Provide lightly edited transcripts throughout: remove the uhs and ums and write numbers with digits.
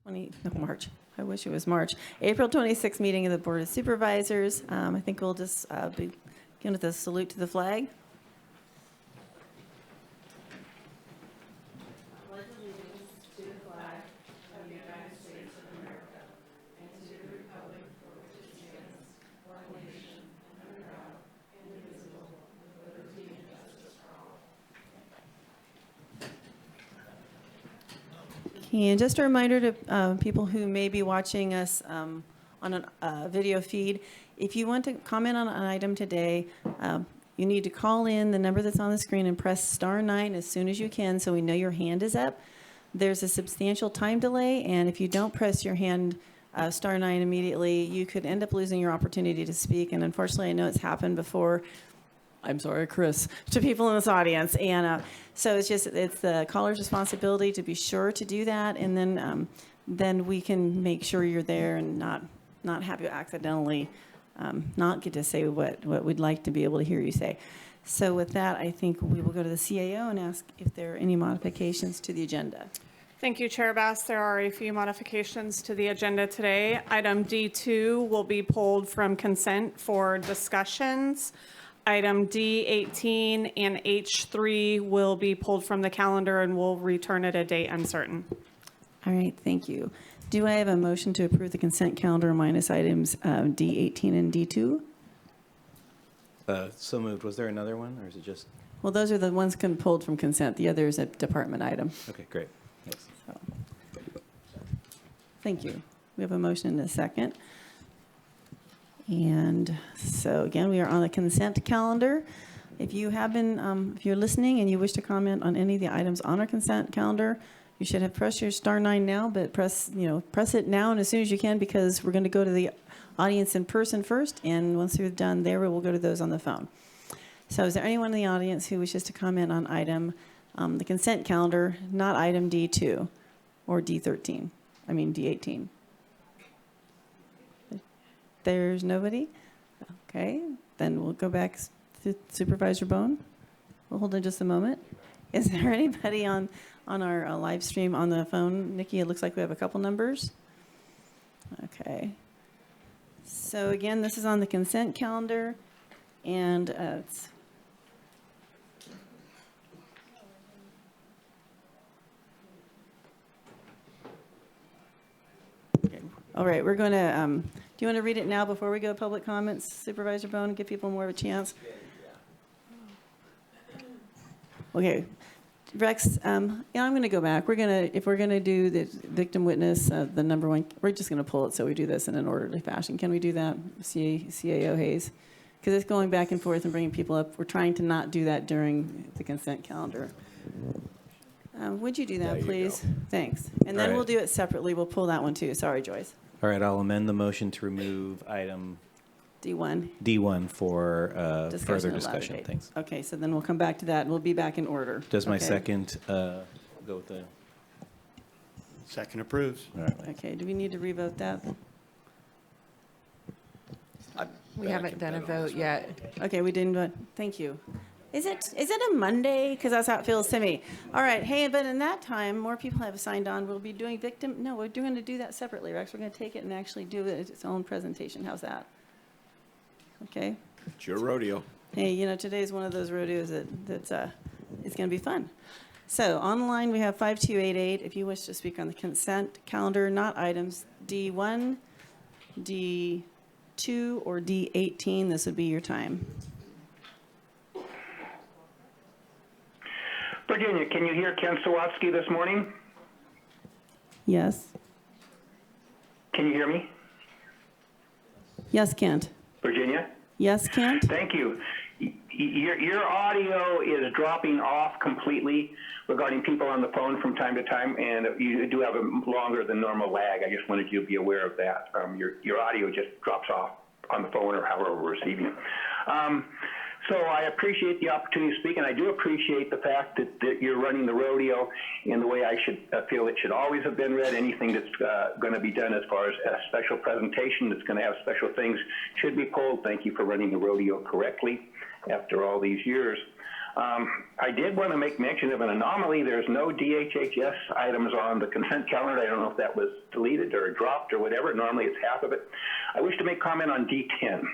March. I wish it was March. April 26th meeting of the Board of Supervisors. I think we'll just begin with a salute to the flag. And just a reminder to people who may be watching us on a video feed, if you want to comment on an item today, you need to call in the number that's on the screen and press *9 as soon as you can so we know your hand is up. There's a substantial time delay, and if you don't press your hand *9 immediately, you could end up losing your opportunity to speak. And unfortunately, I know it's happened before. I'm sorry, Chris, to people in this audience. And so it's the caller's responsibility to be sure to do that. And then we can make sure you're there and not have you accidentally not get to say what we'd like to be able to hear you say. So with that, I think we will go to the CAO and ask if there are any modifications to the agenda. Thank you, Chair Bass. There are a few modifications to the agenda today. Item D2 will be pulled from consent for discussions. Item D18 and H3 will be pulled from the calendar and will return at a date uncertain. All right, thank you. Do I have a motion to approve the consent calendar minus items D18 and D2? So moved. Was there another one, or is it just? Well, those are the ones pulled from consent. The other is a department item. Okay, great. Thanks. So, thank you. We have a motion and a second. And so again, we are on the consent calendar. If you have been, if you're listening and you wish to comment on any of the items on our consent calendar, you should have pressed your *9 now, but press it now and as soon as you can, because we're going to go to the audience in person first, and once we're done there, we'll go to those on the phone. So is there anyone in the audience who wishes to comment on item, the consent calendar, not item D2 or D13? I mean D18. There's nobody? Okay, then we'll go back to Supervisor Bohn. We'll hold on just a moment. Is there anybody on our live stream on the phone? Nikki, it looks like we have a couple numbers. Okay. So again, this is on the consent calendar, and it's okay. All right, we're going to, do you want to read it now before we go to public comments, Supervisor Bohn, and give people more of a chance? Okay. Rex, I'm going to go back. If we're going to do the victim witness, the number one, we're just going to pull it so we do this in an orderly fashion. Can we do that, CAO Hayes? Because it's going back and forth and bringing people up. We're trying to not do that during the consent calendar. Would you do that, please? Thanks. And then we'll do it separately. We'll pull that one too. Sorry, Joyce. All right, I'll amend the motion to remove item D1 for further discussion. Thanks. Okay, so then we'll come back to that, and we'll be back in order. Does my second go with the? Second approves. All right. Okay, do we need to revote that? We haven't done a vote yet. Okay, we didn't vote. Thank you. Is it a Monday? Because that's how it feels to me. All right, hey, but in that time, more people have signed on. We'll be doing victim. No, we're going to do that separately, Rex. We're going to take it and actually do it its own presentation. How's that? Okay. It's your rodeo. Hey, today's one of those rodeos that's it's going to be fun. So online we have 5288. If you wish to speak on the consent calendar, not items D1, D2, or D18, this would be your time. Virginia, can you hear Ken Sawatsky this morning? Yes. Can you hear me? Yes, Kent. Virginia? Yes, Kent. Thank you. Your audio is dropping off completely regarding people on the phone from time to time, and you do have a longer than normal lag. I just wanted you to be aware of that. Your audio just drops off on the phone or however we're receiving it. So I appreciate the opportunity to speak, and I do appreciate the fact that you're running the rodeo in the way I feel it should always have been read. Anything that's going to be done as far as a special presentation that's going to have special things should be pulled. Thank you for running the rodeo correctly after all these years. I did want to make mention of an anomaly. There's no DHHS items on the consent calendar. I don't know if that was deleted or dropped or whatever. Normally it's half of it. I wish to make comment on D10.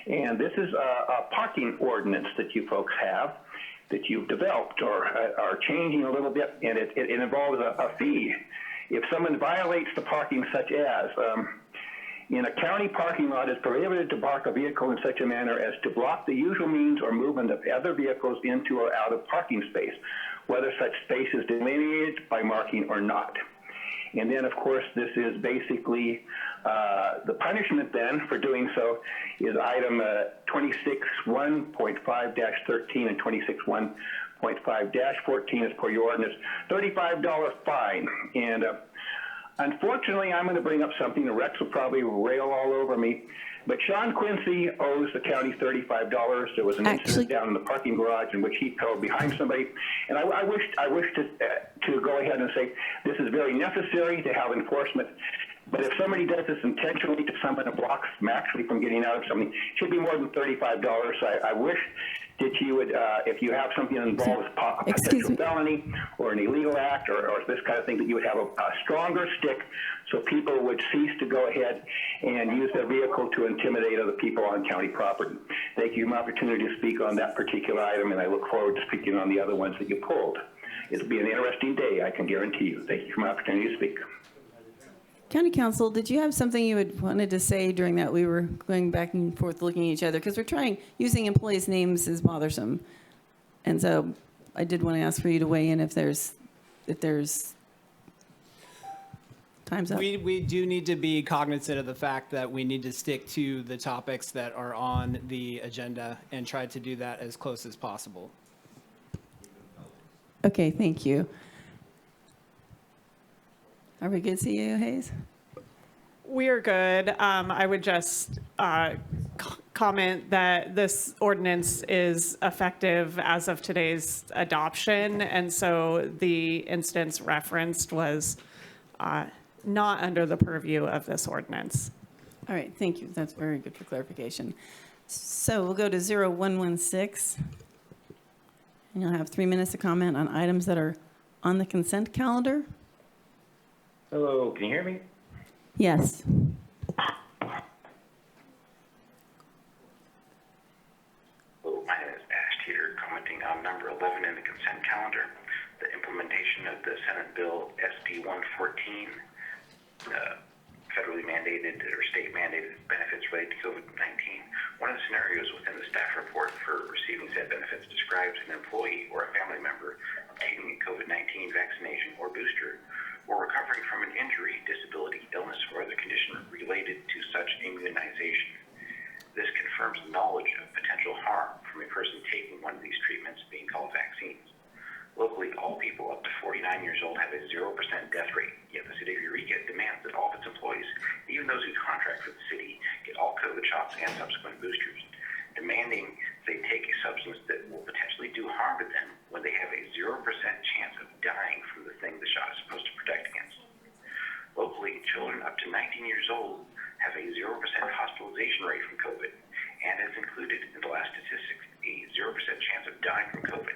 And this is a parking ordinance that you folks have that you've developed or are changing a little bit, and it involves a fee. If someone violates the parking, such as in a county parking lot, it's prohibited to park a vehicle in such a manner as to block the usual means or movement of other vehicles into or out of parking space, whether such space is delineated by marking or not. And then, of course, this is basically the punishment then for doing so is item 26.1.5-13 and 26.1.5-14 as per your ordinance, $35 fine. And unfortunately, I'm going to bring up something the Rex will probably rail all over me, but Sean Quincy owes the county $35. There was an incident down in the parking garage in which he fell behind somebody, and I wish to go ahead and say this is very necessary to have enforcement. But if somebody does this intentionally to someone and blocks them actually from getting out of something, it should be more than $35. So I wish that you would, if you have something that involves a potential felony or an illegal act or this kind of thing, that you would have a stronger stick so people would cease to go ahead and use their vehicle to intimidate other people on county property. Thank you for my opportunity to speak on that particular item, and I look forward to speaking on the other ones that you pulled. It'll be an interesting day, I can guarantee you. Thank you for my opportunity to speak. County Council, did you have something you had wanted to say during that? We were going back and forth looking at each other because we're trying, using employees' names is bothersome. And so I did want to ask for you to weigh in if there's time's up. We do need to be cognizant of the fact that we need to stick to the topics that are on the agenda and try to do that as close as possible. Okay, thank you. Are we good, CEO Hayes? We're good. I would just comment that this ordinance is effective as of today's adoption, and so the instance referenced was not under the purview of this ordinance. All right, thank you. That's very good for clarification. So we'll go to 0116, and you'll have 3 minutes to comment on items that are on the consent calendar. Hello, can you hear me? Yes. Hello, my name is Ash Teeter, commenting on number 11 in the consent calendar, the implementation of the Senate Bill SB 114, federally mandated or state mandated benefits related to COVID-19. One of the scenarios within the staff report for receiving said benefits describes an employee or a family member obtaining a COVID-19 vaccination or booster, or recovering from an injury, disability, illness, or other condition related to such immunization. This confirms knowledge of potential harm from a person taking one of these treatments being called vaccines. Locally, all people up to 49 years old have a 0% death rate, yet the city of Eureka demands that all of its employees, even those who contract with the city, get all COVID shots and subsequent boosters, demanding they take a substance that will potentially do harm to them when they have a 0% chance of dying from the thing the shot is supposed to protect against. Locally, children up to 19 years old have a 0% hospitalization rate from COVID, and as included in the last statistics, a 0% chance of dying from COVID.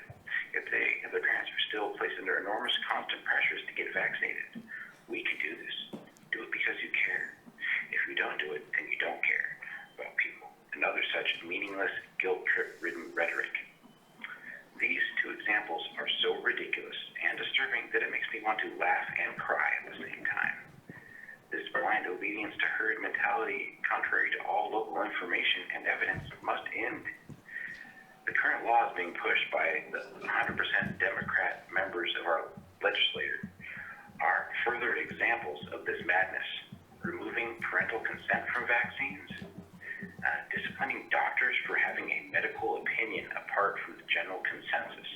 If they and their parents are still placed under enormous constant pressures to get vaccinated, we can do this. Do it because you care. If you don't do it, then you don't care about people and other such meaningless, guilt-trip-ridden rhetoric. These two examples are so ridiculous and disturbing that it makes me want to laugh and cry at the same time. This blind obedience to herd mentality, contrary to all local information and evidence, must end. The current law is being pushed by the 100% Democrat members of our legislature are further examples of this madness. Removing parental consent from vaccines, disciplining doctors for having a medical opinion apart from the general consensus,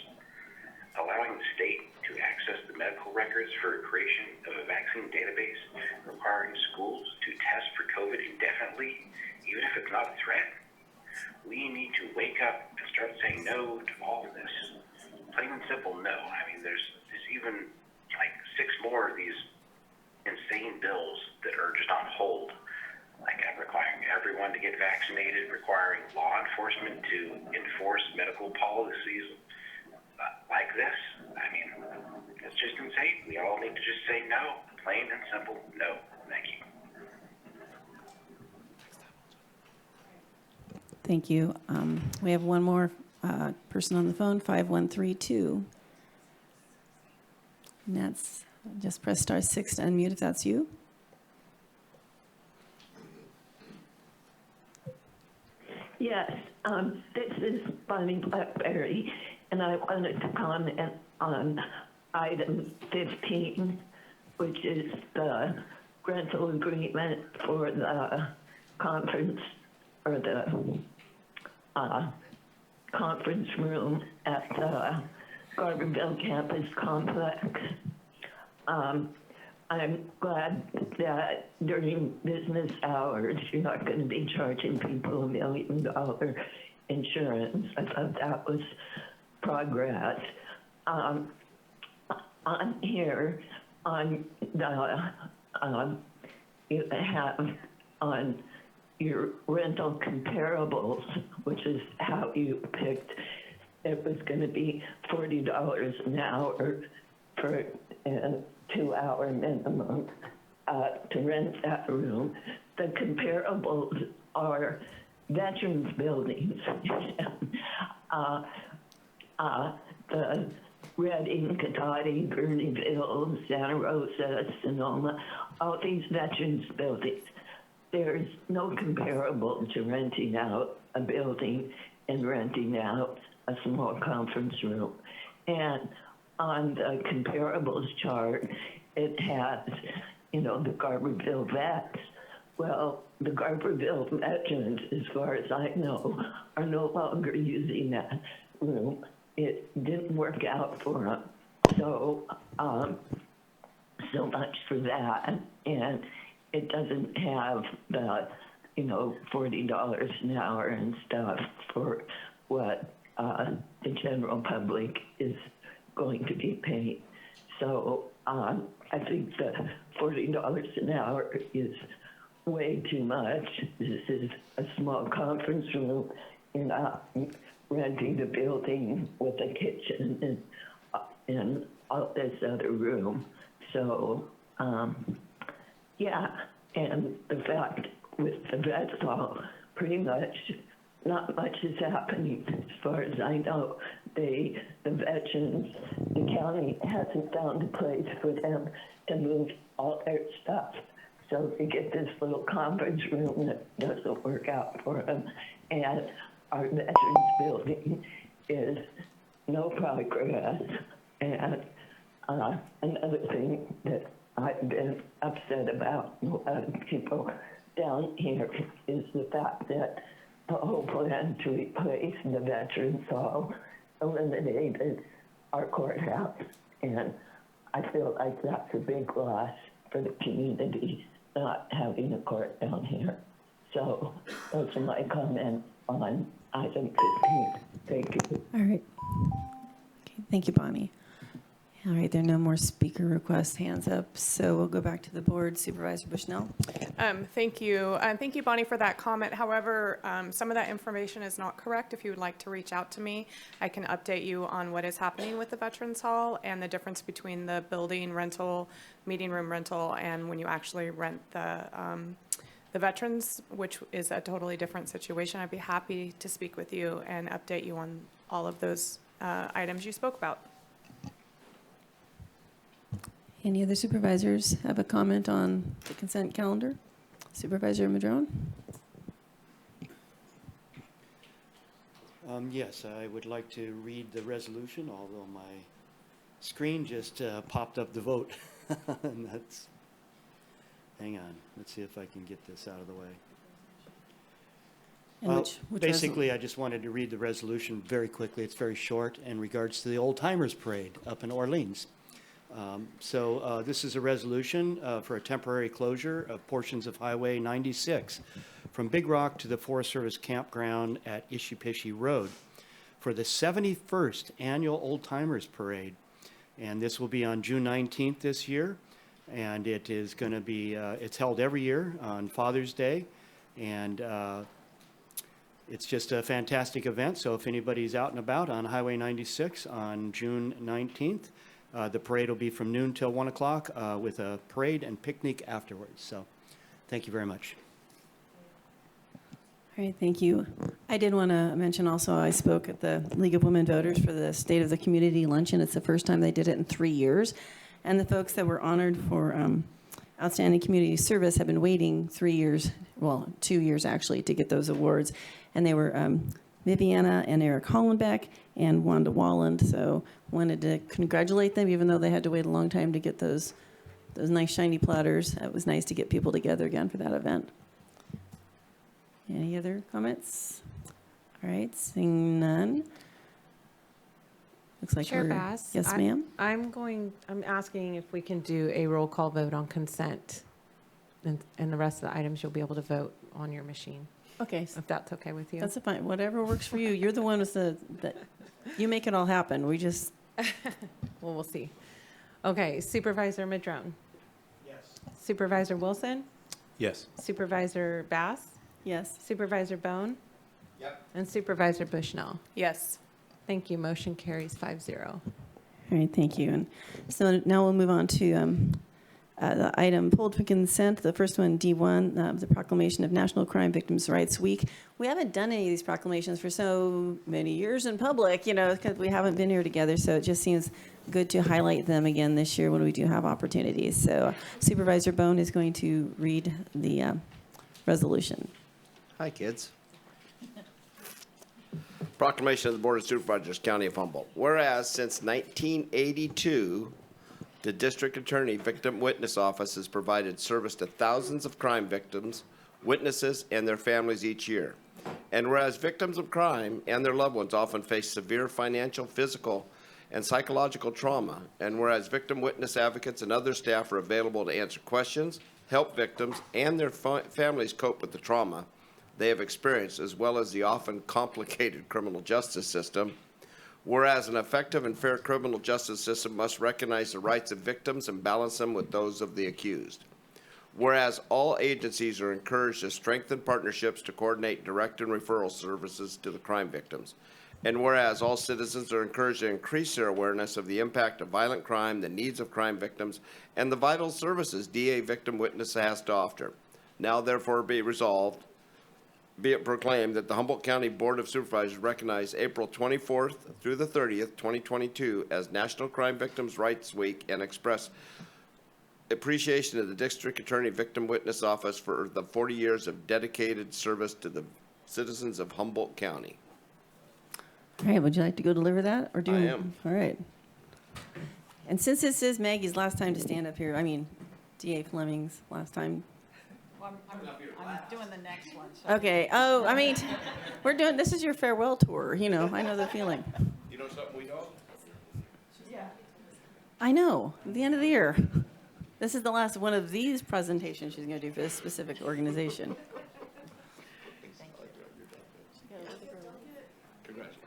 allowing the state to access the medical records for creation of a vaccine database, requiring schools to test for COVID indefinitely, even if it's not a threat. We need to wake up and start saying no to all of this. Plain and simple no. I mean, there's even like 6 more of these insane bills that are just on hold, like requiring everyone to get vaccinated, requiring law enforcement to enforce medical policies Thank you. We have one more person on the phone, 5132. And that's, just press *6 to unmute if that's you. Yes, this is Bonnie Blackberry, and I wanted to comment on item 15, which is the rental agreement for the conference or the conference room at the Garberville campus complex. I'm glad that during business hours, you're not going to be charging people $1 million insurance. I thought that was progress. On here, on the, you have on your rental comparables, which is how you picked, it was going to be $40 an hour for a 2-hour minimum to rent that room. The comparables are veterans buildings. The Reading, Cotati, Gurneyville, Santa Rosa, Sonoma, all these veterans buildings. There's no comparable to renting out a building and renting out a small conference room. And on the comparables chart, it has, you know, the Garberville vets. Well, the Garberville veterans, as far as I know, are no longer using that room. It didn't work out for them. So, so much for that. And it doesn't have the, you know, $40 an hour and stuff for what the general public is going to be paying. So I think the $40 an hour is way too much. This is a small conference room. You're not renting a building with a kitchen and all this other room. So yeah, and the fact with the vets hall, pretty much not much is happening as far as I know. The veterans, the county hasn't found a place for them to move all their stuff. So they get this little conference room that doesn't work out for them. And our veterans building is no progress. And another thing that I've been upset about, a lot of people down here, is the fact that the whole plan to replace the Veterans Hall eliminated our courthouse. And I feel like that's a big loss for the community, not having a court down here. So those are my comments on item 15. Thank you. All right. Okay, thank you, Bonnie. All right, there are no more speaker requests, hands up, so we'll go back to the board. Supervisor Bushnell. Thank you. Thank you, Bonnie, for that comment. However, some of that information is not correct. If you would like to reach out to me, I can update you on what is happening with the Veterans Hall and the difference between the building rental, meeting room rental, and when you actually rent the veterans, which is a totally different situation. I'd be happy to speak with you and update you on all of those items you spoke about. Any other supervisors have a comment on the consent calendar? Supervisor Madrone? Yes, I would like to read the resolution, although my screen just popped up the vote. And that's, hang on, let's see if I can get this out of the way. And which basically, I just wanted to read the resolution very quickly. It's very short in regards to the Old Timers Parade up in Orleans. So this is a resolution for a temporary closure of portions of Highway 96 from Big Rock to the Forest Service campground at Ishipishi Road for the 71st Annual Old Timers Parade. And this will be on June 19th this year. And it is going to be, it's held every year on Father's Day. And it's just a fantastic event. So if anybody's out and about on Highway 96 on June 19th, the parade will be from noon till 1 o'clock with a parade and picnic afterwards. So thank you very much. All right, thank you. I did want to mention also, I spoke at the League of Women Voters for the State of the Community Luncheon. It's the first time they did it in 3 years. And the folks that were honored for outstanding community service have been waiting 3 years, well, 2 years actually, to get those awards. And they were Viviana and Eric Hollenbeck and Wanda Walland. So wanted to congratulate them, even though they had to wait a long time to get those nice shiny platters. It was nice to get people together again for that event. Any other comments? All right, seeing none. Looks like Chair we're... Bass? Yes, ma'am? I'm asking if we can do a roll call vote on consent. And the rest of the items you'll be able to vote on your machine, Okay, if that's okay with you. that's fine. Whatever works for you. You're the one with you make it all happen. We just... Well, we'll see. Okay, Supervisor Madrone. Yes. Supervisor Wilson? Yes. Supervisor Bass? Yes. Supervisor Bohn? Yep. And Supervisor Bushnell? Yes. Thank you. Motion carries 5-0. All right, thank you. And so now we'll move on to the item pulled for consent. The first one, D1, the proclamation of National Crime Victims' Rights Week. We haven't done any of these proclamations for so many years in public, because we haven't been here together. So it just seems good to highlight them again this year when we do have opportunities. So Supervisor Bohn is going to read the resolution. Hi, kids. Proclamation of the Board of Supervisors, County of Humboldt. Whereas since 1982, the District Attorney Victim Witness Office has provided service to thousands of crime victims, witnesses, and their families each year. And whereas victims of crime and their loved ones often face severe financial, physical, and psychological trauma, and whereas victim witness advocates and other staff are available to answer questions, help victims and their families cope with the trauma they have experienced, as well as the often complicated criminal justice system. Whereas an effective and fair criminal justice system must recognize the rights of victims and balance them with those of the accused. Whereas all agencies are encouraged to strengthen partnerships to coordinate direct and referral services to the crime victims. And whereas all citizens are encouraged to increase their awareness of the impact of violent crime, the needs of crime victims, and the vital services DA Victim Witness has to offer. Now therefore be resolved, be it proclaimed that the Humboldt County Board of Supervisors recognize April 24th through the 30th, 2022 as National Crime Victims' Rights Week and express appreciation of the District Attorney Victim Witness Office for the 40 years of dedicated service to the citizens of Humboldt County. All right, would you like to go deliver that? Or do I am. All right. And since this is Maggie's last time to stand up here, DA Fleming's last time. Well, I'm doing the next one. So. Okay. Oh, this is your farewell tour. I know the feeling. You know something we don't? Yeah. I know. At the end of the year. This is the last one of these presentations she's going to do for this specific organization. Congratulations.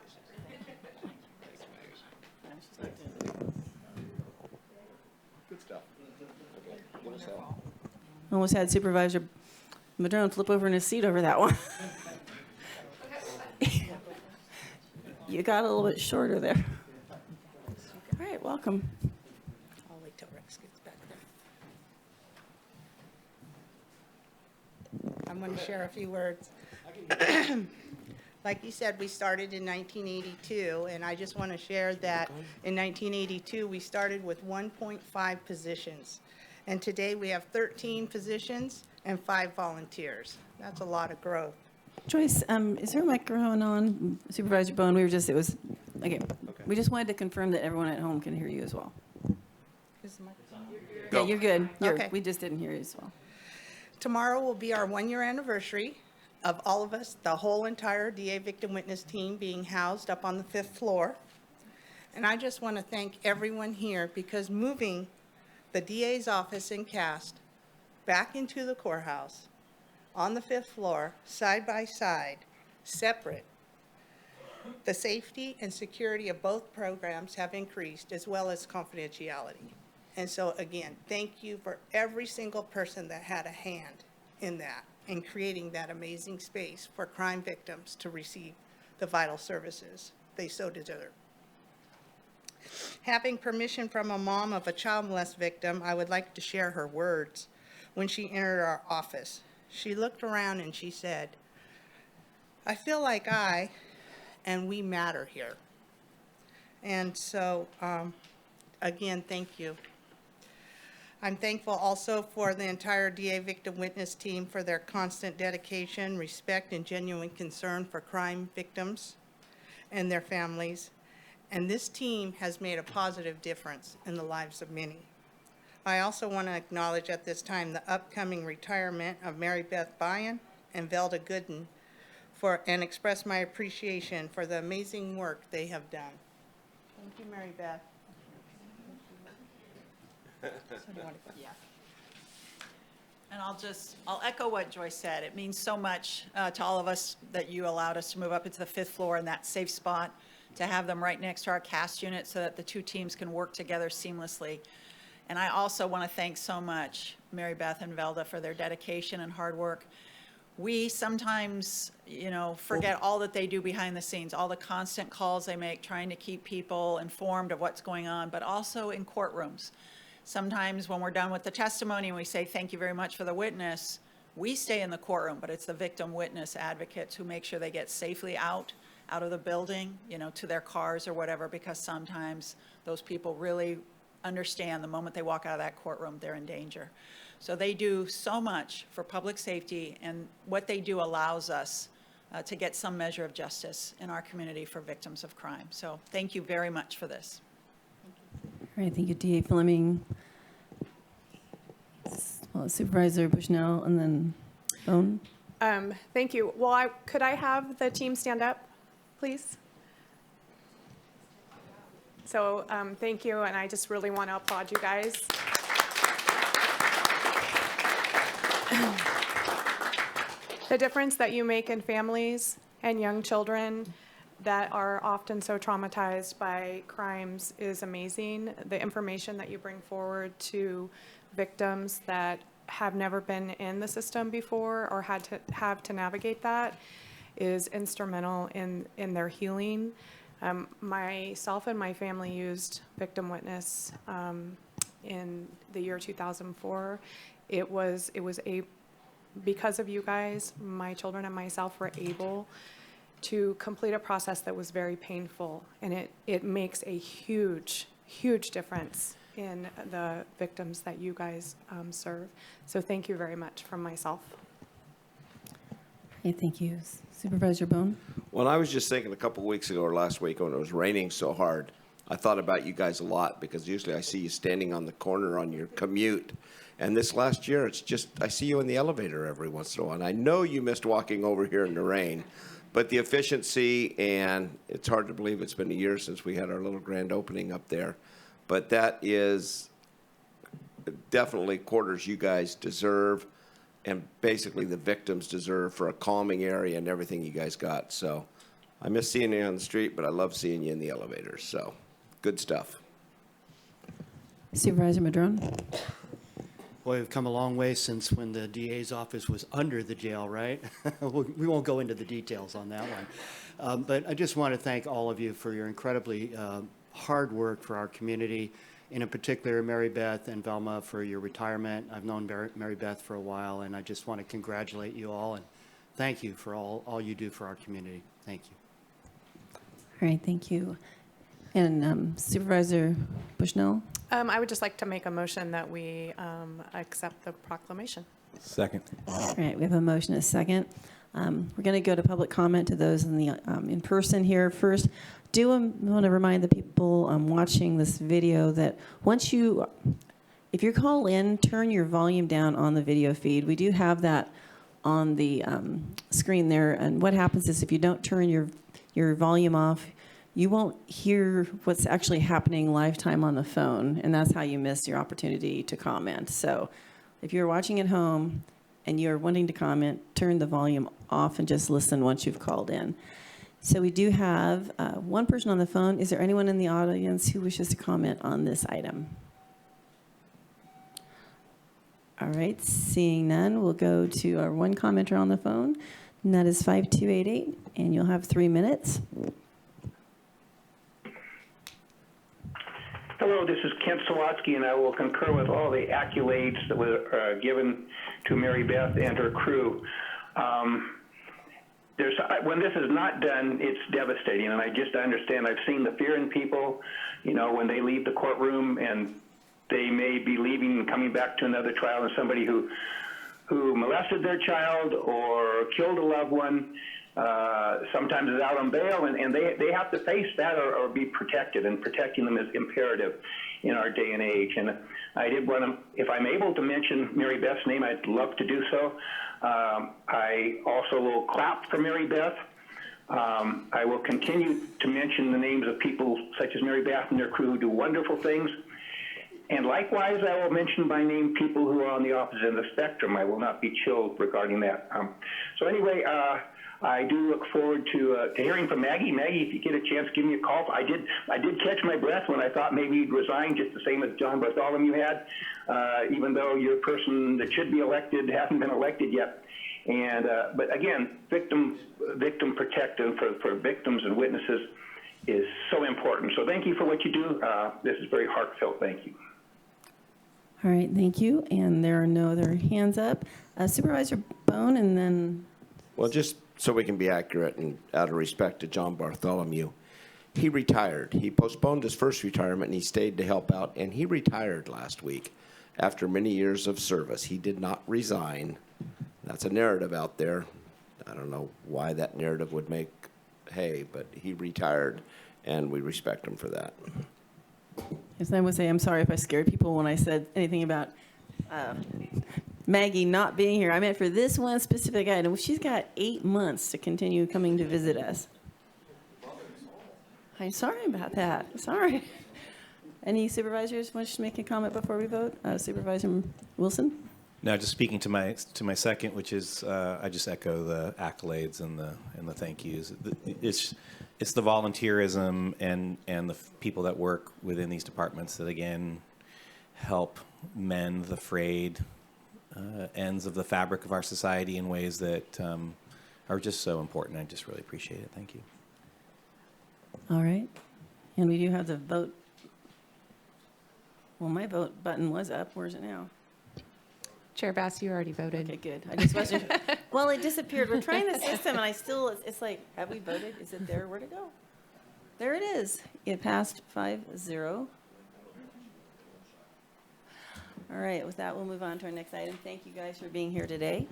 Good stuff. Okay. Give us that. Almost had Supervisor Madrone flip over in his seat over that one. You got a little bit shorter there. All right, welcome. I'll wait till Rex gets back there. I'm going to share a few words. Like you said, we started in 1982, and I just want to share that in 1982, we started with 1.5 positions. And today we have 13 positions and 5 volunteers. That's a lot of growth. Joyce, is there a microphone on? Supervisor Bohn, we just wanted to confirm that everyone at home can hear you as well. Is the microphone? Yeah, you're good. Okay. We just didn't hear you as well. Tomorrow will be our 1-year anniversary of all of us, the whole entire DA Victim Witness team being housed up on the 5th floor. And I just want to thank everyone here because moving the DA's office and cast back into the courthouse on the 5th floor, side by side, separate. The safety and security of both programs have increased as well as confidentiality. And so again, thank you for every single person that had a hand in that, in creating that amazing space for crime victims to receive the vital services they so deserve. Having permission from a mom of a child molest victim, I would like to share her words when she entered our office. She looked around and she said, I feel like and we matter here. And so, again, thank you. I'm thankful also for the entire DA Victim Witness team for their constant dedication, respect, and genuine concern for crime victims and their families. And this team has made a positive difference in the lives of many. I also want to acknowledge at this time the upcoming retirement of Mary Beth Bohn and Velda Gooden and express my appreciation for the amazing work they have done. Thank you, Mary Beth. Yeah. And I'll echo what Joyce said. It means so much to all of us that you allowed us to move up into the 5th floor in that safe spot, to have them right next to our cast unit so that the two teams can work together seamlessly. And I also want to thank so much Mary Beth and Velda for their dedication and hard work. We sometimes, forget all that they do behind the scenes, all the constant calls they make, trying to keep people informed of what's going on, but also in courtrooms. Sometimes when we're done with the testimony and we say, thank you very much for the witness, we stay in the courtroom, but it's the victim witness advocates who make sure they get safely out of the building, to their cars or whatever, because sometimes those people really understand the moment they walk out of that courtroom, they're in danger. So they do so much for public safety, and what they do allows us to get some measure of justice in our community for victims of crime. So thank you very much for this. All right, thank you, DA Fleming. Supervisor Bushnell, and then Bohn. Thank you. Well, could I have the team stand up, please? So thank you, and I just really want to applaud you guys. The difference that you make in families and young children that are often so traumatized by crimes is amazing. The information that you bring forward to victims that have never been in the system before or have to navigate that is instrumental in their healing. Myself and my family used Victim Witness in the year 2004. Because of you guys, my children and myself were able to complete a process that was very painful, and it makes a huge, huge difference in the victims that you guys serve. So thank you very much from myself. Okay, thank you. Supervisor Bohn. Well, I was just thinking a couple weeks ago or last week when it was raining so hard, I thought about you guys a lot because usually I see you standing on the corner on your commute. And this last year, it's just, I see you in the elevator every once in a while. And I know you missed walking over here in the rain, but the efficiency, and it's hard to believe it's been a year since we had our little grand opening up there. But that is definitely quarters you guys deserve, and basically the victims deserve, for a calming area and everything you guys got. So I miss seeing you on the street, but I love seeing you in the elevators. So good stuff. Supervisor Madrone. Boy, we've come a long way since when the DA's office was under the jail, right? We won't go into the details on that one. But I just want to thank all of you for your incredibly hard work for our community, and in particular, Mary Beth and Velma for your retirement. I've known Mary Beth for a while, and I just want to congratulate you all and thank you for all you do for our community. Thank you. All right, thank you. And Supervisor Bushnell. I would just like to make a motion that we accept the proclamation. Second. All right, we have a motion, a second. We're going to go to public comment to those in person here first. Do want to remind the people watching this video that if you call in, turn your volume down on the video feed. We do have that on the screen there, and what happens is if you don't turn your volume off, you won't hear what's actually happening live time on the phone, and that's how you miss your opportunity to comment. So if you're watching at home and you're wanting to comment, turn the volume off and just listen once you've called in. So we do have one person on the phone. Is there anyone in the audience who wishes to comment on this item? All right, seeing none, we'll go to our one commenter on the phone, and that is 5288, and you'll have 3 minutes. Hello, this is Kent Sawatsky, and I will concur with all the accolades that were given to Mary Beth and her crew. when this is not done, it's devastating, and I understand. I've seen the fear in people, when they leave the courtroom and they may be leaving and coming back to another trial, and somebody who molested their child or killed a loved one, sometimes is out on bail, and they have to face that or be protected, and protecting them is imperative in our day and age. And I did want to, if I'm able to mention Mary Beth's name, I'd love to do so. I also will clap for Mary Beth. I will continue to mention the names of people such as Mary Beth and their crew who do wonderful things. And likewise, I will mention by name people who are on the opposite end of the spectrum. I will not be chilled regarding that. So anyway, I do look forward to hearing from Maggie. Maggie, if you get a chance, give me a call. I did catch my breath when I thought maybe you'd resign, just the same as John Bartholomew had, even though you're a person that should be elected hasn't been elected yet. And but again, victim protection for victims and witnesses is so important. So thank you for what you do. This is very heartfelt. Thank you. All right, thank you. And there are no other hands up. Supervisor Bohn, and then... Well, just so we can be accurate and out of respect to John Bartholomew, he retired. He postponed his first retirement, and he stayed to help out, and he retired last week after many years of service. He did not resign. That's a narrative out there. I don't know why that narrative would make hay, but he retired, and we respect him for that. Yes, I would say I'm sorry if I scared people when I said anything about Maggie not being here. I meant for this one specific item. She's got 8 months to continue coming to visit us. I'm sorry about that. Sorry. Any supervisors want to make a comment before we vote? Supervisor Wilson? No, just speaking to my second, which is I just echo the accolades and the thank yous. It's the volunteerism and the people that work within these departments that again help mend the frayed ends of the fabric of our society in ways that are just so important. I just really appreciate it. Thank you. All right. And we do have the vote. Well, my vote button was up. Where's it now? Chair Bass, you already voted. Okay, good. I just wasn't. Well, it disappeared. We're trying the system, and it's like, have we voted? Is it there? Where'd it go? There it is. It passed 5-0. All right, with that, we'll move on to our next item. Thank you guys for being here today.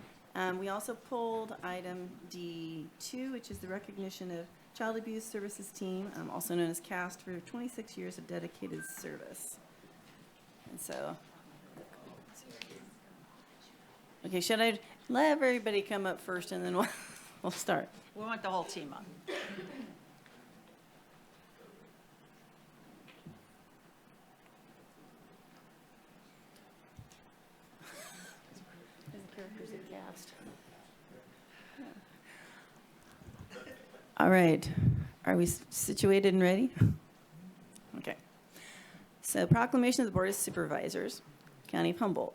We also pulled item D2, which is the recognition of Child Abuse Services Team, also known as CAST, for 26 years of dedicated service. And so, okay, should I let everybody come up first and then we'll start? We want the whole team on. All right, are we situated and ready? Okay. So proclamation of the Board of Supervisors, County of Humboldt.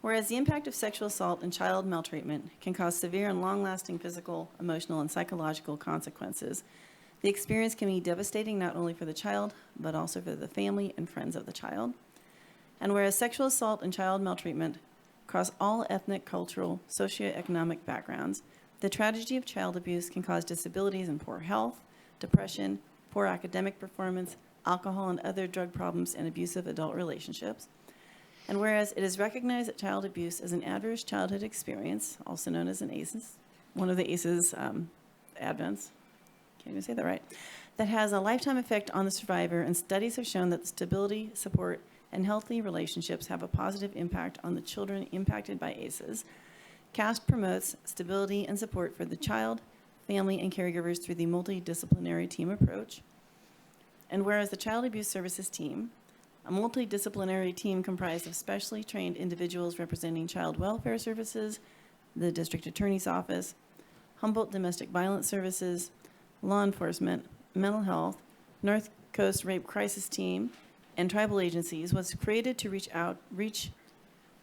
Whereas the impact of sexual assault and child maltreatment can cause severe and long-lasting physical, emotional, and psychological consequences, the experience can be devastating not only for the child, but also for the family and friends of the child. And whereas sexual assault and child maltreatment across all ethnic, cultural, socioeconomic backgrounds, the tragedy of child abuse can cause disabilities and poor health, depression, poor academic performance, alcohol and other drug problems, and abusive adult relationships. And whereas it is recognized that child abuse is an adverse childhood experience, also known as an ACEs, one of the ACEs advents, can't even say that right, that has a lifetime effect on the survivor, and studies have shown that stability, support, and healthy relationships have a positive impact on the children impacted by ACEs. CAST promotes stability and support for the child, family, and caregivers through the multidisciplinary team approach. And whereas the Child Abuse Services Team, a multidisciplinary team comprised of specially trained individuals representing child welfare services, the district attorney's office, Humboldt Domestic Violence Services, law enforcement, mental health, North Coast Rape Crisis Team, and tribal agencies, was created to reach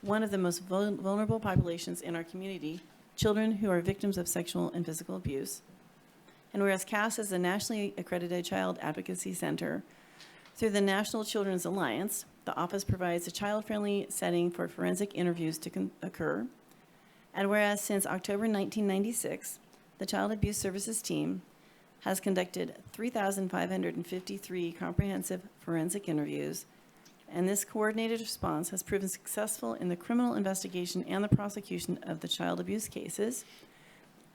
one of the most vulnerable populations in our community, children who are victims of sexual and physical abuse. And whereas CAST is a nationally accredited child advocacy center, through the National Children's Alliance, the office provides a child-friendly setting for forensic interviews to occur. And whereas since October 1996, the Child Abuse Services team has conducted 3,553 comprehensive forensic interviews, and this coordinated response has proven successful in the criminal investigation and the prosecution of the child abuse cases.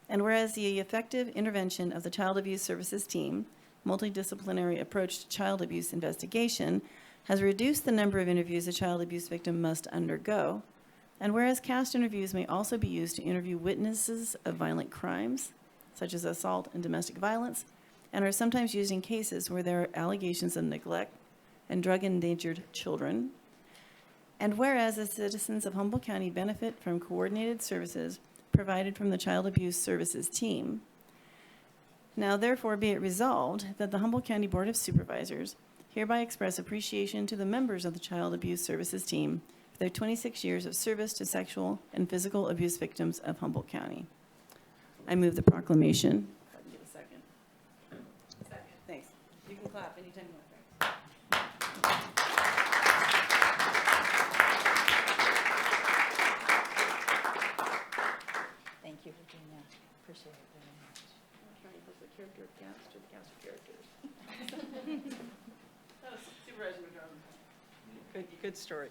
And whereas the effective intervention of the Child Abuse Services team, multidisciplinary approach to child abuse investigation, has reduced the number of interviews a child abuse victim must undergo, and whereas CAST interviews may also be used to interview witnesses of violent crimes, such as assault and domestic violence, and are sometimes used in cases where there are allegations of neglect and drug-endangered children, and whereas the citizens of Humboldt County benefit from coordinated services provided from the Child Abuse Services team, now therefore be it resolved that the Humboldt County Board of Supervisors hereby express appreciation to the members of the Child Abuse Services team for their 26 years of service to sexual and physical abuse victims of Humboldt County. I move the proclamation. If I can get a second. Second. Thanks. You can clap anytime you want. Thank you, Virginia. Appreciate it very much. I'm trying to put the character of cast to the cast of characters. That was Supervisor Madrone. Good story.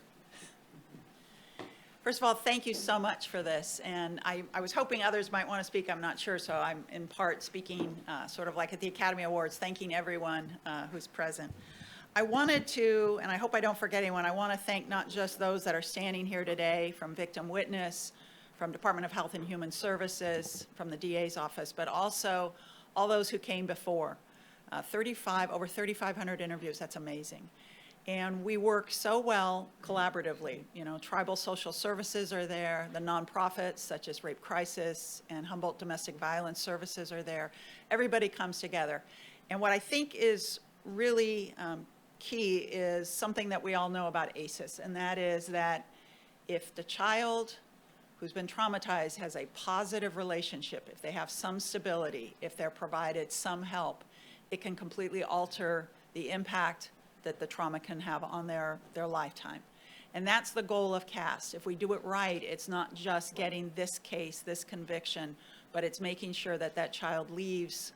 First of all, thank you so much for this. And I was hoping others might want to speak. I'm not sure. So I'm in part speaking sort of like at the Academy Awards, thanking everyone who's present. I wanted to, and I hope I don't forget anyone, I want to thank not just those that are standing here today from Victim Witness, from Department of Health and Human Services, from the DA's office, but also all those who came before. Over 3,500 interviews, that's amazing. And we work so well collaboratively. You know, tribal social services are there, the nonprofits such as Rape Crisis and Humboldt Domestic Violence Services are there. Everybody comes together. And what I think is really key is something that we all know about ACEs, and that is that if the child who's been traumatized has a positive relationship, if they have some stability, if they're provided some help, it can completely alter the impact that the trauma can have on their lifetime. And that's the goal of CAST. If we do it right, it's not just getting this case, this conviction, but it's making sure that that child leaves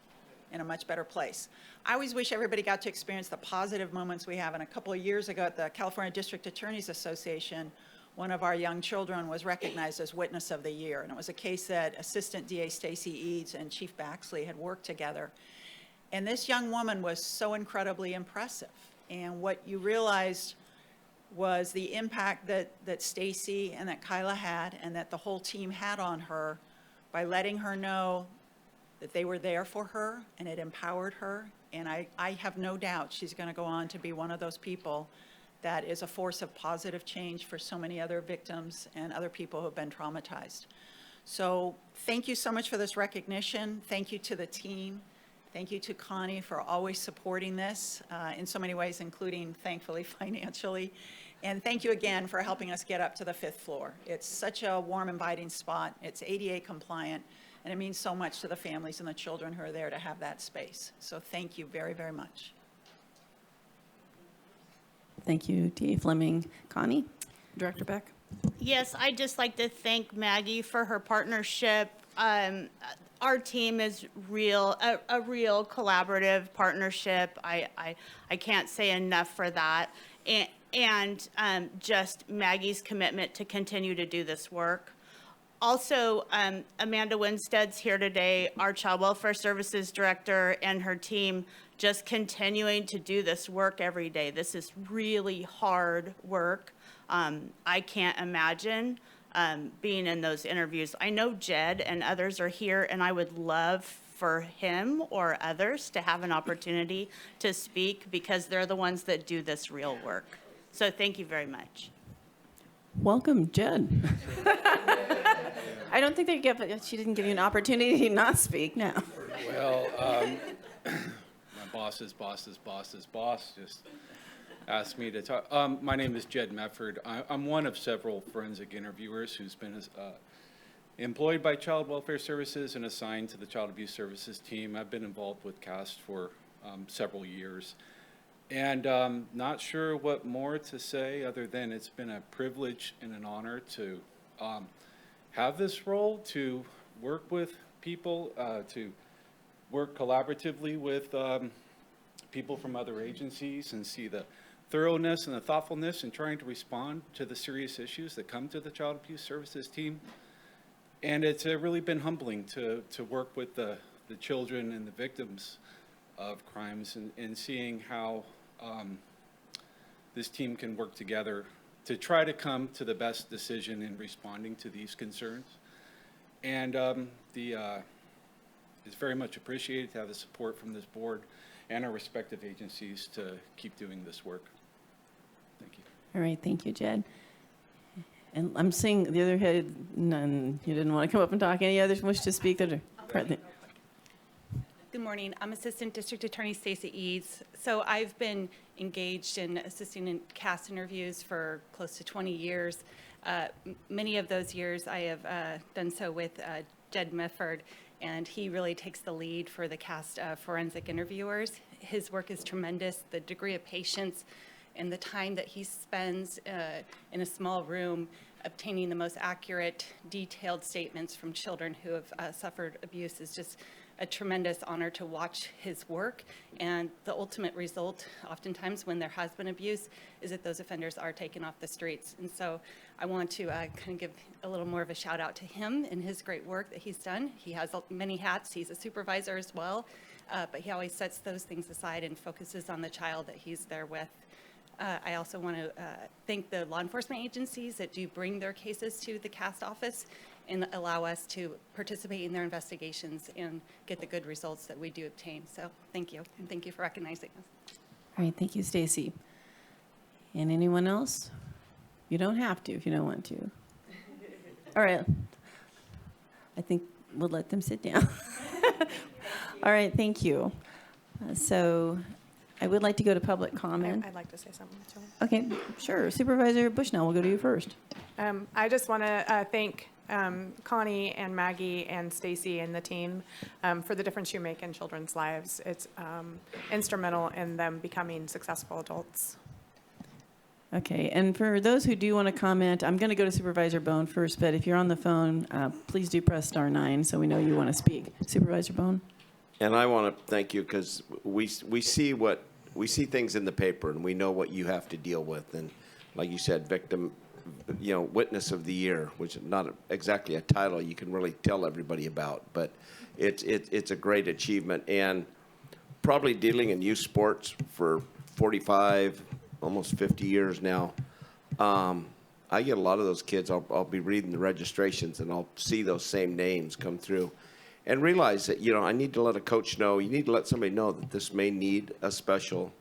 in a much better place. I always wish everybody got to experience the positive moments we have. And a couple of years ago at the California District Attorneys Association, one of our young children was recognized as Witness of the Year. And it was a case that Assistant DA Stacy Eads and Chief Baxley had worked together. And this young woman was so incredibly impressive. And what you realized was the impact that Stacy and that Kyla had and that the whole team had on her by letting her know that they were there for her, and it empowered her. And I have no doubt she's going to go on to be one of those people that is a force of positive change for so many other victims and other people who have been traumatized. So thank you so much for this recognition. Thank you to the team. Thank you to Connie for always supporting this in so many ways, including, thankfully, financially. And thank you again for helping us get up to the 5th floor. It's such a warm, inviting spot. It's ADA compliant, and it means so much to the families and the children who are there to have that space. So thank you very, very much. Thank you, DA Fleming. Connie? Director Beck? Yes, I'd just like to thank Maggie for her partnership. Our team is a real collaborative partnership. I can't say enough for that. And just Maggie's commitment to continue to do this work. Also, Amanda Winstead's here today, our Child Welfare Services Director, and her team just continuing to do this work every day. This is really hard work. I can't imagine being in those interviews. I know Jed and others are here, and I would love for him or others to have an opportunity to speak because they're the ones that do this real work. So thank you very much. Welcome, Jed. I don't think she didn't give you an opportunity to not speak now. Well, my boss's boss's boss's boss just asked me to talk. My name is Jed Mefford. I'm one of several forensic interviewers who's been employed by Child Welfare Services and assigned to the Child Abuse Services team. I've been involved with CAST for several years. And not sure what more to say other than it's been a privilege and an honor to have this role, to work with people, to work collaboratively with people from other agencies and see the thoroughness and the thoughtfulness in trying to respond to the serious issues that come to the Child Abuse Services team. And it's really been humbling to work with the children and the victims of crimes and seeing how this team can work together to try to come to the best decision in responding to these concerns. And it's very much appreciated to have the support from this board and our respective agencies to keep doing this work. Thank you. All right, thank you, Jed. And I'm seeing the other head, none, you didn't want to come up and talk. Any others wish to speak that are present? Good morning. I'm Assistant District Attorney Stacey Eads. So I've been engaged in assisting in cast interviews for close to 20 years. Many of those years I have done so with Jed Mefford, and he really takes the lead for the cast forensic interviewers. His work is tremendous. The degree of patience and the time that he spends in a small room obtaining the most accurate, detailed statements from children who have suffered abuse is just a tremendous honor to watch his work. And the ultimate result, oftentimes when there has been abuse, is that those offenders are taken off the streets. And so I want to kind of give a little more of a shout out to him and his great work that he's done. He has many hats. He's a supervisor as well, but he always sets those things aside and focuses on the child that he's there with. I also want to thank the law enforcement agencies that do bring their cases to the CAST office and allow us to participate in their investigations and get the good results that we do obtain. So thank you, and thank you for recognizing us. All right, thank you, Stacy. And anyone else? You don't have to if you don't want to. All right. I think we'll let them sit down. All right, thank you. So I would like to go to public comment. I'd like to say something too. Okay, sure. Supervisor Bushnell, we'll go to you first. I just want to thank Connie and Maggie and Stacy and the team for the difference you make in children's lives. It's instrumental in them becoming successful adults. Okay, and for those who do want to comment, I'm going to go to Supervisor Bohn first, but if you're on the phone, please do press *9 so we know you want to speak. Supervisor Bohn? And I want to thank you because we see things in the paper and we know what you have to deal with. And like you said, victim, witness of the year, which is not exactly a title you can really tell everybody about, but it's a great achievement. And probably dealing in youth sports for 45, almost 50 years now, I get a lot of those kids. I'll be reading the registrations and I'll see those same names come through. And realize that, I need to let a coach know, you need to let somebody know that this may need a special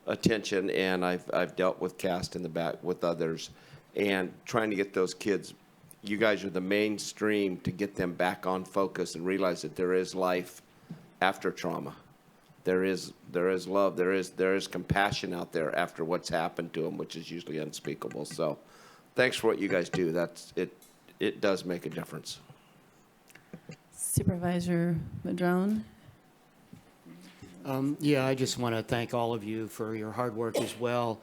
attention. And I've dealt with CAST in the back with others and trying to get those kids, you guys are the mainstream to get them back on focus and realize that there is life after trauma. There is love, there is compassion out there after what's happened to them, which is usually unspeakable. So thanks for what you guys do. It does make a difference. Supervisor Madrone? Yeah, I just want to thank all of you for your hard work as well.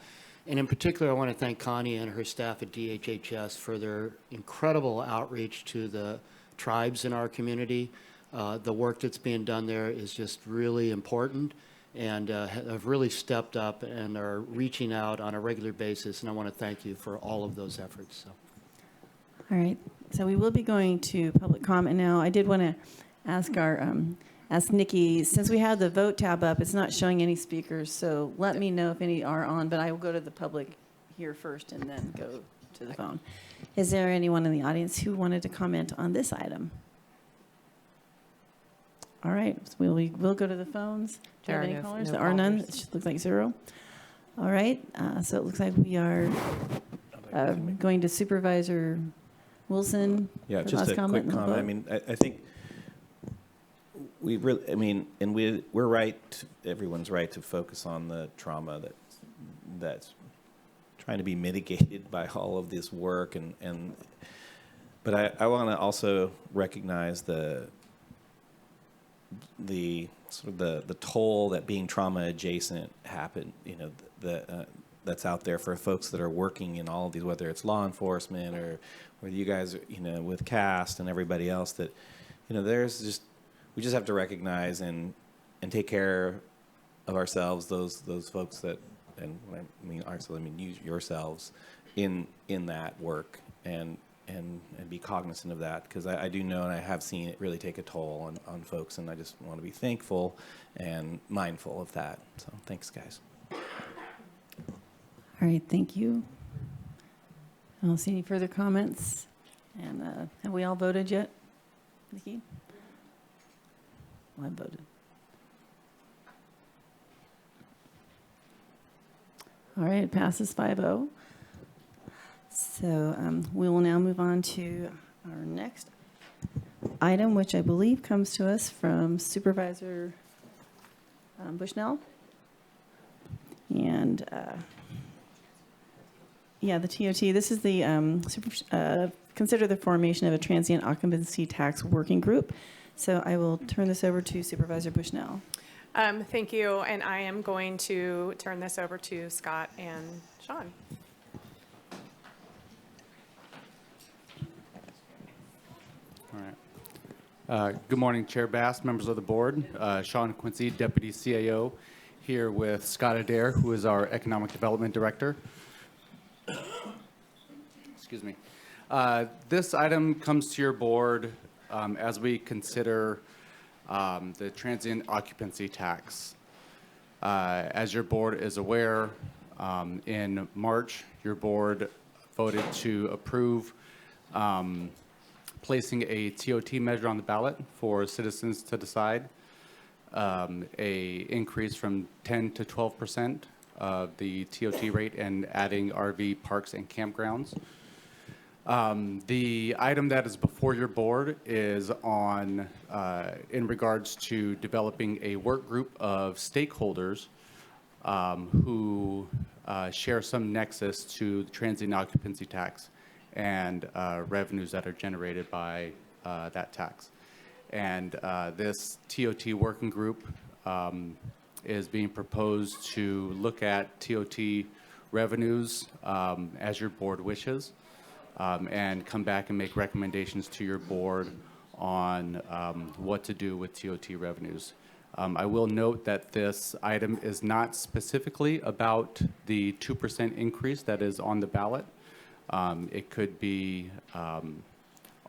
And in particular, I want to thank Connie and her staff at DHHS for their incredible outreach to the tribes in our community. The work that's being done there is just really important and have really stepped up and are reaching out on a regular basis. And I want to thank you for all of those efforts. So. All right, so we will be going to public comment now. I did want to ask ask Nikki, since we have the vote tab up, it's not showing any speakers, so let me know if any are on, but I will go to the public here first and then go to the phone. Is there anyone in the audience who wanted to comment on this item? All right, so we'll go to the phones. Do you have any callers? There are none. It looks like 0. All right, so it looks like we are going to Supervisor Wilson. Yeah, for just last a comment quick and comment. vote. I mean, I think we really, and we're right. Everyone's right to focus on the trauma that's trying to be mitigated by all of this work, but I want to also recognize the sort of the toll that being trauma adjacent happened. That's out there for folks that are working in all of these, whether it's law enforcement or whether you guys, with CAST and everybody else, that, we just have to recognize and take care of ourselves, those folks that, and when I mean ourselves, I mean you yourselves in that work, and be cognizant of that, because I do know, and I have seen it really take a toll on folks, and I just want to be thankful and mindful of that. So thanks, guys. All right, thank you. I don't see any further comments. And have we all voted yet, Nikki? Well, I voted. All right, it passes 5-0. So we will now move on to our next item, which I believe comes to us from Supervisor Bushnell. And yeah, the TOT. This is the consider the formation of a transient occupancy tax working group. So I will turn this over to Supervisor Bushnell. Thank you, and I am going to turn this over to Scott and Sean. All right. Good morning, Chair Bass, members of the board. Sean Quincy, Deputy CAO, here with Scott Adair, who is our Economic Development Director. Excuse me. This item comes to your board as we consider the transient occupancy tax. As your board is aware, in March, your board voted to approve placing a TOT measure on the ballot for citizens to decide, a increase from 10 to 12% of the TOT rate and adding RV parks and campgrounds. The item that is before your board is on in regards to developing a work group of stakeholders who share some nexus to the transient occupancy tax and revenues that are generated by that tax. And this TOT working group is being proposed to look at TOT revenues as your board wishes, and come back and make recommendations to your board on what to do with TOT revenues. I will note that this item is not specifically about the 2% increase that is on the ballot. It could be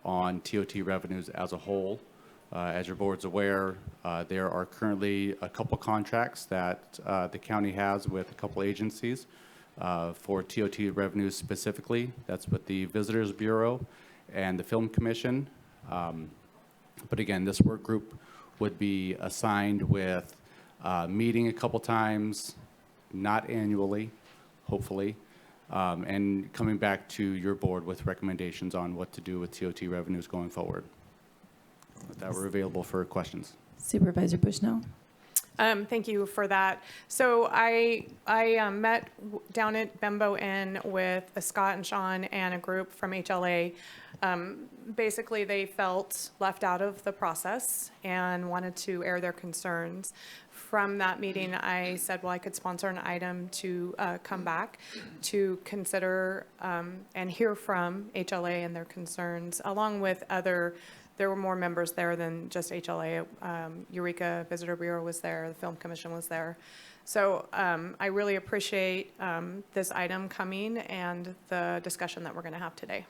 on TOT revenues as a whole. As your board's aware, there are currently a couple contracts that the county has with a couple agencies for TOT revenues specifically. That's with the Visitors Bureau and the Film Commission. But again, this work group would be assigned with meeting a couple times, not annually, hopefully, and coming back to your board with recommendations on what to do with TOT revenues going forward. With that, we're available for questions. Supervisor Bushnell. Thank you for that. So I met down at Bembo Inn with Scott and Sean and a group from HLA. Basically, they felt left out of the process and wanted to air their concerns. From that meeting, I said, well, I could sponsor an item to come back to consider and hear from HLA and their concerns, along with other. There were more members there than just HLA. Eureka Visitor Bureau was there. The Film Commission was there. So I really appreciate this item coming and the discussion that we're going to have today.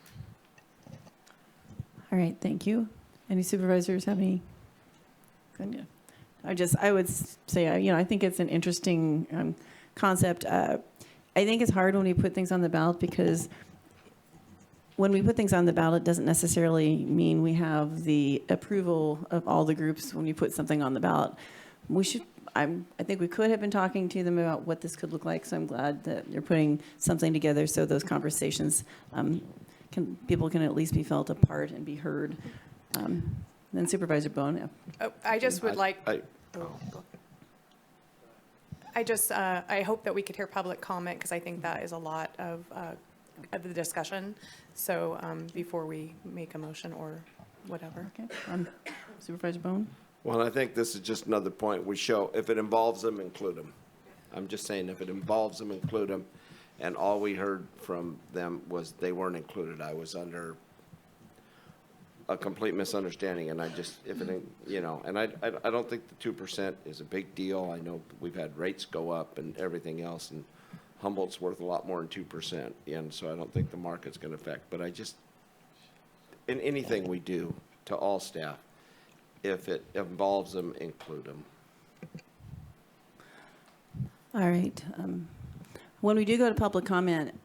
All right, thank you. Any supervisors have any? I would say, I think it's an interesting concept. I think it's hard when we put things on the ballot, because when we put things on the ballot doesn't necessarily mean we have the approval of all the groups when we put something on the ballot. I think we could have been talking to them about what this could look like, so I'm glad that you're putting something together so those conversations, people can at least be felt a part and be heard. Then Supervisor Bohn. I just would like... I hope that we could hear public comment, because I think that is a lot of the discussion. So before we make a motion or whatever. Okay. Supervisor Bohn. Well, I think this is just another point we show. If it involves them, include them. I'm just saying, if it involves them, include them. And all we heard from them was they weren't included. I was under a complete misunderstanding, and I just, if it, you know, and I don't think the 2% is a big deal. I know we've had rates go up and everything else, and Humboldt's worth a lot more than 2%, and so I don't think the market's gonna affect, but I just, in anything we do to all staff, if it involves them, include them. All right. When we do go to public comment,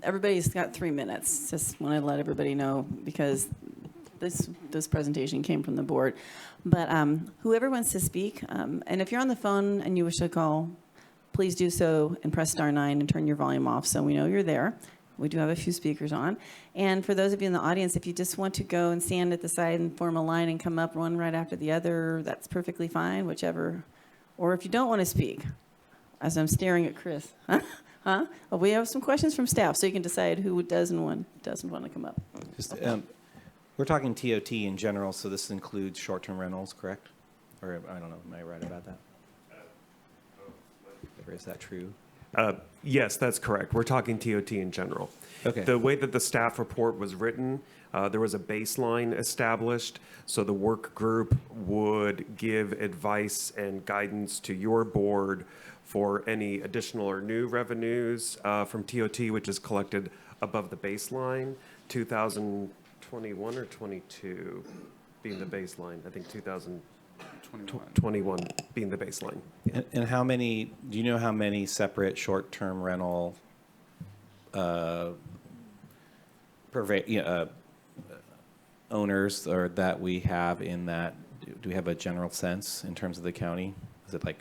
everybody's got 3 minutes. Just want to let everybody know because this presentation came from the board. But whoever wants to speak, and if you're on the phone and you wish to call, please do so and press *9 and turn your volume off so we know you're there. We do have a few speakers on. And for those of you in the audience, if you just want to go and stand at the side and form a line and come up one right after the other, that's perfectly fine, whichever. Or if you don't want to speak, as I'm staring at Chris, huh? Well, we have some questions from staff, so you can decide who does and doesn't want to come up. Just, we're talking TOT in general, so this includes short-term rentals, correct? Or I don't know, am I right about that? Or is that true? Yes, that's correct. We're talking TOT in general. Okay. The way that the staff report was written, there was a baseline established, so the work group would give advice and guidance to your board for any additional or new revenues from TOT, which is collected above the baseline, 2021 or 22 being the baseline. I think 2021 being the baseline. And how many, do you know how many separate short-term rental owners or that we have in that? Do we have a general sense in terms of the county? Is it like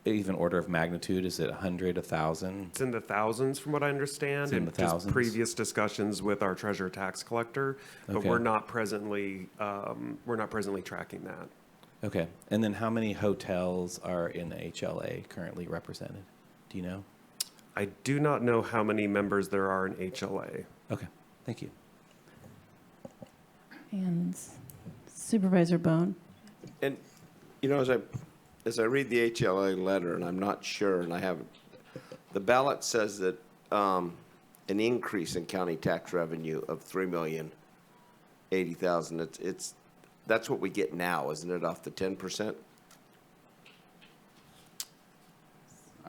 even order of magnitude? Is it 100, 1,000? It's in the thousands from what I understand. It's in the thousands? Just previous discussions with our treasurer tax collector, but Okay. we're not presently tracking that. Okay. And then how many hotels are in the HLA currently represented? Do you know? I do not know how many members there are in HLA. Okay. Thank you. And Supervisor Bohn. And, you know, as I read the HLA letter, and I'm not sure, and I haven't, the ballot says that an increase in county tax revenue of $3,080,000. That's what we get now, isn't it, off the 10%?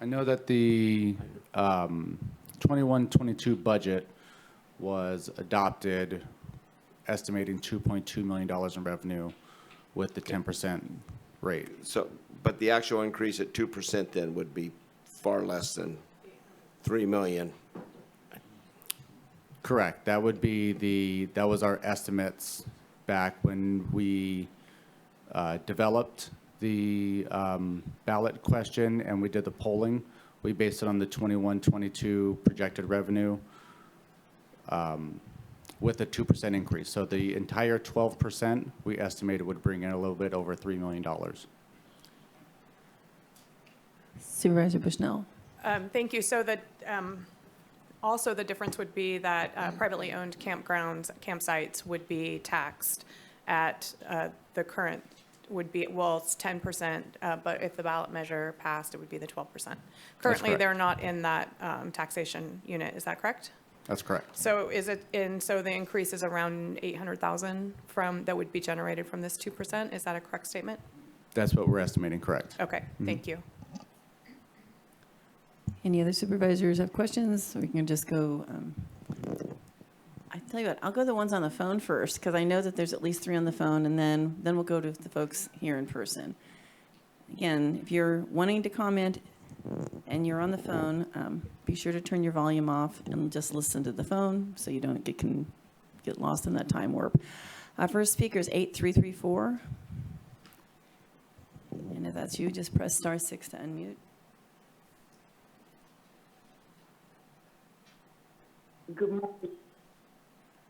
I know that the 21-22 budget was adopted estimating $2.2 million in revenue with the 10% rate. So, but the actual increase at 2% then would be far less than 3 million. Correct. That would be that was our estimates back when we developed the ballot question and we did the polling. We based it on the 21-22 projected revenue with a 2% increase. So the entire 12% we estimated would bring in a little bit over $3 million. Supervisor Bushnell. Thank you. So that also the difference would be that privately owned campsites would be taxed at the current would be, well, it's 10%, but if the ballot measure passed, it would be the 12%. Currently, correct. they're not in that taxation unit. Is that correct? That's correct. So is it, and so the increase is around 800,000 that would be generated from this 2%? Is that a correct statement? That's what we're estimating, correct. Okay, thank you. Any other supervisors have questions? We can just go. I tell you what, I'll go the ones on the phone first because I know that there's at least 3 on the phone, and then we'll go to the folks here in person. Again, if you're wanting to comment and you're on the phone, be sure to turn your volume off and just listen to the phone so you don't get lost in that time warp. First speaker is 8334. And if that's you, just press *6 to unmute. Good morning.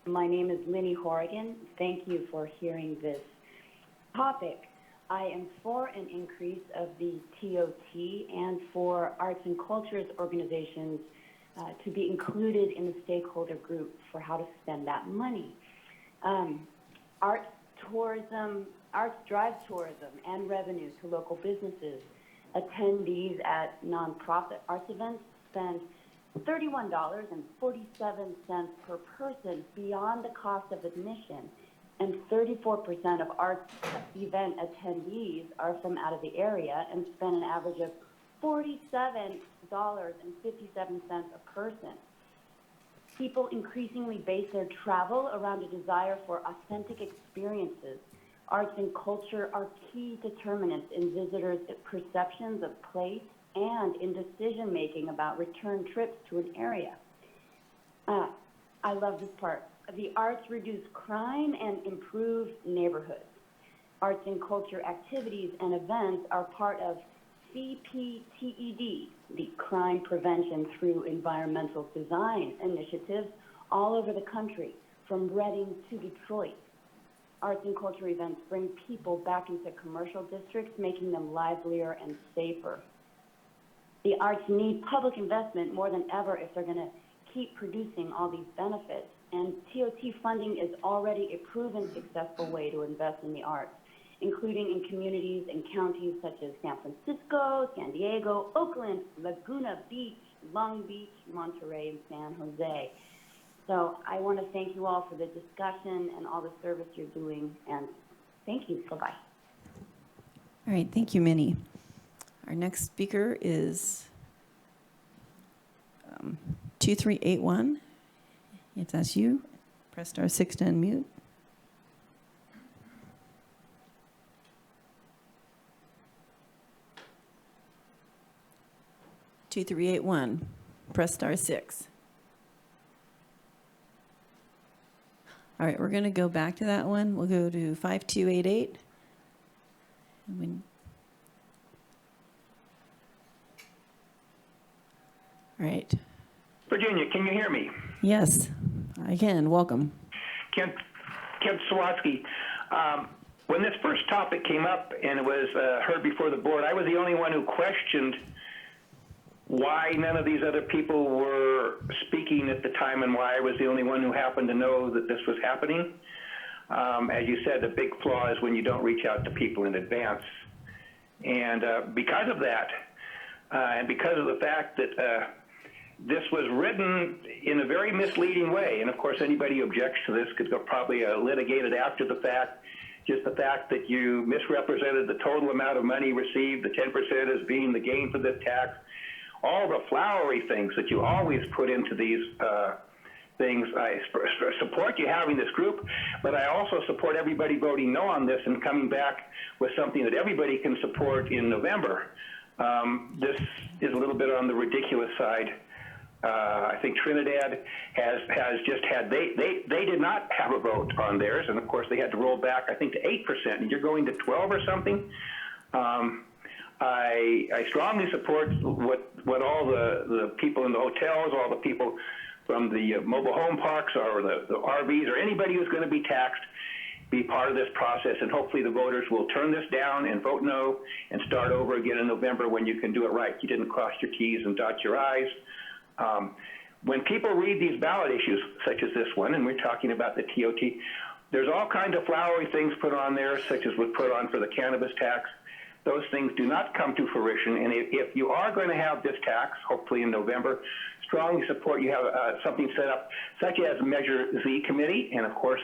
My name is Linny Horrigan. Thank you for hearing this topic. I am for an increase of the TOT and for arts and cultures organizations to be included in the stakeholder group for how to spend that money. Arts drives tourism and revenue to local businesses. Attendees at nonprofit arts events spend $31.47 per person beyond the cost of admission and 34% of arts event attendees are from out of the area and spend an average of $47.57 a person. People increasingly base their travel around a desire for authentic experiences. Arts and culture are key determinants in visitors' perceptions of place and in decision-making about return trips to an area. I love this part. The arts reduce crime and improve neighborhoods. Arts and culture activities and events are part of CPTED, the Crime Prevention Through Environmental Design initiatives all over the country, from Reading to Detroit. Arts and culture events bring people back into commercial districts, making them livelier and safer. The arts need public investment more than ever if they're going to keep producing all these benefits. And TOT funding is already a proven successful way to invest in the arts, including in communities and counties such as San Francisco, San Diego, Oakland, Laguna Beach, Long Beach, Monterey, and San Jose. So I want to thank you all for the discussion and all the service you're doing, and thank you. Bye-bye. All right, thank you, Minnie. Our next speaker is 2381. If that's you, press *6 to unmute. Press *6. All right, we're going to go back to that one. We'll go to 5288. All right. Virginia, can you hear me? Yes, I can. Welcome. Kent Sawatsky. When this first topic came up and it was heard before the board, I was the only one who questioned why none of these other people were speaking at the time and why I was the only one who happened to know that this was happening. As you said, the big flaw is when you don't reach out to people in advance. And because of that, and because of the fact that this was written in a very misleading way, and of course anybody who objects to this could probably litigate it after the fact, just the fact that you misrepresented the total amount of money received, the 10% as being the gain for this tax, all the flowery things that you always put into these things. I support you having this group, but I also support everybody voting no on this and coming back with something that everybody can support in November. This is a little bit on the ridiculous side. I think Trinidad has just had, they did not have a vote on theirs, and of course they had to roll back, I think, to 8%, and you're going to 12 or something. I strongly support what all the people in the hotels, all the people from the mobile home parks or the RVs or anybody who's going to be taxed be part of this process, and hopefully the voters will turn this down and vote no and start over again in November when you can do it right. You didn't cross your T's and dot your I's. When people read these ballot issues, such as this one, and we're talking about the TOT, there's all kinds of flowery things put on there, such as was put on for the cannabis tax. Those things do not come to fruition, and if you are going to have this tax, hopefully in November, strongly support you have something set up, such as Measure Z committee, and of course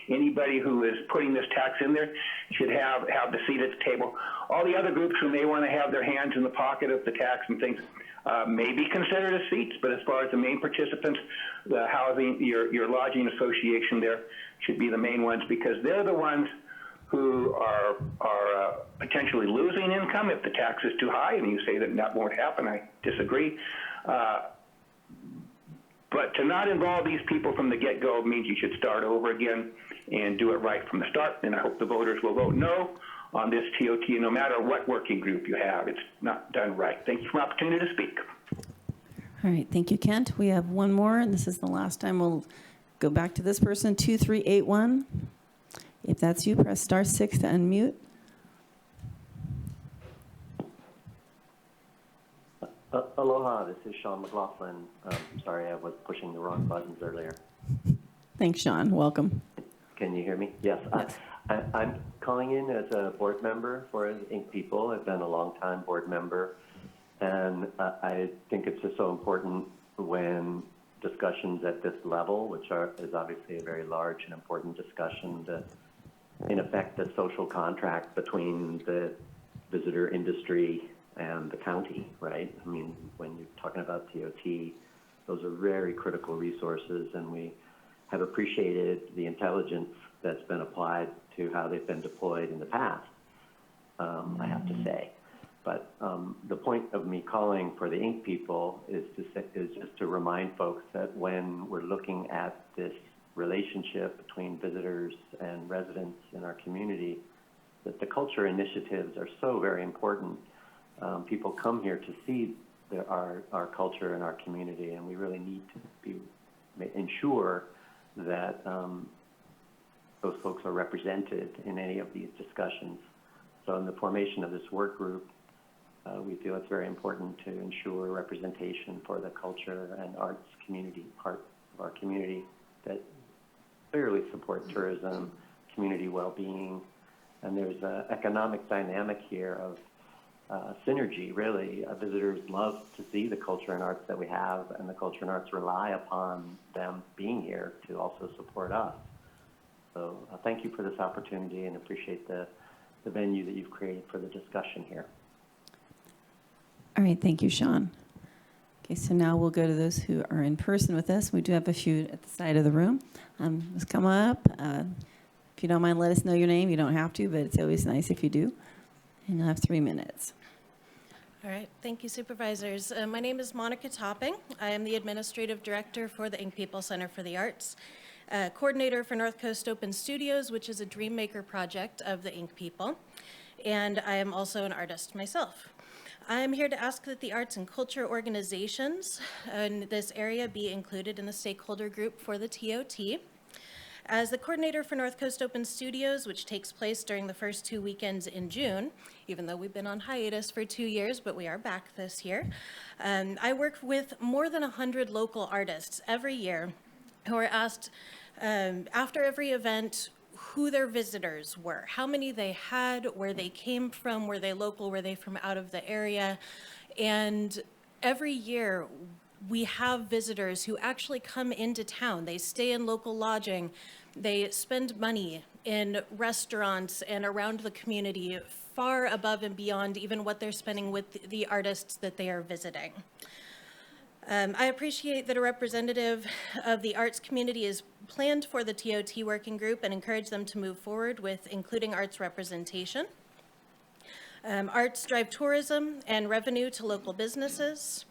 anybody who is putting this tax in there should have the seat at the table. All the other groups who may want to have their hands in the pocket of the tax and things may be considered as seats, but as far as the main participants, the housing, your lodging association there should be the main ones, because they're the ones who are potentially losing income if the tax is too high, and you say that won't happen. I disagree. But to not involve these people from the get-go means you should start over again and do it right from the start, and I hope the voters will vote no on this TOT, no matter what working group you have. It's not done right. Thank you for the opportunity to speak. All right, thank you, Kent. We have one more, and this is the last time we'll go back to this person, 2381. If that's you, press *6 to unmute. Aloha, this is Sean McLaughlin. Sorry, I was pushing the wrong buttons earlier. Thanks, Sean. Welcome. Can you hear me? Yes. I'm calling in as a board member for Inc. People. I've been a long-time board member, and I think it's just so important when discussions at this level, which is obviously a very large and important discussion, in effect, the social contract between the visitor industry and the county, right? I mean, when you're talking about TOT, those are very critical resources, and we have appreciated the intelligence that's been applied to how they've been deployed in the past, I have to say. But the point of me calling for the Inc. people is just to remind folks that when we're looking at this relationship between visitors and residents in our community, that the culture initiatives are so very important. People come here to see our culture and our community, and we really need to ensure that those folks are represented in any of these discussions. So in the formation of this work group, we feel it's very important to ensure representation for the culture and arts community, part of our community that clearly support tourism, community well-being, and there's an economic dynamic here of synergy, really. Visitors love to see the culture and arts that we have, and the culture and arts rely upon them being here to also support us. So thank you for this opportunity, and appreciate the venue that you've created for the discussion here. All right, thank you, Sean. Okay, so now we'll go to those who are in person with us. We do have a few at the side of the room. Just come up. If you don't mind, let us know your name. You don't have to, but it's always nice if you do. And you'll have 3 minutes. All right, thank you, Supervisors. My name is Monica Topping. I am the Administrative Director for the Inc. People Center for the Arts, coordinator for North Coast Open Studios, which is a Dreammaker project of the Inc. People, and I am also an artist myself. I'm here to ask that the arts and culture organizations in this area be included in the stakeholder group for the TOT. As the coordinator for North Coast Open Studios, which takes place during the first 2 weekends in June, even though we've been on hiatus for 2 years, but we are back this year, I work with more than 100 local artists every year who are asked after every event who their visitors were, how many they had, where they came from, were they local, were they from out of the area. And every year we have visitors who actually come into town. They stay in local lodging. They spend money in restaurants and around the community far above and beyond even what they're spending with the artists that they are visiting. I appreciate that a representative of the arts community is planned for the TOT working group and encourage them to move forward with including arts representation. Arts drive tourism and revenue to local businesses.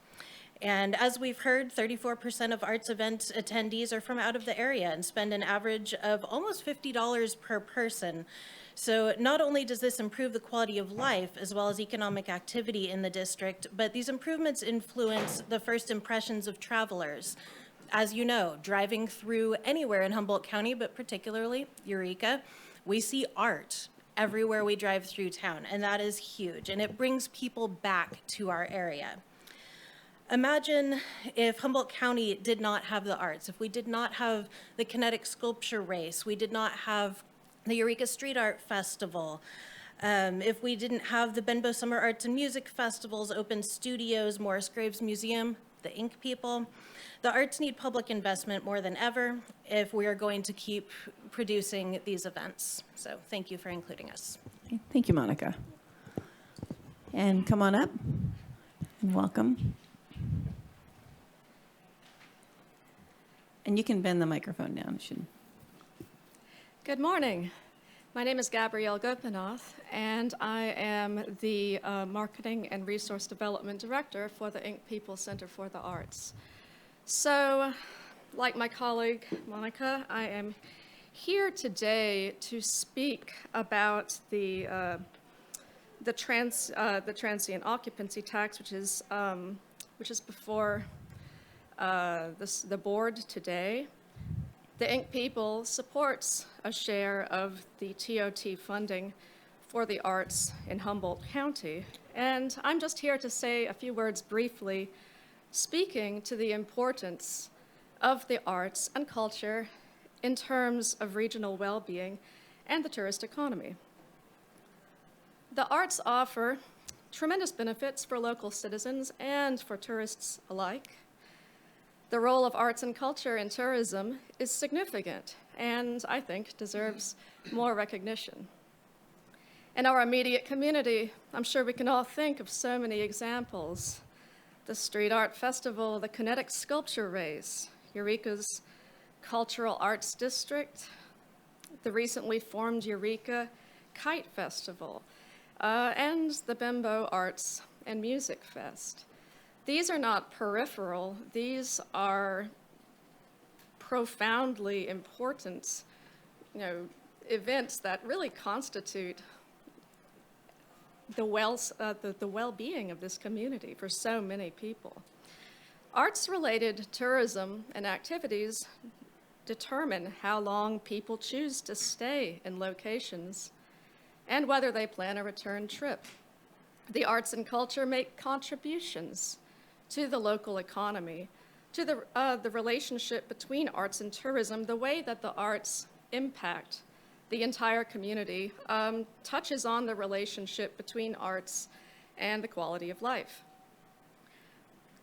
And as we've heard, 34% of arts event attendees are from out of the area and spend an average of almost $50 per person. So not only does this improve the quality of life as well as economic activity in the district, but these improvements influence the first impressions of travelers. As you know, driving through anywhere in Humboldt County, but particularly Eureka, we see art everywhere we drive through town, and that is huge, and it brings people back to our area. Imagine if Humboldt County did not have the arts, if we did not have the kinetic sculpture race, we did not have the Eureka Street Art Festival, if we didn't have the Benbow Summer Arts and Music Festivals, Open Studios, Morris Graves Museum, the Inc. People. The arts need public investment more than ever if we are going to keep producing these events. So thank you for including us. Okay, thank you, Monica. And come on up and welcome. And you can bend the microphone down. It should. Good morning. My name is Gabrielle Gopinath, and I am the Marketing and Resource Development Director for the Inc. People Center for the Arts. So, like my colleague Monica, I am here today to speak about the transient occupancy tax, which is before the board today. The Inc. People supports a share of the TOT funding for the arts in Humboldt County. And I'm just here to say a few words briefly, speaking to the importance of the arts and culture in terms of regional well-being and the tourist economy. The arts offer tremendous benefits for local citizens and for tourists alike. The role of arts and culture in tourism is significant and I think deserves more recognition. In our immediate community, I'm sure we can all think of so many examples. The Street Art Festival, the Kinetic Sculpture Race, Eureka's Cultural Arts District, the recently formed Eureka Kite Festival, and the Bimbo Arts and Music Fest. These are not peripheral, these are profoundly important, events that really constitute the well-being of this community for so many people. Arts-related tourism and activities determine how long people choose to stay in locations and whether they plan a return trip. The arts and culture make contributions to the local economy, to the relationship between arts and tourism, the way that the arts impact the entire community touches on the relationship between arts and the quality of life.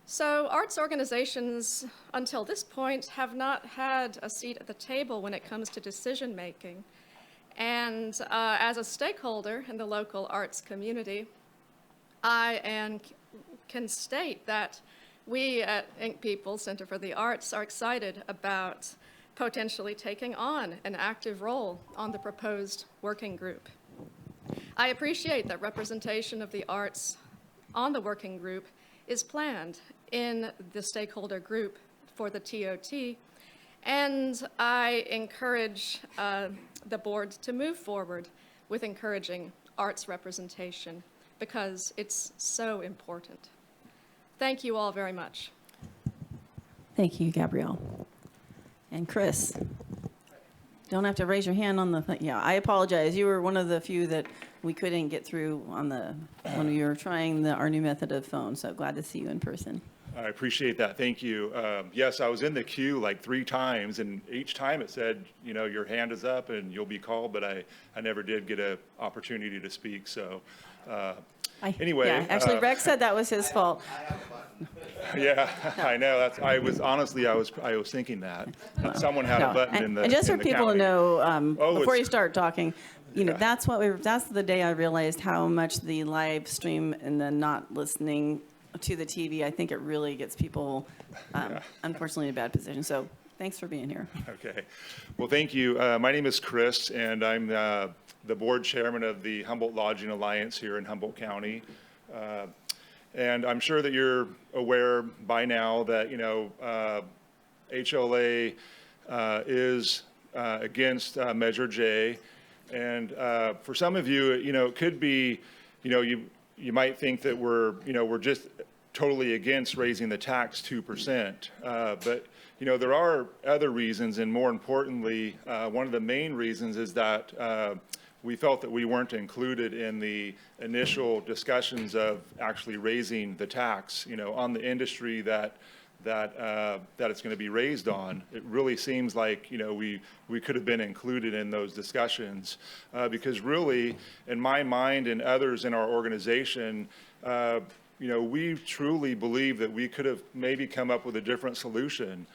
So arts organizations, until this point, have not had a seat at the table when it comes to decision making. And as a stakeholder in the local arts community, I can state that we at Ink People Center for the Arts are excited about potentially taking on an active role on the proposed working group. I appreciate that representation of the arts on the working group is planned in the stakeholder group for the TOT, and I encourage the board to move forward with encouraging arts representation because it's so important. Thank you all very much. Thank you, Gabrielle. And Chris, don't have to raise your hand on the thing. Yeah, I apologize. You were one of the few that we couldn't get through on when we were trying our new method of phone. So glad to see you in person. I appreciate that. Thank you. Yes, I was in the queue like 3 times, and each time it said, your hand is up and you'll be called, but I never did get an opportunity to speak. So anyway. Yeah, actually, Rex said that was his fault. Yeah, I know. I was thinking that. Someone had a button in the And just for people to county. know, before it's- you start talking, that's the day I realized how much the live stream and the not listening to the TV, I think it really gets people, unfortunately, in a bad position. So thanks for being here. Okay. Well, thank you. My name is Chris, and I'm the board chairman of the Humboldt Lodging Alliance here in Humboldt County. And I'm sure that you're aware by now that, HLA is against Measure J. And for some of you, it could be, you might think that we're just totally against raising the tax 2%. But, there are other reasons, and more importantly, one of the main reasons is that we felt that we weren't included in the initial discussions of actually raising the tax, on the industry that it's going to be raised on. It really seems like, we could have been included in those discussions because really, in my mind and others in our organization, we truly believe that we could have maybe come up with a different solution.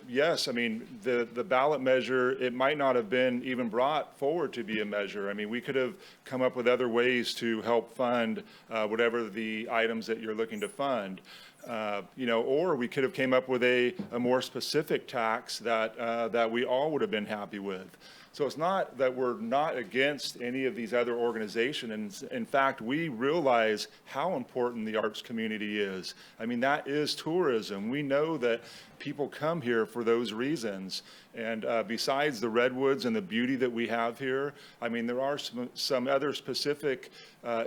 Yes, I mean, the ballot measure, it might not have been even brought forward to be a measure. I mean, we could have come up with other ways to help fund whatever the items that you're looking to fund. Or we could have came up with a more specific tax that we all would have been happy with. So it's not that we're not against any of these other organizations. In fact, we realize how important the arts community is. I mean, that is tourism. We know that people come here for those reasons. And besides the redwoods and the beauty that we have here, I mean, there are some other specific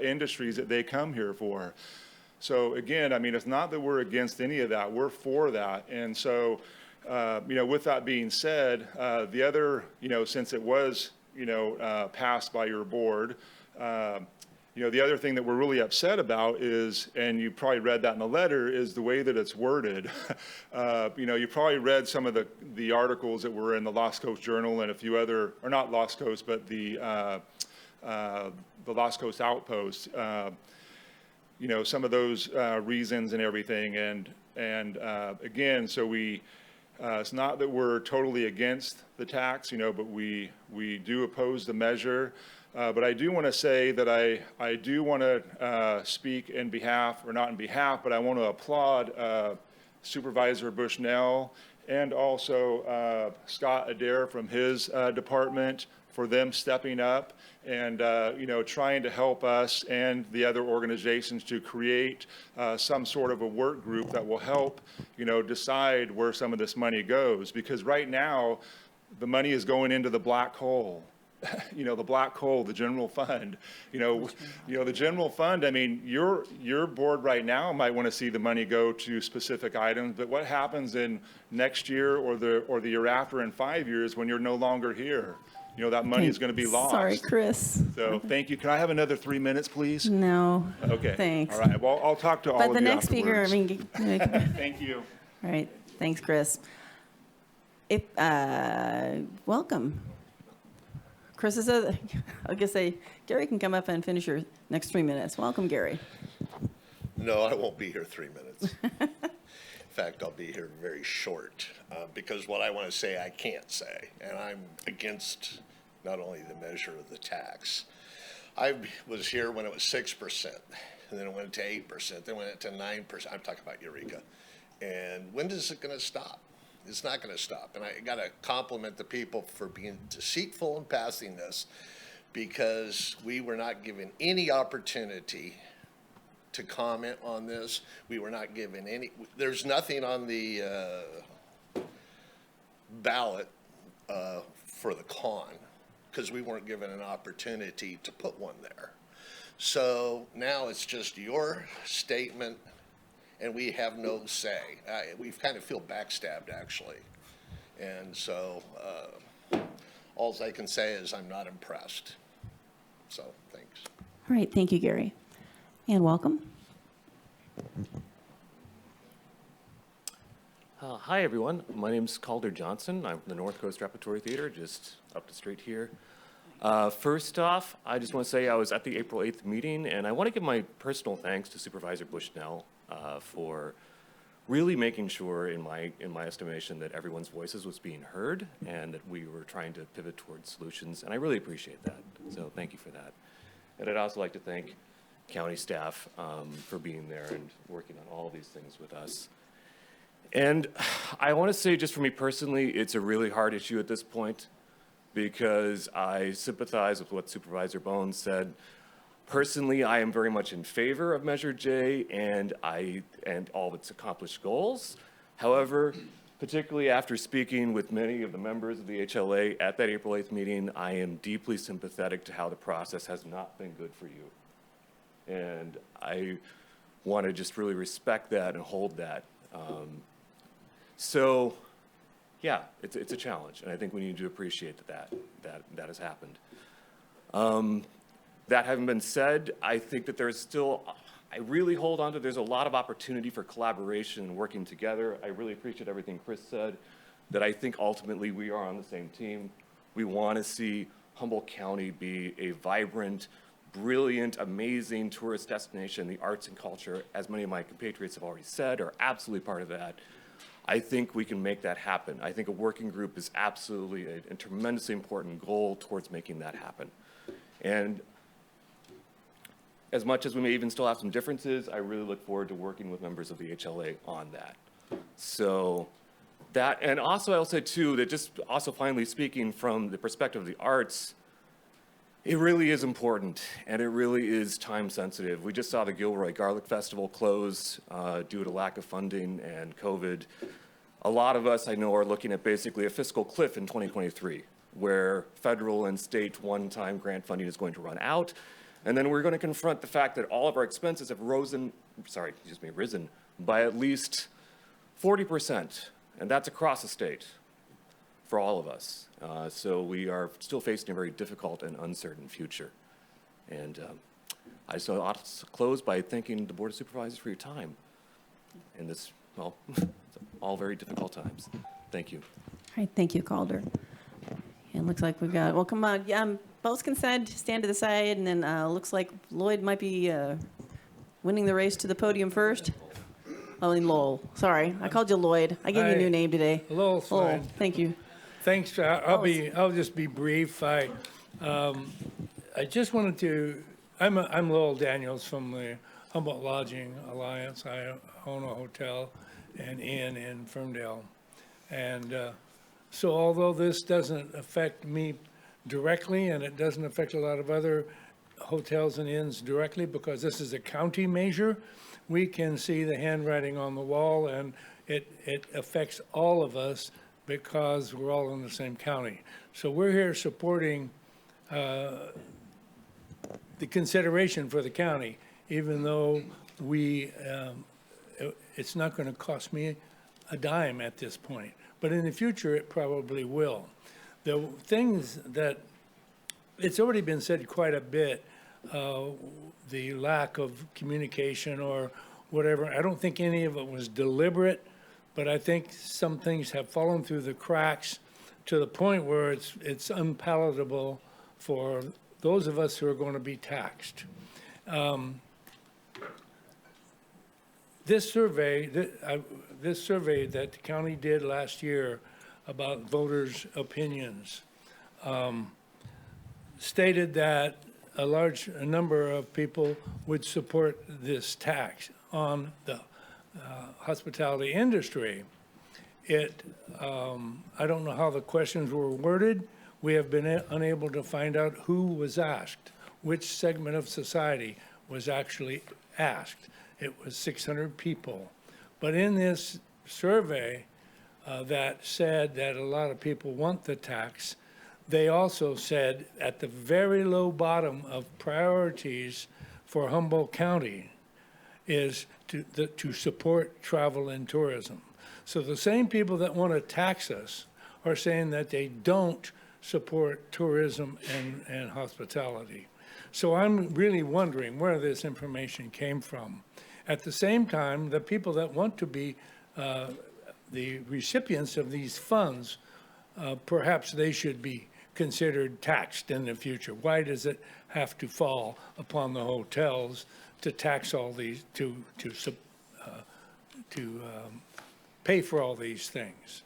industries that they come here for. So again, I mean, it's not that we're against any of that. We're for that. And so, with that being said, the other, since it was, passed by your board, the other thing that we're really upset about is, and you probably read that in the letter, is the way that it's worded. You probably read some of the articles that were in the Lost Coast Journal and a few other, or not Lost Coast, but the Lost Coast Outpost. Some of those reasons and everything. And And again, so it's not that we're totally against the tax, but we do oppose the measure. But I do want to say that I do want to speak in behalf, or not in behalf, but I want to applaud Supervisor Bushnell and also Scott Adair from his department for them stepping up and trying to help us and the other organizations to create some sort of a work group that will help decide where some of this money goes, because right now the money is going into the black hole. The black hole, the general fund. The general fund, I mean, your board right now might want to see the money go to specific items, but what happens in next year or the year after in 5 years when you're no longer here? That money is going to be lost. Sorry, Chris. So thank you. Can I have another 3 minutes, please? No. Okay. Thanks. All right. Well, I'll talk to all But of the you next speaker, I afterwards. mean, Thank you. all right. Thanks, Chris. Welcome. Chris is I guess Gary can come up and finish your next 3 minutes. Welcome, Gary. No, I won't be here 3 minutes. In fact, I'll be here very short because what I want to say, I can't say. And I'm against not only the measure of the tax. I was here when it was 6%, and then it went to 8%, then went to 9%. I'm talking about Eureka. And when is it going to stop? It's not going to stop. And I got to compliment the people for being deceitful in passing this, because we were not given any opportunity to comment on this. We were not given any, there's nothing on the ballot for the con, because we weren't given an opportunity to put one there. So now it's just your statement, and we have no say. We kind of feel backstabbed, actually. And so all I can say is I'm not impressed. So thanks. All right. Thank you, Gary. And welcome. Hi, everyone. My name's Calder Johnson. I'm from the North Coast Repertory Theater, just up the street here. First off, I just want to say I was at the April 8th meeting, and I want to give my personal thanks to Supervisor Bushnell for really making sure, in my estimation, that everyone's voices was being heard and that we were trying to pivot towards solutions, and I really appreciate that. So thank you for that. And I'd also like to thank county staff for being there and working on all of these things with us. And I want to say, just for me personally, it's a really hard issue at this point, because I sympathize with what Supervisor Bohn said. Personally, I am very much in favor of Measure J and all of its accomplished goals. However, particularly after speaking with many of the members of the HLA at that April 8th meeting, I am deeply sympathetic to how the process has not been good for you. And I want to just really respect that and hold that. So, yeah, it's a challenge, and I think we need to appreciate that has happened. That having been said, I think that there's still, I really hold on to, there's a lot of opportunity for collaboration and working together. I really appreciate everything Chris said, that I think ultimately we are on the same team. We want to see Humboldt County be a vibrant, brilliant, amazing tourist destination. The arts and culture, as many of my compatriots have already said, are absolutely part of that. I think we can make that happen. I think a working group is absolutely a tremendously important goal towards making that happen. And as much as we may even still have some differences, I really look forward to working with members of the HLA on that. So that, and also I'll say too, that just also finally speaking from the perspective of the arts, it really is important, and it really is time sensitive. We just saw the Gilroy Garlic Festival close due to lack of funding and COVID. A lot of us, I know, are looking at basically a fiscal cliff in 2023, where federal and state one-time grant funding is going to run out. And then we're going to confront the fact that all of our expenses have risen by at least 40%, and that's across the state for all of us. So we are still facing a very difficult and uncertain future. And I just want to close by thanking the Board of Supervisors for your time in this, well, all very difficult times. Thank you. All right, thank you, Calder. It looks like we've got, well, come on, both can stand to the side, and then looks like Lloyd might be winning the race to the podium first. Oh, and Lowell. Sorry, I called you Lloyd. I gave you a new name today. Lowell's fine. Thank you. Thanks. I'll just be brief. I just wanted to. I'm Lowell Daniels from the Humboldt Lodging Alliance. I own a hotel and inn in Ferndale, and so although this doesn't affect me directly, and it doesn't affect a lot of other hotels and inns directly because this is a county measure, we can see the handwriting on the wall, and it affects all of us because we're all in the same county. So we're here supporting the consideration for the county, even though it's not going to cost me a dime at this point. But in the future, it probably will. The things that, it's already been said quite a bit, the lack of communication or whatever. I don't think any of it was deliberate, but I think some things have fallen through the cracks to the point where it's unpalatable for those of us who are going to be taxed. This survey that the county did last year about voters' opinions stated that a large number of people would support this tax on the hospitality industry. I don't know how the questions were worded. We have been unable to find out who was asked, which segment of society was actually asked. It was 600 people. But in this survey that said that a lot of people want the tax, they also said at the very low bottom of priorities for Humboldt County is to support travel and tourism. So the same people that want to tax us are saying that they don't support tourism and hospitality. So I'm really wondering where this information came from. At the same time, the people that want to be the recipients of these funds, perhaps they should be considered taxed in the future. Why does it have to fall upon the hotels to tax all these, to pay for all these things?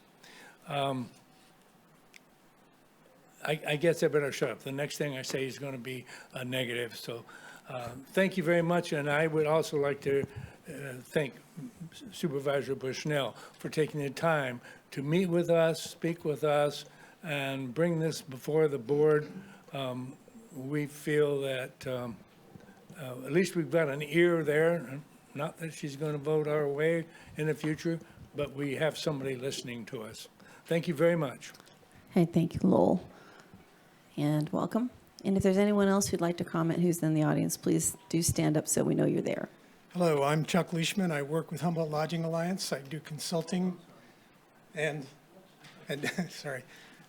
I guess I better shut up. The next thing I say is going to be a negative. So thank you very much. And I would also like to thank Supervisor Bushnell for taking the time to meet with us, speak with us, and bring this before the board. We feel that at least we've got an ear there. Not that she's going to vote our way in the future, but we have somebody listening to us. Thank you very much. Hey, thank you, Lowell. And welcome. And if there's anyone else who'd like to comment who's in the audience, please do stand up so we know you're there. Hello, I'm Chuck Leishman. I work with Humboldt Lodging Alliance. I do consulting and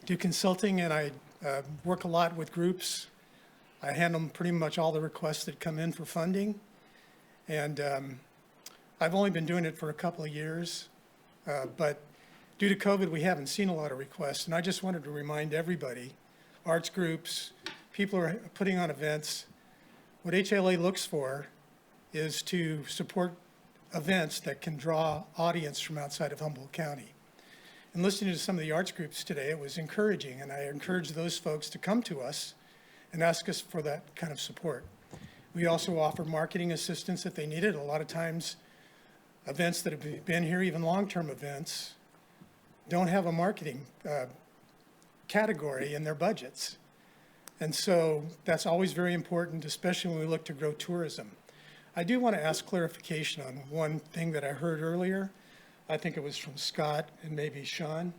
do consulting, and I work a lot with groups. I handle pretty much all the requests that come in for funding. And I've only been doing it for a couple of years, but due to COVID, we haven't seen a lot of requests. And I just wanted to remind everybody, arts groups, people are putting on events. What HLA looks for is to support events that can draw audience from outside of Humboldt County. And listening to some of the arts groups today, it was encouraging, and I encourage those folks to come to us and ask us for that kind of support. We also offer marketing assistance if they need it. A lot of times, events that have been here, even long-term events, don't have a marketing category in their budgets. And so that's always very important, especially when we look to grow tourism. I do want to ask clarification on one thing that I heard earlier. I think it was from Scott and maybe Sean,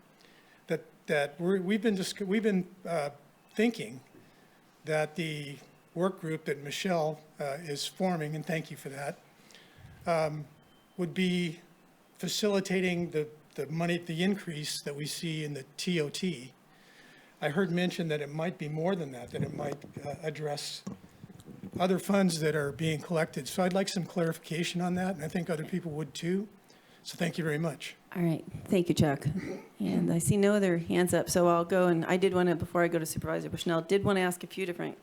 that we've been thinking that the work group that Michelle is forming, and thank you for that, would be facilitating the money, the increase that we see in the TOT. I heard mention that it might be more than that it might address other funds that are being collected. So I'd like some clarification on that, and I think other people would too. So thank you very much. All right. Thank you, Chuck. And I see no other hands up, so I'll go. And I did want to, before I go to Supervisor Bushnell, did want to ask a few different.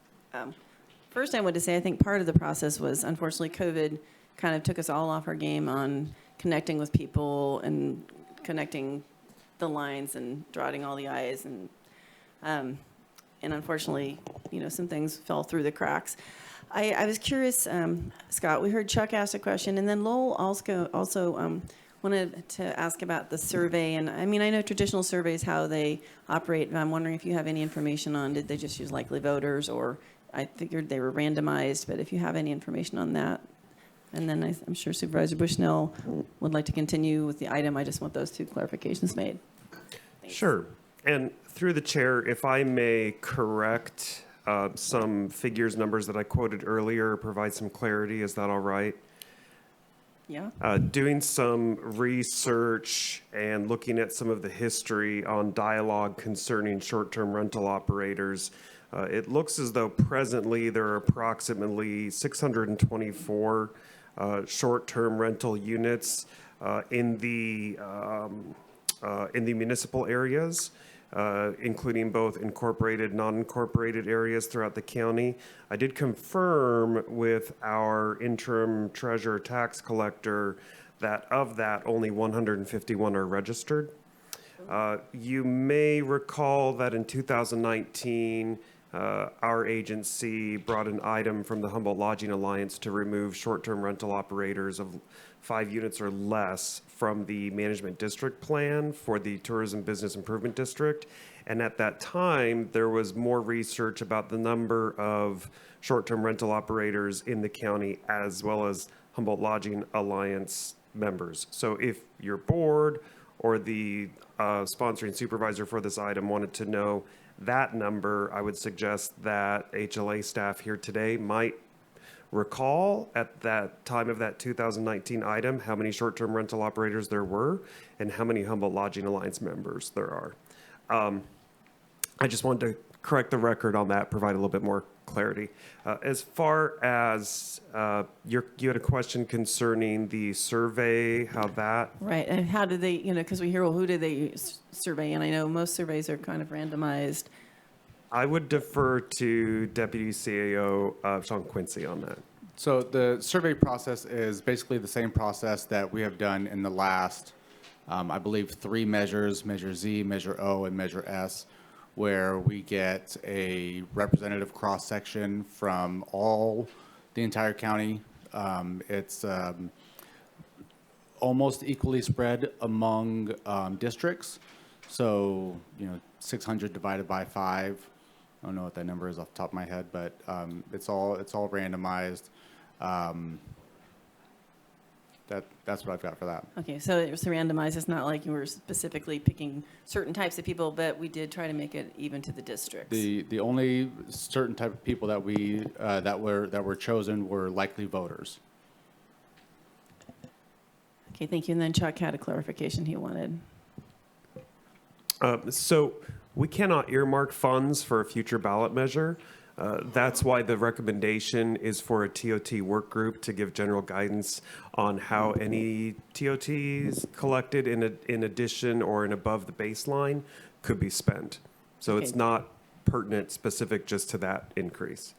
First, I wanted to say I think part of the process was, unfortunately, COVID kind of took us all off our game on connecting with people and connecting the lines and dotting all the i's, and unfortunately, some things fell through the cracks. I was curious, Scott, we heard Chuck ask a question, and then Lowell also wanted to ask about the survey. And I mean, I know traditional surveys, how they operate, and I'm wondering if you have any information on, did they just use likely voters, or I figured they were randomized, but if you have any information on that. And then I'm sure Supervisor Bushnell would like to continue with the item. I just want those two clarifications made. Thanks. Sure. And through the chair, if I may correct some figures, numbers that I quoted earlier, provide some clarity, is that all right? Yeah. Doing some research and looking at some of the history on dialogue concerning short-term rental operators, it looks as though presently there are approximately 624 short-term rental units in the municipal areas, including both incorporated, non-incorporated areas throughout the county. I did confirm with our interim treasurer tax collector that of that, only 151 are registered. You may recall that in 2019, our agency brought an item from the Humboldt Lodging Alliance to remove short-term rental operators of 5 units or less from the management district plan for the Tourism Business Improvement District. And at that time, there was more research about the number of short-term rental operators in the county, as well as Humboldt Lodging Alliance members. So if your board or the sponsoring supervisor for this item wanted to know that number, I would suggest that HLA staff here today might recall at that time of that 2019 item how many short-term rental operators there were and how many Humboldt Lodging Alliance members there are. I just wanted to correct the record on that, provide a little bit more clarity. As far as you had a question concerning the survey, how that... Right, and how did they, because we hear, well, who did they survey? And I know most surveys are kind of randomized. I would defer to Deputy CAO Sean Quincy on that. So the survey process is basically the same process that we have done in the last, I believe, 3 measures, Measure Z, Measure O, and Measure S, where we get a representative cross-section from the entire county. It's almost equally spread among districts. So, 600 divided by 5. I don't know what that number is off the top of my head, but it's all randomized. That's what I've got for that. Okay, so it was randomized. It's not like you were specifically picking certain types of people, but we did try to make it even to the districts. The only certain type of people that we that were chosen were likely voters. Okay, thank you. And then Chuck had a clarification he wanted. So we cannot earmark funds for a future ballot measure. That's why the recommendation is for a TOT work group to give general guidance on how any TOTs collected in addition or in above the baseline could be spent. So Okay. it's not pertinent specific just to that increase.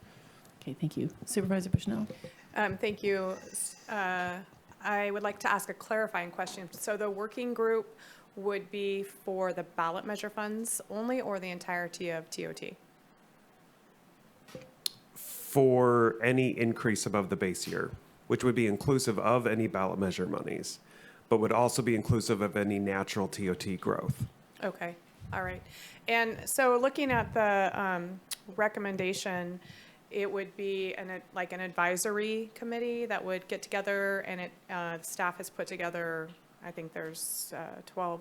Okay, thank you. Supervisor Bushnell. Thank you. I would like to ask a clarifying question. So the working group would be for the ballot measure funds only, or the entirety of TOT? For any increase above the base year, which would be inclusive of any ballot measure monies, but would also be inclusive of any natural TOT growth. Okay, all right. And so looking at the recommendation, it would be like an advisory committee that would get together, and staff has put together, I think there's 12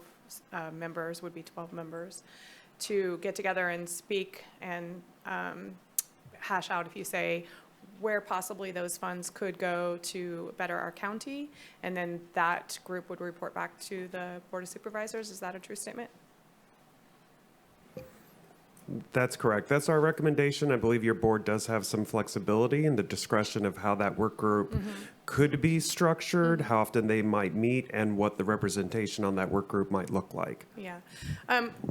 members, would be 12 members, to get together and speak and hash out, if you say, where possibly those funds could go to better our county, and then that group would report back to the Board of Supervisors. Is that a true statement? That's correct. That's our recommendation. I believe your board does have some flexibility in the discretion of how that work group could be structured, how often they might meet, and what the representation on that work group might look like. Yeah.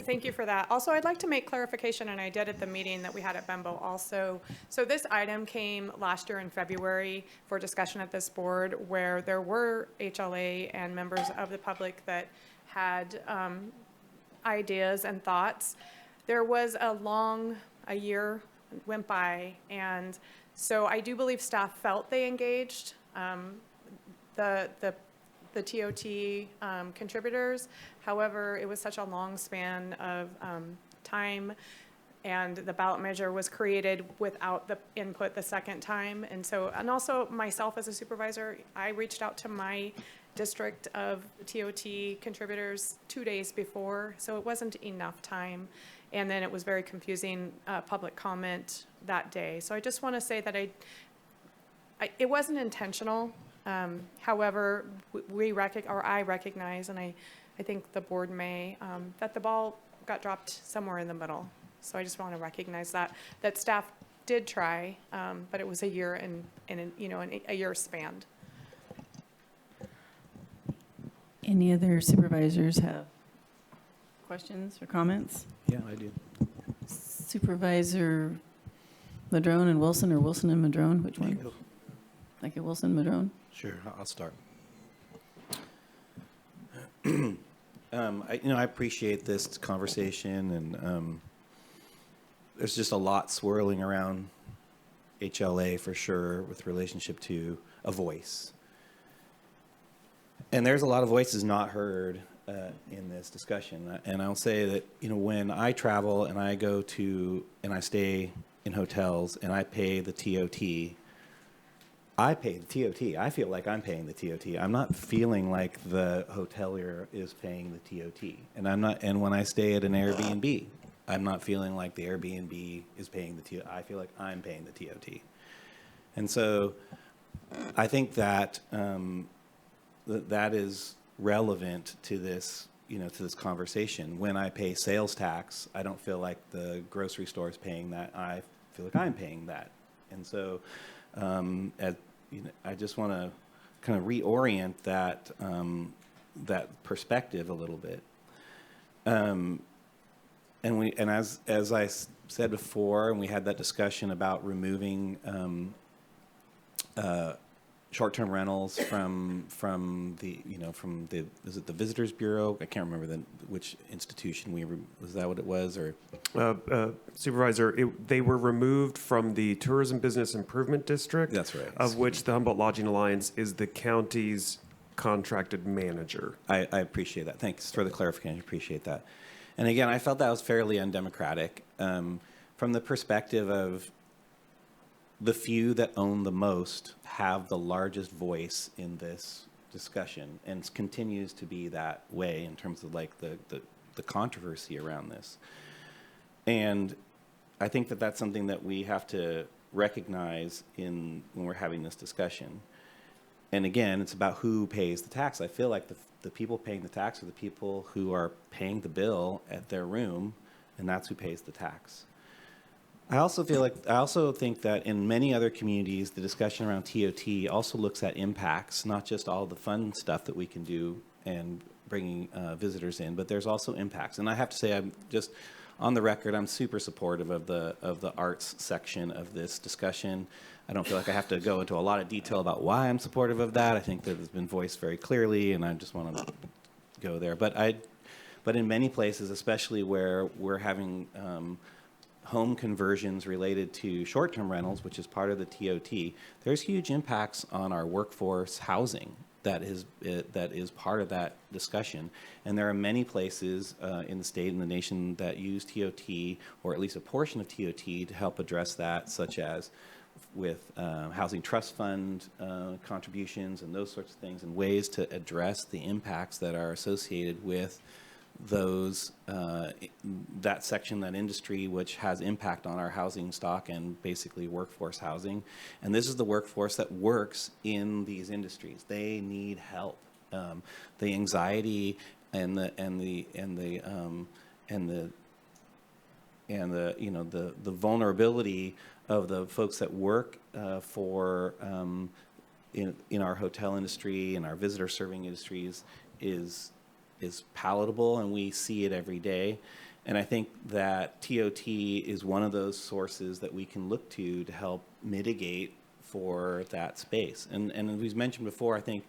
Thank you for that. Also, I'd like to make clarification, and I did at the meeting that we had at Bembo also. So this item came last year in February for discussion at this board, where there were HLA and members of the public that had ideas and thoughts. There was a year went by, and so I do believe staff felt they engaged the TOT contributors. However, it was such a long span of time, and the ballot measure was created without the input the second time. And so, and also myself as a supervisor, I reached out to my district of TOT contributors 2 days before, so it wasn't enough time. And then it was very confusing public comment that day. So I just want to say that it wasn't intentional. However, I recognize, and I think the board may, that the ball got dropped somewhere in the middle. So I just want to recognize that staff did try, but it was a year and a year spanned. Any other supervisors have questions or comments? Yeah, I do. Supervisor Madrone and Wilson, or Wilson and Madrone, which one? Like a Wilson, Madrone? Sure, I'll start. I appreciate this conversation, and there's just a lot swirling around HLA for sure with relationship to a voice. And there's a lot of voices not heard in this discussion. And I'll say that, when I travel and I go to, and I stay in hotels and I pay the TOT, I pay the TOT. I feel like I'm paying the TOT. I'm not feeling like the hotelier is paying the TOT. And when I stay at an Airbnb, I'm not feeling like the Airbnb is paying the TOT. I feel like I'm paying the TOT. And so I think that that is relevant to this, to this conversation. When I pay sales tax, I don't feel like the grocery store is paying that. I feel like I'm paying that. And so I just want to kind of reorient that that perspective a little bit. And as I said before, and we had that discussion about removing short-term rentals from the is it the Visitors Bureau? I can't remember which institution was that what it was, or Supervisor, they were removed from the Tourism Business Improvement District. That's right. Of which the Humboldt Lodging Alliance is the county's contracted manager. I appreciate that. Thanks for the clarification. I appreciate that. And again, I felt that was fairly undemocratic from the perspective of the few that own the most have the largest voice in this discussion, and continues to be that way in terms of like the controversy around this. And I think that that's something that we have to recognize when we're having this discussion. And again, it's about who pays the tax. I feel like the people paying the tax are the people who are paying the bill at their room, and that's who pays the tax. I also think that in many other communities, the discussion around TOT also looks at impacts, not just all the fun stuff that we can do and bringing visitors in, but there's also impacts. And I have to say, I'm just on the record, I'm super supportive of the arts section of this discussion. I don't feel like I have to go into a lot of detail about why I'm supportive of that. I think that has been voiced very clearly, and I just want to go there. But in many places, especially where we're having home conversions related to short-term rentals, which is part of the TOT, there's huge impacts on our workforce housing that is part of that discussion. And there are many places in the state and the nation that use TOT, or at least a portion of TOT, to help address that, such as with housing trust fund contributions and those sorts of things, and ways to address the impacts that are associated with those that section, that industry, which has impact on our housing stock and basically workforce housing. And this is the workforce that works in these industries. They need help. The anxiety and the the the vulnerability of the folks that work in our hotel industry and our visitor serving industries is palatable, and we see it every day. And I think that TOT is one of those sources that we can look to help mitigate for that space. And as we've mentioned before, I think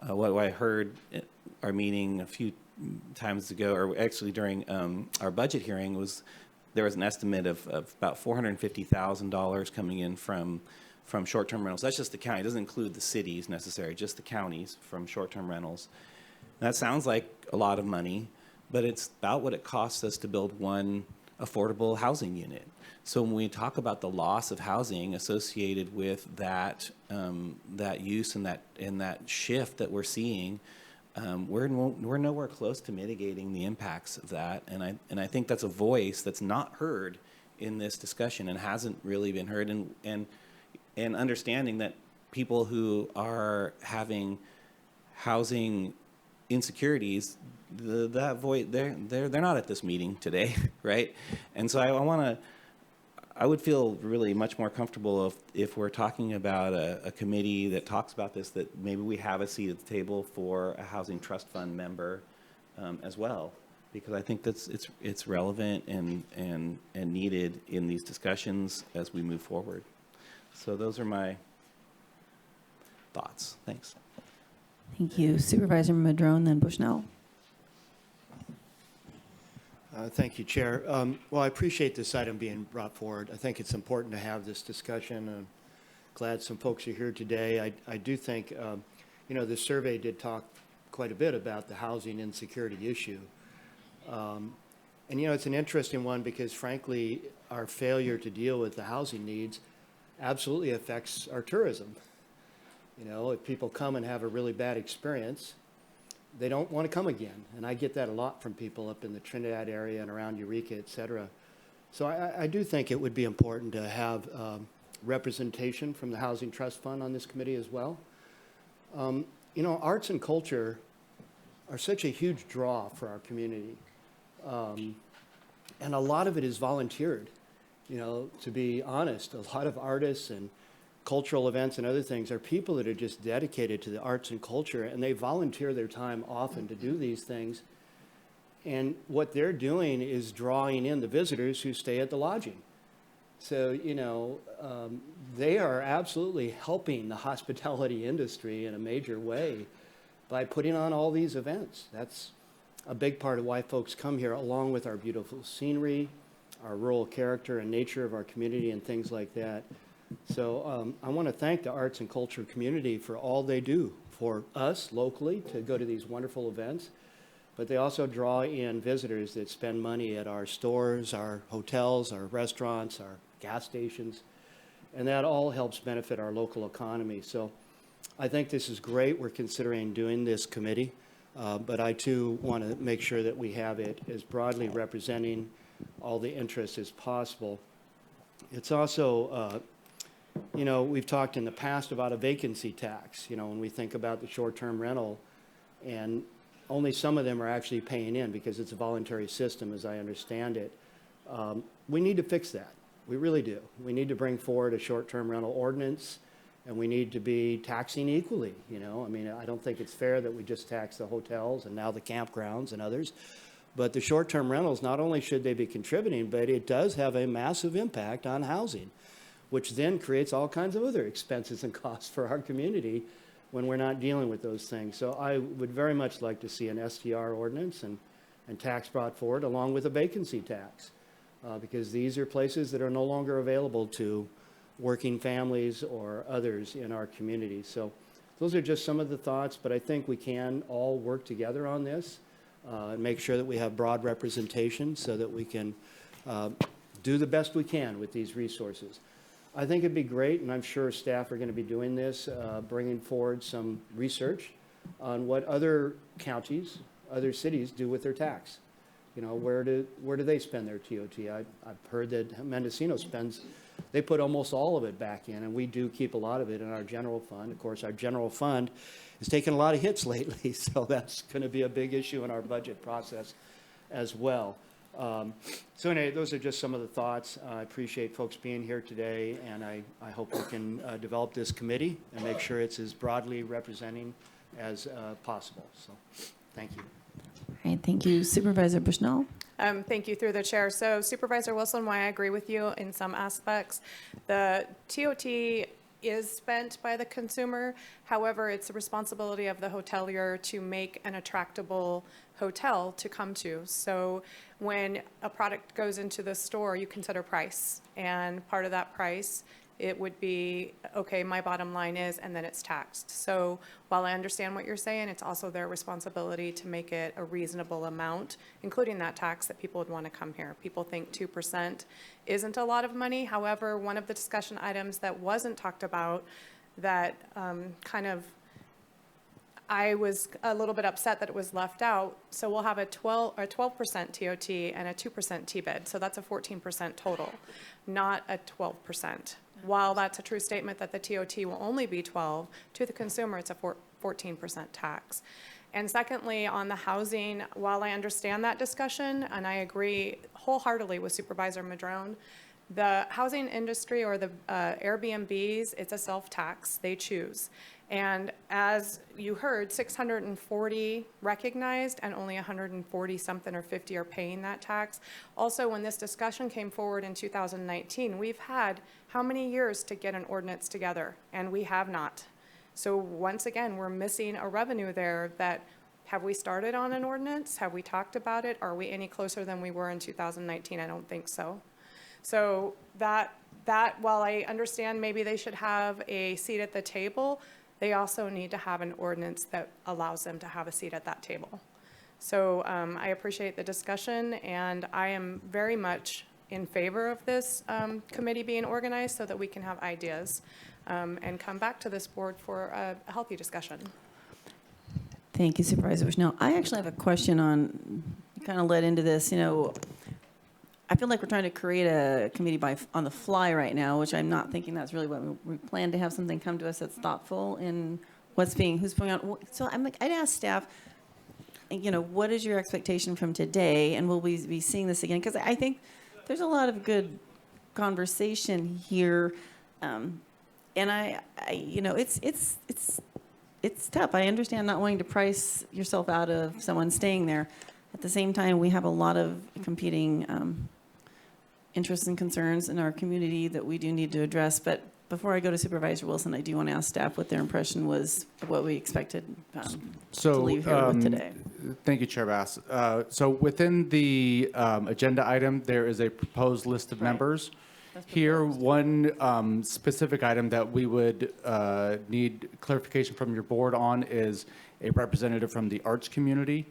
what I heard at our meeting a few times ago, or actually during our budget hearing, was there was an estimate of about $450,000 coming in from short-term rentals. That's just the county. It doesn't include the cities necessarily, just the counties from short-term rentals. That sounds like a lot of money, but it's about what it costs us to build one affordable housing unit. So when we talk about the loss of housing associated with that that use and that shift that we're seeing, we're nowhere close to mitigating the impacts of that. And I think that's a voice that's not heard in this discussion and hasn't really been heard. And understanding that people who are having housing insecurities, that voice, they're not at this meeting today, right? And so I would feel really much more comfortable if we're talking about a committee that talks about this, that maybe we have a seat at the table for a housing trust fund member as well, because I think that's it's relevant and needed in these discussions as we move forward. So those are my thoughts. Thanks. Thank you. Supervisor Madrone, then Bushnell. Thank you, Chair. Well, I appreciate this item being brought forward. I think it's important to have this discussion. I'm glad some folks are here today. I do think, the survey did talk quite a bit about the housing insecurity issue. And, it's an interesting one because, frankly, our failure to deal with the housing needs absolutely affects our tourism. If people come and have a really bad experience, they don't want to come again. And I get that a lot from people up in the Trinidad area and around Eureka, et cetera. So I do think it would be important to have representation from the Housing Trust Fund on this committee as well. Arts and culture are such a huge draw for our community. And a lot of it is volunteered. To be honest, a lot of artists and cultural events and other things are people that are just dedicated to the arts and culture, and they volunteer their time often to do these things. And what they're doing is drawing in the visitors who stay at the lodging. So, they are absolutely helping the hospitality industry in a major way by putting on all these events. That's a big part of why folks come here, along with our beautiful scenery, our rural character and nature of our community and things like that. So I want to thank the arts and culture community for all they do for us locally to go to these wonderful events, but they also draw in visitors that spend money at our stores, our hotels, our restaurants, our gas stations, and that all helps benefit our local economy. So I think this is great. We're considering doing this committee, but I too want to make sure that we have it as broadly representing all the interests as possible. It's also we've talked in the past about a vacancy tax, when we think about the short-term rental, and only some of them are actually paying in because it's a voluntary system, as I understand it. We need to fix that. We really do. We need to bring forward a short-term rental ordinance, and we need to be taxing equally, I don't think it's fair that we just tax the hotels and now the campgrounds and others. But the short-term rentals, not only should they be contributing, but it does have a massive impact on housing, which then creates all kinds of other expenses and costs for our community when we're not dealing with those things. So I would very much like to see an STR ordinance and tax brought forward along with a vacancy tax, because these are places that are no longer available to working families or others in our community. So those are just some of the thoughts, but I think we can all work together on this and make sure that we have broad representation so that we can do the best we can with these resources. I think it'd be great, and I'm sure staff are going to be doing this, bringing forward some research on what other counties, other cities do with their tax. Where do they spend their TOT? I've heard that Mendocino they put almost all of it back in, and we do keep a lot of it in our general fund. Of course, our general fund has taken a lot of hits lately, so that's going to be a big issue in our budget process as well. So anyway, those are just some of the thoughts. I appreciate folks being here today, and I hope we can develop this committee and make sure it's as broadly representing as possible. So, thank you. All right, thank you. Supervisor Bushnell? Thank you through the chair. So Supervisor Wilson, why I agree with you in some aspects. The TOT is spent by the consumer. However, it's the responsibility of the hotelier to make an attractable hotel to come to. So when a product goes into the store, you consider price. And part of that price, it would be, okay, my bottom line is, and then it's taxed. So while I understand what you're saying, it's also their responsibility to make it a reasonable amount, including that tax, that people would want to come here. People think 2% isn't a lot of money. However, one of the discussion items that wasn't talked about that I was a little bit upset that it was left out. So we'll have a 12% TOT and a 2% T-bid. So that's a 14% total, not a 12%. While that's a true statement that the TOT will only be 12, to the consumer it's a 14% tax. And secondly, on the housing, while I understand that discussion, and I agree wholeheartedly with Supervisor Madrone, the housing industry or the Airbnbs, it's a self-tax, they choose. And as you heard, 640 recognized and only 140 something or 50 are paying that tax. Also, when this discussion came forward in 2019, we've had how many years to get an ordinance together? And we have not. So once again, we're missing a revenue there that, have we started on an ordinance? Have we talked about it? Are we any closer than we were in 2019? I don't think so. So that while I understand maybe they should have a seat at the table, they also need to have an ordinance that allows them to have a seat at that table. So I appreciate the discussion, and I am very much in favor of this committee being organized so that we can have ideas and come back to this board for a healthy discussion. Thank you, Supervisor Bushnell. I actually have a question on, kind of led into this, I feel like we're trying to create a committee on the fly right now, which I'm not thinking that's really what we plan to have something come to us that's thoughtful in who's going on. So I'd ask staff, what is your expectation from today, and will we be seeing this again? Because I think there's a lot of good conversation here, and it's tough. I understand not wanting to price yourself out of someone staying there. At the same time, we have a lot of competing interests and concerns in our community that we do need to address. But before I go to Supervisor Wilson, I do want to ask staff what their impression was of what we expected to leave here with today. Thank you, Chair Bass. So within the agenda item, there is a proposed list of members. Here, one specific item that we would need clarification from your board on is a representative from the arts community.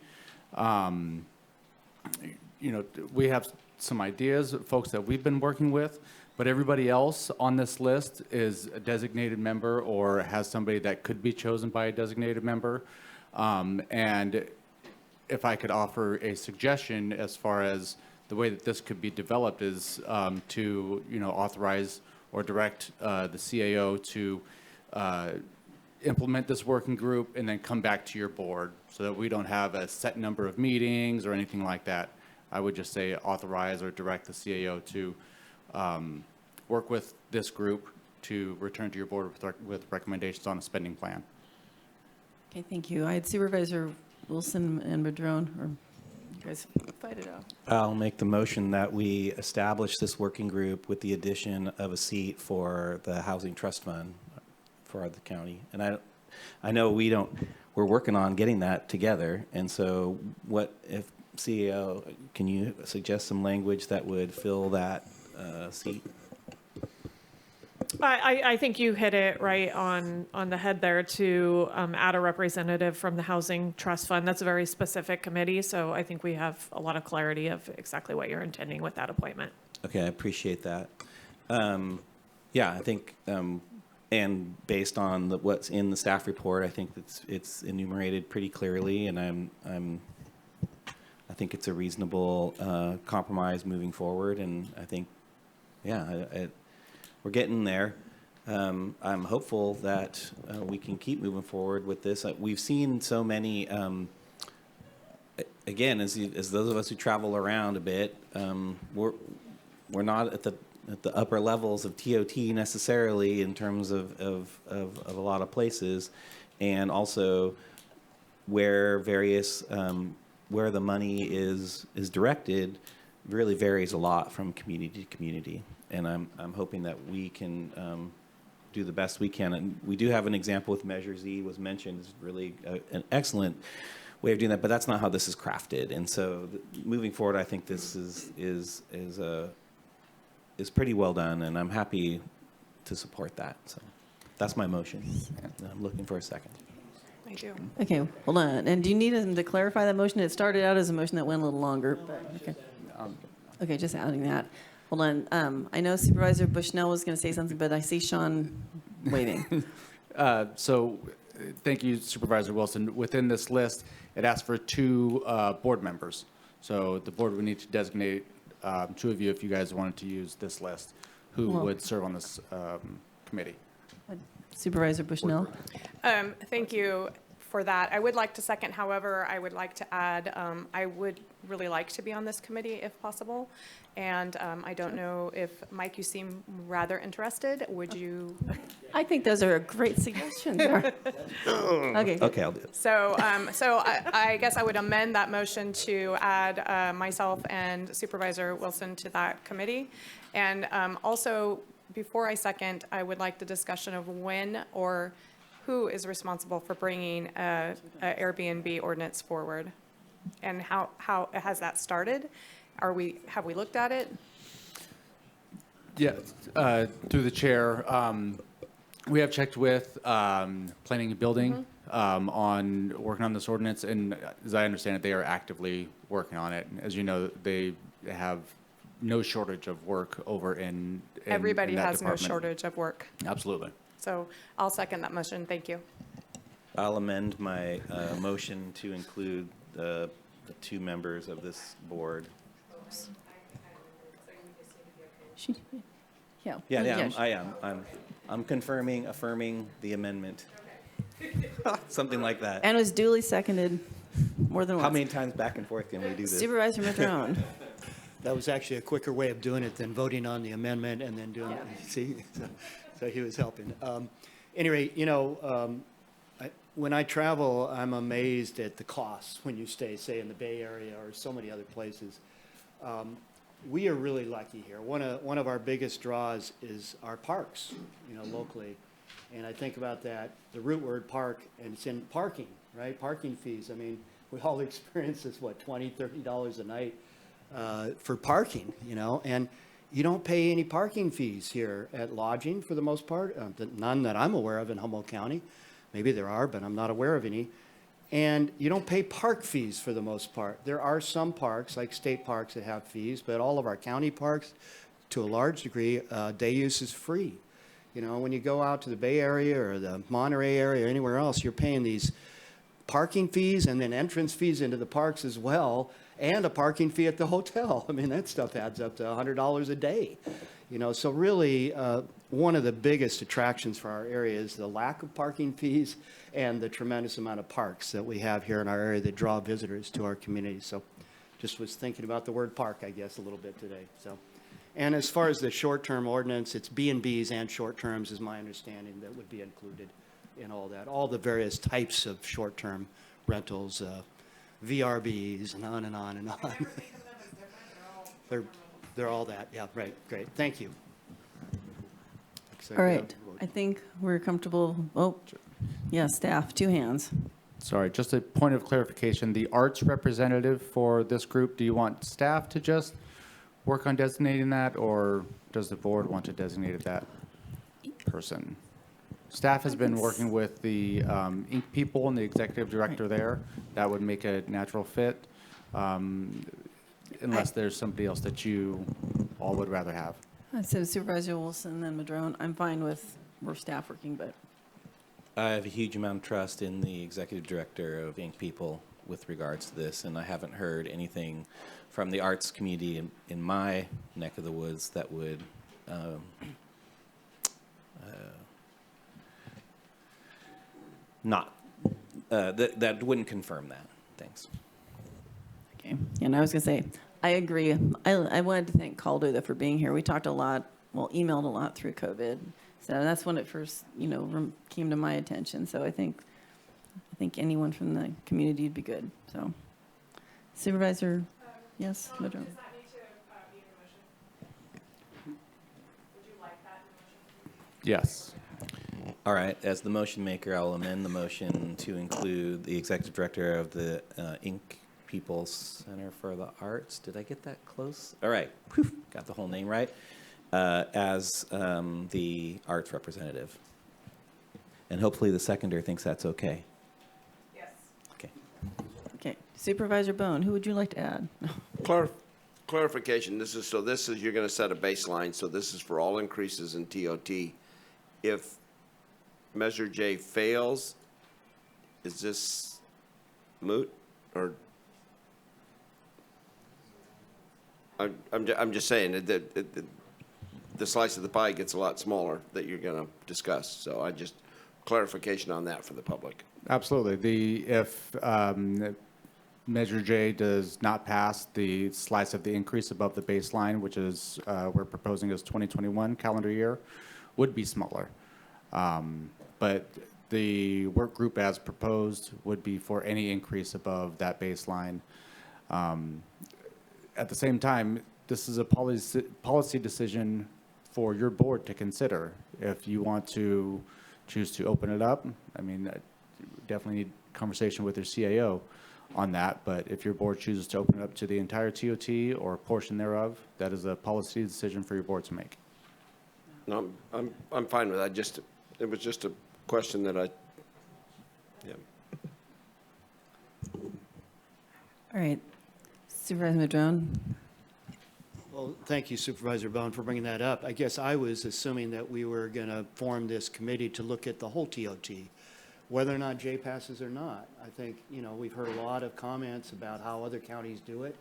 We have some ideas, folks that we've been working with, but everybody else on this list is a designated member or has somebody that could be chosen by a designated member. And if I could offer a suggestion as far as the way that this could be developed is to, authorize or direct the CAO to implement this working group and then come back to your board so that we don't have a set number of meetings or anything like that. I would just say authorize or direct the CAO to work with this group to return to your board with recommendations on a spending plan. Okay, thank you. I had Supervisor Wilson and Madrone, or you guys fight it out. I'll make the motion that we establish this working group with the addition of a seat for the Housing Trust Fund for the county. And I know we're working on getting that together. And so what if CEO, can you suggest some language that would fill that seat? I think you hit it right on the head there to add a representative from the Housing Trust Fund. That's a very specific committee, so I think we have a lot of clarity of exactly what you're intending with that appointment. Okay, I appreciate that. Yeah, I think, and based on what's in the staff report, I think it's enumerated pretty clearly, and I think it's a reasonable compromise moving forward, and I think, yeah, we're getting there. I'm hopeful that we can keep moving forward with this. We've seen so many again, as those of us who travel around a bit, we're not at the upper levels of TOT necessarily in terms of a lot of places, and also where various where the money is directed really varies a lot from community to community. And I'm hoping that we can do the best we can. And we do have an example with Measure Z was mentioned. It's really an excellent way of doing that, but that's not how this is crafted. And so moving forward, I think this is pretty well done, and I'm happy to support that. So that's my motion. And I'm looking for a second. Thank you. Okay, hold on. And do you need him to clarify that motion? It started out as a motion that went a little longer, but okay. Okay, just adding that. Hold on. I know Supervisor Bushnell was going to say something, but I see Sean waving. So thank you, Supervisor Wilson. Within this list, it asks for 2 board members. So the board would need to designate 2 of you if you guys wanted to use this list, who would serve on this committee. Supervisor Bushnell. Thank you for that. I would like to second, however, I would like to add, I would really like to be on this committee if possible. And I don't know if, Mike, you seem rather interested. Would you? I think those are great suggestions. Okay. Okay, I'll do it. So, I guess I would amend that motion to add myself and Supervisor Wilson to that committee. And also, before I second, I would like the discussion of when or who is responsible for bringing a Airbnb ordinance forward, and how has that started? Have we looked at it? Yeah, through the chair, we have checked with planning and building on working on this ordinance, and as I understand it, they are actively working on it. As you know, they have no shortage of work over in Everybody that has no department. shortage of work. Absolutely. So I'll second that motion. Thank you. I'll amend my motion to include the 2 members of this board. Yeah. I am. I'm affirming the amendment. Something like that. And it was duly seconded more than once. How many times back and forth can we do this? Supervisor Madrone. That was actually a quicker way of doing it than voting on the amendment and then doing it. See, so he was helping. Anyway, when I travel, I'm amazed at the costs when you stay, say, in the Bay Area or so many other places. We are really lucky here. One of our biggest draws is our parks, locally. And I think about that, the root word park, and it's in parking, right? Parking fees. I mean, we all experience this, $20, $30 a night for parking, and you don't pay any parking fees here at lodging for the most part, none that I'm aware of in Humboldt County. Maybe there are, but I'm not aware of any. And you don't pay park fees for the most part. There are some parks, like state parks, that have fees, but all of our county parks, to a large degree, day use is free. When you go out to the Bay Area or the Monterey area or anywhere else, you're paying these parking fees and then entrance fees into the parks as well, and a parking fee at the hotel. I mean, that stuff adds up to $100 a day. So really, one of the biggest attractions for our area is the lack of parking fees and the tremendous amount of parks that we have here in our area that draw visitors to our community. So just was thinking about the word park, I guess, a little bit today. So, and as far as the short-term ordinance, it's B&Bs and short-terms is my understanding that would be included in all that. All the various types of short-term rentals, VRBs, and on and on and on. They're all that. Yeah, right. Great. Thank you. All right. I think we're comfortable. Oh, yeah, staff, 2 hands. Sorry, just a point of clarification. The arts representative for this group, do you want staff to just work on designating that, or does the board want to designate that person? Staff has been working with the Inc. people and the executive director there. That would make a natural fit, unless there's somebody else that you all would rather have. So Supervisor Wilson and Madrone, I'm fine with more staff working, but. I have a huge amount of trust in the executive director of Inc. People with regards to this, and I haven't heard anything from the arts community in my neck of the woods that would that wouldn't confirm that. Thanks. Okay. And I was going to say, I agree. I wanted to thank Calder though for being here. We talked a lot, well, emailed a lot through COVID. So that's when it first, came to my attention. So I think anyone from the community would be good. So Supervisor, yes, Madrone. Yes. All right, as the motion maker, I'll amend the motion to include the executive director of the Inc. People Center for the Arts. Did I get that close? All right, whew, got the whole name right. As the arts representative. And hopefully the seconder thinks that's okay. Yes. Okay. Okay. Supervisor Bohn, who would you like to add? Clarification, this is, you're gonna set a baseline, so this is for all increases in TOT. If Measure J fails, is this moot, or? I'm just saying that the slice of the pie gets a lot smaller that you're gonna discuss, so I just, clarification on that for the public. Absolutely. If Measure J does not pass, the slice of the increase above the baseline, which is we're proposing as 2021 calendar year, would be smaller. But the work group as proposed would be for any increase above that baseline. At the same time, this is a policy decision for your board to consider. If you want to choose to open it up, I mean, definitely need conversation with your CAO on that, but if your board chooses to open it up to the entire TOT or a portion thereof, that is a policy decision for your board to make. No, I'm fine with that. It was just a question that yeah. All right. Supervisor Madrone. Well, thank you, Supervisor Bohn, for bringing that up. I guess I was assuming that we were going to form this committee to look at the whole TOT, whether or not J passes or not. I think, we've heard a lot of comments about how other counties do it,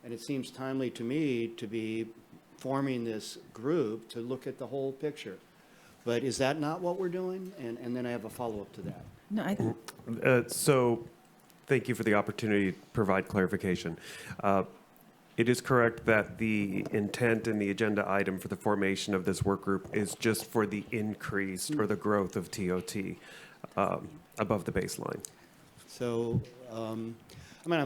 and it seems timely to me to be forming this group to look at the whole picture. But is that not what we're doing? And then I have a follow-up to that. No, So thank you for the opportunity to provide clarification. It is correct that the intent in the agenda item for the formation of this work group is just for the increase or the growth of TOT above the baseline. So, I'm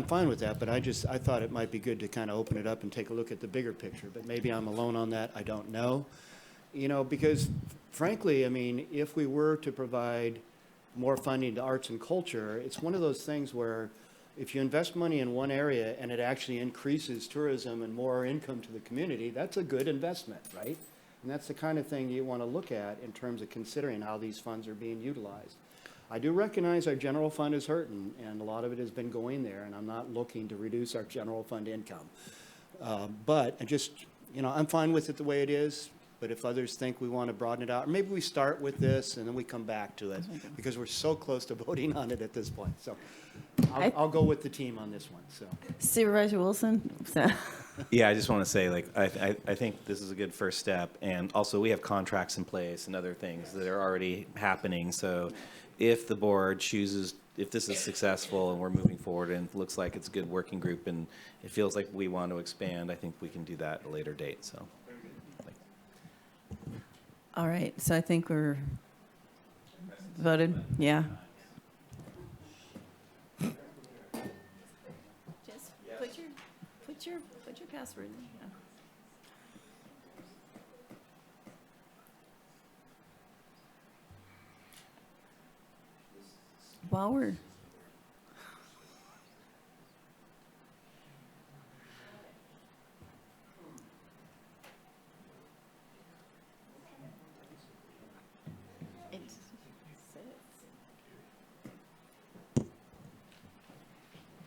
fine with that, but I thought it might be good to kind of open it up and take a look at the bigger picture, but maybe I'm alone on that, I don't know. Because frankly, if we were to provide more funding to arts and culture, it's one of those things where if you invest money in one area and it actually increases tourism and more income to the community, that's a good investment, right? And that's the kind of thing you want to look at in terms of considering how these funds are being utilized. I do recognize our general fund is hurting, and a lot of it has been going there, and I'm not looking to reduce our general fund income. But I'm fine with it the way it is, but if others think we want to broaden it out, or maybe we start with this and then we come back to it, because we're so close to voting on it at this point. So I'll go with the team on this one, so. Supervisor Wilson. Yeah, I just want to say, I think this is a good first step, and also we have contracts in place and other things that are already happening. So, if the board chooses, if this is successful and we're moving forward and it looks like it's a good working group and it feels like we want to expand, I think we can do that at a later date. So. All right. So I think we're voted. Yeah. Just put your password in. Yeah. While we're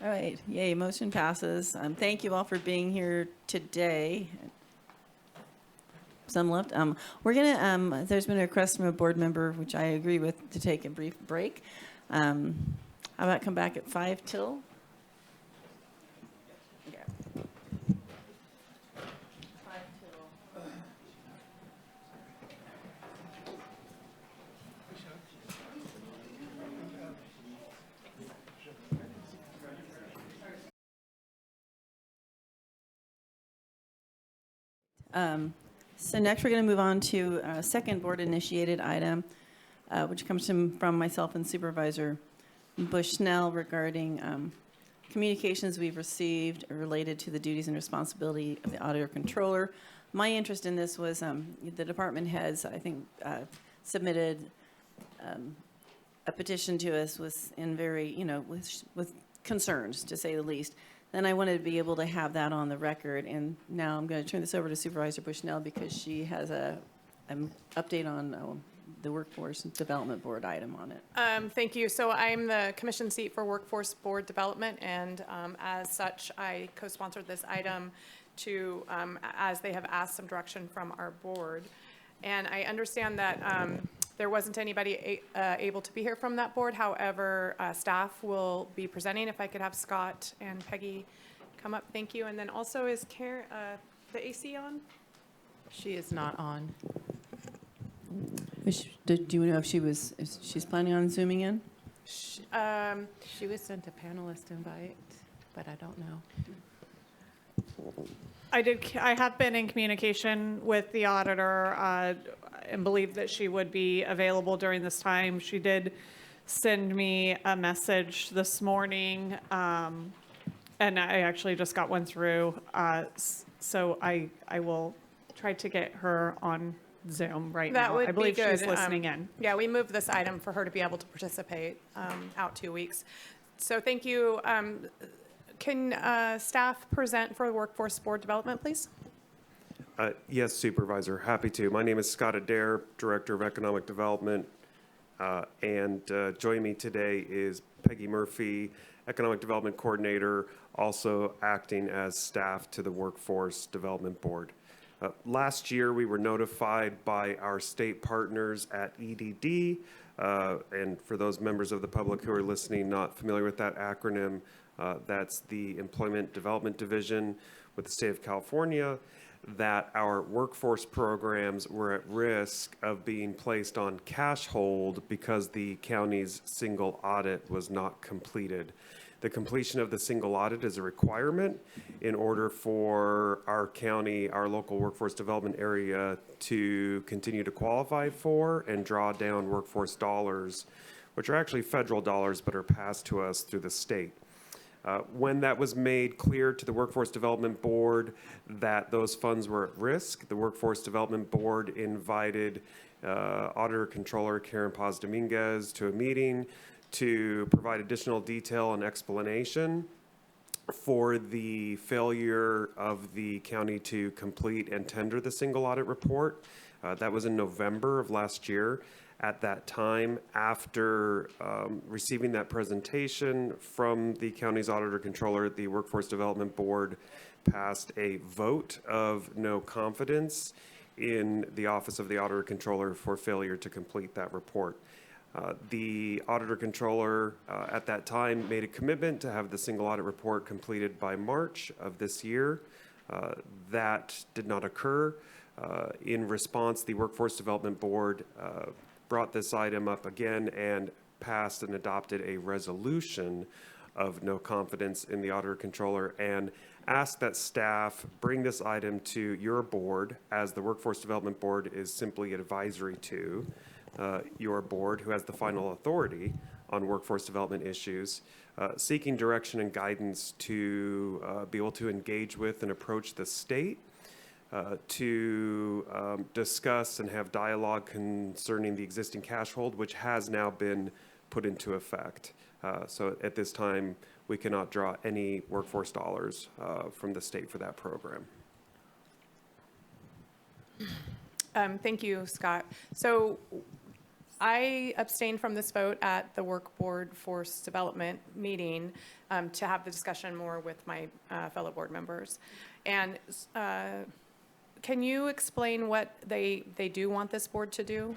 all right, yay, motion passes. Thank you all for being here today. Some left. We're gonna, there's been a request from a board member, which I agree with, to take a brief break. How about come back at 5 till? So next, we're going to move on to a second board-initiated item, which comes from myself and Supervisor Bushnell regarding communications we've received related to the duties and responsibility of the auditor controller. My interest in this was the department heads, I think, submitted a petition to us was in very, with concerns, to say the least. Then I wanted to be able to have that on the record, and now I'm going to turn this over to Supervisor Bushnell because she has an update on the Workforce Development Board item on it. Thank you. So I'm the commission seat for Workforce Board Development, and as such, I co-sponsored this item to, as they have asked some direction from our board. And I understand that there wasn't anybody able to be here from that board. However, staff will be presenting. If I could have Scott and Peggy come up, thank you. And then also, is Karen, the AC on? She is not on. Do you know if she's planning on zooming in? She was sent a panelist invite, but I don't know. I have been in communication with the auditor and believe that she would be available during this time. She did send me a message this morning, and I actually just got one through. So I will try to get her on Zoom right now. That would I believe be good. she's listening in. Yeah, we moved this item for her to be able to participate out 2 weeks. So thank you. Can staff present for Workforce Board Development, please? Yes, Supervisor, happy to. My name is Scott Adair, Director of Economic Development, and joining me today is Peggy Murphy, Economic Development Coordinator, also acting as staff to the Workforce Development Board. Last year, we were notified by our state partners at EDD, and for those members of the public who are listening not familiar with that acronym, that's the Employment Development Division with the state of California, that our workforce programs were at risk of being placed on cash hold because the county's single audit was not completed. The completion of the single audit is a requirement in order for our county, our local workforce development area to continue to qualify for and draw down workforce dollars, which are actually federal dollars but are passed to us through the state. When that was made clear to the Workforce Development Board that those funds were at risk, the Workforce Development Board invited Auditor Controller Karen Paz Dominguez to a meeting to provide additional detail and explanation for the failure of the county to complete and tender the single audit report. That was in November of last year. At that time, after receiving that presentation from the county's auditor controller, the Workforce Development Board passed a vote of no confidence in the Office of the Auditor Controller for failure to complete that report. The auditor controller at that time made a commitment to have the single audit report completed by March of this year. That did not occur. In response, the Workforce Development Board brought this item up again and passed and adopted a resolution of no confidence in the auditor controller and asked that staff bring this item to your board, as the Workforce Development Board is simply advisory to your board, who has the final authority on workforce development issues, seeking direction and guidance to be able to engage with and approach the state to discuss and have dialogue concerning the existing cash hold, which has now been put into effect. So at this time, we cannot draw any workforce dollars from the state for that program. Thank you, Scott. So I abstained from this vote at the Workforce Development meeting to have the discussion more with my fellow board members. And can you explain what they do want this board to do?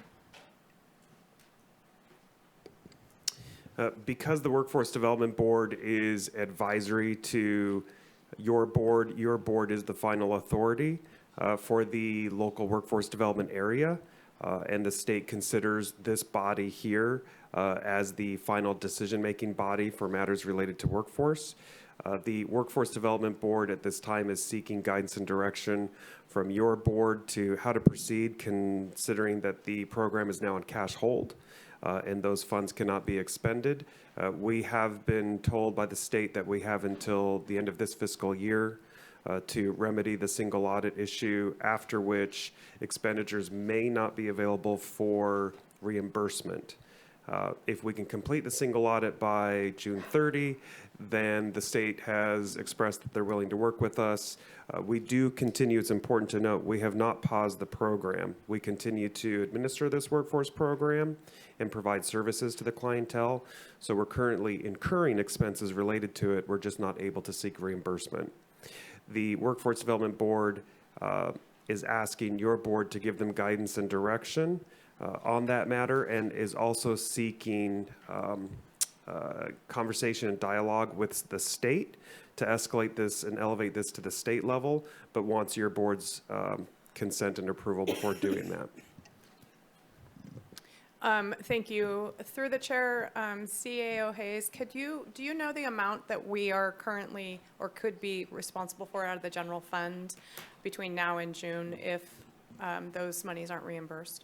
Because the Workforce Development Board is advisory to your board is the final authority for the local workforce development area, and the state considers this body here as the final decision-making body for matters related to workforce. The Workforce Development Board at this time is seeking guidance and direction from your board to how to proceed, considering that the program is now on cash hold and those funds cannot be expended. We have been told by the state that we have until the end of this fiscal year to remedy the single audit issue, after which expenditures may not be available for reimbursement. If we can complete the single audit by June 30, then the state has expressed that they're willing to work with us. We do continue, it's important to note, we have not paused the program. We continue to administer this workforce program and provide services to the clientele. So we're currently incurring expenses related to it. We're just not able to seek reimbursement. The Workforce Development Board is asking your board to give them guidance and direction on that matter, and is also seeking conversation and dialogue with the state to escalate this and elevate this to the state level, but wants your board's consent and approval before doing that. Thank you. Through the chair, CAO Hayes, do you know the amount that we are currently or could be responsible for out of the general fund between now and June if those monies aren't reimbursed?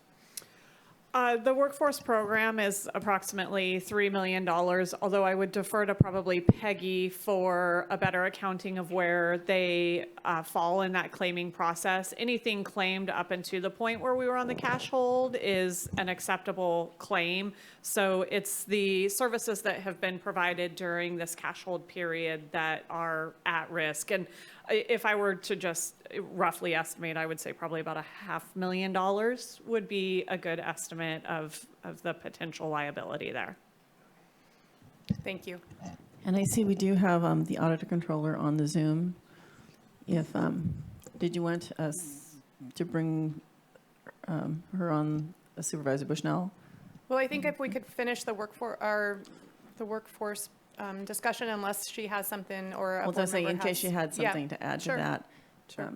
The workforce program is approximately $3 million, although I would defer to probably Peggy for a better accounting of where they fall in that claiming process. Anything claimed up until the point where we were on the cash hold is an acceptable claim. So it's the services that have been provided during this cash hold period that are at risk. And if I were to just roughly estimate, I would say probably about $500,000 would be a good estimate of the potential liability there. Thank you. And I see we do have the auditor controller on the Zoom. If did you want us to bring her on, Supervisor Bushnell? Well, I think if we could finish the workforce discussion, unless she has something or a Well, board just saying, member in case has- you had something to add sure. to that. Sure.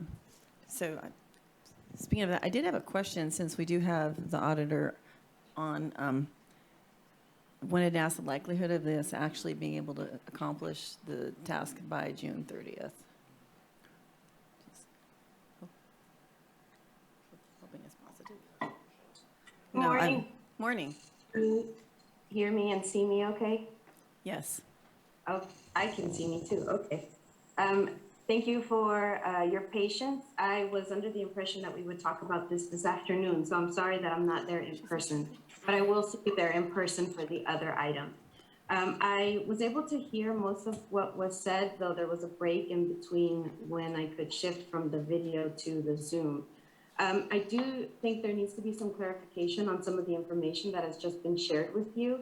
Speaking of that, I did have a question, since we do have the auditor on. Wanted to ask the likelihood of this actually being able to accomplish the task by June 30th. Hoping it's positive. Morning. Morning. Can you hear me and see me okay? Yes. Oh, I can see me too, okay. Thank you for your patience. I was under the impression that we would talk about this afternoon, so I'm sorry that I'm not there in person, but I will see you there in person for the other item. I was able to hear most of what was said, though there was a break in between when I could shift from the video to the Zoom. I do think there needs to be some clarification on some of the information that has just been shared with you,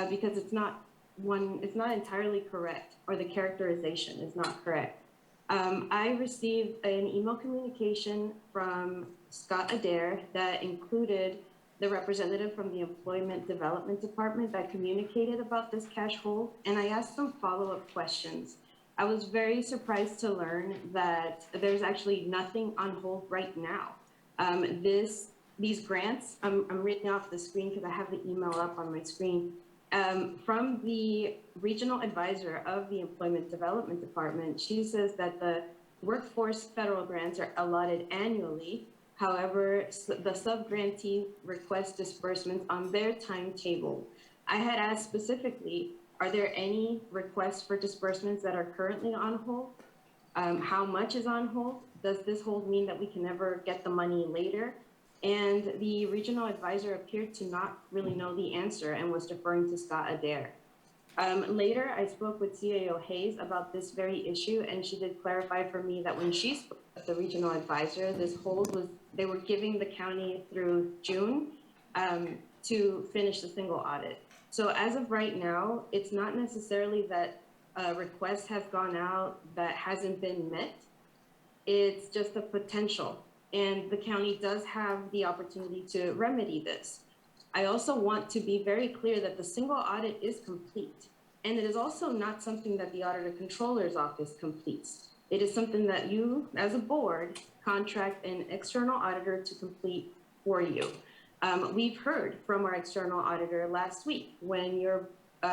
because it's not entirely correct, or the characterization is not correct. I received an email communication from Scott Adair that included the representative from the Employment Development Department that communicated about this cash hold, and I asked some follow-up questions. I was very surprised to learn that there's actually nothing on hold right now. These grants, I'm reading off the screen because I have the email up on my screen, from the regional advisor of the Employment Development Department. She says that the workforce federal grants are allotted annually. However, the sub-grantee requests disbursements on their timetable. I had asked specifically, are there any requests for disbursements that are currently on hold? How much is on hold? Does this hold mean that we can never get the money later? And the regional advisor appeared to not really know the answer and was deferring to Scott Adair. Later, I spoke with CAO Hayes about this very issue, and she did clarify for me that when she spoke with the regional advisor, this hold was, they were giving the county through June to finish the single audit. So as of right now, it's not necessarily that requests have gone out that hasn't been met. It's just a potential. And the county does have the opportunity to remedy this. I also want to be very clear that the single audit is complete. And it is also not something that the Auditor Controller's Office completes. It is something that you, as a board, contract an external auditor to complete for you. We've heard from our external auditor last week when your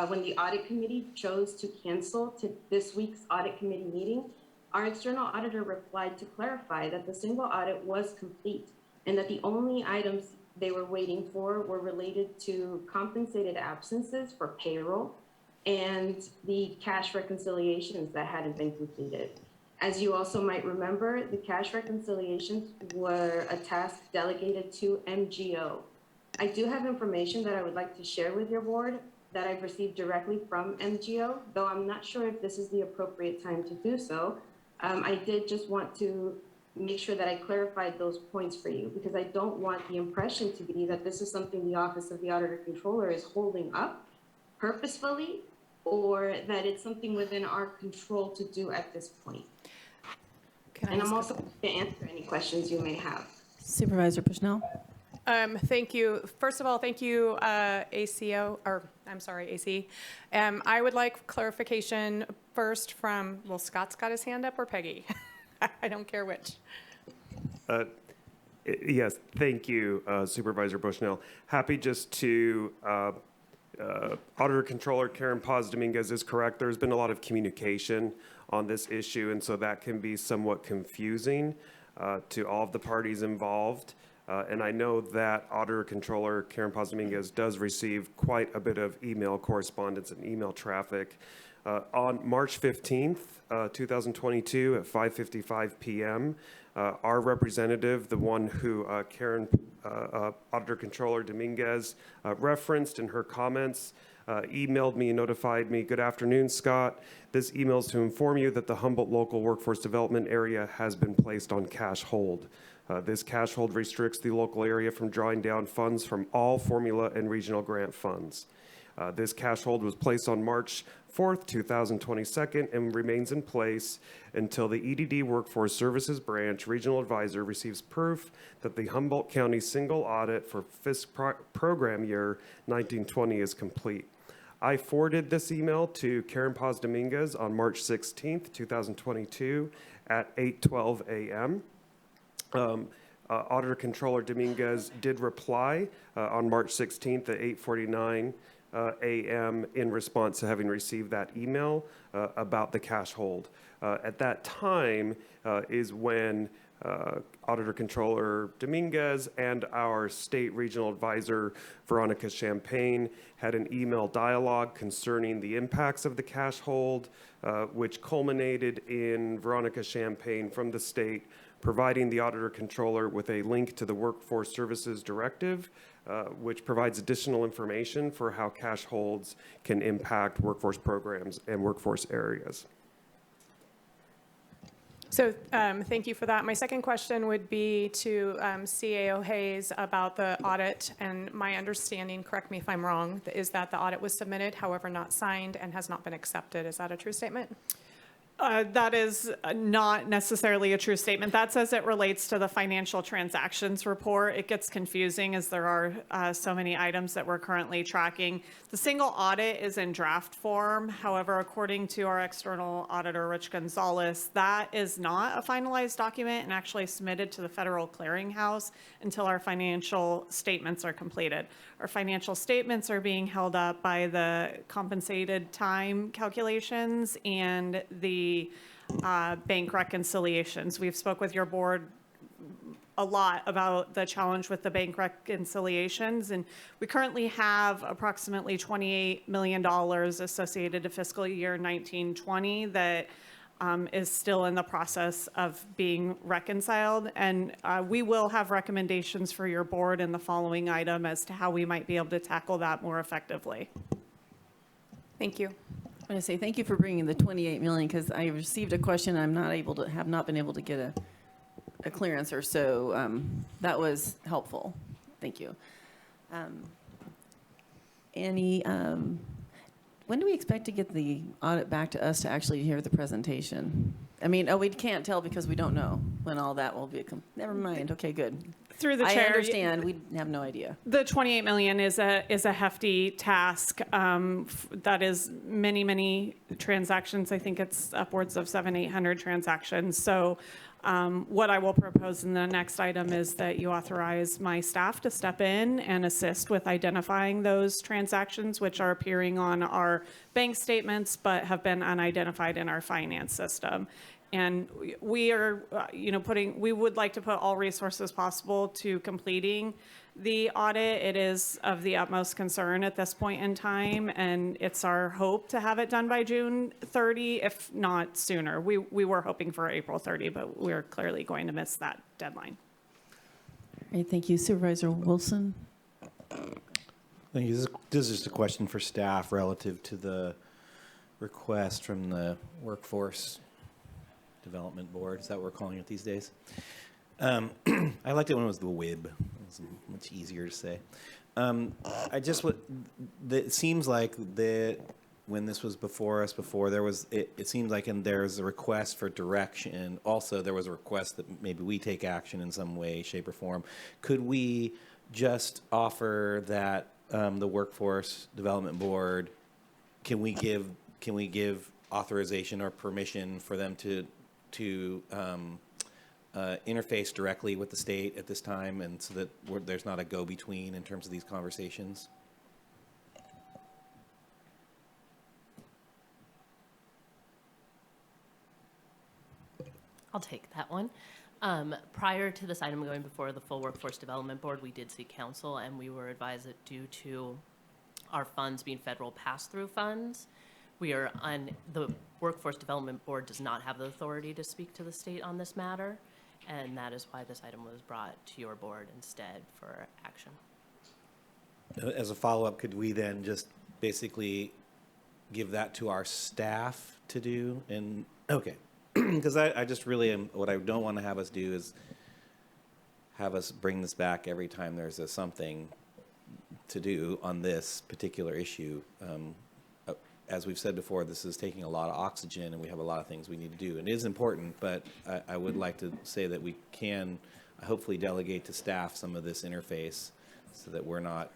when the audit committee chose to cancel this week's audit committee meeting, our external auditor replied to clarify that the single audit was complete and that the only items they were waiting for were related to compensated absences for payroll and the cash reconciliations that hadn't been completed. As you also might remember, the cash reconciliations were a task delegated to MGO. I do have information that I would like to share with your board that I've received directly from MGO, though I'm not sure if this is the appropriate time to do so. I did just want to make sure that I clarified those points for you, because I don't want the impression to be that this is something the Office of the Auditor Controller is holding up purposefully, or that it's something within our control to do at this point. And I'm also going to answer any questions you may have. Supervisor Bushnell. Thank you. First of all, thank you, ACO, or I'm sorry, AC. I would like clarification first from, well, Scott's got his hand up, or Peggy? I don't care which. Yes, thank you, Supervisor Bushnell. Happy just to, Auditor Controller Karen Paz-Dominguez is correct. There's been a lot of communication on this issue, and so that can be somewhat confusing to all of the parties involved. And I know that Auditor Controller Karen Paz-Dominguez does receive quite a bit of email correspondence and email traffic. On March 15th, 2022 at 5:55 p.m., our representative, the one who Karen Auditor Controller Dominguez referenced in her comments, emailed me and notified me, "Good afternoon, Scott. This email is to inform you that the Humboldt Local Workforce Development Area has been placed on cash hold. This cash hold restricts the local area from drawing down funds from all formula and regional grant funds. This cash hold was placed on March 4th, 2022, and remains in place until the EDD Workforce Services Branch Regional Advisor receives proof that the Humboldt County single audit for FISC program year 1920 is complete." I forwarded this email to Karen Paz-Dominguez on March 16th, 2022 at 8:12 a.m. Auditor Controller Dominguez did reply on March 16th at 8:49 a.m. in response to having received that email about the cash hold. At that time is when Auditor Controller Dominguez and our State Regional Advisor, Veronica Champagne, had an email dialogue concerning the impacts of the cash hold, which culminated in Veronica Champagne from the state providing the Auditor Controller with a link to the Workforce Services Directive, which provides additional information for how cash holds can impact workforce programs and workforce areas. So thank you for that. My second question would be to CAO Hayes about the audit. And my understanding, correct me if I'm wrong, is that the audit was submitted, however not signed, and has not been accepted. Is that a true statement? That is not necessarily a true statement. That's as it relates to the financial transactions report. It gets confusing as there are so many items that we're currently tracking. The single audit is in draft form. However, according to our external auditor, Rich Gonzalez, that is not a finalized document and actually submitted to the Federal Clearinghouse until our financial statements are completed. Our financial statements are being held up by the compensated time calculations and the bank reconciliations. We've spoke with your board a lot about the challenge with the bank reconciliations, and we currently have approximately $28 million associated to fiscal year 1920 that is still in the process of being reconciled. And we will have recommendations for your board in the following item as to how we might be able to tackle that more effectively. Thank you. I want to say thank you for bringing the 28 million, because I received a question. Have not been able to get a clear answer. So that was helpful. Thank you. When do we expect to get the audit back to us to actually hear the presentation? I mean, we can't tell because we don't know when all that will be. Never mind. Okay, good. Through the chair, I understand. We have no idea. The 28 million is a hefty task. That is many transactions. I think it's upwards of 700-800 transactions. So What I will propose in the next item is that you authorize my staff to step in and assist with identifying those transactions which are appearing on our bank statements but have been unidentified in our finance system. And we are, we would like to put all resources possible to completing the audit. It is of the utmost concern at this point in time, and it's our hope to have it done by June 30, if not sooner. We were hoping for April 30, but we're clearly going to miss that deadline. All right, thank you. Supervisor Wilson? Thank you. This is just a question for staff relative to the request from the Workforce Development Board. Is that what we're calling it these days? I liked it when it was the WIB. It was much easier to say. It seems like when this was before us before, there was, it seems like there's a request for direction. Also, there was a request that maybe we take action in some way, shape, or form. Could we just offer that the Workforce Development Board, can we give authorization or permission for them to interface directly with the state at this time, and so that there's not a go-between in terms of these conversations? I'll take that one. Prior to this item going before the full Workforce Development Board, we did seek counsel, and we were advised that due to our funds being federal pass-through funds, the Workforce Development Board does not have the authority to speak to the state on this matter, and that is why this item was brought to your board instead for action. As a follow-up, could we then just basically give that to our staff to do? And okay, because I just really am, what I don't want to have us do is have us bring this back every time there's something to do on this particular issue. As we've said before, this is taking a lot of oxygen, and we have a lot of things we need to do. And it is important, but I would like to say that we can hopefully delegate to staff some of this interface so that we're not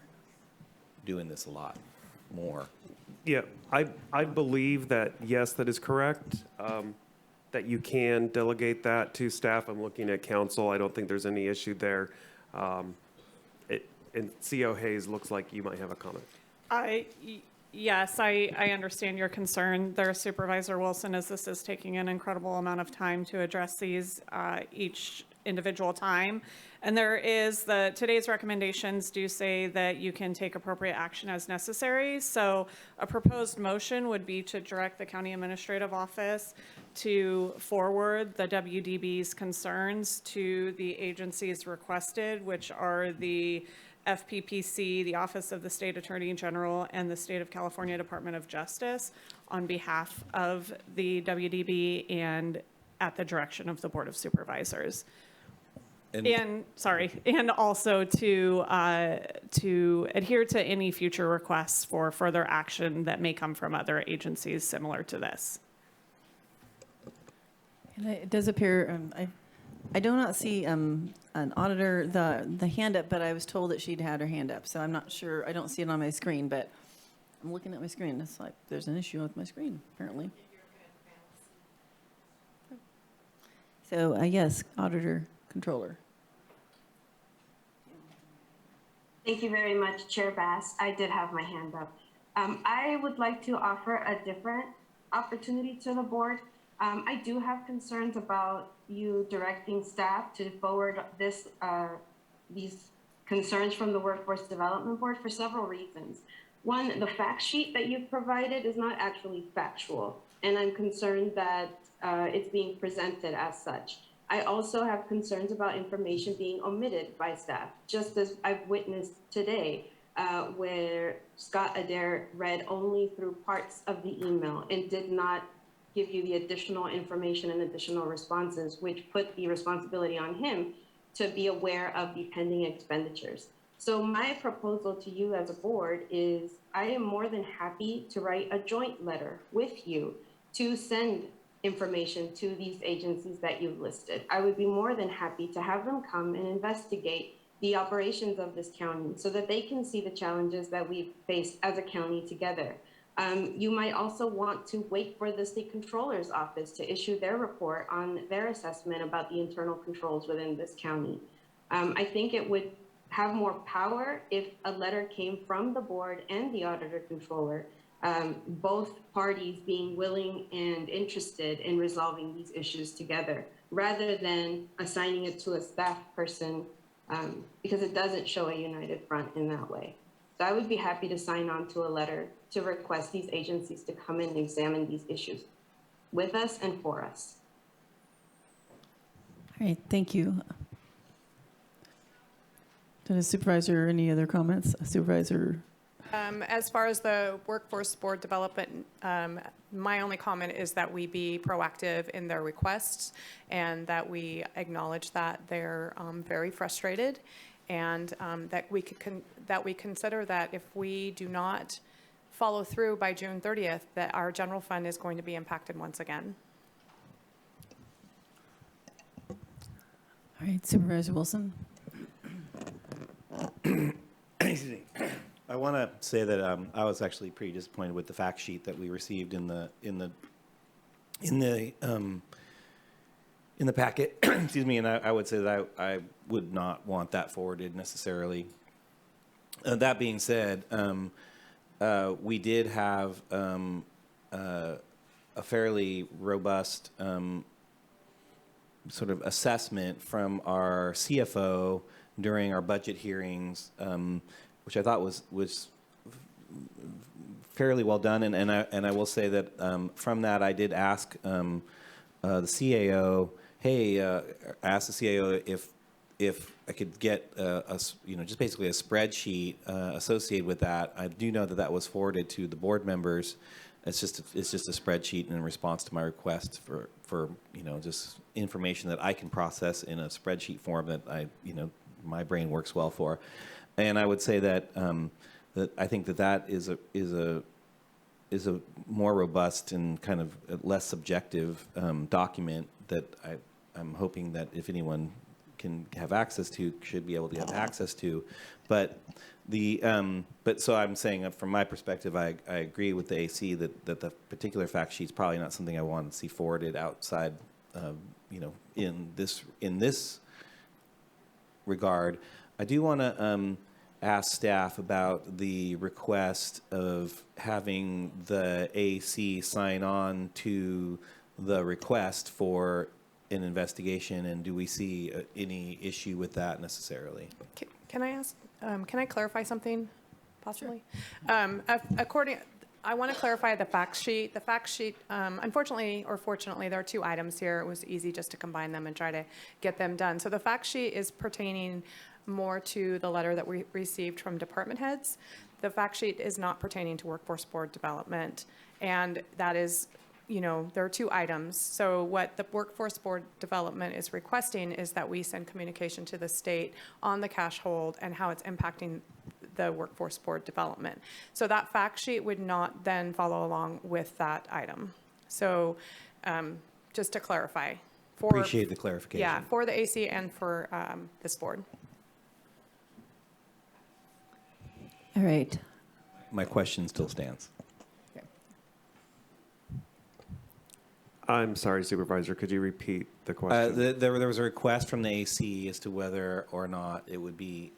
doing this a lot more. Yeah, I believe that, yes, that is correct, that you can delegate that to staff. I'm looking at council. I don't think there's any issue there. And CO Hayes, looks like you might have a comment. Yes, I understand your concern there, Supervisor Wilson, as this is taking an incredible amount of time to address these each individual time. And today's recommendations do say that you can take appropriate action as necessary. So a proposed motion would be to direct the County Administrative Office to forward the WDB's concerns to the agencies requested, which are the FPPC, the Office of the State Attorney General, and the State of California Department of Justice on behalf of the WDB and at the direction of the Board of Supervisors. And also to adhere to any future requests for further action that may come from other agencies similar to this. And it does appear, I do not see an auditor, the hand up, but I was told that she'd had her hand up, so I'm not sure. I don't see it on my screen, but I'm looking at my screen. It's like there's an issue with my screen, apparently. So, yes, auditor, controller. Thank you very much, Chair Bass. I did have my hand up. I would like to offer a different opportunity to the board. I do have concerns about you directing staff to forward these concerns from the Workforce Development Board for several reasons. One, the fact sheet that you've provided is not actually factual, and I'm concerned that it's being presented as such. I also have concerns about information being omitted by staff, just as I've witnessed today, where Scott Adair read only through parts of the email and did not give you the additional information and additional responses, which put the responsibility on him to be aware of the pending expenditures. So my proposal to you as a board is I am more than happy to write a joint letter with you to send information to these agencies that you've listed. I would be more than happy to have them come and investigate the operations of this county so that they can see the challenges that we've faced as a county together. You might also want to wait for the state controller's office to issue their report on their assessment about the internal controls within this county. I think it would have more power if a letter came from the board and the auditor controller, both parties being willing and interested in resolving these issues together, rather than assigning it to a staff person, because it doesn't show a united front in that way. So I would be happy to sign on to a letter to request these agencies to come in and examine these issues with us and for us. All right, thank you. Does Supervisor, any other comments? Supervisor? As far as the workforce board development, my only comment is that we be proactive in their requests and that we acknowledge that they're very frustrated, and that we consider that if we do not follow through by June 30th, that our general fund is going to be impacted once again. All right, Supervisor Wilson. I want to say that I was actually pretty disappointed with the fact sheet that we received in the packet. Excuse me, and I would say that I would not want that forwarded necessarily. That being said, we did have a fairly robust sort of assessment from our CFO during our budget hearings, which I thought was fairly well done. And I will say that from that, I did ask the CAO, hey, ask the CAO if I could get just basically a spreadsheet associated with that. I do know that that was forwarded to the board members. It's just a spreadsheet in response to my request for just information that I can process in a spreadsheet form that my brain works well for. And I would say that that I think that is a more robust and kind of less subjective document that I'm hoping that if anyone can have access to, should be able to have access to. But so I'm saying from my perspective, I agree with the AC that the particular fact sheet is probably not something I want to see forwarded outside, in this regard. I do want to ask staff about the request of having the AC sign on to the request for an investigation, and do we see any issue with that necessarily? Can I ask? Can I clarify something, possibly? I want to clarify the fact sheet. The fact sheet, unfortunately or fortunately, there are two items here. It was easy just to combine them and try to get them done. So the fact sheet is pertaining more to the letter that we received from department heads. The fact sheet is not pertaining to workforce board development, and that is, there are two items. So what the workforce board development is requesting is that we send communication to the state on the cash hold and how it's impacting the workforce board development. So that fact sheet would not then follow along with that item. So just to clarify. Appreciate the clarification. Yeah, for the AC and for this board. All right. My question still stands. I'm sorry, Supervisor, could you repeat the question? There was a request from the AC as to whether or not it would be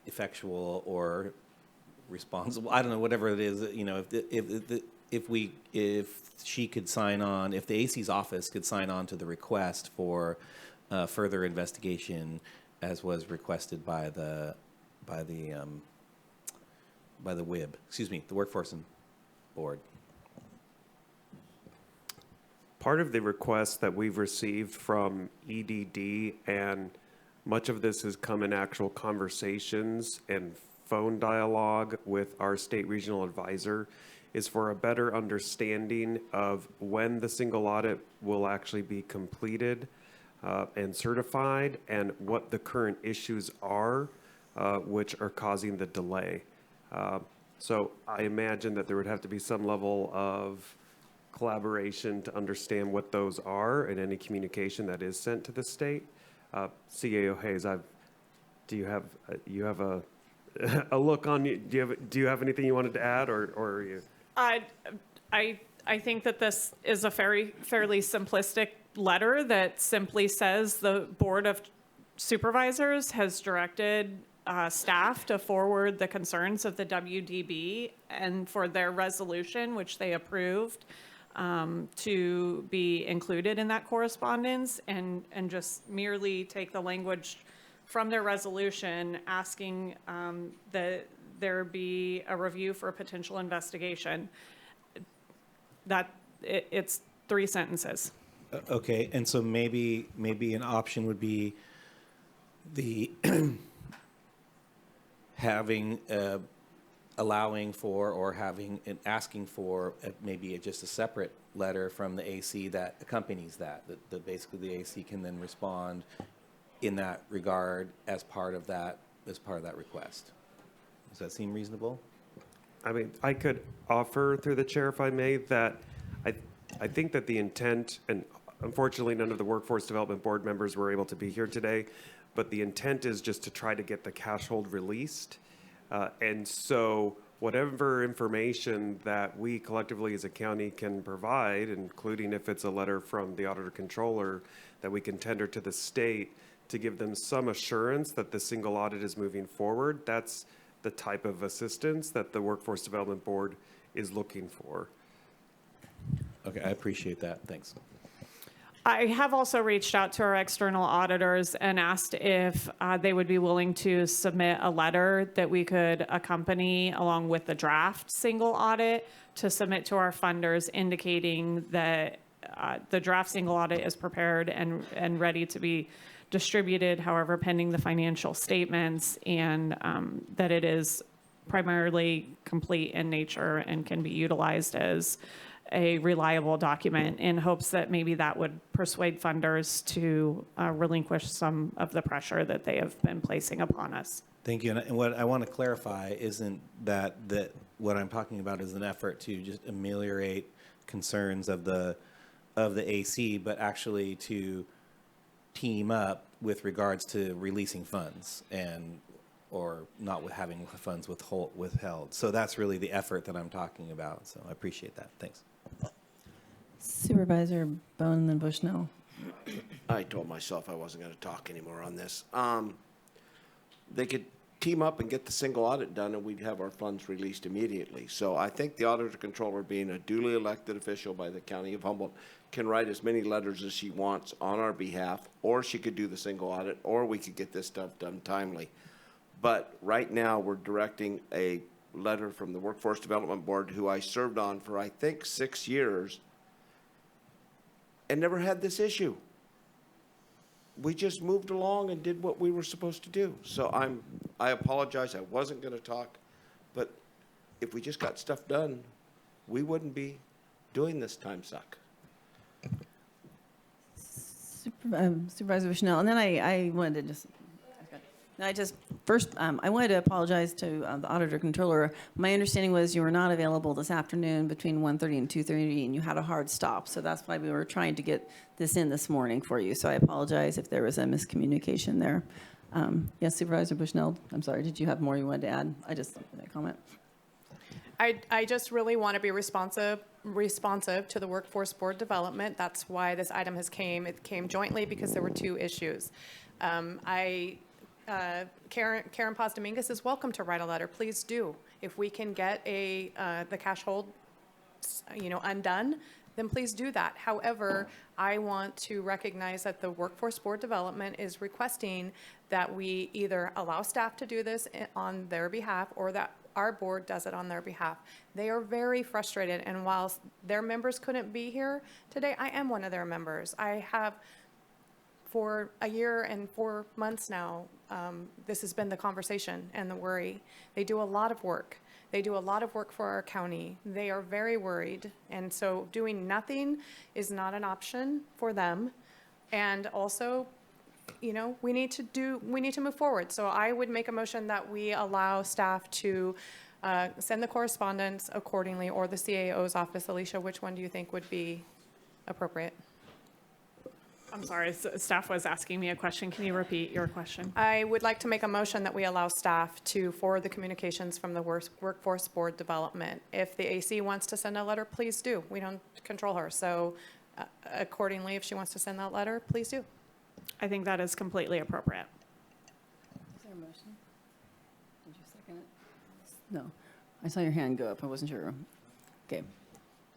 effectual or responsible. I don't know, whatever it is. If she could sign on, if the AC's office could sign on to the request for further investigation, as was requested by the WIB. Excuse me, the Workforce Board. Part of the request that we've received from EDD, and much of this has come in actual conversations and phone dialogue with our state regional advisor, is for a better understanding of when the single audit will actually be completed and certified, and what the current issues are which are causing the delay. So I imagine that there would have to be some level of collaboration to understand what those are and any communication that is sent to the state. CAO Hayes, do you have a look on you? Do you have anything you wanted to add, or are you? I think that this is a fairly simplistic letter that simply says the Board of Supervisors has directed staff to forward the concerns of the WDB and for their resolution, which they approved, to be included in that correspondence, and just merely take the language from their resolution asking that there be a review for a potential investigation. It's 3 sentences. Okay, and so maybe an option would be the having, allowing for, or having and asking for maybe just a separate letter from the AC that accompanies that basically the AC can then respond in that regard as part of that request. Does that seem reasonable? I mean, I could offer through the chair, if I may, that I think that the intent, and unfortunately none of the Workforce Development Board members were able to be here today, but the intent is just to try to get the cash hold released. And so whatever information that we collectively as a county can provide, including if it's a letter from the Auditor Controller that we can tender to the state to give them some assurance that the single audit is moving forward, that's the type of assistance that the Workforce Development Board is looking for. Okay, I appreciate that. Thanks. I have also reached out to our external auditors and asked if they would be willing to submit a letter that we could accompany along with the draft single audit to submit to our funders, indicating that the draft single audit is prepared and ready to be distributed, however, pending the financial statements, and that it is primarily complete in nature and can be utilized as a reliable document, in hopes that maybe that would persuade funders to relinquish some of the pressure that they have been placing upon us. Thank you. And what I want to clarify isn't that what I'm talking about is an effort to just ameliorate concerns of the AC, but actually to team up with regards to releasing funds or not with having funds withheld. So that's really the effort that I'm talking about. So I appreciate that. Thanks. Supervisor Bohn and then Bushnell. I told myself I wasn't going to talk anymore on this. They could team up and get the single audit done, and we'd have our funds released immediately. So I think the Auditor Controller, being a duly elected official by the County of Humboldt, can write as many letters as she wants on our behalf, or she could do the single audit, or we could get this stuff done timely. But right now, we're directing a letter from the Workforce Development Board, who I served on for, I think, 6 years, and never had this issue. We just moved along and did what we were supposed to do. So I apologize, I wasn't going to talk, but if we just got stuff done, we wouldn't be doing this time suck. Supervisor Bushnell, and then I wanted to I wanted to apologize to the Auditor Controller. My understanding was you were not available this afternoon between 1:30 and 2:30, and you had a hard stop. So that's why we were trying to get this in this morning for you. So I apologize if there was a miscommunication there. Yes, Supervisor Bushnell, I'm sorry, did you have more you wanted to add? I just that comment. I just really want to be responsive to the Workforce Board Development. That's why this item It came jointly because there were 2 issues. Karen Paz Dominguez is welcome to write a letter. Please do. If we can get the cash hold, undone, then please do that. However, I want to recognize that the Workforce Board Development is requesting that we either allow staff to do this on their behalf, or that our board does it on their behalf. They are very frustrated, and while their members couldn't be here today, I am one of their members. I have, for a year and 4 months now, this has been the conversation and the worry. They do a lot of work. They do a lot of work for our county. They are very worried, and so doing nothing is not an option for them. And also, we need to move forward. So I would make a motion that we allow staff to send the correspondence accordingly, or the CAO's office. Alicia, which one do you think would be appropriate? I'm sorry, staff was asking me a question. Can you repeat your question? I would like to make a motion that we allow staff to forward the communications from the Workforce Board Development. If the AC wants to send a letter, please do. We don't control her. So accordingly, if she wants to send that letter, please do. I think that is completely appropriate. Is there a motion? Did you second it? No. I saw your hand go up. I wasn't sure. Okay.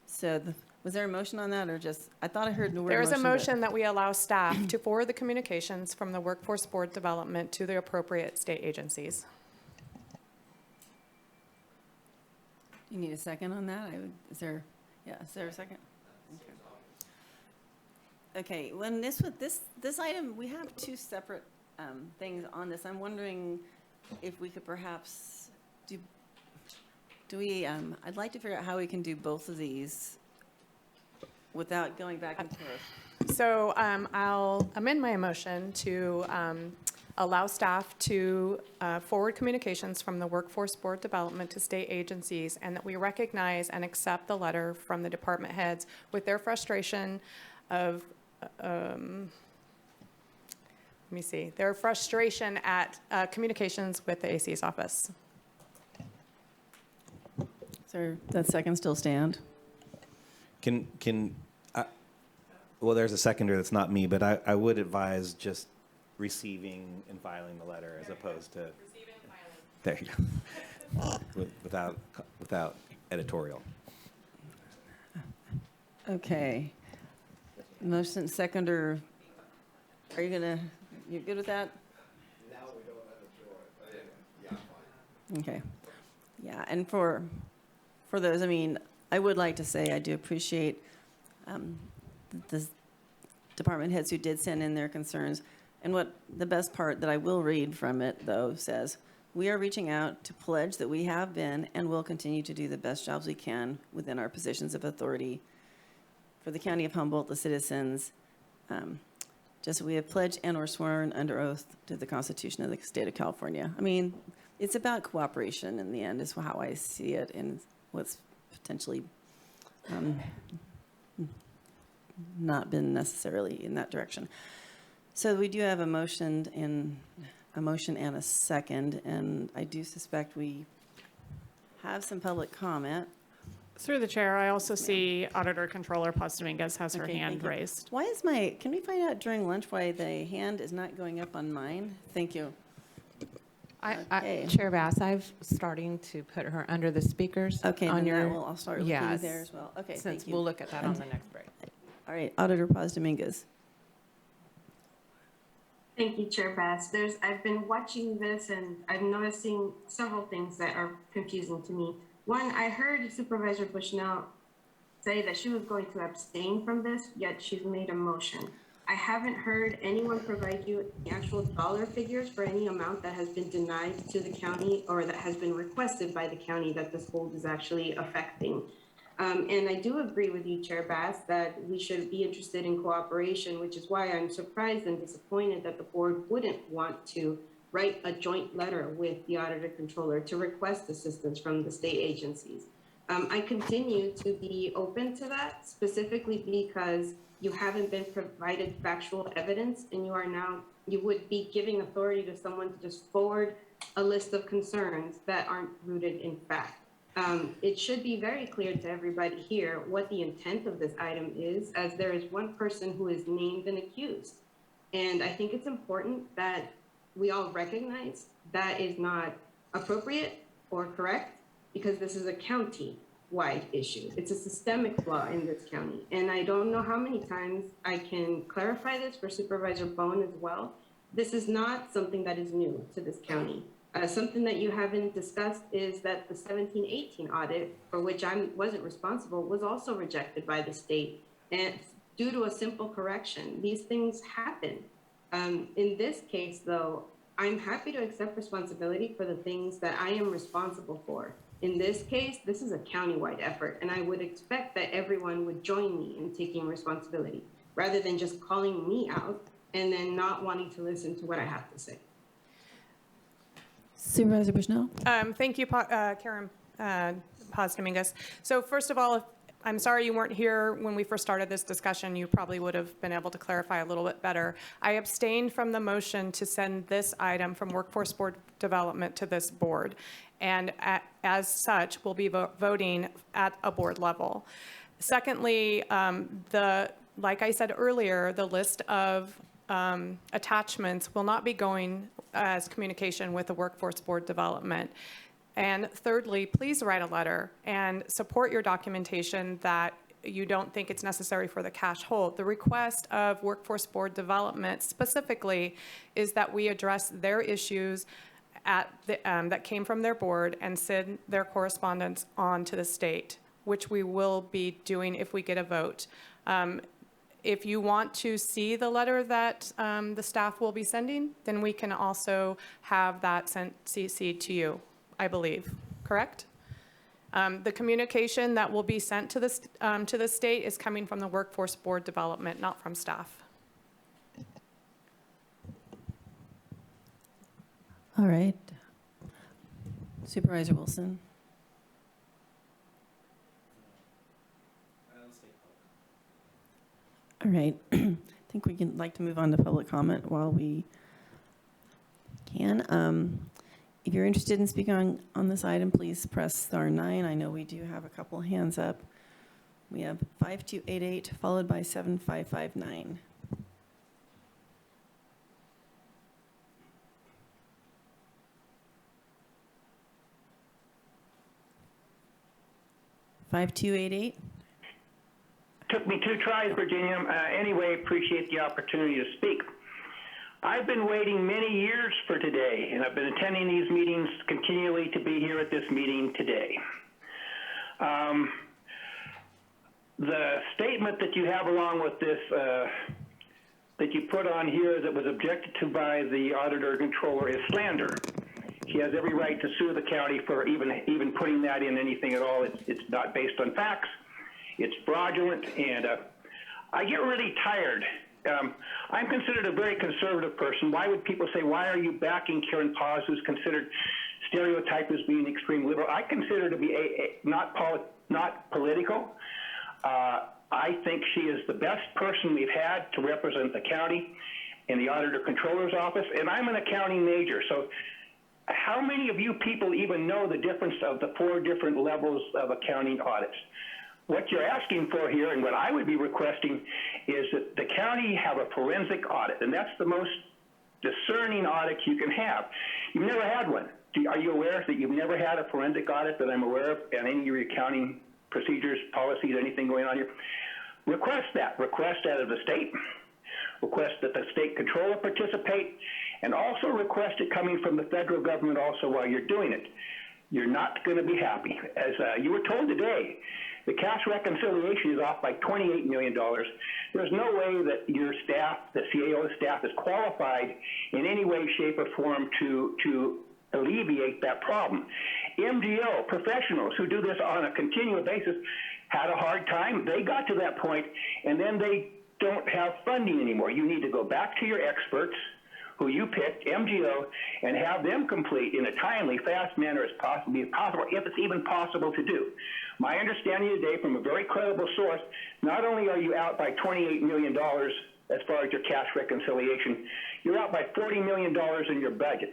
So was there a motion on that or just, I thought I heard the word There is a but- motion that we allow staff to forward the communications from the Workforce Board Development to the appropriate state agencies. You need a second on that? Is there a second? Okay, when this item, we have two separate things on this. I'm wondering if we could perhaps I'd like to figure out how we can do both of these without going back and forth. So I'll amend my motion to allow staff to forward communications from the Workforce Board Development to state agencies, and that we recognize and accept the letter from the department heads with their frustration of, their frustration at communications with the AC's office. Does that second still stand? Well, there's a seconder that's not me, but I would advise just receiving and filing the letter as opposed to. Receive and filing. There you go. Without editorial. Okay. Motion seconder, you're good with that? Now we don't have a choice. Yeah, fine. Okay. Yeah, and for those, I would like to say I do appreciate the department heads who did send in their concerns. And what the best part that I will read from it, though, says, we are reaching out to pledge that we have been and will continue to do the best jobs we can within our positions of authority for the County of Humboldt, the citizens. Just we have pledged and or sworn under oath to the Constitution of the State of California. It's about cooperation in the end is how I see it and what's potentially not been necessarily in that direction. So we do have a motion and a second, and I do suspect we have some public comment. Through the chair, I also see Auditor Controller Paz Dominguez has her Okay, hand thank you. raised. Why is can we find out during lunch why the hand is not going up on mine? Thank you. Okay. Chair Bass, I'm starting to put her under the speakers. Okay, on then your, I'll start looking yes, there as well. Okay, since thank you. we'll look at that on the next break. All right, Auditor Paz Dominguez. Thank you, Chair Bass. I've been watching this and I'm noticing several things that are confusing to me. One, I heard Supervisor Bushnell say that she was going to abstain from this, yet she's made a motion. I haven't heard anyone provide you the actual dollar figures for any amount that has been denied to the county or that has been requested by the county that this hold is actually affecting. And I do agree with you, Chair Bass, that we should be interested in cooperation, which is why I'm surprised and disappointed that the board wouldn't want to write a joint letter with the Auditor Controller to request assistance from the state agencies. I continue to be open to that, specifically because you haven't been provided factual evidence and you would be giving authority to someone to just forward a list of concerns that aren't rooted in fact. It should be very clear to everybody here what the intent of this item is, as there is one person who is named and accused. And I think it's important that we all recognize that is not appropriate or correct, because this is a county-wide issue. It's a systemic flaw in this county. And I don't know how many times I can clarify this for Supervisor Bohn as well. This is not something that is new to this county. Something that you haven't discussed is that the 17-18 audit, for which I wasn't responsible, was also rejected by the state. And due to a simple correction, these things happen. In this case, though, I'm happy to accept responsibility for the things that I am responsible for. In this case, this is a countywide effort, and I would expect that everyone would join me in taking responsibility, rather than just calling me out and then not wanting to listen to what I have to say. Supervisor Bushnell? Thank you, Karen Paz Dominguez. So first of all, I'm sorry you weren't here when we first started this discussion. You probably would have been able to clarify a little bit better. I abstained from the motion to send this item from Workforce Board Development to this board. And as such, we'll be voting at a board level. Secondly, like I said earlier, the list of attachments will not be going as communication with the Workforce Board Development. And thirdly, please write a letter and support your documentation that you don't think it's necessary for the cash hold. The request of Workforce Board Development specifically is that we address their issues that came from their board and send their correspondence on to the state, which we will be doing if we get a vote. If you want to see the letter that the staff will be sending, then we can also have that sent CC'd to you, I believe, correct? The communication that will be sent to the state is coming from the Workforce Board Development, not from staff. All right. Supervisor Wilson. All right. I think we can like to move on to public comment while we can. If you're interested in speaking on this item, please press star 9. I know we do have a couple hands up. We have 5288 followed by 7559. Took me 2 tries, Virginia. Anyway, appreciate the opportunity to speak. I've been waiting many years for today, and I've been attending these meetings continually to be here at this meeting today. The statement that you have along with this, that you put on here that was objected to by the auditor controller is slander. She has every right to sue the county for even putting that in anything at all. It's not based on facts. It's fraudulent, and I get really tired. I'm considered a very conservative person. Why would people say, why are you backing Karen Paz, who's considered stereotyped as being extreme liberal? I consider her to be not political. I think she is the best person we've had to represent the county in the Auditor Controller's office, and I'm an accounting major. So how many of you people even know the difference of the 4 different levels of accounting audits? What you're asking for here, and what I would be requesting, is that the county have a forensic audit, and that's the most discerning audit you can have. You've never had one. Are you aware that you've never had a forensic audit that I'm aware of, and any of your accounting procedures, policies, anything going on here? Request that. Request that of the state. Request that the state controller participate, and also request it coming from the federal government also while you're doing it. You're not going to be happy. As you were told today, the cash reconciliation is off by $28 million. There's no way that your staff, the CAO staff, is qualified in any way, shape, or form to alleviate that problem. MGO professionals who do this on a continual basis had a hard time. They got to that point, and then they don't have funding anymore. You need to go back to your experts who you picked, MGO, and have them complete in a timely, fast manner as possible, if it's even possible to do. My understanding today from a very credible source, not only are you out by $28 million as far as your cash reconciliation, you're out by $40 million in your budget.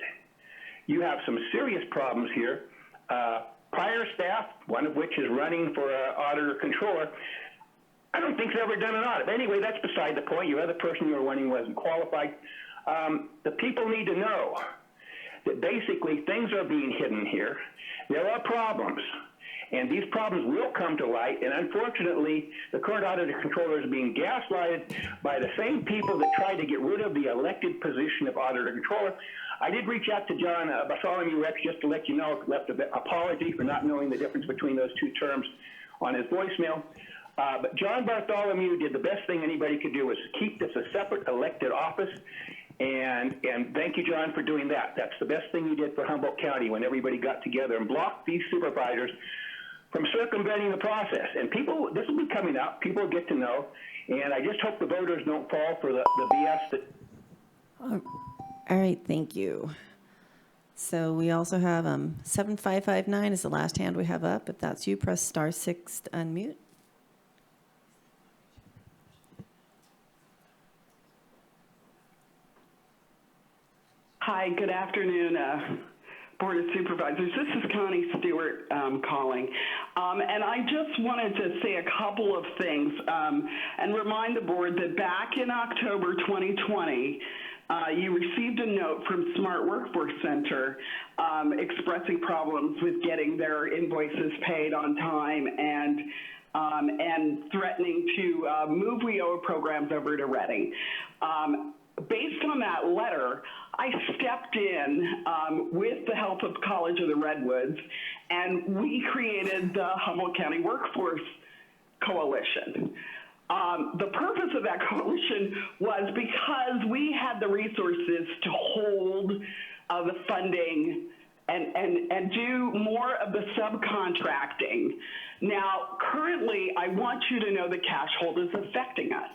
You have some serious problems here. Prior staff, one of which is running for auditor controller, I don't think has ever done an audit. But anyway, that's beside the point. Your other person you were running wasn't qualified. The people need to know that basically things are being hidden here. There are problems, and these problems will come to light, and unfortunately, the current auditor controller is being gaslighted by the same people that tried to get rid of the elected position of auditor controller. I did reach out to John Bartholomew Rex just to let you know, left an apology for not knowing the difference between those 2 terms on his voicemail. But John Bartholomew did the best thing anybody could do, was keep this a separate elected office. And thank you, John, for doing that. That's the best thing you did for Humboldt County when everybody got together and blocked these supervisors from circumventing the process. And people, this will be coming up. People will get to know. And I just hope the voters don't fall for the BS that... All right, thank you. So we also have 7559 is the last hand we have up. If that's you, press star 6 to unmute. Hi, good afternoon, Board of Supervisors. This is Connie Stewart calling. And I just wanted to say a couple of things and remind the board that back in October 2020, you received a note from Smart Workforce Center expressing problems with getting their invoices paid on time and threatening to move WIOA programs over to Reading. Based on that letter, I stepped in with the help of College of the Redwoods, and we created the Humboldt County Workforce Coalition. The purpose of that coalition was because we had the resources to hold the funding and do more of the subcontracting. Now, currently, I want you to know the cash hold is affecting us.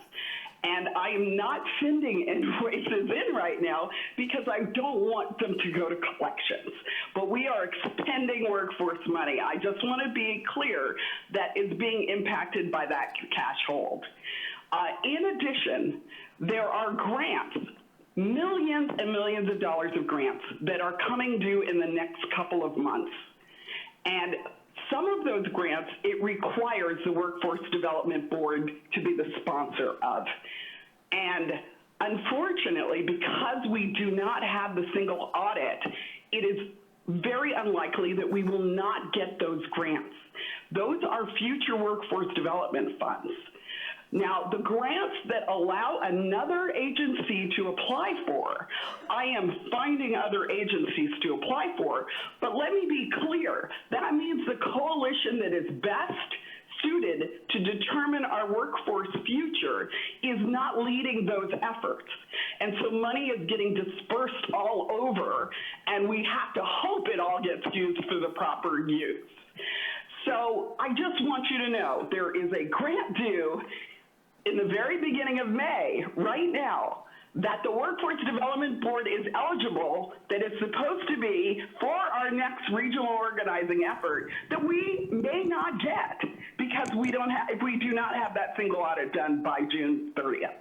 And I am not sending invoices in right now because I don't want them to go to collections. But we are expending workforce money. I just want to be clear that it's being impacted by that cash hold. In addition, there are grants, millions and millions of dollars of grants that are coming due in the next couple of months. And some of those grants, it requires the Workforce Development Board to be the sponsor of. And unfortunately, because we do not have the single audit, it is very unlikely that we will not get those grants. Those are future workforce development funds. Now, the grants that allow another agency to apply for, I am finding other agencies to apply for, but let me be clear, that means the coalition that is best suited to determine our workforce future is not leading those efforts. And so money is getting dispersed all over, and we have to hope it all gets used for the proper use. So I just want you to know there is a grant due in the very beginning of May, right now, that the Workforce Development Board is eligible, that it's supposed to be for our next regional organizing effort, that we may not get because we don't have, if we do not have that single audit done by June 30th.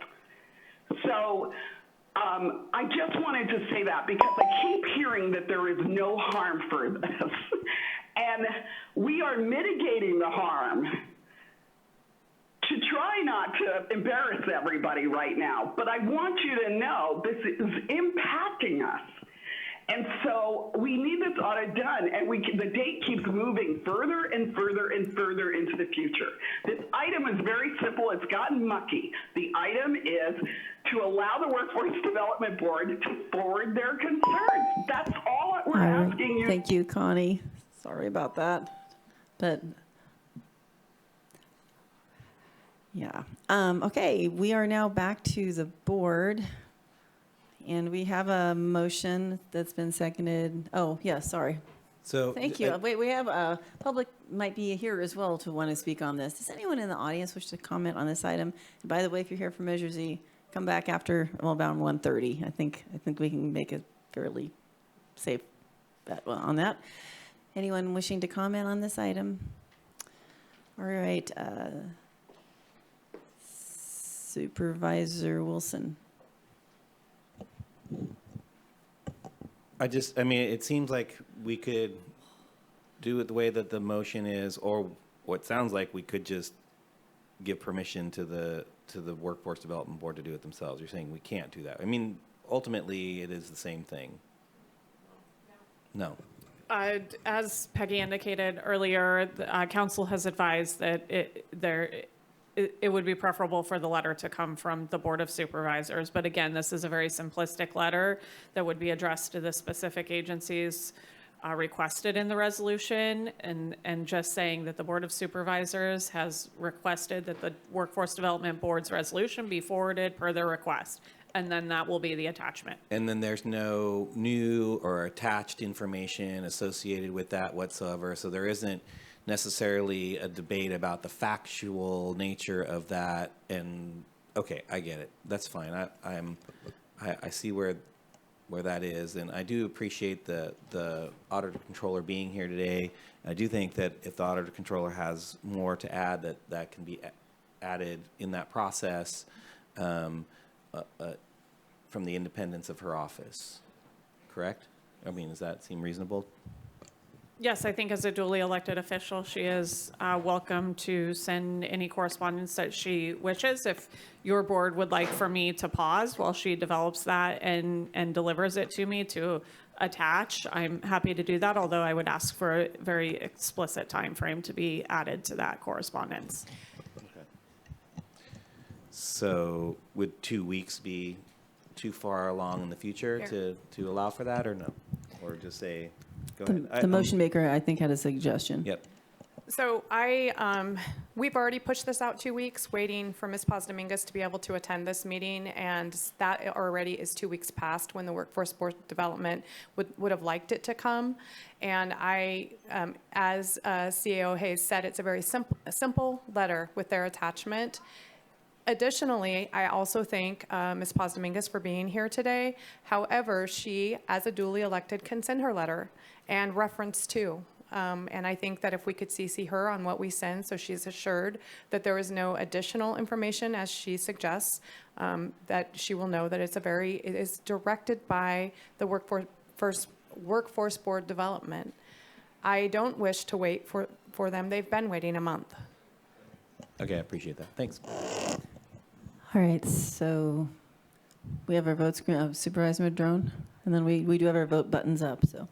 So I just wanted to say that because I keep hearing that there is no harm for this. And we are mitigating the harm to try not to embarrass everybody right now, but I want you to know this is impacting us. And so we need this audit done, and the date keeps moving further and further and further into the future. This item is very simple. It's gotten mucky. The item is to allow the Workforce Development Board to forward their concerns. That's all we're asking you. Thank you, Connie. Sorry about that, but yeah. Okay, we are now back to the board, and we have a motion that's been seconded. Oh, yeah, sorry. So Thank you. Wait, we have public might be here as well to want to speak on this. Does anyone in the audience wish to comment on this item? And by the way, if you're here for Measure Z, come back after about 1:30. I think we can make a fairly safe bet on that. Anyone wishing to comment on this item? All right. Supervisor Wilson. I mean, it seems like we could do it the way that the motion is, or what sounds like we could just give permission to the Workforce Development Board to do it themselves. You're saying we can't do that. I mean, ultimately, it is the same thing. No. As Peggy indicated earlier, the council has advised that it would be preferable for the letter to come from the Board of Supervisors. But again, this is a very simplistic letter that would be addressed to the specific agencies requested in the resolution, and just saying that the Board of Supervisors has requested that the Workforce Development Board's resolution be forwarded per their request. And then that will be the attachment. And then there's no new or attached information associated with that whatsoever. So there isn't necessarily a debate about the factual nature of that. And okay, I get it. That's fine. I see where that is, and I do appreciate the auditor controller being here today. I do think that if the auditor controller has more to add, that can be added in that process from the independence of her office. correct? I mean, does that seem reasonable? Yes, I think as a duly elected official, she is welcome to send any correspondence that she wishes. If your board would like for me to pause while she develops that and delivers it to me to attach, I'm happy to do that, although I would ask for a very explicit time frame to be added to that correspondence. So would 2 weeks be too far along in the future to allow for that, or no? Or just say, go ahead. The motion maker, I think, had a suggestion. Yep. So we've already pushed this out 2 weeks, waiting for Ms. Paz-Dominguez to be able to attend this meeting, and that already is 2 weeks past when the Workforce Board Development would have liked it to come. And as CAO Hayes said, it's a very simple letter with their attachment. Additionally, I also thank Ms. Paz-Dominguez for being here today. However, she, as a duly elected, can send her letter and reference too. And I think that if we could CC her on what we send, so she's assured that there is no additional information as she suggests, that she will know that it is directed by the Workforce Board Development. I don't wish to wait for them. They've been waiting a month. Okay, I appreciate that. Thanks. All right, so we have our vote screen, Supervisor Madrone, and then we do have our vote buttons up, so.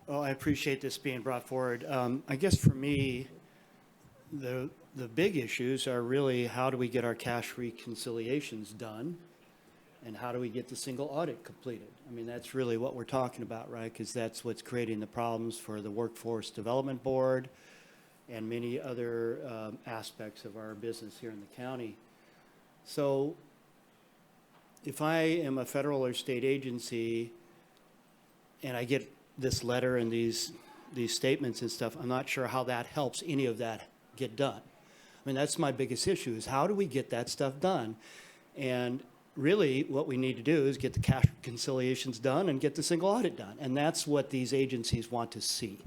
Well, I appreciate this being brought forward. I guess for me, the big issues are really how do we get our cash reconciliations done, and how do we get the single audit completed? I mean, that's really what we're talking about, right? Because that's what's creating the problems for the Workforce Development Board and many other aspects of our business here in the county. So if I am a federal or state agency and I get this letter and these statements and stuff, I'm not sure how that helps any of that get done. I mean, that's my biggest issue, is how do we get that stuff done? And really what we need to do is get the cash reconciliations done and get the single audit done. And that's what these agencies want to see.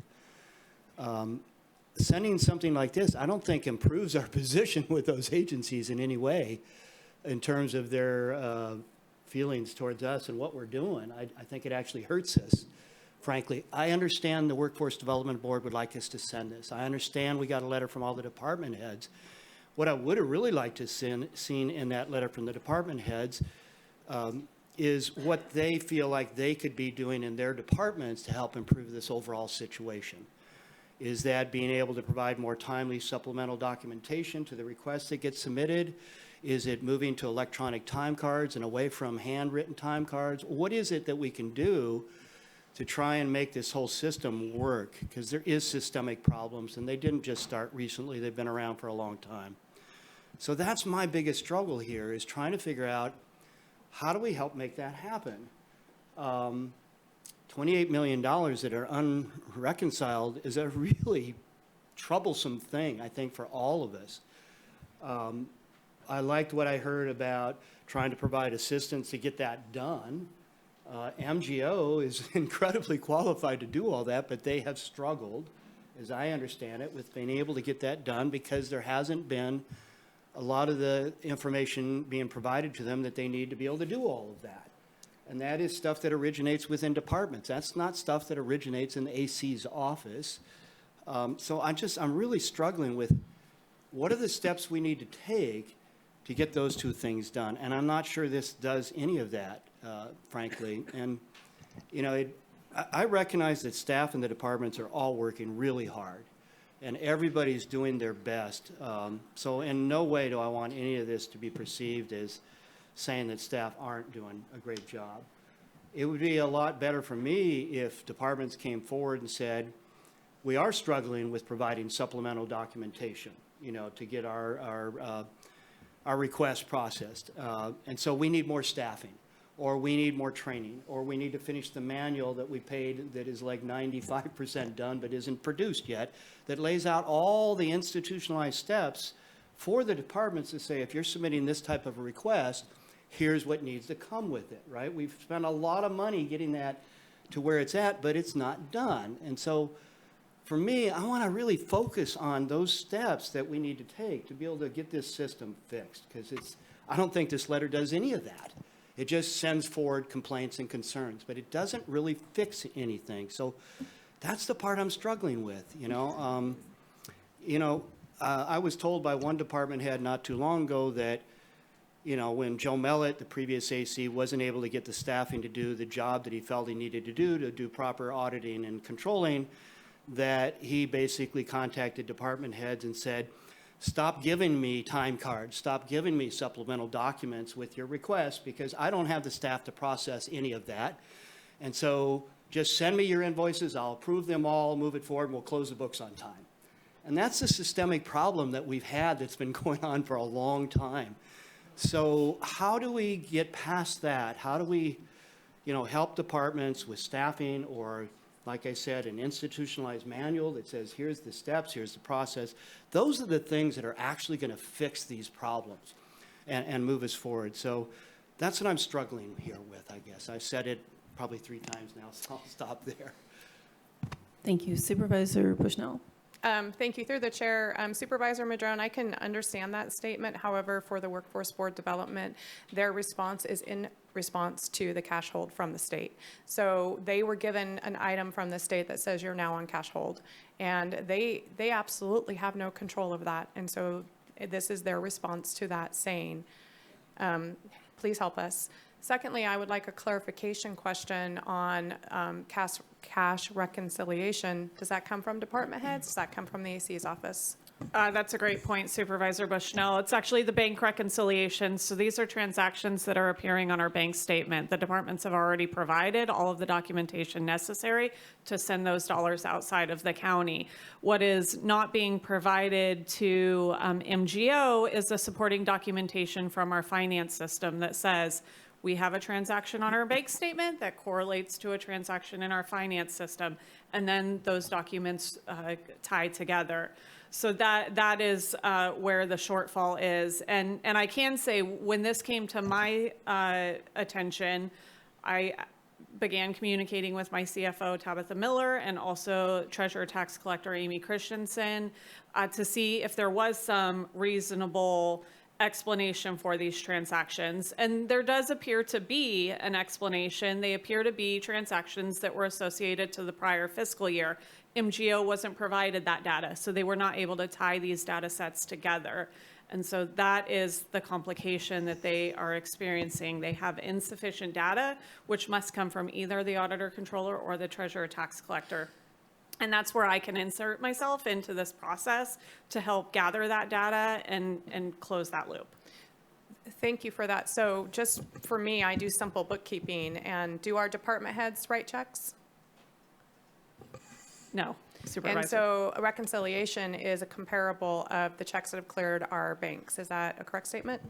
Sending something like this, I don't think improves our position with those agencies in any way in terms of their feelings towards us and what we're doing. I think it actually hurts us, frankly. I understand the Workforce Development Board would like us to send this. I understand we got a letter from all the department heads. What I would have really liked to seen in that letter from the department heads is what they feel like they could be doing in their departments to help improve this overall situation. Is that being able to provide more timely supplemental documentation to the requests that get submitted? Is it moving to electronic time cards and away from handwritten time cards? What is it that we can do to try and make this whole system work? Because there is systemic problems, and they didn't just start recently. They've been around for a long time. So that's my biggest struggle here, is trying to figure out how do we help make that happen? $28 million that are unreconciled is a really troublesome thing, I think, for all of us. I liked what I heard about trying to provide assistance to get that done. MGO is incredibly qualified to do all that, but they have struggled, as I understand it, with being able to get that done because there hasn't been a lot of the information being provided to them that they need to be able to do all of that. And that is stuff that originates within departments. That's not stuff that originates in the AC's office. So I'm really struggling with what are the steps we need to take to get those two things done. And I'm not sure this does any of that, frankly. And, you know, I recognize that staff in the departments are all working really hard, and everybody's doing their best. So in no way do I want any of this to be perceived as saying that staff aren't doing a great job. It would be a lot better for me if departments came forward and said, we are struggling with providing supplemental documentation, you know, to get our request processed. And so we need more staffing, or we need more training, or we need to finish the manual that we paid that is like 95% done but isn't produced yet, that lays out all the institutionalized steps for the departments to say, if you're submitting this type of a request, here's what needs to come with it, right? We've spent a lot of money getting that to where it's at, but it's not done. And so for me, I want to really focus on those steps that we need to take to be able to get this system fixed, because I don't think this letter does any of that. It just sends forward complaints and concerns, but it doesn't really fix anything. So that's the part I'm struggling with, I was told by one department head not too long ago that, when Joe Mellett, the previous AC, wasn't able to get the staffing to do the job that he felt he needed to do proper auditing and controlling, that he basically contacted department heads and said, stop giving me time cards, stop giving me supplemental documents with your requests, because I don't have the staff to process any of that. And so just send me your invoices, I'll approve them all, move it forward, and we'll close the books on time. And that's a systemic problem that we've had that's been going on for a long time. So how do we get past that? How do we, help departments with staffing, or, like I said, an institutionalized manual that says, here's the steps, here's the process. Those are the things that are actually going to fix these problems and move us forward. So that's what I'm struggling here with, I guess. I've said it probably 3 times now, so I'll stop there. Thank you. Supervisor Bushnell. Thank you. Through the chair, Supervisor Madrone, I can understand that statement. However, for the Workforce Board Development, their response is in response to the cash hold from the state. So they were given an item from the state that says you're now on cash hold, and they absolutely have no control of that. And so this is their response to that, saying, please help us. Secondly, I would like a clarification question on cash reconciliation. Does that come from department heads? Does that come from the AC's office? That's a great point, Supervisor Bushnell. It's actually the bank reconciliation. So these are transactions that are appearing on our bank statement. The departments have already provided all of the documentation necessary to send those dollars outside of the county. What is not being provided to MGO is the supporting documentation from our finance system that says, we have a transaction on our bank statement that correlates to a transaction in our finance system, and then those documents tie together. So that is where the shortfall is. And I can say, when this came to my attention, I began communicating with my CFO, Tabitha Miller, and also Treasurer Tax Collector Amy Christensen to see if there was some reasonable explanation for these transactions. And there does appear to be an explanation. They appear to be transactions that were associated to the prior fiscal year. MGO wasn't provided that data, so they were not able to tie these data sets together. And so that is the complication that they are experiencing. They have insufficient data, which must come from either the auditor controller or the treasurer tax collector. And that's where I can insert myself into this process to help gather that data and close that loop. Thank you for that. So just for me, I do simple bookkeeping. And do our department heads write checks? No, Supervisor. And so a reconciliation is a comparable of the checks that have cleared our banks. Is that a correct statement?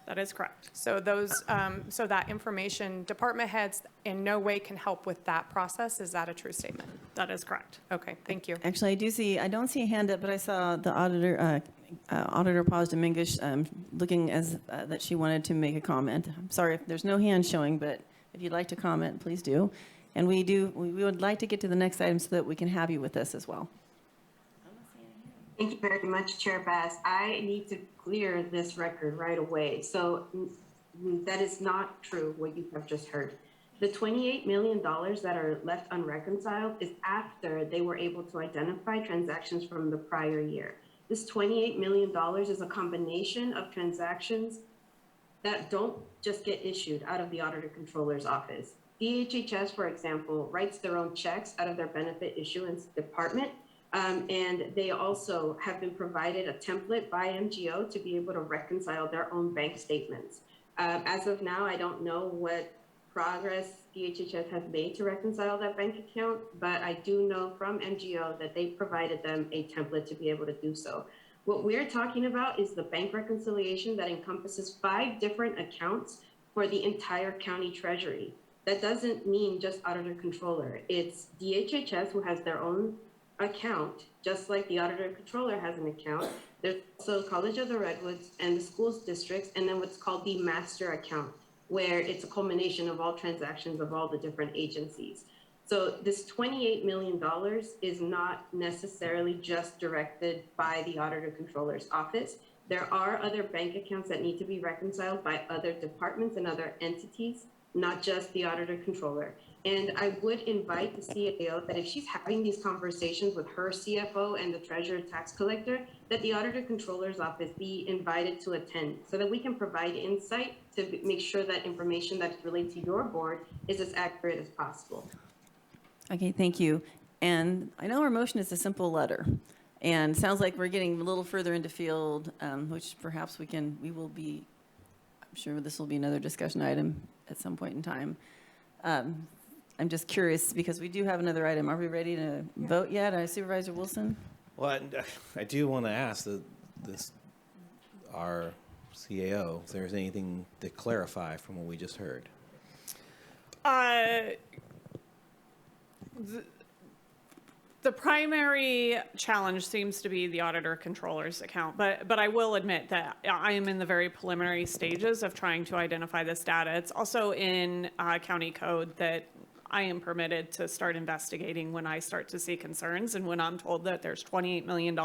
That is correct. So those, so that information, department heads in no way can help with that process. Is that a true statement? That is correct. Okay, thank you. Actually, I don't see a hand up, but I saw the Auditor Paz Dominguez looking as that she wanted to make a comment. I'm sorry if there's no hand showing, but if you'd like to comment, please do. And we would like to get to the next item so that we can have you with us as well. Thank you very much, Chair Bass. I need to clear this record right away. So that is not true, what you have just heard. The $28 million that are left unreconciled is after they were able to identify transactions from the prior year. This $28 million is a combination of transactions that don't just get issued out of the Auditor Controller's office. DHHS, for example, writes their own checks out of their benefit issuance department. And they also have been provided a template by MGO to be able to reconcile their own bank statements. As of now, I don't know what progress DHHS has made to reconcile that bank account, but I do know from MGO that they provided them a template to be able to do so. What we're talking about is the bank reconciliation that encompasses 5 different accounts for the entire county treasury. That doesn't mean just Auditor Controller. It's DHHS, who has their own account, just like the Auditor Controller has an account. There's also College of the Redwoods and the schools districts, and then what's called the master account, where it's a culmination of all transactions of all the different agencies. So this $28 million is not necessarily just directed by the Auditor Controller's office. There are other bank accounts that need to be reconciled by other departments and other entities, not just the auditor controller. And I would invite the CAO that if she's having these conversations with her CFO and the treasurer tax collector, that the auditor controller's office be invited to attend so that we can provide insight to make sure that information that's related to your board is as accurate as possible. Okay, thank you. And I know our motion is a simple letter, and sounds like we're getting a little further into field, which perhaps we will be, I'm sure this will be another discussion item at some point in time. I'm just curious, because we do have another item. Are we ready to vote yet? Supervisor Wilson? Well, I do want to ask our CAO if there's anything to clarify from what we just heard. The primary challenge seems to be the auditor controller's account, but I will admit that I am in the very preliminary stages of trying to identify this data. It's also in county code that I am permitted to start investigating when I start to see concerns, and when I'm told that there's $28 million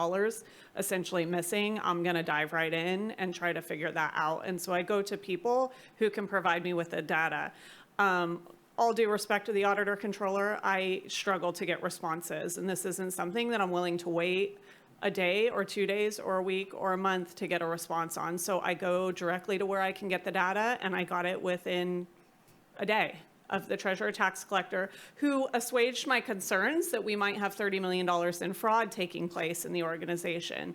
essentially missing, I'm gonna dive right in and try to figure that out. And so I go to people who can provide me with the data. All due respect to the auditor controller, I struggle to get responses, and this isn't something that I'm willing to wait a day or 2 days or a week or a month to get a response on. So I go directly to where I can get the data, and I got it within a day of the treasurer tax collector, who assuaged my concerns that we might have $30 million in fraud taking place in the organization,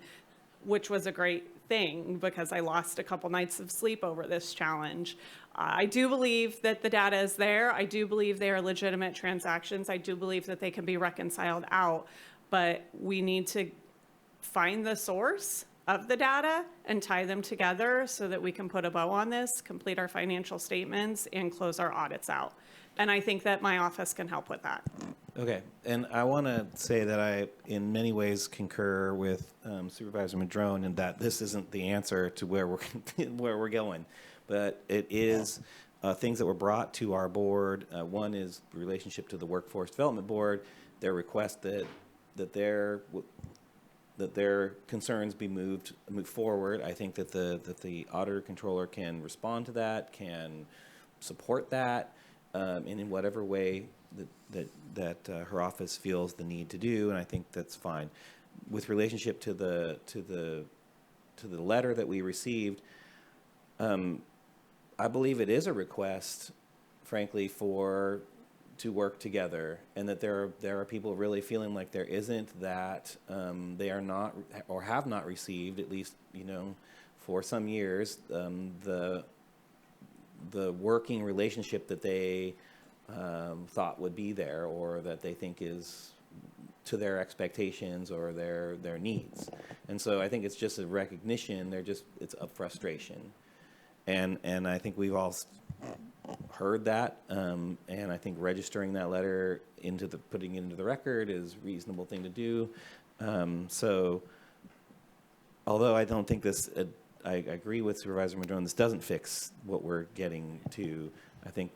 which was a great thing because I lost a couple nights of sleep over this challenge. I do believe that the data is there. I do believe they are legitimate transactions. I do believe that they can be reconciled out, but we need to find the source of the data and tie them together so that we can put a bow on this, complete our financial statements, and close our audits out. And I think that my office can help with that. Okay, and I want to say that I, in many ways, concur with Supervisor Madrone in that this isn't the answer to where we're going, but it is things that were brought to our board. One is relationship to the Workforce Development Board, their request that their concerns be moved forward. I think that the auditor controller can respond to that, can support that, and in whatever way that her office feels the need to do, and I think that's fine. With relationship to the letter that we received, I believe it is a request, frankly, to work together, and that there are people really feeling like there isn't that they are not or have not received, at least for some years, the working relationship that they thought would be there, or that they think is to their expectations or their needs. And so I think it's just a recognition. It's a frustration, and I think we've all heard that, and I think registering that letter putting it into the record is a reasonable thing to do. So although I don't think this, I agree with Supervisor Madrone, this doesn't fix what we're getting to. I think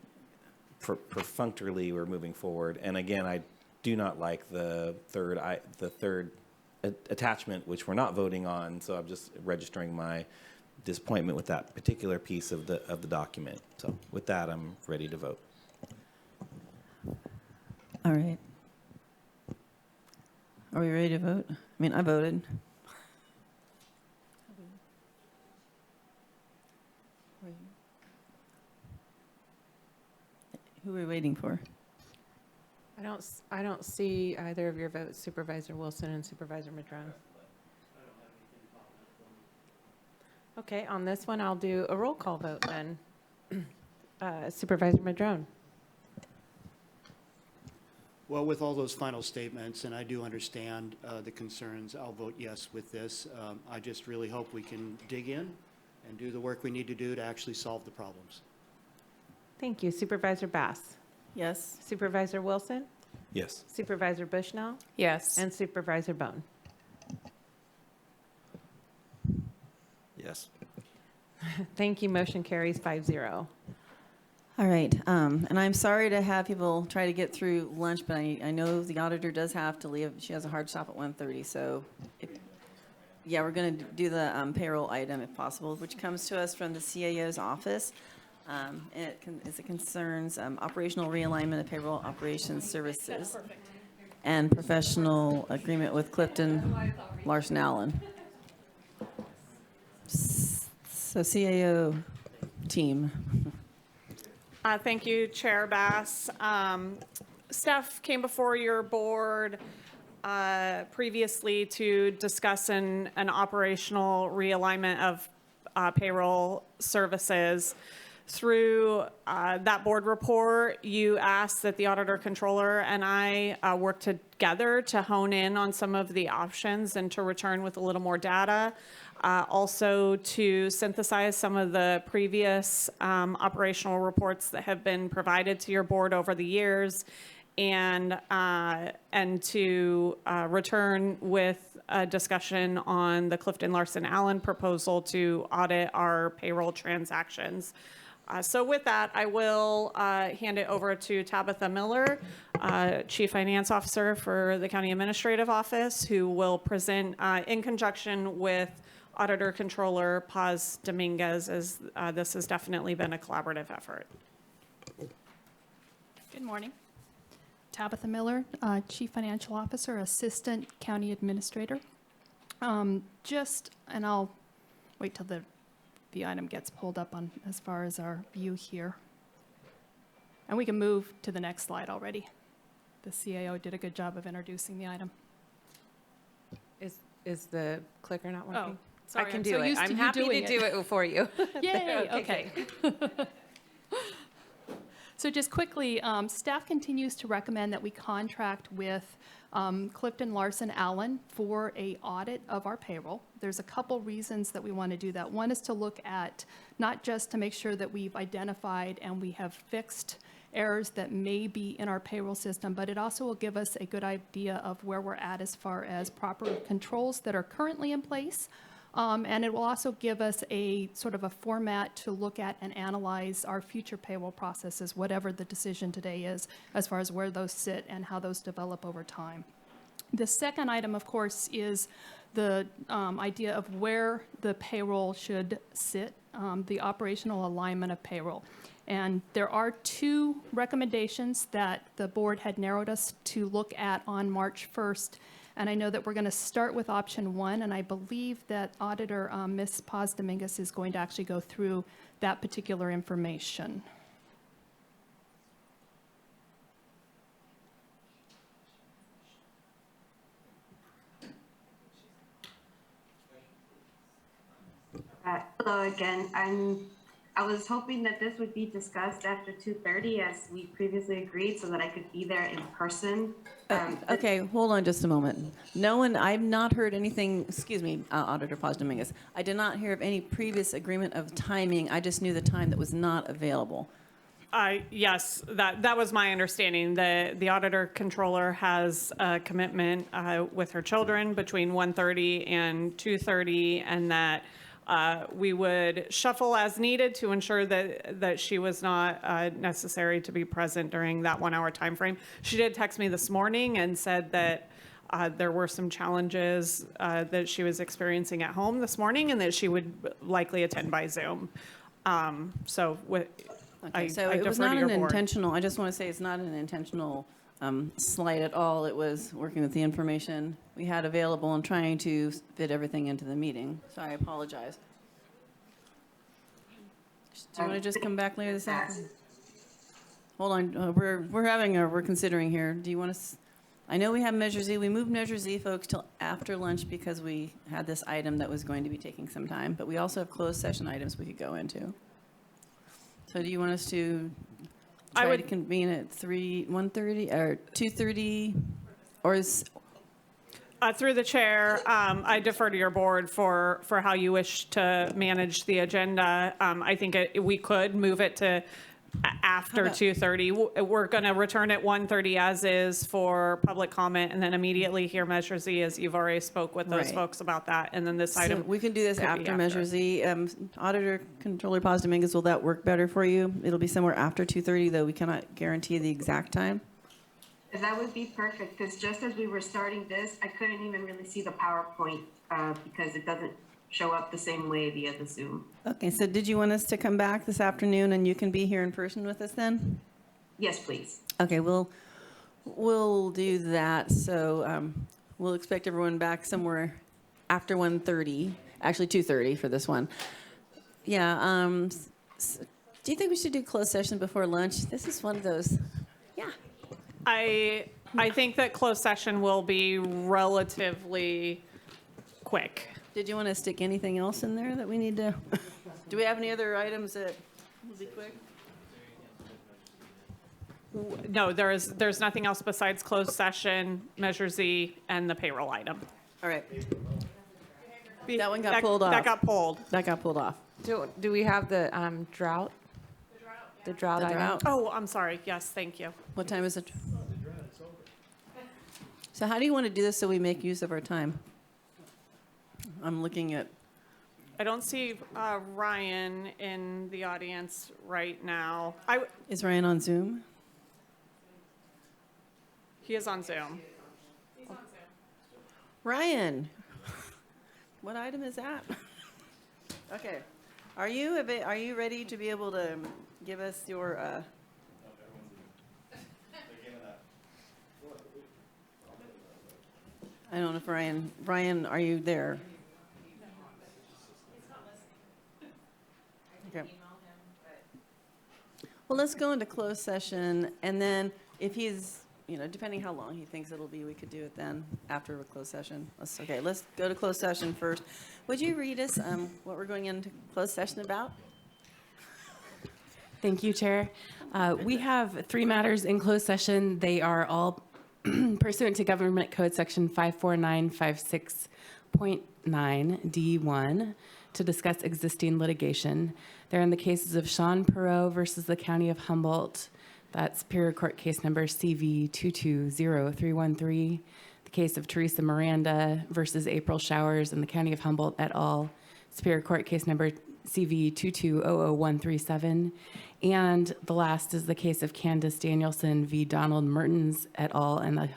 perfunctorily we're moving forward. And again, I do not like the third attachment, which we're not voting on. So I'm just registering my disappointment with that particular piece of the document. So with that, I'm ready to vote. All right. Are we ready to vote? I mean, I voted. Who are we waiting for? I don't see either of your votes, Supervisor Wilson and Supervisor Madrone. Okay, on this one, I'll do a roll call vote then. Supervisor Madrone. Well, with all those final statements, and I do understand the concerns, I'll vote yes with this. I just really hope we can dig in and do the work we need to do to actually solve the problems. Thank you. Supervisor Bass. Yes. Supervisor Wilson. Yes. Supervisor Bushnell. Yes. And Supervisor Bohn. Yes. Thank you. Motion carries 5-0. All right, and I'm sorry to have people try to get through lunch, but I know the auditor does have to leave. She has a hard stop at 1:30, so Yeah, we're going to do the payroll item if possible, which comes to us from the CAO's office. It concerns operational realignment of payroll operations services and professional agreement with Clifton Larson Allen. So CAO team. Thank you, Chair Bass. Staff came before your board previously to discuss an operational realignment of payroll services. Through that board report, you asked that the auditor controller and I work together to hone in on some of the options and to return with a little more data. Also to synthesize some of the previous operational reports that have been provided to your board over the years, and to return with a discussion on the Clifton Larson Allen proposal to audit our payroll transactions. So with that, I will hand it over to Tabitha Miller, Chief Finance Officer for the County Administrative Office, who will present in conjunction with Auditor Controller Paz Dominguez, as this has definitely been a collaborative effort. Good morning. Tabitha Miller, Chief Financial Officer, Assistant County Administrator. And I'll wait till the item gets pulled up on as far as our view here. And we can move to the next slide already. The CAO did a good job of introducing the item. Is the clicker not working? Oh, sorry, I can I'm do so it. used to I'm you happy doing to do it for you. Yay, okay. So just quickly, staff continues to recommend that we contract with Clifton Larson Allen for a audit of our payroll. There's a couple reasons that we want to do that. One is to look at not just to make sure that we've identified and we have fixed errors that may be in our payroll system, but it also will give us a good idea of where we're at as far as proper controls that are currently in place. And it will also give us a sort of a format to look at and analyze our future payroll processes, whatever the decision today is, as far as where those sit and how those develop over time. The second item, of course, is the idea of where the payroll should sit, the operational alignment of payroll. And there are two recommendations that the board had narrowed us to look at on March 1st. And I know that we're going to start with option one, and I believe that Auditor Ms. Paz Dominguez is going to actually go through that particular information. Hello again. I was hoping that this would be discussed after 2:30 as we previously agreed, so that I could be there in person. Okay, hold on just a moment. I've not heard anything, excuse me, Auditor Paz Dominguez. I did not hear of any previous agreement of timing. I just knew the time that was not available. Yes, that was my understanding. The auditor controller has a commitment with her children between 1:30 and 2:30, and that we would shuffle as needed to ensure that she was not necessary to be present during that 1 hour time frame. She did text me this morning and said that there were some challenges that she was experiencing at home this morning, and that she would likely attend by Zoom. Okay, so it was not an intentional, I just want to say it's not an intentional slight at all. It was working with the information we had available and trying to fit everything into the meeting. So I apologize. Do you want to just come back later this afternoon? Hold on, we're considering here. Do you want to, I know we have Measure Z. We moved Measure Z, folks, till after lunch because we had this item that was going to be taking some time, but we also have closed session items we could go into. So do you want us to try to convene at 1:30 or 2:30, or is? Through the chair, I defer to your board for how you wish to manage the agenda. I think we could move it to after 2:30. We're going to return at 1:30 as is for public comment, and then immediately hear Measure Z, as you've already spoke with those folks about that. And then this item. We can do this after Measure Z. Auditor Controller Paz Dominguez, will that work better for you? It'll be somewhere after 2:30, though we cannot guarantee the exact time. That would be perfect, because just as we were starting this, I couldn't even really see the PowerPoint because it doesn't show up the same way via the Zoom. Okay, so did you want us to come back this afternoon and you can be here in person with us then? Yes, please. Okay, we'll do that. So we'll expect everyone back somewhere after 1:30, actually 2:30 for this one. Yeah. Do you think we should do closed session before lunch? This is one of those. Yeah. I think that closed session will be relatively quick. Did you want to stick anything else in there that we need to? Do we have any other items that will be quick? No, there's nothing else besides closed session, Measure Z, and the payroll item. All right. That one got pulled off. That got pulled. That got pulled off. Do we have the drought? The drought item? Oh, I'm sorry. Yes, thank you. What time is it? So how do you want to do this so we make use of our time? I'm looking at. I don't see Ryan in the audience right now. Is Ryan on Zoom? He is on Zoom. He's on Zoom. Ryan, what item is that? Okay. Are you ready to be able to give us your? I don't know if Ryan, are you there? Okay. Well, let's go into closed session, and then if he's, depending how long he thinks it'll be, we could do it then after a closed session. Let's go to closed session first. Would you read us what we're going into closed session about? Thank you, Chair. We have 3 matters in closed session. They are all pursuant to Government Code Section 54956.9 D1 to discuss existing litigation. They're in the cases of Sean Perot versus the County of Humboldt. That's Superior Court Case Number CV 220313. The case of Teresa Miranda versus April Showers in the County of Humboldt et al. Superior Court Case Number CV 2200137. And the last is the case of Candace Danielson v. Donald Mertens et al. In the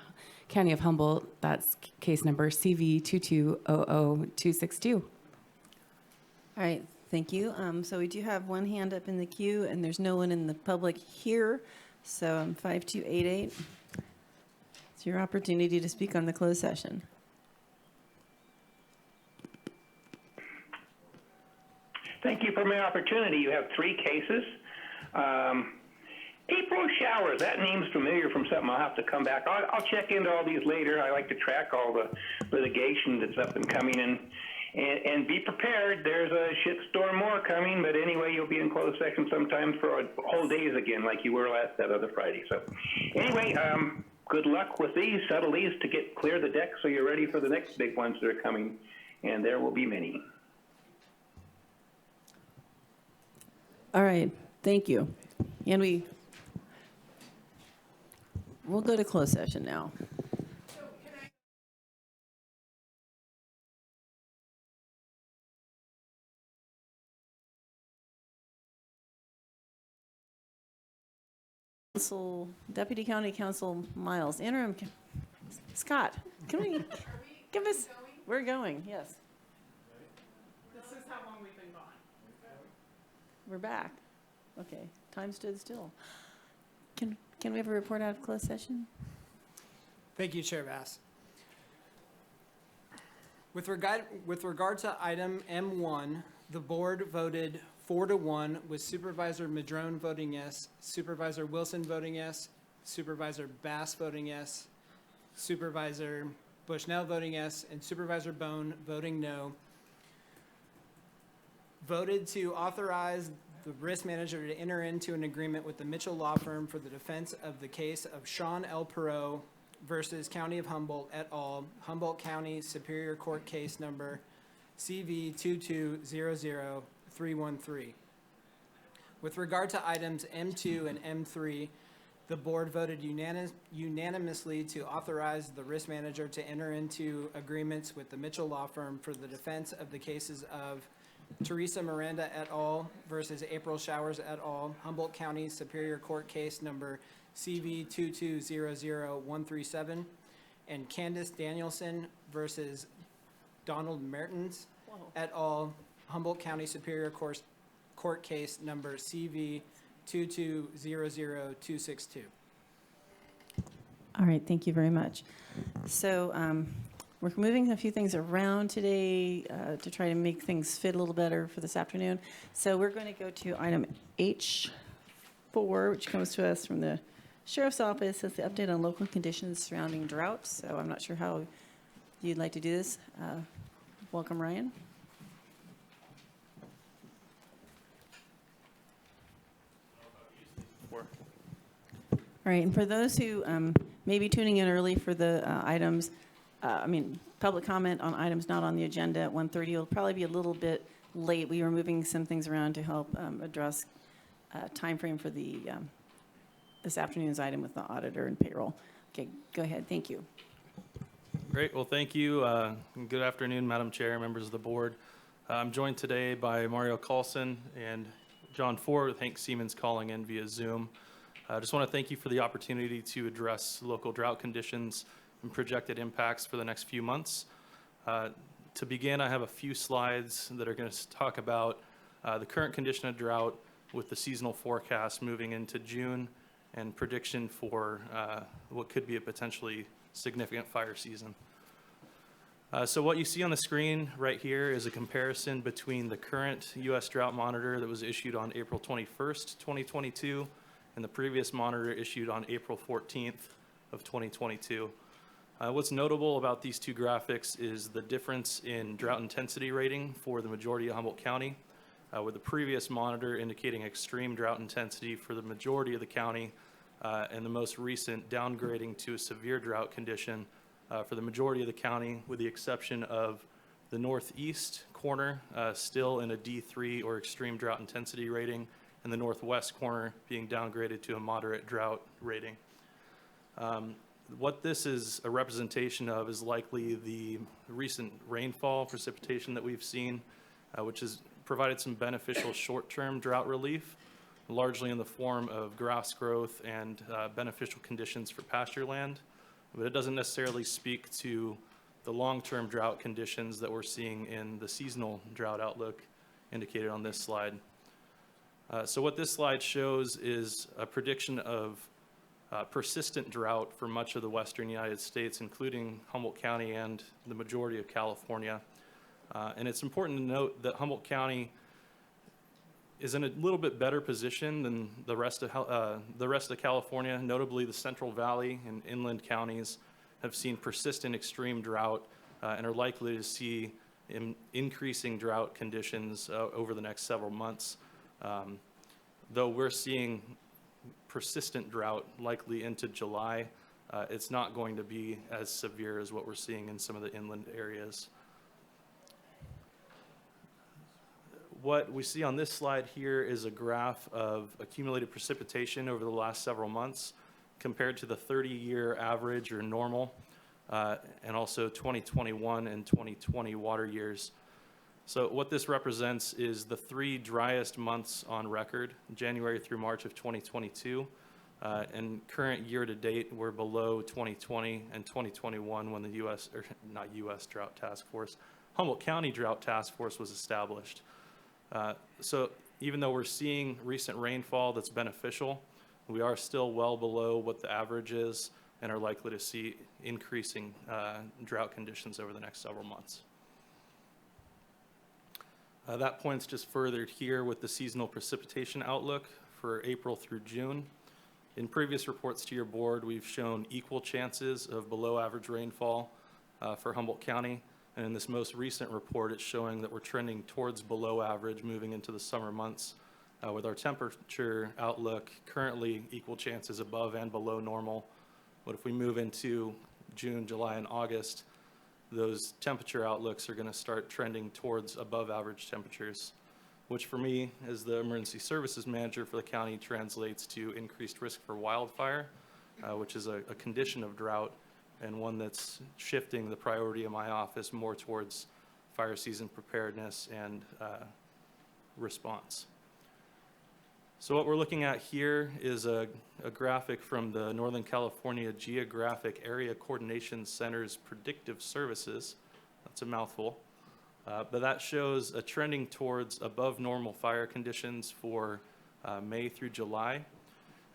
County of Humboldt. That's case number CV 2200262. All right, thank you. So we do have one hand up in the queue, and there's no one in the public here. So 5288. It's your opportunity to speak on the closed session. Thank you for my opportunity. You have 3 cases. April Showers, that name's familiar from something. I'll have to come back. I'll check into all these later. I like to track all the litigation that's up and coming, and be prepared. There's a shitstorm more coming, but anyway, you'll be in closed session sometimes for whole days again, like you were that other Friday. So anyway, good luck with these. Settle these to clear the deck so you're ready for the next big ones that are coming, and there will be many. All right, thank you. And we'll go to closed session now. Deputy County Counsel Miles, interim, Scott, can we give us, we're going, yes. This is how long we've been gone. We're back. Okay, time stood still. Can we have a report out of closed session? Thank you, Chair Bass. With regard to item M1, the board voted 4-1 with Supervisor Madrone voting yes, Supervisor Wilson voting yes, Supervisor Bass voting yes, Supervisor Bushnell voting yes, and Supervisor Bohn voting no. Voted to authorize the risk manager to enter into an agreement with the Mitchell Law Firm for the defense of the case of Sean L. Perot versus County of Humboldt et al., Humboldt County Superior Court Case Number CV 2200313. With regard to items M2 and M3, the board voted unanimously to authorize the risk manager to enter into agreements with the Mitchell Law Firm for the defense of the cases of Teresa Miranda et al. Versus April Showers et al., Humboldt County Superior Court Case Number CV 2200137, and Candace Danielson versus Donald Mertens et al., Humboldt County Superior Court Case number CV 2200262. All right, thank you very much. So we're moving a few things around today to try to make things fit a little better for this afternoon. So we're going to go to item H4, which comes to us from the Sheriff's Office. It's the update on local conditions surrounding drought. So I'm not sure how you'd like to do this. Welcome, Ryan. All right, and for those who may be tuning in early for the items, public comment on items not on the agenda at 1:30, it'll probably be a little bit late. We were moving some things around to help address time frame for the this afternoon's item with the auditor and payroll. Okay, go ahead. Thank you. Great. Well, thank you. Good afternoon, Madam Chair, members of the board. I'm joined today by Mario Carlson and John Ford, with Hank Siemens calling in via Zoom. I just want to thank you for the opportunity to address local drought conditions and projected impacts for the next few months. To begin, I have a few slides that are going to talk about the current condition of drought with the seasonal forecast moving into June and prediction for what could be a potentially significant fire season. So what you see on the screen right here is a comparison between the current U.S. Drought Monitor that was issued on April 21st, 2022, and the previous monitor issued on April 14th of 2022. What's notable about these two graphics is the difference in drought intensity rating for the majority of Humboldt County, with the previous monitor indicating extreme drought intensity for the majority of the county, and the most recent downgrading to a severe drought condition for the majority of the county, with the exception of the northeast corner still in a D3 or extreme drought intensity rating, and the northwest corner being downgraded to a moderate drought rating. What this is a representation of is likely the recent rainfall precipitation that we've seen, which has provided some beneficial short-term drought relief, largely in the form of grass growth and beneficial conditions for pasture land. But it doesn't necessarily speak to the long-term drought conditions that we're seeing in the seasonal drought outlook indicated on this slide. So what this slide shows is a prediction of persistent drought for much of the western United States, including Humboldt County and the majority of California. And it's important to note that Humboldt County is in a little bit better position than the rest of California. Notably, the Central Valley and inland counties have seen persistent extreme drought and are likely to see increasing drought conditions over the next several months. Though we're seeing persistent drought likely into July, it's not going to be as severe as what we're seeing in some of the inland areas. What we see on this slide here is a graph of accumulated precipitation over the last several months compared to the 30-year average or normal, and also 2021 and 2020 water years. So what this represents is the 3 driest months on record, January through March of 2022, and current year to date, we're below 2020 and 2021 when the Drought Task Force, Humboldt County Drought Task Force was established. So even though we're seeing recent rainfall that's beneficial, we are still well below what the average is and are likely to see increasing drought conditions over the next several months. That points just further here with the seasonal precipitation outlook for April through June. In previous reports to your board, we've shown equal chances of below average rainfall for Humboldt County. And in this most recent report, it's showing that we're trending towards below average moving into the summer months, with our temperature outlook currently equal chances above and below normal. But if we move into June, July, and August, those temperature outlooks are going to start trending towards above average temperatures, which for me, as the emergency services manager for the county, translates to increased risk for wildfire, which is a condition of drought and one that's shifting the priority of my office more towards fire season preparedness and response. So what we're looking at here is a graphic from the Northern California Geographic Area Coordination Center's predictive services. That's a mouthful. But that shows a trending towards above normal fire conditions for May through July.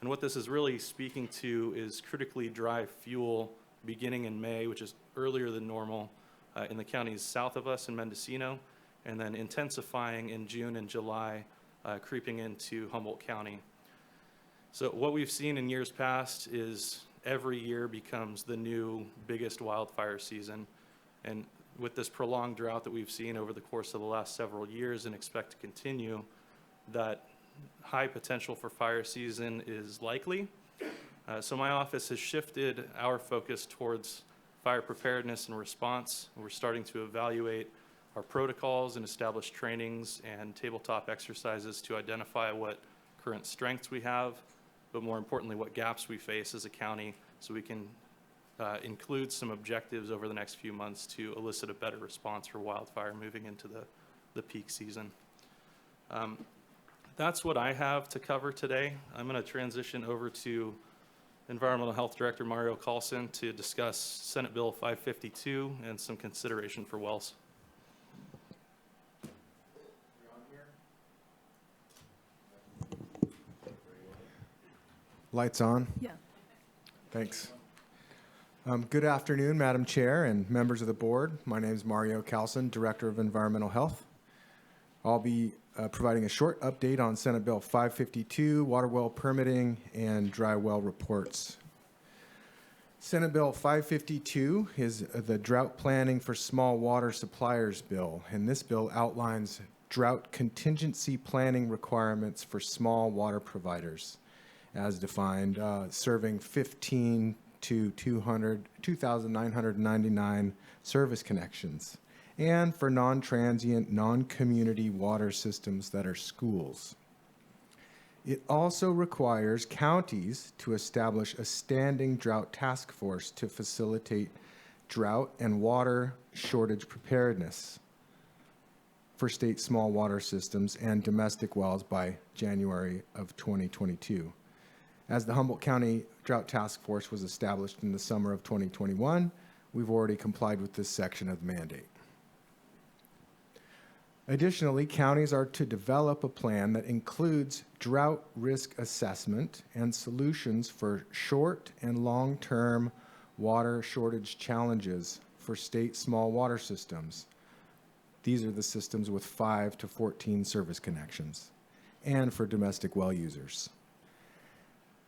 And what this is really speaking to is critically dry fuel beginning in May, which is earlier than normal in the counties south of us in Mendocino, and then intensifying in June and July, creeping into Humboldt County. So what we've seen in years past is every year becomes the new biggest wildfire season. And with this prolonged drought that we've seen over the course of the last several years and expect to continue, that high potential for fire season is likely. So my office has shifted our focus towards fire preparedness and response. We're starting to evaluate our protocols and establish trainings and tabletop exercises to identify what current strengths we have, but more importantly, what gaps we face as a county, so we can include some objectives over the next few months to elicit a better response for wildfire moving into the peak season. That's what I have to cover today. I'm going to transition over to Environmental Health Director Mario Carlson to discuss Senate Bill 552 and some consideration for wells. Lights on? Yeah. Thanks. Good afternoon, Madam Chair and members of the board. My name is Mario Carlson, Director of Environmental Health. I'll be providing a short update on Senate Bill 552, water well permitting, and dry well reports. Senate Bill 552 is the Drought Planning for Small Water Suppliers Bill, and this bill outlines drought contingency planning requirements for small water providers, as defined, serving 15 to 2,999 service connections, and for non-transient, non-community water systems that are schools. It also requires counties to establish a standing drought task force to facilitate drought and water shortage preparedness for state small water systems and domestic wells by January of 2022. As the Humboldt County Drought Task Force was established in the summer of 2021, we've already complied with this section of the mandate. Additionally, counties are to develop a plan that includes drought risk assessment and solutions for short and long-term water shortage challenges for state small water systems. These are the systems with 5 to 14 service connections, and for domestic well users.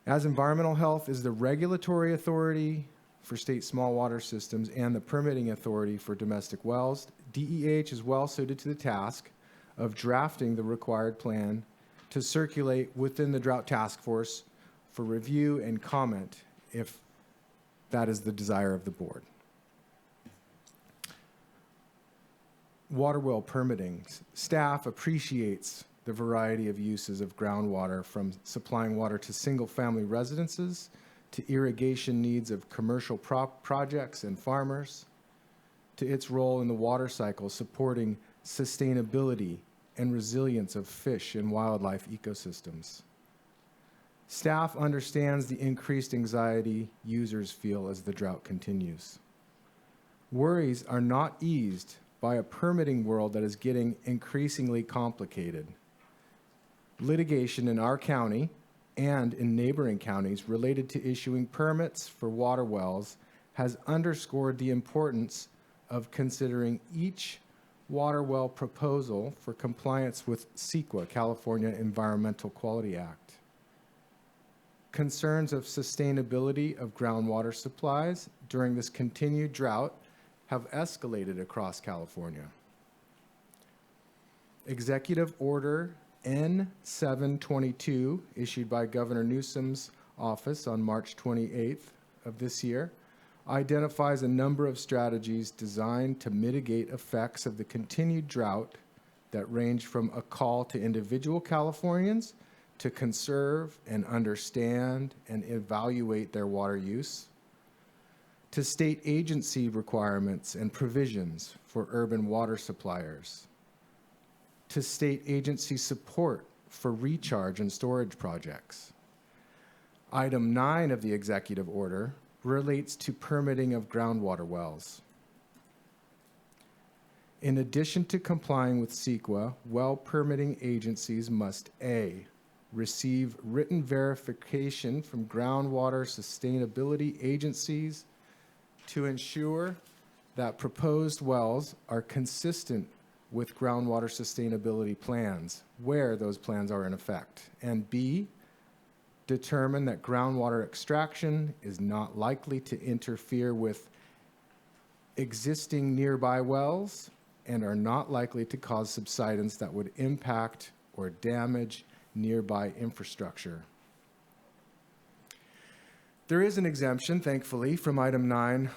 As environmental health is the regulatory authority for state small water systems and the permitting authority for domestic wells, DEH is well suited to the task of drafting the required plan to circulate within the Drought Task Force for review and comment if that is the desire of the board. Water well permitting. Staff appreciates the variety of uses of groundwater, from supplying water to single-family residences to irrigation needs of commercial projects and farmers, to its role in the water cycle supporting sustainability and resilience of fish and wildlife ecosystems. Staff understands the increased anxiety users feel as the drought continues. Worries are not eased by a permitting world that is getting increasingly complicated. Litigation in our county and in neighboring counties related to issuing permits for water wells has underscored the importance of considering each water well proposal for compliance with CEQA, California Environmental Quality Act. Concerns of sustainability of groundwater supplies during this continued drought have escalated across California. Executive Order N-722, issued by Governor Newsom's office on March 28th of this year, identifies a number of strategies designed to mitigate effects of the continued drought that range from a call to individual Californians to conserve and understand and evaluate their water use, to state agency requirements and provisions for urban water suppliers, to state agency support for recharge and storage projects. Item 9 of the executive order relates to permitting of groundwater wells. In addition to complying with CEQA, well permitting agencies must A, receive written verification from groundwater sustainability agencies to ensure that proposed wells are consistent with groundwater sustainability plans, where those plans are in effect. And B, determine that groundwater extraction is not likely to interfere with existing nearby wells and are not likely to cause subsidence that would impact or damage nearby infrastructure. There is an exemption, thankfully, from item 9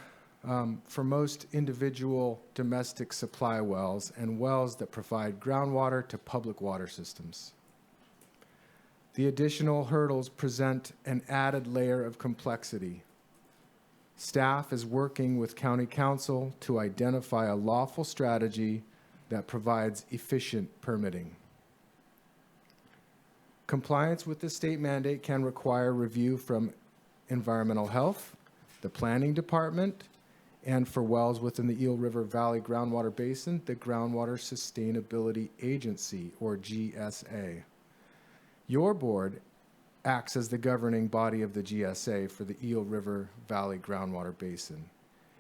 for most individual domestic supply wells and wells that provide groundwater to public water systems. The additional hurdles present an added layer of complexity. Staff is working with County Council to identify a lawful strategy that provides efficient permitting. Compliance with the state mandate can require review from Environmental Health, the Planning Department, and for wells within the Eel River Valley Groundwater Basin, the Groundwater Sustainability Agency, or GSA. Your board acts as the governing body of the GSA for the Eel River Valley Groundwater Basin.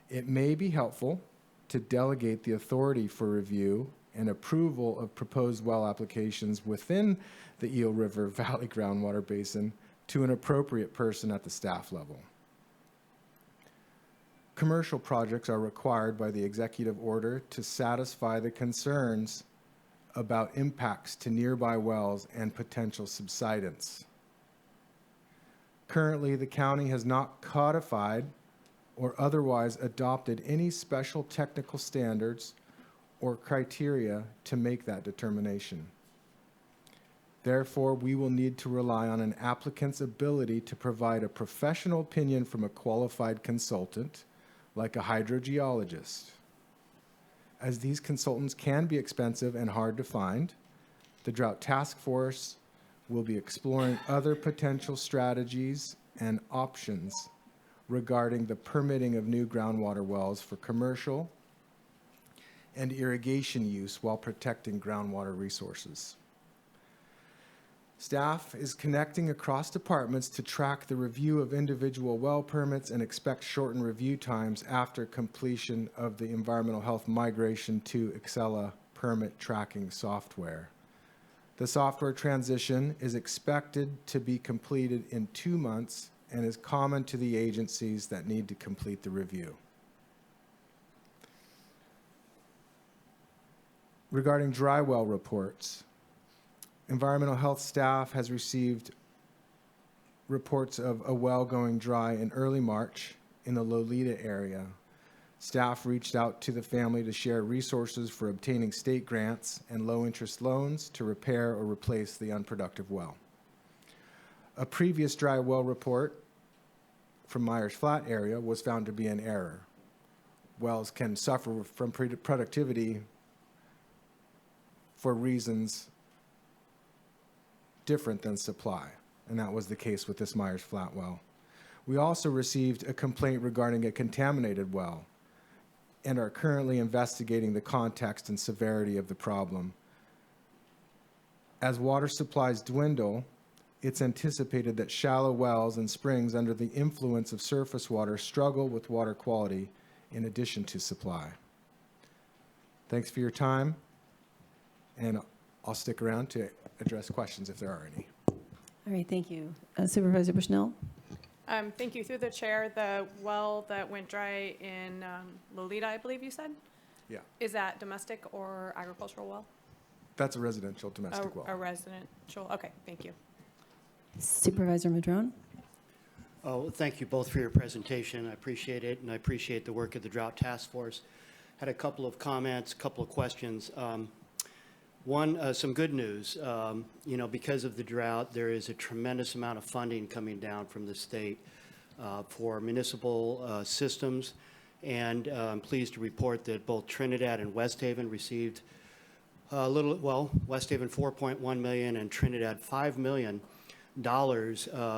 It may be helpful to delegate the authority for review and approval of proposed well applications within the Eel River Valley Groundwater Basin to an appropriate person at the staff level. Commercial projects are required by the executive order to satisfy the concerns about impacts to nearby wells and potential subsidence. Currently, the county has not codified or otherwise adopted any special technical standards or criteria to make that determination. Therefore, we will need to rely on an applicant's ability to provide a professional opinion from a qualified consultant, like a hydrogeologist. As these consultants can be expensive and hard to find, the Drought Task Force will be exploring other potential strategies and options regarding the permitting of new groundwater wells for commercial and irrigation use while protecting groundwater resources. Staff is connecting across departments to track the review of individual well permits and expect shortened review times after completion of the environmental health migration to Excella permit tracking software. The software transition is expected to be completed in 2 months and is common to the agencies that need to complete the review. Regarding dry well reports, environmental health staff has received reports of a well going dry in early March in the Lolita area. Staff reached out to the family to share resources for obtaining state grants and low-interest loans to repair or replace the unproductive well. A previous dry well report from Myers Flat area was found to be in error. Wells can suffer from productivity for reasons different than supply, and that was the case with this Myers Flat well. We also received a complaint regarding a contaminated well and are currently investigating the context and severity of the problem. As water supplies dwindle, it's anticipated that shallow wells and springs under the influence of surface water struggle with water quality in addition to supply. Thanks for your time, and I'll stick around to address questions if there are any. All right, thank you. Supervisor Bushnell? Thank you. Through the chair, the well that went dry in Lolita, I believe you said? Yeah. Is that domestic or agricultural well? That's a residential domestic well. A residential, okay, thank you. Supervisor Madrone? Oh, thank you both for your presentation. I appreciate it, and I appreciate the work of the Drought Task Force. Had a couple of comments, a couple of questions. One, some good news. You know, because of the drought, there is a tremendous amount of funding coming down from the state for municipal systems. And I'm pleased to report that both Trinidad and West Haven received West Haven $4.1 million and Trinidad $5 million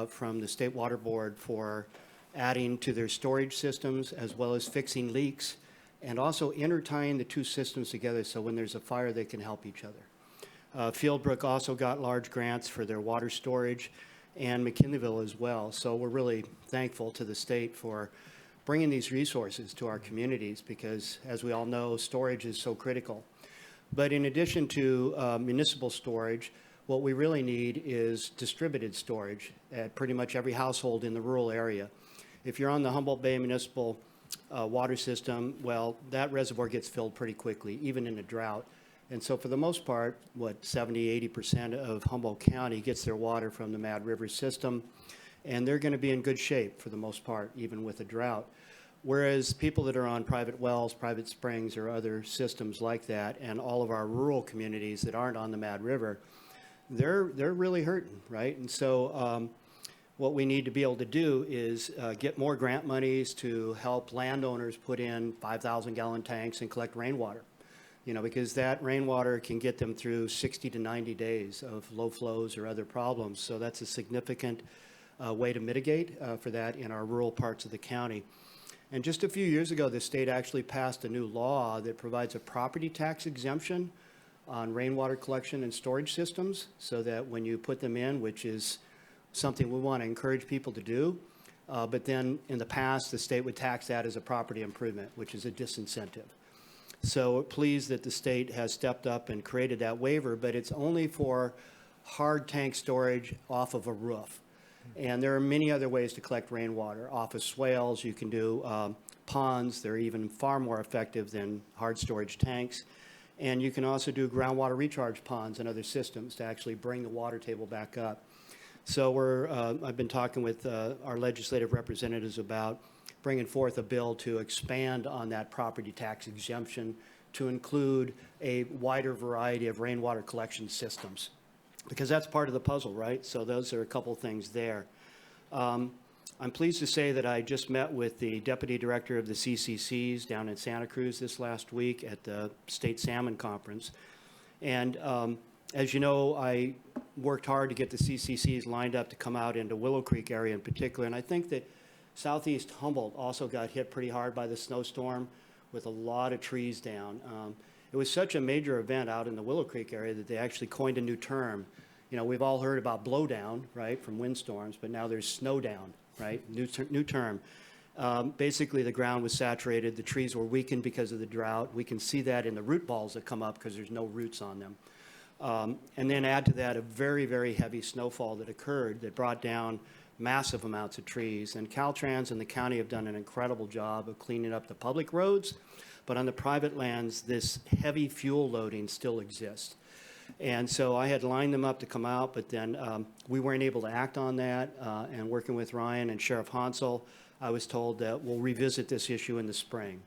from the State Water Board for adding to their storage systems as well as fixing leaks and also intertying the two systems together so when there's a fire they can help each other. Fieldbrook also got large grants for their water storage and McKinleyville as well. So we're really thankful to the state for bringing these resources to our communities because, as we all know, storage is so critical. But in addition to municipal storage, what we really need is distributed storage at pretty much every household in the rural area. If you're on the Humboldt Bay Municipal water system, well, that reservoir gets filled pretty quickly, even in a drought. And so for the most part, 70–80% of Humboldt County gets their water from the Mad River system, and they're going to be in good shape for the most part, even with a drought. Whereas people that are on private wells, private springs, or other systems like that, and all of our rural communities that aren't on the Mad River, they're really hurting, right? And so what we need to be able to do is get more grant monies to help landowners put in 5,000-gallon tanks and collect rainwater. Because that rainwater can get them through 60 to 90 days of low flows or other problems. So that's a significant way to mitigate for that in our rural parts of the county. And just a few years ago, the state actually passed a new law that provides a property tax exemption on rainwater collection and storage systems so that when you put them in, which is something we want to encourage people to do, but then in the past, the state would tax that as a property improvement, which is a disincentive. So we're pleased that the state has stepped up and created that waiver, but it's only for hard tank storage off of a roof. And there are many other ways to collect rainwater. Off of swales, you can do ponds. They're even far more effective than hard storage tanks. And you can also do groundwater recharge ponds and other systems to actually bring the water table back up. So I've been talking with our legislative representatives about bringing forth a bill to expand on that property tax exemption to include a wider variety of rainwater collection systems, because that's part of the puzzle, right? So those are a couple things there. I'm pleased to say that I just met with the deputy director of the CCCs down in Santa Cruz this last week at the State Salmon Conference. And as you know, I worked hard to get the CCCs lined up to come out into Willow Creek area in particular, and I think that Southeast Humboldt also got hit pretty hard by the snowstorm with a lot of trees down. It was such a major event out in the Willow Creek area that they actually coined a new term. We've all heard about blowdown, right, from windstorms, but now there's snowdown, right, new term. Basically, the ground was saturated. The trees were weakened because of the drought. We can see that in the root balls that come up because there's no roots on them. And then add to that a very, very heavy snowfall that occurred that brought down massive amounts of trees. And Caltrans and the county have done an incredible job of cleaning up the public roads, but on the private lands, this heavy fuel loading still exists. And so I had lined them up to come out, but then we weren't able to act on that. And working with Ryan and Sheriff Hansel, I was told that we'll revisit this issue in the spring.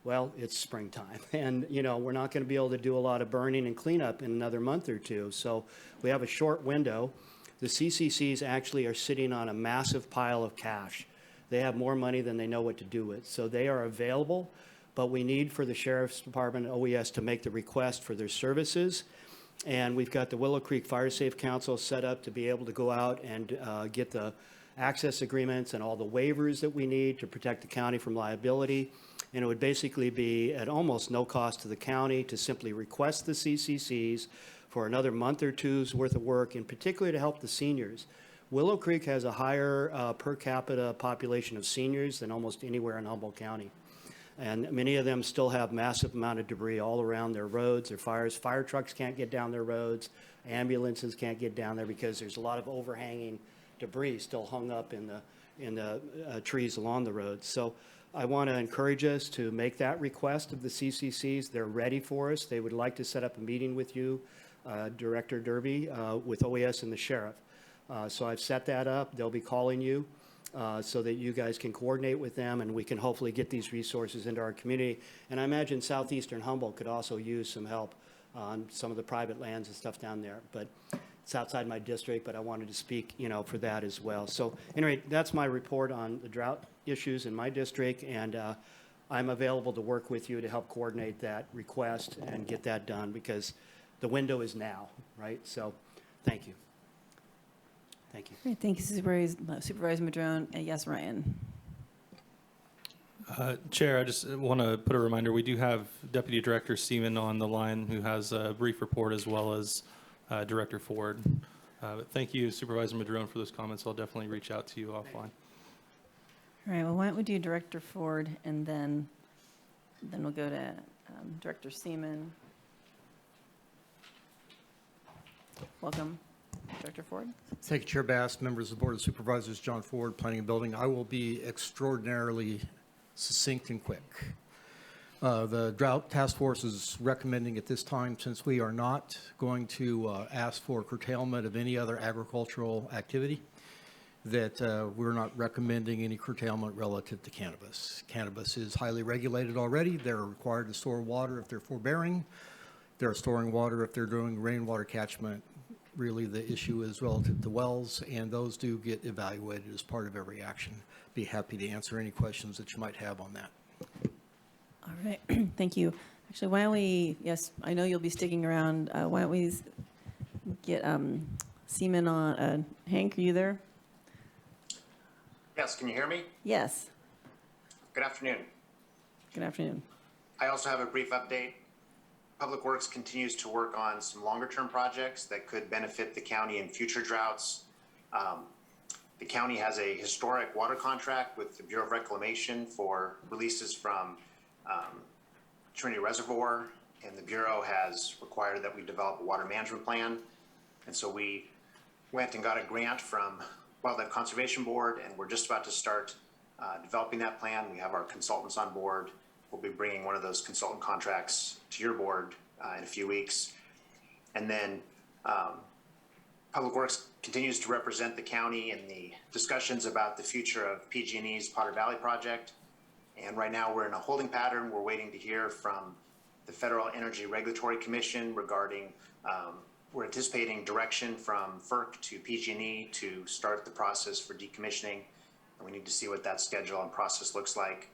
Well, it's springtime, and we're not going to be able to do a lot of burning and cleanup in another month or two. So we have a short window. The CCCs actually are sitting on a massive pile of cash. They have more money than they know what to do with. So they are available, but we need for the Sheriff's Department, OES, to make the request for their services. And we've got the Willow Creek Fire Safe Council set up to be able to go out and get the access agreements and all the waivers that we need to protect the county from liability. And it would basically be at almost no cost to the county to simply request the CCCs for another month or two's worth of work, in particular to help the seniors. Willow Creek has a higher per capita population of seniors than almost anywhere in Humboldt County. And many of them still have massive amount of debris all around their roads, their fires. Fire trucks can't get down their roads. Ambulances can't get down there because there's a lot of overhanging debris still hung up in the trees along the roads. So I want to encourage us to make that request of the CCCs. They're ready for us. They would like to set up a meeting with you, Director Derby, with OES and the sheriff. So I've set that up. They'll be calling you so that you guys can coordinate with them, and we can hopefully get these resources into our community. And I imagine southeastern Humboldt could also use some help on some of the private lands and stuff down there. But it's outside my district, but I wanted to speak, for that as well. So anyway, that's my report on the drought issues in my district, and I'm available to work with you to help coordinate that request and get that done, because the window is now, right? So, thank you. Thank you. Great, thank you, Supervisor Madrone. Yes, Ryan. Chair, I just want to put a reminder, we do have Deputy Director Seaman on the line who has a brief report as well as Director Ford. But thank you, Supervisor Madrone, for those comments. I'll definitely reach out to you offline. All right, well, why don't we do Director Ford, and then we'll go to Director Seaman. Welcome, Director Ford. Thank you, Chair Bass, members of the Board of Supervisors, John Ford, Planning and Building. I will be extraordinarily succinct and quick. The Drought Task Force is recommending at this time, since we are not going to ask for curtailment of any other agricultural activity, that we're not recommending any curtailment relative to cannabis. Cannabis is highly regulated already. They're required to store water if they're forbearing. They're storing water if they're doing rainwater catchment. Really, the issue is relative to wells, and those do get evaluated as part of every action. Be happy to answer any questions that you might have on that. All right, thank you. Actually, why don't we, yes, I know you'll be sticking around. Why don't we get Seaman on, Hank, are you there? Yes, can you hear me? Yes. Good afternoon. Good afternoon. I also have a brief update. Public Works continues to work on some longer-term projects that could benefit the county in future droughts. The county has a historic water contract with the Bureau of Reclamation for releases from Trinity Reservoir, and the Bureau has required that we develop a water management plan. And so we went and got a grant from Wildlife Conservation Board, and we're just about to start developing that plan. We have our consultants on board. We'll be bringing one of those consultant contracts to your board in a few weeks. And then Public Works continues to represent the county in the discussions about the future of PG&E's Potter Valley project. And right now we're in a holding pattern. We're waiting to hear from the Federal Energy Regulatory Commission regarding, we're anticipating direction from FERC to PG&E to start the process for decommissioning. And we need to see what that schedule and process looks like.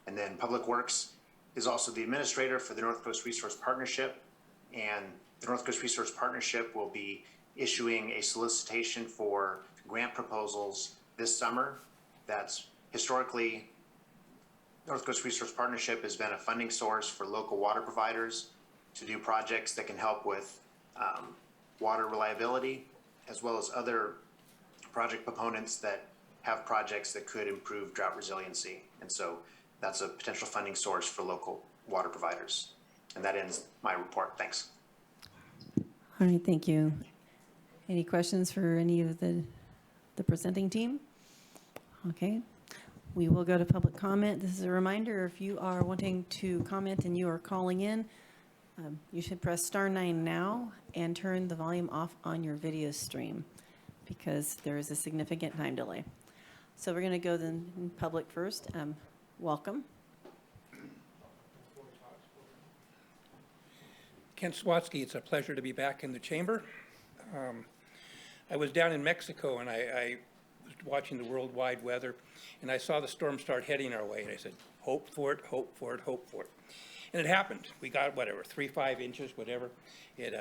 And then Public Works is also the administrator for the North Coast Resource Partnership. And the North Coast Resource Partnership will be issuing a solicitation for grant proposals this summer. That's historically, North Coast Resource Partnership has been a funding source for local water providers to do projects that can help with water reliability, as well as other project proponents that have projects that could improve drought resiliency. And so that's a potential funding source for local water providers. And that ends my report. Thanks. All right, thank you. Any questions for any of the presenting team? Okay, we will go to public comment. This is a reminder, if you are wanting to comment and you are calling in, you should press *9 now and turn the volume off on your video stream because there is a significant time delay. So we're going to go then in public first. Welcome. Kent Swatsky, it's a pleasure to be back in the chamber. I was down in Mexico and I was watching the worldwide weather and I saw the storm start heading our way and I said, hope for it, hope for it, hope for it. And it happened. We got whatever, 3-5 inches, whatever. It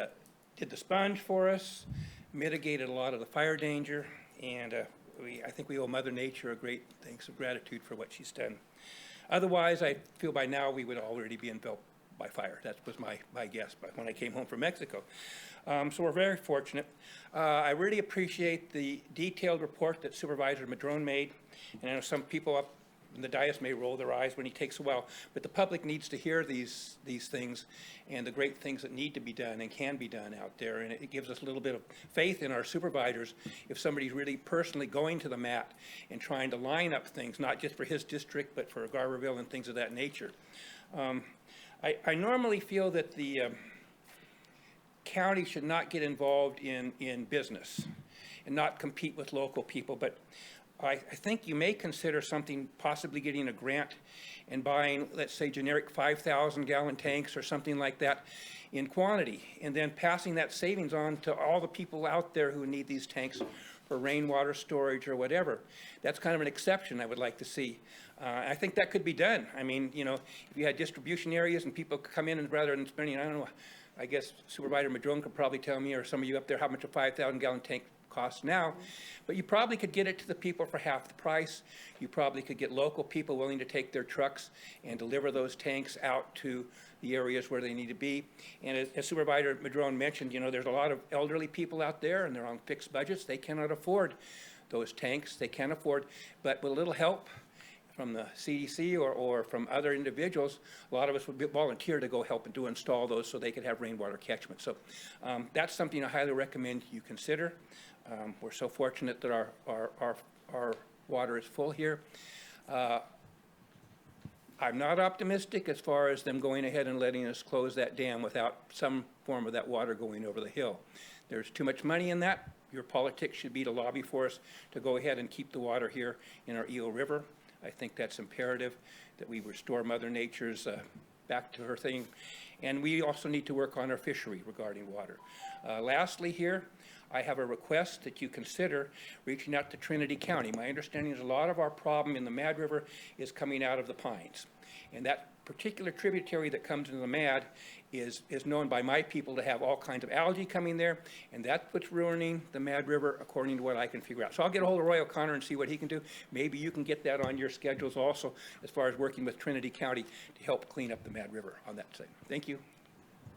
did the sponge for us, mitigated a lot of the fire danger, and I think we owe Mother Nature a great thanks of gratitude for what she's done. Otherwise, I feel by now we would already be enveloped by fire. That was my guess when I came home from Mexico. So we're very fortunate. I really appreciate the detailed report that Supervisor Madrone made. And I know some people up in the dais may roll their eyes when he takes a while, but the public needs to hear these things and the great things that need to be done and can be done out there. And it gives us a little bit of faith in our supervisors if somebody's really personally going to the mat and trying to line up things, not just for his district, but for Garberville and things of that nature. I normally feel that the county should not get involved in business and not compete with local people, but I think you may consider something, possibly getting a grant and buying, let's say, generic 5,000 gallon tanks or something like that in quantity, and then passing that savings on to all the people out there who need these tanks for rainwater storage or whatever. That's kind of an exception I would like to see. I think that could be done. I mean, you know, if you had distribution areas and people come in and rather than spending, I don't know, I guess Supervisor Madrone could probably tell me, or some of you up there, how much a 5,000-gallon tank costs now. But you probably could get it to the people for half the price. You probably could get local people willing to take their trucks and deliver those tanks out to the areas where they need to be. And as Supervisor Madrone mentioned, you know, there's a lot of elderly people out there, and they're on fixed budgets. They cannot afford those tanks. They can't afford, but with a little help from the CDC or from other individuals, a lot of us would volunteer to go help and install those so they could have rainwater catchment. So that's something I highly recommend you consider. We're so fortunate that our water is full here. I'm not optimistic as far as them going ahead and letting us close that dam without some form of that water going over the hill. There's too much money in that. Your politics should be to lobby for us to go ahead and keep the water here in our Eel River. I think that's imperative, that we restore Mother Nature's back to her thing. And we also need to work on our fishery regarding water. Lastly here, I have a request that you consider reaching out to Trinity County. My understanding is a lot of our problem in the Mad River is coming out of the Pines. And that particular tributary that comes into the Mad is known by my people to have all kinds of algae coming there, and that's what's ruining the Mad River according to what I can figure out. So I'll get a hold of Roy O'Connor and see what he can do. Maybe you can get that on your schedules also as far as working with Trinity County to help clean up the Mad River on that side. Thank you.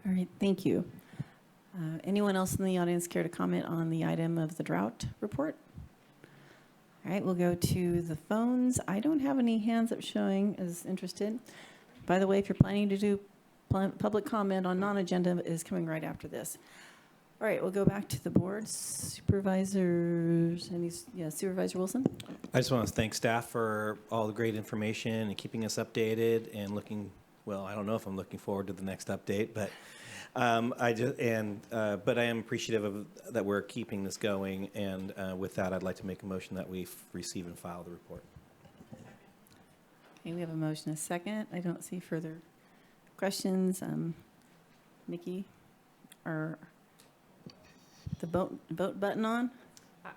All right, thank you. Anyone else in the audience care to comment on the item of the drought report? All right, we'll go to the phones. I don't have any hands up showing as interested. By the way, if you're planning to do public comment on non-agenda, is coming right after this. All right, we'll go back to the board. Supervisors, Supervisor Wilson? I just want to thank staff for all the great information and keeping us updated and well, I don't know if I'm looking forward to the next update, but but I am appreciative of that we're keeping this going. And with that, I'd like to make a motion that we receive and file the report. Okay, we have a motion, a second. I don't see further questions. Nikki, are the vote button on? I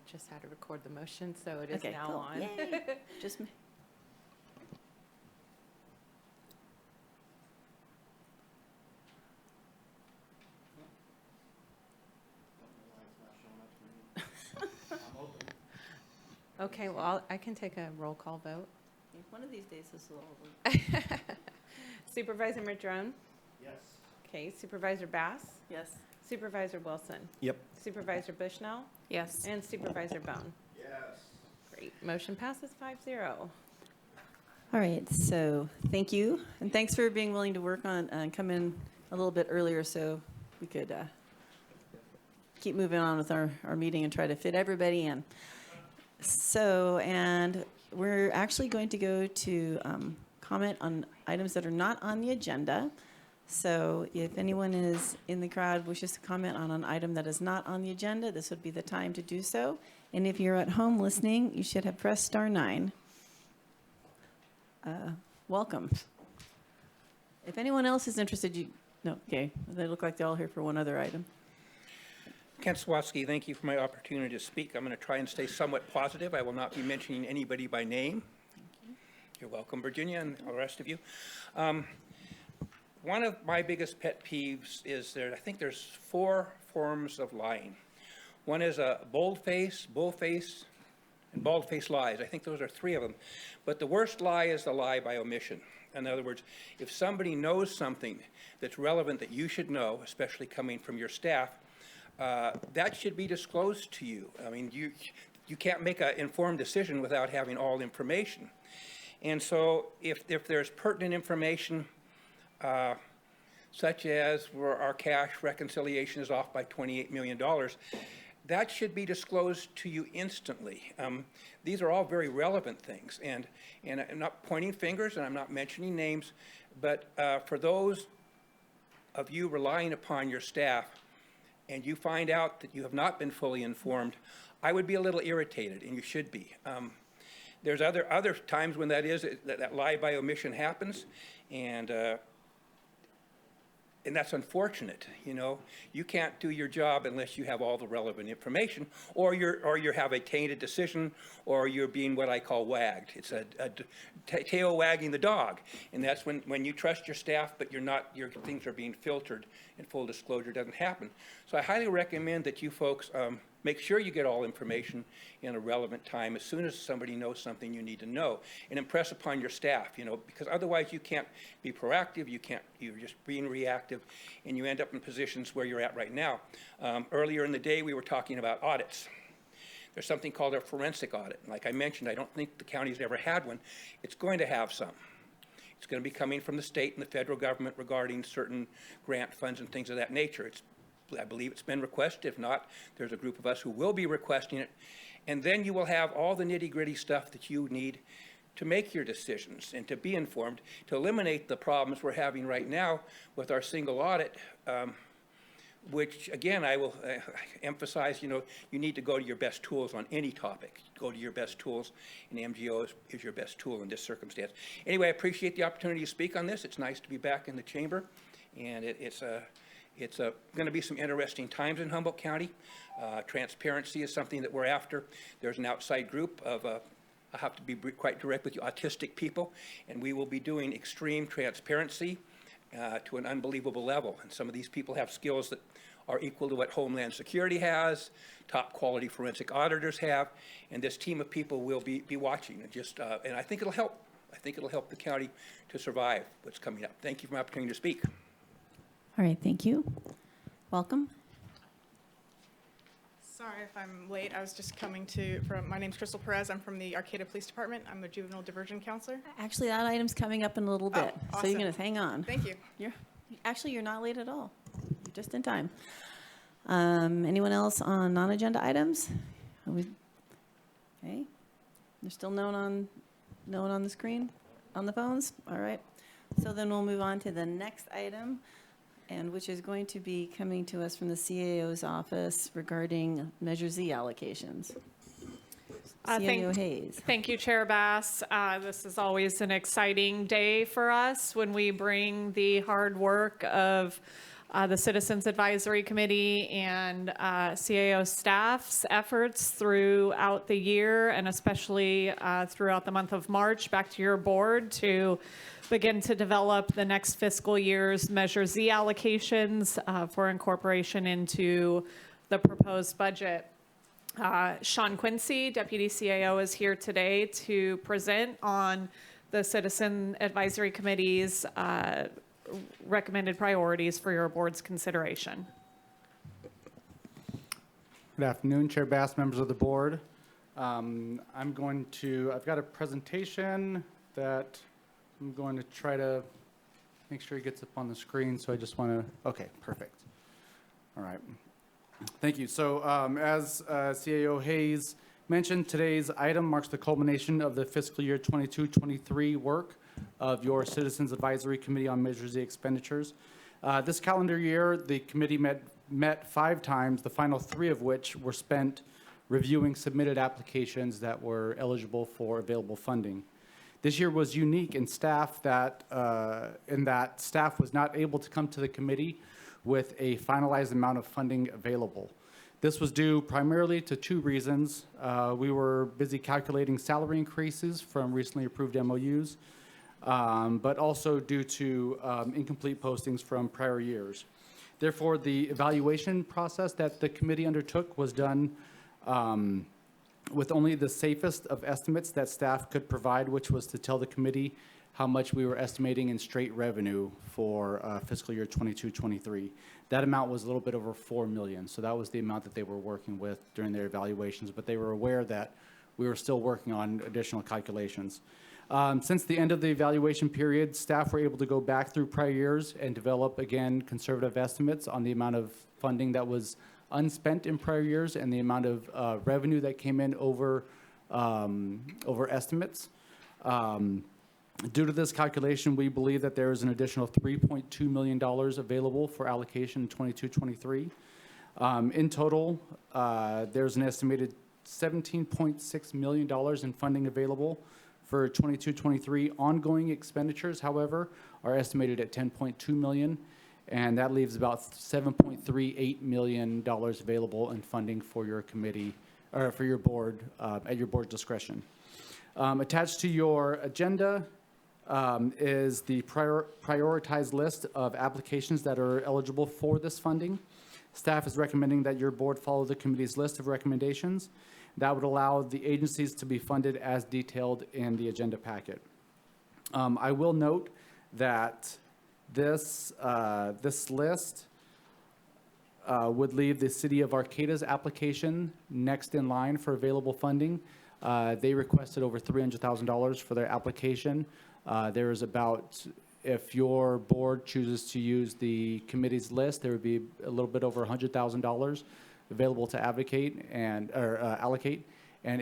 just had to record the motion, so it is Okay, now cool. on. Yay. Just me. Okay, well, I can take a roll call vote. One of these days this will all work. Supervisor Madrone? Yes. Okay, Supervisor Bass? Yes. Supervisor Wilson? Yep. Supervisor Bushnell? Yes. And Supervisor Bohn? Yes. Great, motion passes 5-0. All right, so thank you. And thanks for being willing to work on, come in a little bit earlier so we could keep moving on with our meeting and try to fit everybody in. So, and we're actually going to go to comment on items that are not on the agenda. So if anyone is in the crowd wishes to comment on an item that is not on the agenda, this would be the time to do so. And if you're at home listening, you should have pressed *9. Welcome. If anyone else is interested, no, okay, they look like they're all here for one other item. Kent Swatsky, thank you for my opportunity to speak. I'm going to try and stay somewhat positive. I will not be mentioning anybody by name. You're welcome, Virginia, and the rest of you. One of my biggest pet peeves is I think there's 4 forms of lying. One is a bold-face, bull-face, and bald-face lies. I think those are 3 of them. But the worst lie is the lie by omission. In other words, if somebody knows something that's relevant that you should know, especially coming from your staff, that should be disclosed to you. I mean, you can't make an informed decision without having all information. And so if there's pertinent information, such as where our cash reconciliation is off by $28 million, that should be disclosed to you instantly. These are all very relevant things. And I'm not pointing fingers and I'm not mentioning names, but for those of you relying upon your staff, and you find out that you have not been fully informed, I would be a little irritated, and you should be. There's other times when that lie by omission happens, and And that's unfortunate, you know. You can't do your job unless you have all the relevant information, or you have a tainted decision, or you're being what I call wagged. It's a tail wagging the dog, and that's when you trust your staff, but your things are being filtered, and full disclosure doesn't happen. So I highly recommend that you folks make sure you get all information in a relevant time as soon as somebody knows something you need to know, and impress upon your staff, you know, because otherwise you can't be proactive, you're just being reactive, and you end up in positions where you're at right now. Earlier in the day, we were talking about audits. There's something called a forensic audit. Like I mentioned, I don't think the county's ever had one. It's going to have some. It's going to be coming from the state and the federal government regarding certain grant funds and things of that nature. I believe it's been requested. If not, there's a group of us who will be requesting it. And then you will have all the nitty-gritty stuff that you need to make your decisions and to be informed, to eliminate the problems we're having right now with our single audit, which, again, I will emphasize, you know, you need to go to your best tools on any topic. Go to your best tools, and MGO is your best tool in this circumstance. Anyway, I appreciate the opportunity to speak on this. It's nice to be back in the chamber, and it's going to be some interesting times in Humboldt County. Transparency is something that we're after. There's an outside group of, I have to be quite direct with you, autistic people, and we will be doing extreme transparency to an unbelievable level. And some of these people have skills that are equal to what Homeland Security has, top quality forensic auditors have, and this team of people will be watching. And I think it'll help. I think it'll help the county to survive what's coming up. Thank you for my opportunity to speak. All right, thank you. Welcome. Sorry if I'm late. I was just coming my name's Crystal Perez. I'm from the Arcata Police Department. I'm the juvenile diversion counselor. Actually, that item's coming up in a little bit, awesome. so you're going to hang on. Thank you. You're not late at all. You're just in time. Anyone else on non-agenda items? Okay. There's still no one on the screen, on the phones? All right. So then we'll move on to the next item, and which is going to be coming to us from the CAO's office regarding Measure Z allocations. CAO Hayes. Thank you, Chair Bass. This is always an exciting day for us when we bring the hard work of the Citizens Advisory Committee and CAO staff's efforts throughout the year, and especially throughout the month of March, back to your board to begin to develop the next fiscal year's Measure Z allocations for incorporation into the proposed budget. Sean Quincy, Deputy CAO, is here today to present on the Citizen Advisory Committee's recommended priorities for your board's consideration. Good afternoon, Chair Bass, members of the board. I've got a presentation that I'm going to try to make sure it gets up on the screen. So I just want to, okay, perfect. All right. Thank you. So as CAO Hayes mentioned, today's item marks the culmination of the fiscal year 22-23 work of your Citizens Advisory Committee on Measure Z expenditures. This calendar year, the committee met 5 times, the final 3 of which were spent reviewing submitted applications that were eligible for available funding. This year was unique in that staff was not able to come to the committee with a finalized amount of funding available. This was due primarily to 2 reasons. We were busy calculating salary increases from recently approved MOUs, but also due to incomplete postings from prior years. Therefore, the evaluation process that the committee undertook was done with only the safest of estimates that staff could provide, which was to tell the committee how much we were estimating in straight revenue for fiscal year 22-23. That amount was a little bit over $4 million, so that was the amount that they were working with during their evaluations, but they were aware that we were still working on additional calculations. Since the end of the evaluation period, staff were able to go back through prior years and develop, again, conservative estimates on the amount of funding that was unspent in prior years and the amount of revenue that came in over estimates. Due to this calculation, we believe that there is an additional $3.2 million available for allocation in 22-23. In total, there's an estimated $17.6 million in funding available for 22-23. Ongoing expenditures, however, are estimated at $10.2 million. And that leaves about $7.38 million available in funding for your committee, or for your board, at your board's discretion. Attached to your agenda is the prioritized list of applications that are eligible for this funding. Staff is recommending that your board follow the committee's list of recommendations. That would allow the agencies to be funded as detailed in the agenda packet. I will note that this list would leave the City of Arcata's application next in line for available funding. They requested over $300,000 for their application. There is about, if your board chooses to use the committee's list, there would be a little bit over $100,000 available to allocate. And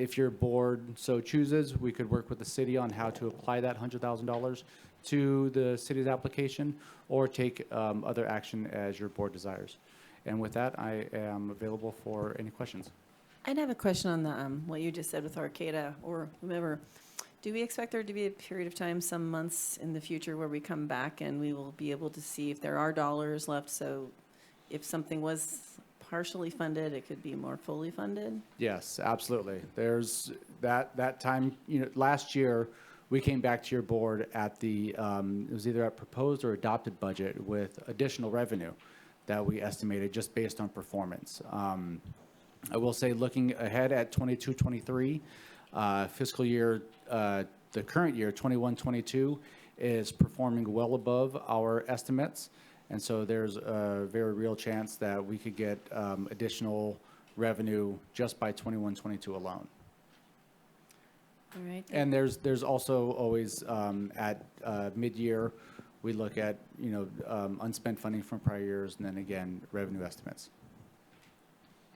if your board so chooses, we could work with the city on how to apply that $100,000 to the city's application or take other action as your board desires. And with that, I am available for any questions. I'd have a question on the what you just said with Arcata or whomever. Do we expect there to be a period of time, some months in the future, where we come back and we will be able to see if there are dollars left? So if something was partially funded, it could be more fully funded? Yes, absolutely. There's that time, last year, we came back to your board at it was either a proposed or adopted budget with additional revenue that we estimated just based on performance. I will say, looking ahead at 22-23, fiscal year, the current year, 21-22, is performing well above our estimates. And so there's a very real chance that we could get additional revenue just by 21-22 alone. All right. And there's also always at mid-year, we look at unspent funding from prior years, and then again revenue estimates.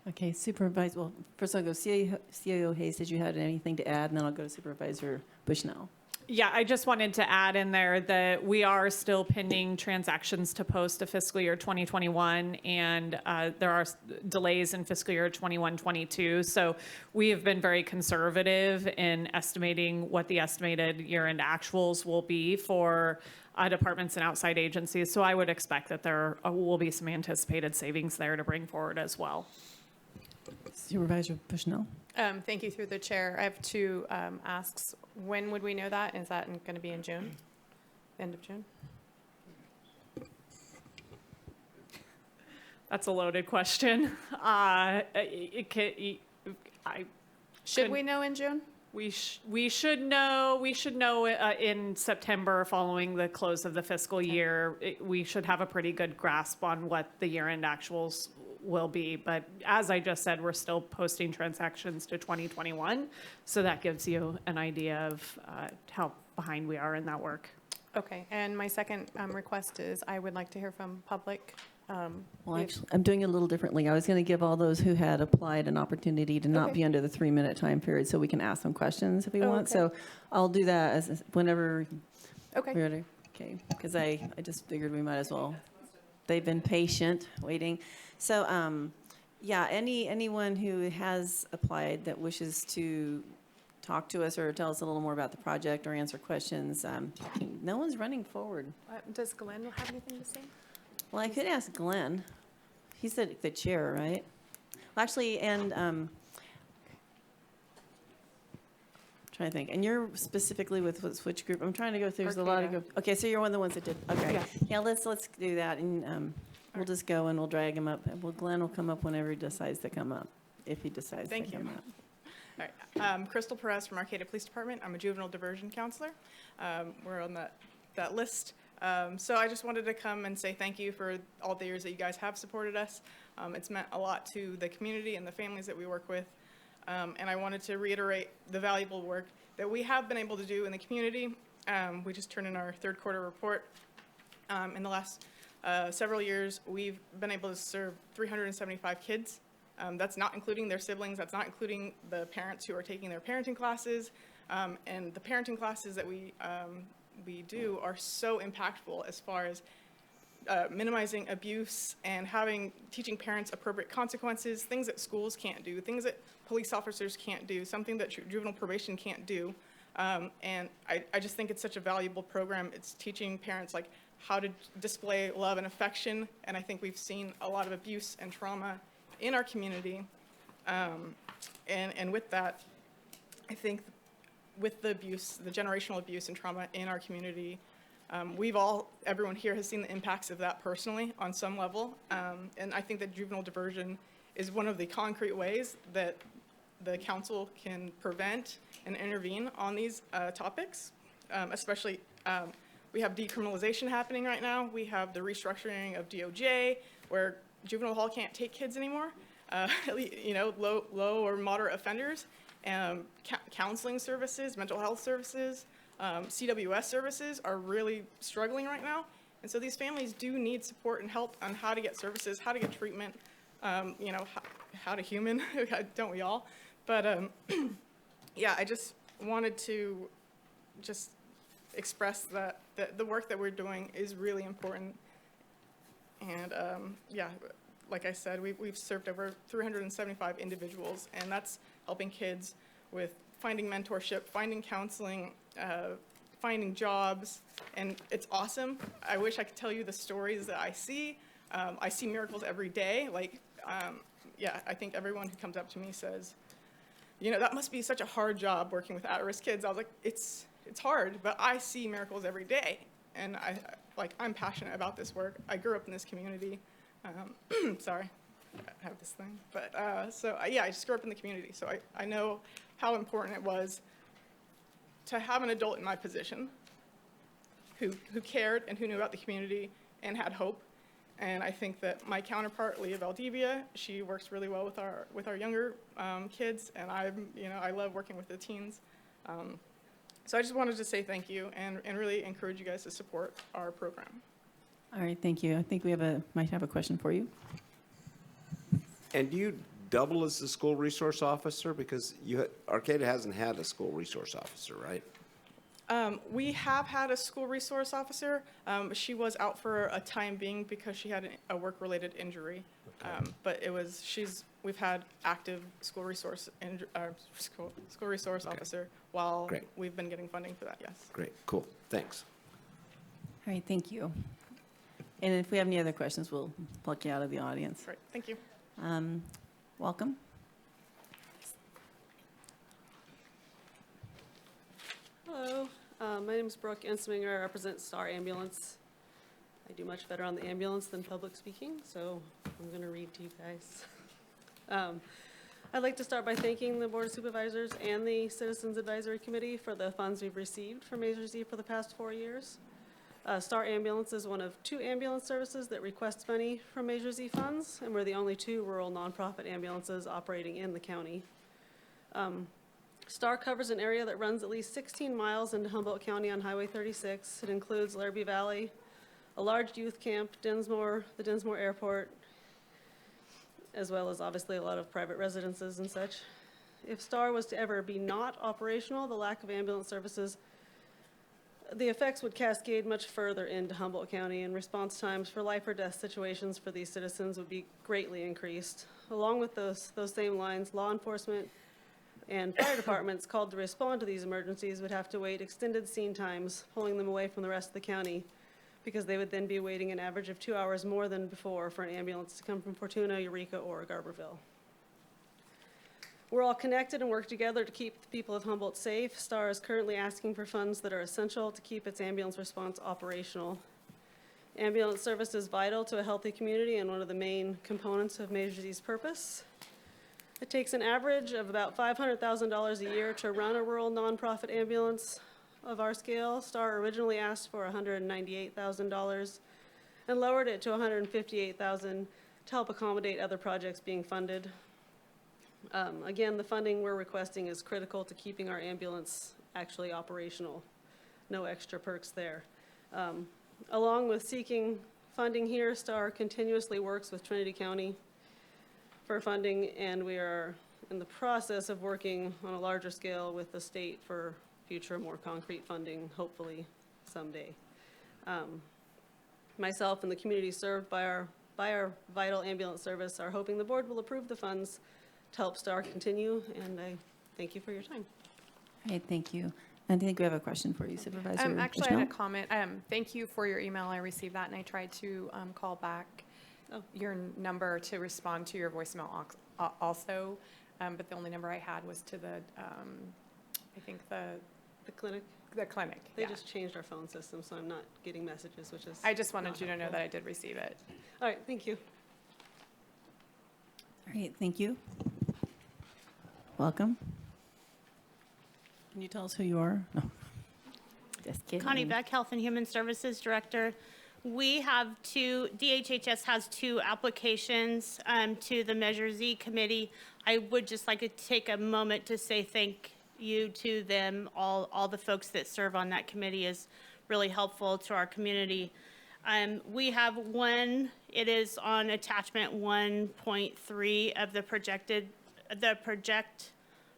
Okay, Supervisor. Well, first I'll go. CAO Hayes, did you have anything to add? And then I'll go to Supervisor Bushnell. Yeah, I just wanted to add in there that we are still pending transactions to post to fiscal year 2021, and there are delays in fiscal year 21-22. So we have been very conservative in estimating what the estimated year-end actuals will be for departments and outside agencies. So I would expect that there will be some anticipated savings there to bring forward as well. Supervisor Bushnell. Thank you through the chair. I have two asks. When would we know that? Is that going to be in June? End of June? That's a loaded question. Should we know in June? We should know in September following the close of the fiscal year. We should have a pretty good grasp on what the year-end actuals will be. But as I just said, we're still posting transactions to 2021. So that gives you an idea of how behind we are in that work. Okay. And my second request is I would like to hear from public. Well, actually, I'm doing it a little differently. I was going to give all those who had applied an opportunity to not be under the 3-minute time period so we can ask them questions if we want. So I'll do that as whenever we're ready. Okay, because I just figured we might as well. They've been patient, waiting. So, yeah, anyone who has applied that wishes to talk to us or tell us a little more about the project or answer questions, no one's running forward. Does Glenn have anything to say? Well, I could ask Glenn. He's the chair, right? Well, actually, and trying to think. And you're specifically with which group? I'm trying to go through. There's a lot of groups. Okay, so you're one of the ones that did. Okay. Yeah, let's do that, and we'll just go and we'll drag him up. Well, Glenn will come up whenever he decides to come up, if he decides to come up. All right. Crystal Perez from Arcata Police Department. I'm a juvenile diversion counselor. We're on that list. So I just wanted to come and say thank you for all the years that you guys have supported us. It's meant a lot to the community and the families that we work with. And I wanted to reiterate the valuable work that we have been able to do in the community. We just turned in our third quarter report. In the last several years, we've been able to serve 375 kids. That's not including their siblings. That's not including the parents who are taking their parenting classes. And the parenting classes that we do are so impactful as far as minimizing abuse and teaching parents appropriate consequences, things that schools can't do, things that police officers can't do, something that juvenile probation can't do. And I just think it's such a valuable program. It's teaching parents like how to display love and affection. And I think we've seen a lot of abuse and trauma in our community. And with that, I think with the abuse, the generational abuse and trauma in our community, everyone here has seen the impacts of that personally on some level. And I think that juvenile diversion is one of the concrete ways that the council can prevent and intervene on these topics, especially we have decriminalization happening right now. We have the restructuring of DOJ, where juvenile hall can't take kids anymore, low or moderate offenders. Counseling services, mental health services, CWS services are really struggling right now. And so these families do need support and help on how to get services, how to get treatment, how to human, don't we all? But yeah, I just wanted to just express that the work that we're doing is really important. And yeah, like I said, we've served over 375 individuals, and that's helping kids with finding mentorship, finding counseling, finding jobs, and it's awesome. I wish I could tell you the stories that I see. I see miracles every day. Yeah, I think everyone who comes up to me says, that must be such a hard job working with at-risk kids. I was like, it's hard, but I see miracles every day, and I'm passionate about this work. I grew up in this community. Sorry, I have this thing, but yeah, I just grew up in the community, so I know how important it was to have an adult in my position who cared and who knew about the community and had hope. And I think that my counterpart, Leah Valdivia, she works really well with our younger kids, and I love working with the teens. So I just wanted to say thank you and really encourage you guys to support our program. All right, thank you. I think we might have a question for you. And do you double as the school resource officer? Because Arcata hasn't had a school resource officer, right? We have had a school resource officer. She was out for a time being because she had a work-related injury. Okay. But we've had active school resource officer while we've been getting funding for that. Yes. Great. Cool. Thanks. All right. Thank you. And if we have any other questions, we'll pluck you out of the audience. Great. Thank you. Welcome. Hello, my name is Brooke Ensminger. I represent Star Ambulance. I do much better on the ambulance than public speaking, so I'm going to read to you guys. I'd like to start by thanking the Board of Supervisors and the Citizens Advisory Committee for the funds we've received from Measure Z for the past 4 years. Star Ambulance is one of 2 ambulance services that request money from Measure Z funds, and we're the only 2 rural nonprofit ambulances operating in the county. Star covers an area that runs at least 16 miles into Humboldt County on Highway 36. It includes Larrabee Valley, a large youth camp, the Dinsmore Airport, as well as obviously a lot of private residences and such. If Star was to ever be not operational, the lack of ambulance services, the effects would cascade much further into Humboldt County, and response times for life or death situations for these citizens would be greatly increased. Along with those same lines, law enforcement and fire departments called to respond to these emergencies would have to wait extended scene times, pulling them away from the rest of the county, because they would then be waiting an average of 2 hours more than before for an ambulance to come from Fortuna, Eureka, or Garberville. We're all connected and work together to keep the people of Humboldt safe. STAR is currently asking for funds that are essential to keep its ambulance response operational. Ambulance service is vital to a healthy community and one of the main components of Measure Z's purpose. It takes an average of about $500,000 a year to run a rural nonprofit ambulance of our scale. STAR originally asked for $198,000 and lowered it to $158,000 to help accommodate other projects being funded. Again, the funding we're requesting is critical to keeping our ambulance actually operational. No extra perks there. Along with seeking funding here, STAR continuously works with Trinity County for funding, and we are in the process of working on a larger scale with the state for future, more concrete funding, hopefully someday. Myself and the community served by our vital ambulance service are hoping the board will approve the funds to help STAR continue, and I thank you for your time. All right, thank you. I think we have a question for you, Supervisor Actually, I had a Bushnell. comment. Thank you for your email. I received that, and I tried to call back your number to respond to your voicemail also, but the only number I had was to the, I think The clinic? the clinic. They yeah. just changed our phone system, so I'm not getting messages, which is. I just wanted not you to know helpful. that I did receive it. All right, thank you. All right, thank you. Welcome. Can you tell us who you are? No. Just kidding. Connie Beck, Health and Human Services Director. We have DHHS has two applications to the Measure Z committee. I would just like to take a moment to say thank you to them. All the folks that serve on that committee is really helpful to our community. We have one, it is on attachment 1.3 of the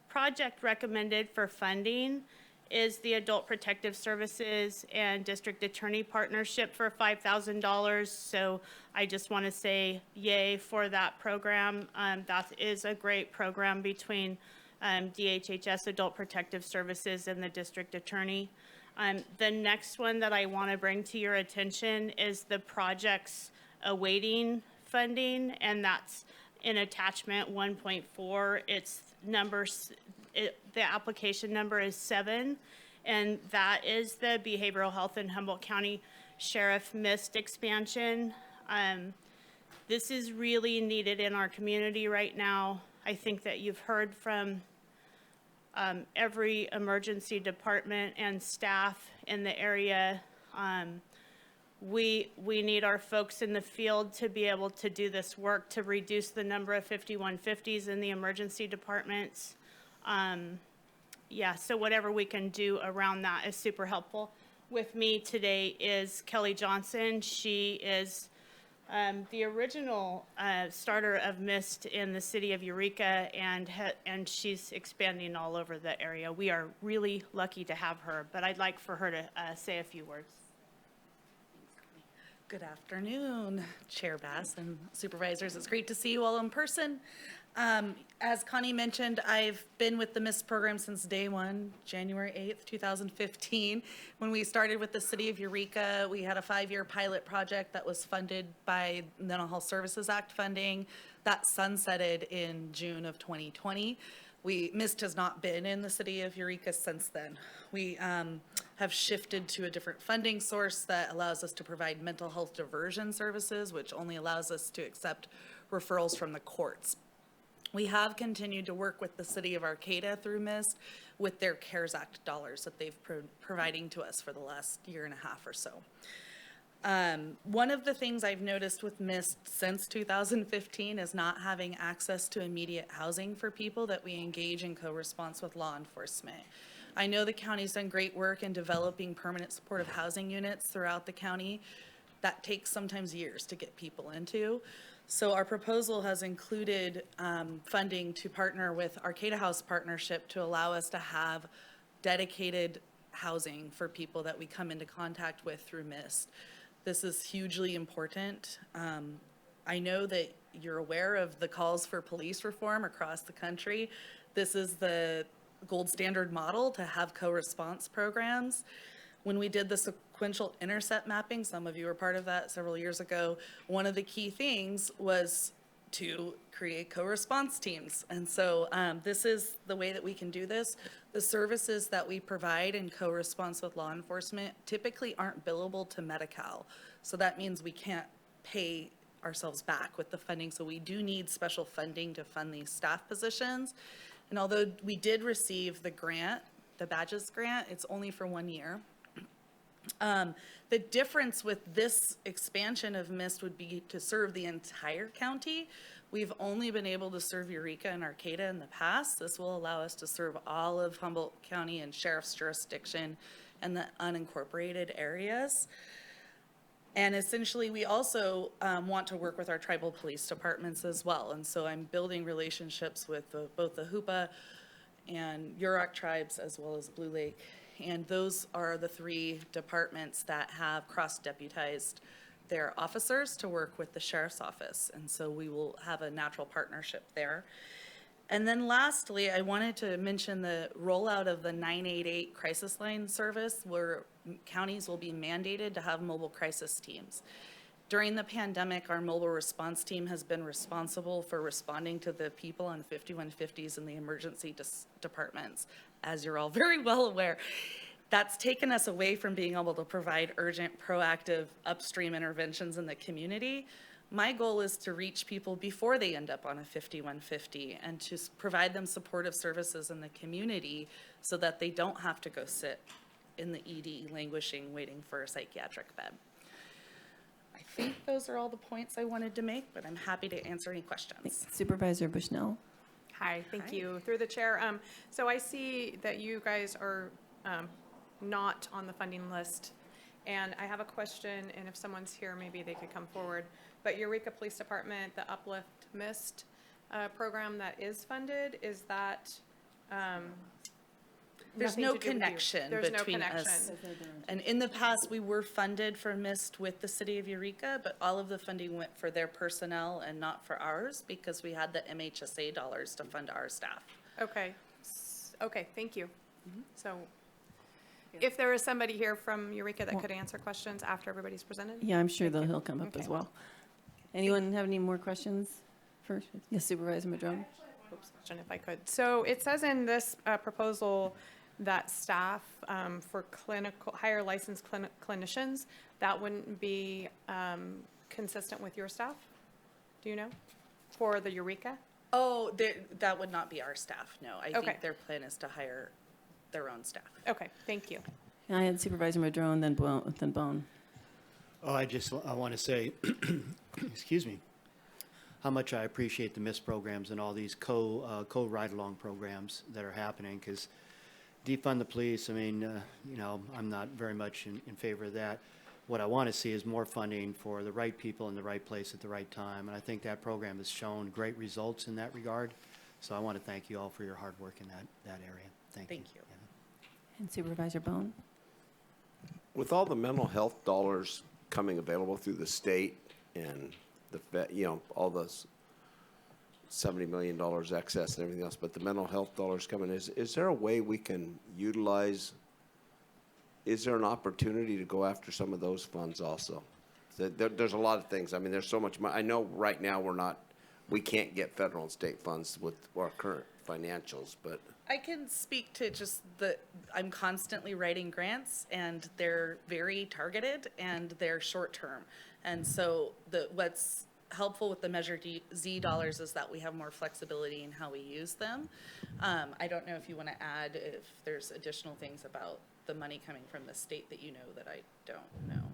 project recommended for funding is the Adult Protective Services and District Attorney Partnership for $5,000. So I just want to say yay for that program. That is a great program between DHHS, Adult Protective Services, and the District Attorney. The next one that I want to bring to your attention is the projects awaiting funding, and that's in attachment 1.4. Its numbers, the application number is 7, and that is the Behavioral Health in Humboldt County Sheriff MIST expansion. This is really needed in our community right now. I think that you've heard from every emergency department and staff in the area. We need our folks in the field to be able to do this work to reduce the number of 5150s in the emergency departments. Yeah, so whatever we can do around that is super helpful. With me today is Kelly Johnson. She is the original starter of MIST in the city of Eureka, and she's expanding all over the area. We are really lucky to have her, but I'd like for her to say a few words. Good afternoon, Chair Bass and Supervisors. It's great to see you all in person. As Connie mentioned, I've been with the MIST program since day one, January 8th, 2015. When we started with the City of Eureka, we had a 5-year pilot project that was funded by Mental Health Services Act funding. That sunsetted in June of 2020. MIST has not been in the City of Eureka since then. We have shifted to a different funding source that allows us to provide mental health diversion services, which only allows us to accept referrals from the courts. We have continued to work with the City of Arcata through MIST with their CARES Act dollars that they've providing to us for the last year and a half or so. One of the things I've noticed with MIST since 2015 is not having access to immediate housing for people that we engage in co-response with law enforcement. I know the county's done great work in developing permanent supportive housing units throughout the county. That takes sometimes years to get people into. So our proposal has included funding to partner with Arcata House Partnership to allow us to have dedicated housing for people that we come into contact with through MIST. This is hugely important. I know that you're aware of the calls for police reform across the country. This is the gold standard model to have co-response programs. When we did the sequential intercept mapping, some of you were part of that several years ago, one of the key things was to create co-response teams. And so this is the way that we can do this. The services that we provide in co-response with law enforcement typically aren't billable to Medi-Cal. So that means we can't pay ourselves back with the funding. So we do need special funding to fund these staff positions. And although we did receive the grant, the badges grant, it's only for 1 year. The difference with this expansion of MIST would be to serve the entire county. We've only been able to serve Eureka and Arcata in the past. This will allow us to serve all of Humboldt County and Sheriff's jurisdiction and the unincorporated areas. And essentially, we also want to work with our tribal police departments as well. And so I'm building relationships with both the Hoopa and Yurok tribes as well as Blue Lake. And those are the 3 departments that have cross-deputized their officers to work with the sheriff's office. And so we will have a natural partnership there. And then lastly, I wanted to mention the rollout of the 988 crisis line service, where counties will be mandated to have mobile crisis teams. During the pandemic, our mobile response team has been responsible for responding to the people on 5150s in the emergency departments, as you're all very well aware. That's taken us away from being able to provide urgent, proactive, upstream interventions in the community. My goal is to reach people before they end up on a 5150 and to provide them supportive services in the community so that they don't have to go sit in the ED languishing, waiting for a psychiatric bed. I think those are all the points I wanted to make, but I'm happy to answer any questions. Supervisor Bushnell. Hi, thank you. Through the chair. So I see that you guys are not on the funding list. And I have a question, and if someone's here, maybe they could come forward. But Eureka Police Department, the Uplift Mist program that is funded, is that There's nothing no to do with you? connection There's no between connection. us. And in the past, we were funded for MIST with the city of Eureka, but all of the funding went for their personnel and not for ours because we had the MHSA dollars to fund our staff. Okay. Okay, thank you. So if there is somebody here from Eureka that could answer questions after everybody's presented? Yeah, I'm sure he'll come up as well. Anyone have any more questions first? Yes, Supervisor Madrone. Oops, question if I could. So it says in this proposal that staff for higher licensed clinicians, that wouldn't be consistent with your staff? Do you know? For the Eureka? Oh, that would not be our staff, no. I Okay. think their plan is to hire their own staff. Okay, thank you. I had Supervisor Madrone, then Bohn. Oh, I want to say, excuse me, how much I appreciate the MIST programs and all these co-ride-along programs that are happening, because defund the police, I mean, you know, I'm not very much in favor of that. What I want to see is more funding for the right people in the right place at the right time, and I think that program has shown great results in that regard. So I want to thank you all for your hard work in that area. Thank you. And Supervisor Bohn. With all the mental health dollars coming available through the state and all those $70 million excess and everything else, but the mental health dollars coming, is there a way we can utilize, is there an opportunity to go after some of those funds also? There's a lot of things. I mean, there's so much money. I know right now we can't get federal and state funds with our current financials, but. I can speak to just I'm constantly writing grants, and they're very targeted and they're short-term. And so what's helpful with the Measure Z dollars is that we have more flexibility in how we use them. I don't know if you want to add if there's additional things about the money coming from the state that you know that I don't know.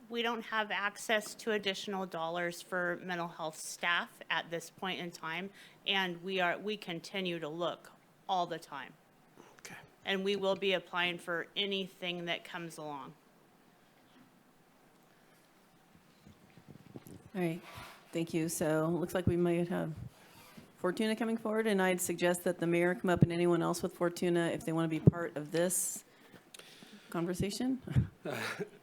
We don't have access to additional dollars for mental health staff at this point in time, and we continue to look all the time. Okay. And we will be applying for anything that comes along. All right, thank you. So looks like we might have Fortuna coming forward, and I'd suggest that the mayor come up and anyone else with Fortuna if they want to be part of this conversation.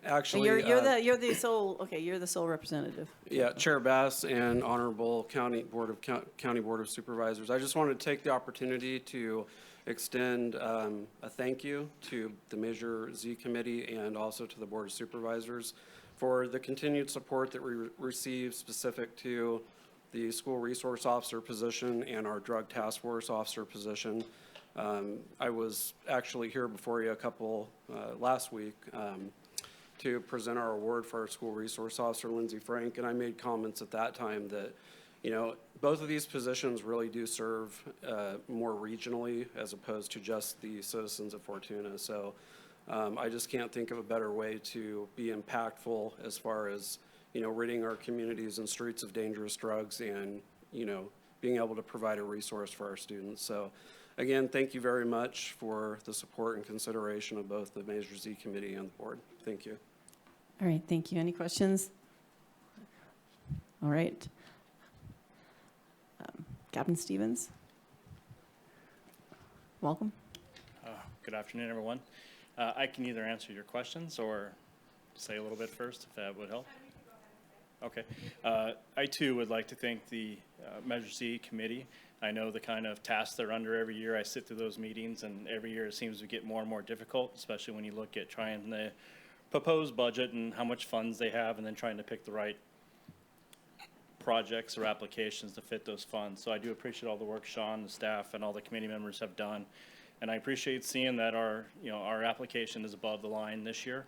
Actually, you're the sole representative. Yeah, Chair Bass and Honorable County Board of Supervisors. I just wanted to take the opportunity to extend a thank you to the Measure Z Committee and also to the Board of Supervisors for the continued support that we receive specific to the school resource officer position and our drug task force officer position. I was actually here before you last week to present our award for our school resource officer, Lindsay Frank, and I made comments at that time that, both of these positions really do serve more regionally as opposed to just the citizens of Fortuna. So I just can't think of a better way to be impactful as far as, ridding our communities and streets of dangerous drugs and, being able to provide a resource for our students. So again, thank you very much for the support and consideration of both the Measure Z Committee and the board. Thank you. All right, thank you. Any questions? All right. Captain Stevens, welcome. Good afternoon, everyone. I can either answer your questions or say a little bit first, if that would help. Okay. I too would like to thank the Measure C committee. I know the kind of tasks they're under every year. I sit through those meetings, and every year it seems to get more and more difficult, especially when you look at trying to propose budget and how much funds they have, and then trying to pick the right projects or applications to fit those funds. So I do appreciate all the work Sean, the staff, and all the committee members have done. And I appreciate seeing that our application is above the line this year.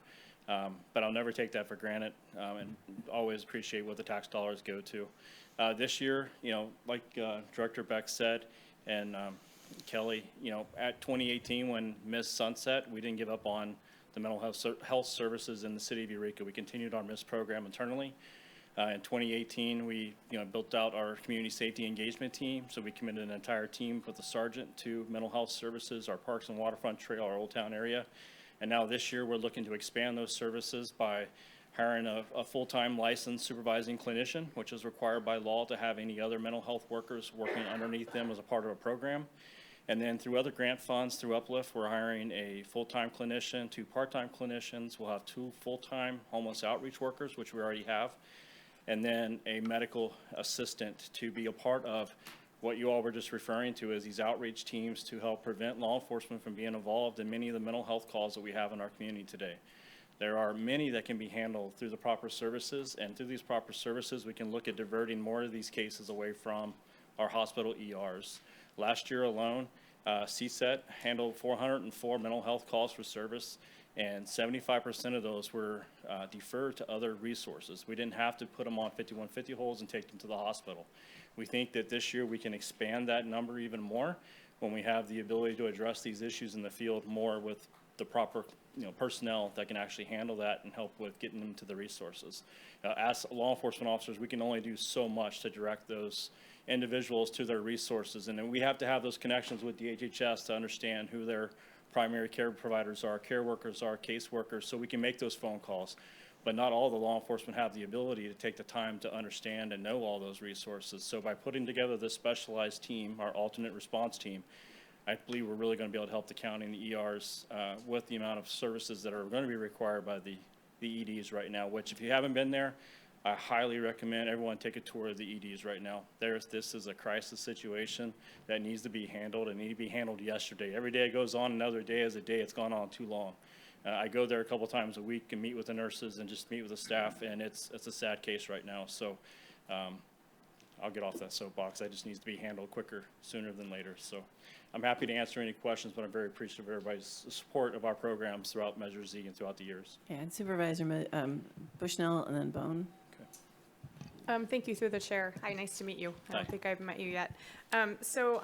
But I'll never take that for granted, and always appreciate what the tax dollars go to. This year, like Director Beck said, and Kelly, at 2018 when MISS sunset, we didn't give up on the mental health services in the city of Eureka. We continued our MISS program internally. In 2018, we built out our community safety engagement team. So we committed an entire team with a sergeant to mental health services, our parks and waterfront trail, our Old Town area. And now this year, we're looking to expand those services by hiring a full-time licensed supervising clinician, which is required by law to have any other mental health workers working underneath them as a part of a program. And then through other grant funds, through Uplift, we're hiring a full-time clinician, 2 part-time clinicians. We'll have 2 full-time homeless outreach workers, which we already have, and then a medical assistant to be a part of what you all were just referring to as these outreach teams to help prevent law enforcement from being involved in many of the mental health calls that we have in our community today. There are many that can be handled through the proper services, and through these proper services, we can look at diverting more of these cases away from our hospital ERs. Last year alone, CSET handled 404 mental health calls for service, and 75% of those were deferred to other resources. We didn't have to put them on 5150 holds and take them to the hospital. We think that this year we can expand that number even more when we have the ability to address these issues in the field more with the proper personnel that can actually handle that and help with getting them to the resources. As law enforcement officers, we can only do so much to direct those individuals to their resources, and then we have to have those connections with DHHS to understand who their primary care providers are, care workers are, case workers, so we can make those phone calls. But not all the law enforcement have the ability to take the time to understand and know all those resources. So by putting together this specialized team, our alternate response team, I believe we're really going to be able to help the county and the ERs with the amount of services that are going to be required by the EDs right now, which if you haven't been there, I highly recommend everyone take a tour of the EDs right now. This is a crisis situation that needs to be handled and needs to be handled yesterday. Every day it goes on, another day is a day it's gone on too long. I go there a couple times a week and meet with the nurses and just meet with the staff, and it's a sad case right now. So I'll get off that soapbox. That just needs to be handled quicker, sooner than later. So I'm happy to answer any questions, but I'm very appreciative of everybody's support of our programs throughout Measure Z and throughout the years. Yeah, and Supervisor Bushnell and then Bohn. Thank you through the chair. Hi, nice to meet you. I don't Hi. think I've met you yet. So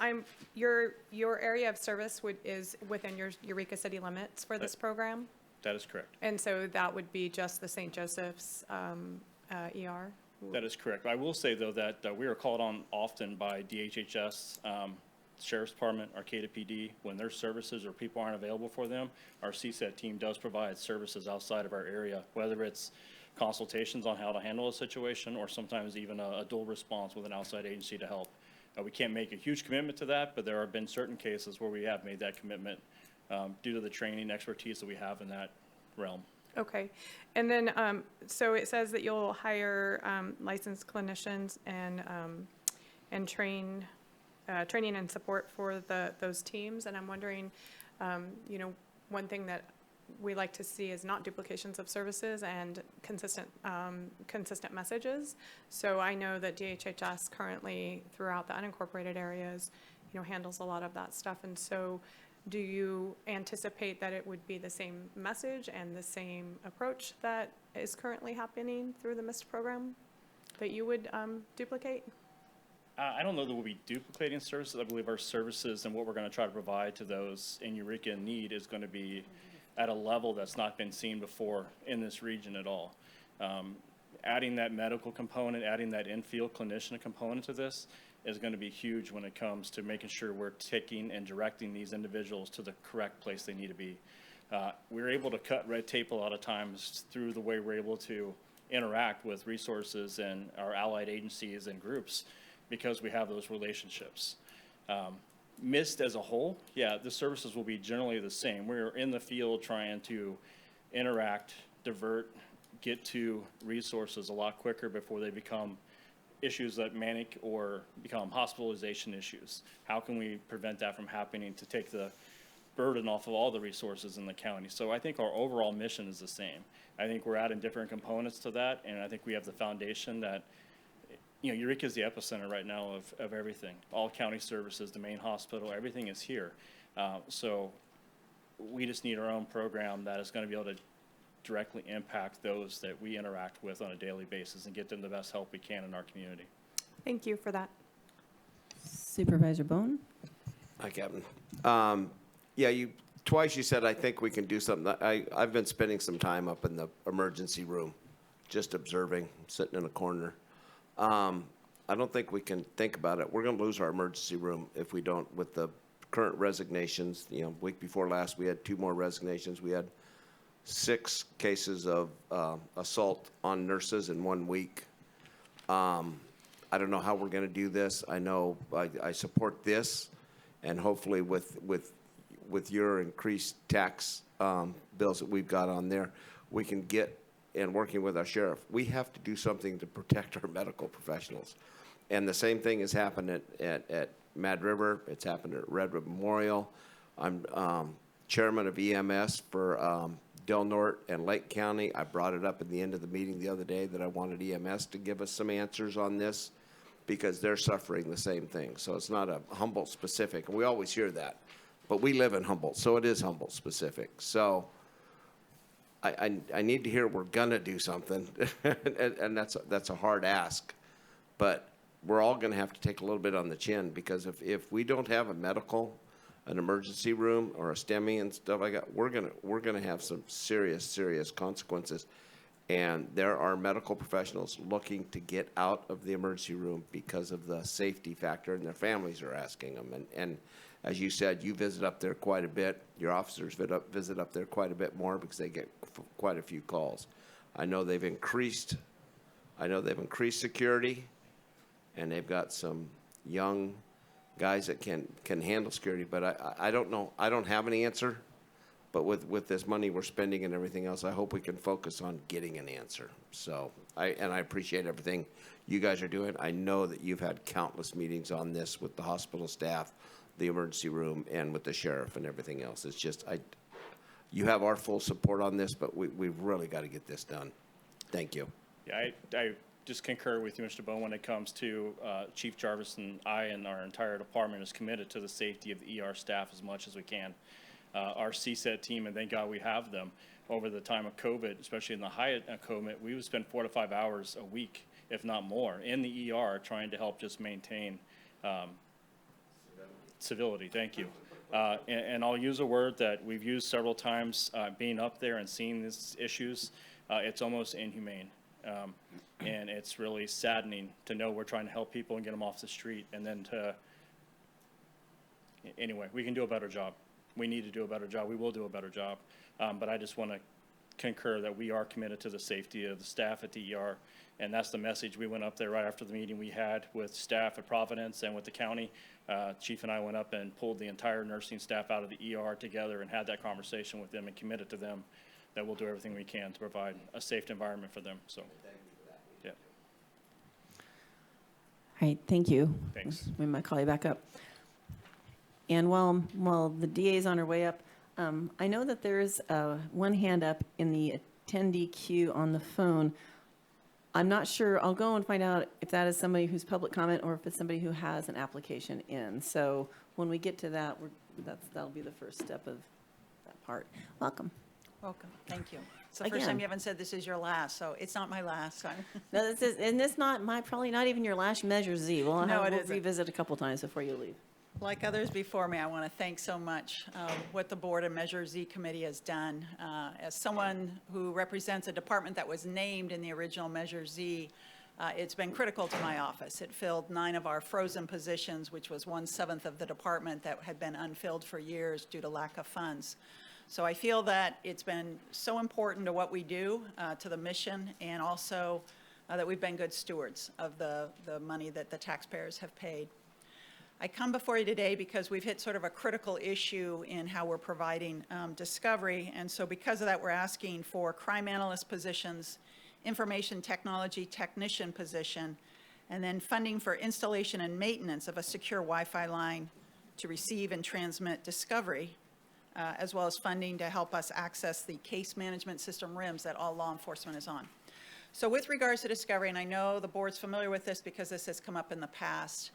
your area of service is within your Eureka City limits for this program? That is correct. And so that would be just the St. Joseph's ER? That is correct. I will say, though, that we are called on often by DHHS, Sheriff's Department, Arcata PD. When their services or people aren't available for them, our CSET team does provide services outside of our area, whether it's consultations on how to handle a situation or sometimes even a dual response with an outside agency to help. We can't make a huge commitment to that, but there have been certain cases where we have made that commitment due to the training expertise that we have in that realm. Okay. And then, so it says that you'll hire licensed clinicians and training and support for those teams. And I'm wondering, one thing that we like to see is not duplications of services and consistent messages. So I know that DHHS currently throughout the unincorporated areas, handles a lot of that stuff. And so do you anticipate that it would be the same message and the same approach that is currently happening through the MIST program that you would duplicate? I don't know that we'll be duplicating services. I believe our services and what we're going to try to provide to those in Eureka in need is going to be at a level that's not been seen before in this region at all. Adding that medical component, adding that in-field clinician component to this is going to be huge when it comes to making sure we're taking and directing these individuals to the correct place they need to be. We're able to cut red tape a lot of times through the way we're able to interact with resources and our allied agencies and groups because we have those relationships. MIST as a whole, yeah, the services will be generally the same. We're in the field trying to interact, divert, get to resources a lot quicker before they become issues that manic or become hospitalization issues. How can we prevent that from happening to take the burden off of all the resources in the county? So I think our overall mission is the same. I think we're adding different components to that, and I think we have the foundation that, you know, Eureka is the epicenter right now of everything. All county services, the main hospital, everything is here. So we just need our own program that is going to be able to directly impact those that we interact with on a daily basis and get them the best help we can in our community. Thank you for that. Supervisor Bohn? Hi, Captain. Yeah, twice you said, I think we can do something. I've been spending some time up in the emergency room, just observing, sitting in a corner. I don't think we can think about it. We're going to lose our emergency room if we don't, with the current resignations. You know, week before last, we had 2 more resignations. We had 6 cases of assault on nurses in 1 week. I don't know how we're going to do this. I know I support this, and hopefully with your increased tax bills that we've got on there, we can get, and working with our sheriff, we have to do something to protect our medical professionals. And the same thing has happened at Mad River. It's happened at Redwood Memorial. I'm chairman of EMS for Del Norte and Lake County. I brought it up at the end of the meeting the other day that I wanted EMS to give us some answers on this because they're suffering the same thing. So it's not a Humboldt specific, and we always hear that. But we live in Humboldt, so it is Humboldt specific. So I need to hear we're gonna do something, and that's a hard ask. But we're all gonna have to take a little bit on the chin, because if we don't have an emergency room or a STEMI and stuff like that, we're gonna have some serious consequences. And there are medical professionals looking to get out of the emergency room because of the safety factor, and their families are asking them. And as you said, you visit up there quite a bit. Your officers visit up there quite a bit more because they get quite a few calls. I know they've increased security, and they've got some young guys that can handle security. But I don't know. I don't have an answer. But with this money we're spending and everything else, I hope we can focus on getting an answer. So I appreciate everything you guys are doing. I know that you've had countless meetings on this with the hospital staff, the emergency room, and with the sheriff and everything else. It's just, you have our full support on this, but we've really got to get this done. Thank you. Yeah, I just concur with you, Mr. Bohn, when it comes to Chief Jarvis, and I and our entire department is committed to the safety of the ER staff as much as we can. Our CSET team, and thank God we have them, over the time of COVID, especially in the height of COVID, we would spend 4 to 5 hours a week, if not more, in the ER trying to help just maintain civility. Thank you. And I'll use a word that we've used several times, being up there and seeing these issues. It's almost inhumane. And it's really saddening to know we're trying to help people and get them off the street, and then anyway, we can do a better job. We need to do a better job. We will do a better job. But I just want to concur that we are committed to the safety of the staff at the ER. And that's the message. We went up there right after the meeting we had with staff at Providence and with the county. Chief and I went up and pulled the entire nursing staff out of the ER together and had that conversation with them and committed to them that we'll do everything we can to provide a safe environment for them. So, yeah. All right, thank you. Thanks. We might call you back up. And while the DA is on her way up, I know that there's one hand up in the attendee queue on the phone. I'm not sure. I'll go and find out if that is somebody who's public comment or if it's somebody who has an application in. So when we get to that, that'll be the first step of that part. Welcome. Welcome. Thank you. It's the first time you haven't said this is your last, so it's not my last. No, this is, and this probably not even your last Measure Z. We'll revisit a couple times before you leave. Like others before me, I want to thank so much what the Board of Measure Z Committee has done. As someone who represents a department that was named in the original Measure Z, it's been critical to my office. It filled 9 of our frozen positions, which was 1/7 of the department that had been unfilled for years due to lack of funds. So I feel that it's been so important to what we do, to the mission, and also that we've been good stewards of the money that the taxpayers have paid. I come before you today because we've hit sort of a critical issue in how we're providing discovery, and so because of that, we're asking for crime analyst positions, information technology technician position, and then funding for installation and maintenance of a secure Wi-Fi line to receive and transmit discovery, as well as funding to help us access the case management system RIMS that all law enforcement is on. So with regards to discovery, and I know the board's familiar with this because this has come up in the past,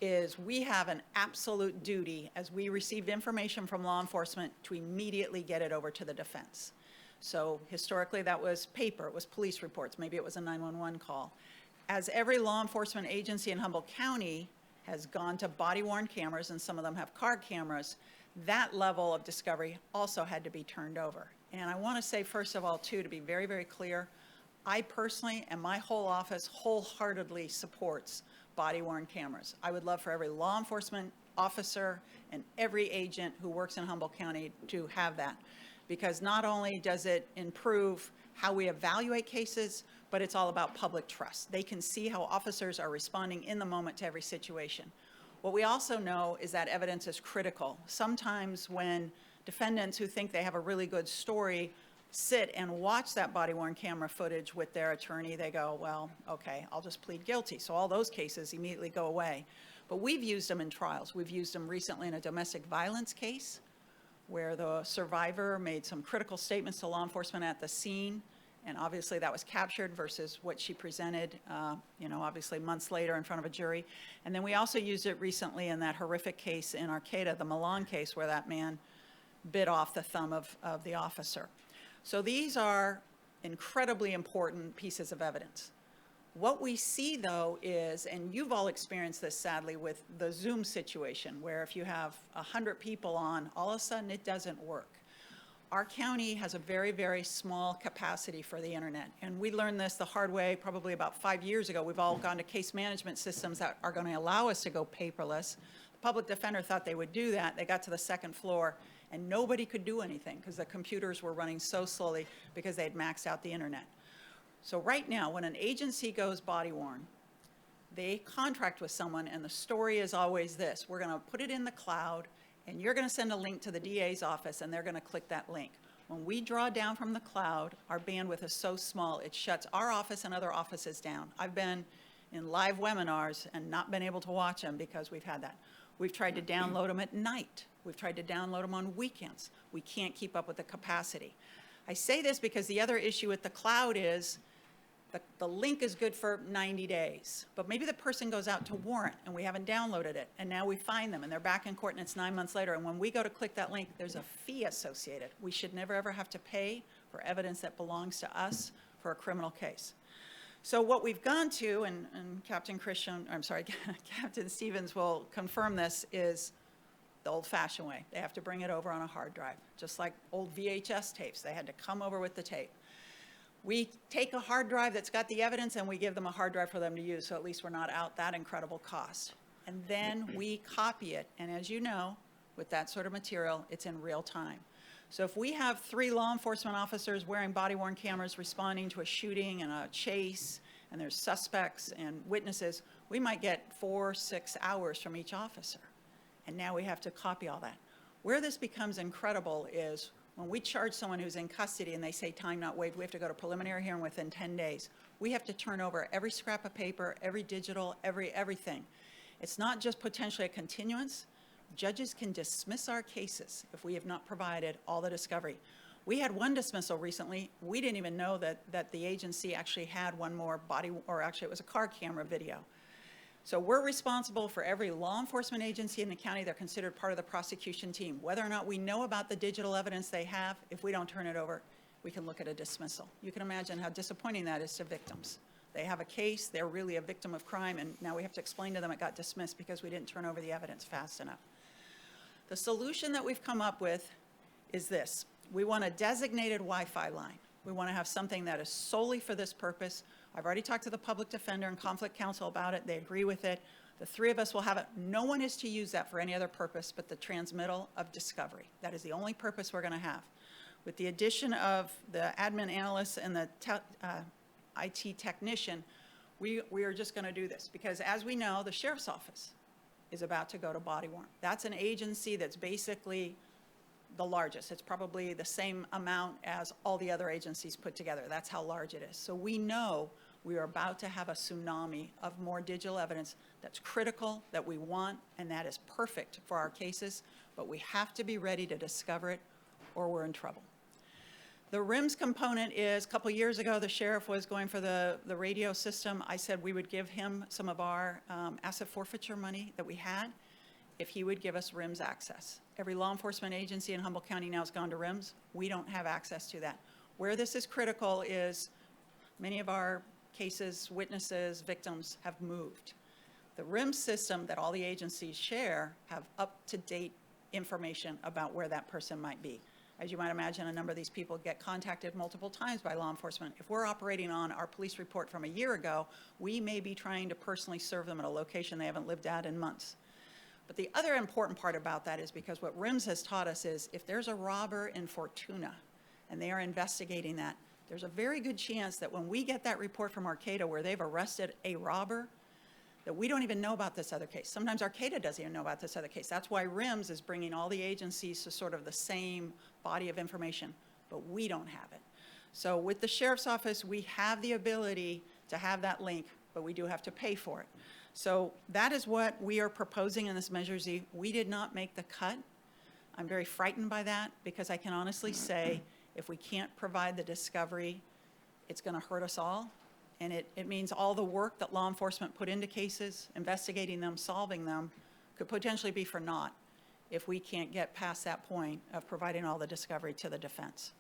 is we have an absolute duty as we received information from law enforcement to immediately get it over to the defense. So historically that was paper, it was police reports, maybe it was a 911 call. As every law enforcement agency in Humboldt County has gone to body-worn cameras, and some of them have card cameras, that level of discovery also had to be turned over. And I want to say, first of all, too, to be very, very clear, I personally and my whole office wholeheartedly supports body-worn cameras. I would love for every law enforcement officer and every agent who works in Humboldt County to have that, because not only does it improve how we evaluate cases, but it's all about public trust. They can see how officers are responding in the moment to every situation. What we also know is that evidence is critical. Sometimes when defendants who think they have a really good story sit and watch that body-worn camera footage with their attorney, they go, well, okay, I'll just plead guilty. So all those cases immediately go away. But we've used them in trials. We've used them recently in a domestic violence case where the survivor made some critical statements to law enforcement at the scene, and obviously that was captured versus what she presented, obviously months later in front of a jury. And then we also used it recently in that horrific case in Arcata, the Milan case, where that man bit off the thumb of the officer. So these are incredibly important pieces of evidence. What we see, though, is, and you've all experienced this sadly with the Zoom situation, where if you have 100 people on, all of a sudden it doesn't work. Our county has a very, very small capacity for the internet, and we learned this the hard way probably about 5 years ago. We've all gone to case management systems that are going to allow us to go paperless. The public defender thought they would do that. They got to the second floor, and nobody could do anything because the computers were running so slowly because they had maxed out the internet. So right now, when an agency goes body-worn, they contract with someone, and the story is always this: we're going to put it in the cloud, and you're going to send a link to the DA's office, and they're going to click that link. When we draw down from the cloud, our bandwidth is so small, it shuts our office and other offices down. I've been in live webinars and not been able to watch them because we've had that. We've tried to download them at night. We've tried to download them on weekends. We can't keep up with the capacity. I say this because the other issue with the cloud is the link is good for 90 days, but maybe the person goes out to warrant and we haven't downloaded it, and now we find them and they're back in court and it's 9 months later, and when we go to click that link, there's a fee associated. We should never ever have to pay for evidence that belongs to us for a criminal case. So what we've gone to, and Captain Stevens will confirm this, is the old-fashioned way. They have to bring it over on a hard drive, just like old VHS tapes. They had to come over with the tape. We take a hard drive that's got the evidence and we give them a hard drive for them to use, so at least we're not out that incredible cost. And then we copy it, and as you know, with that sort of material, it's in real time. So if we have 3 law enforcement officers wearing body-worn cameras responding to a shooting and a chase, and there's suspects and witnesses, we might get 4 or 6 hours from each officer. And now we have to copy all that. Where this becomes incredible is when we charge someone who's in custody and they say time not waived, we have to go to preliminary hearing within 10 days. We have to turn over every scrap of paper, every digital, everything. It's not just potentially a continuance. Judges can dismiss our cases if we have not provided all the discovery. We had one dismissal recently. We didn't even know that the agency actually had one more actually it was a car camera video. So we're responsible for every law enforcement agency in the county. They're considered part of the prosecution team. Whether or not we know about the digital evidence they have, if we don't turn it over, we can look at a dismissal. You can imagine how disappointing that is to victims. They have a case, they're really a victim of crime, and now we have to explain to them it got dismissed because we didn't turn over the evidence fast enough. The solution that we've come up with is this. We want a designated Wi-Fi line. We want to have something that is solely for this purpose. I've already talked to the public defender and conflict counsel about it. They agree with it. The 3 of us will have it. No one is to use that for any other purpose but the transmittal of discovery. That is the only purpose we're going to have. With the addition of the admin analyst and the IT technician, we are just going to do this because, as we know, the sheriff's office is about to go to body worn. That's an agency that's basically the largest. It's probably the same amount as all the other agencies put together. That's how large it is. So we know we are about to have a tsunami of more digital evidence that's critical, that we want, and that is perfect for our cases, but we have to be ready to discover it or we're in trouble. The RIMS component is, a couple years ago, the sheriff was going for the radio system. I said we would give him some of our asset forfeiture money that we had if he would give us RIMS access. Every law enforcement agency in Humboldt County now has gone to RIMS. We don't have access to that. Where this is critical is many of our cases, witnesses, victims have moved. The RIMS system that all the agencies share have up-to-date information about where that person might be. As you might imagine, a number of these people get contacted multiple times by law enforcement. If we're operating on our police report from a year ago, we may be trying to personally serve them at a location they haven't lived at in months. But the other important part about that is because what RIMS has taught us is if there's a robber in Fortuna and they are investigating that, there's a very good chance that when we get that report from Arcata where they've arrested a robber, that we don't even know about this other case. Sometimes Arcata doesn't even know about this other case. That's why RIMS is bringing all the agencies to sort of the same body of information, but we don't have it. So with the sheriff's office, we have the ability to have that link, but we do have to pay for it. So that is what we are proposing in this Measure Z. We did not make the cut. I'm very frightened by that because I can honestly say if we can't provide the discovery, it's going to hurt us all. And it means all the work that law enforcement put into cases, investigating them, solving them, could potentially be for naught if we can't get past that point of providing all the discovery to the defense.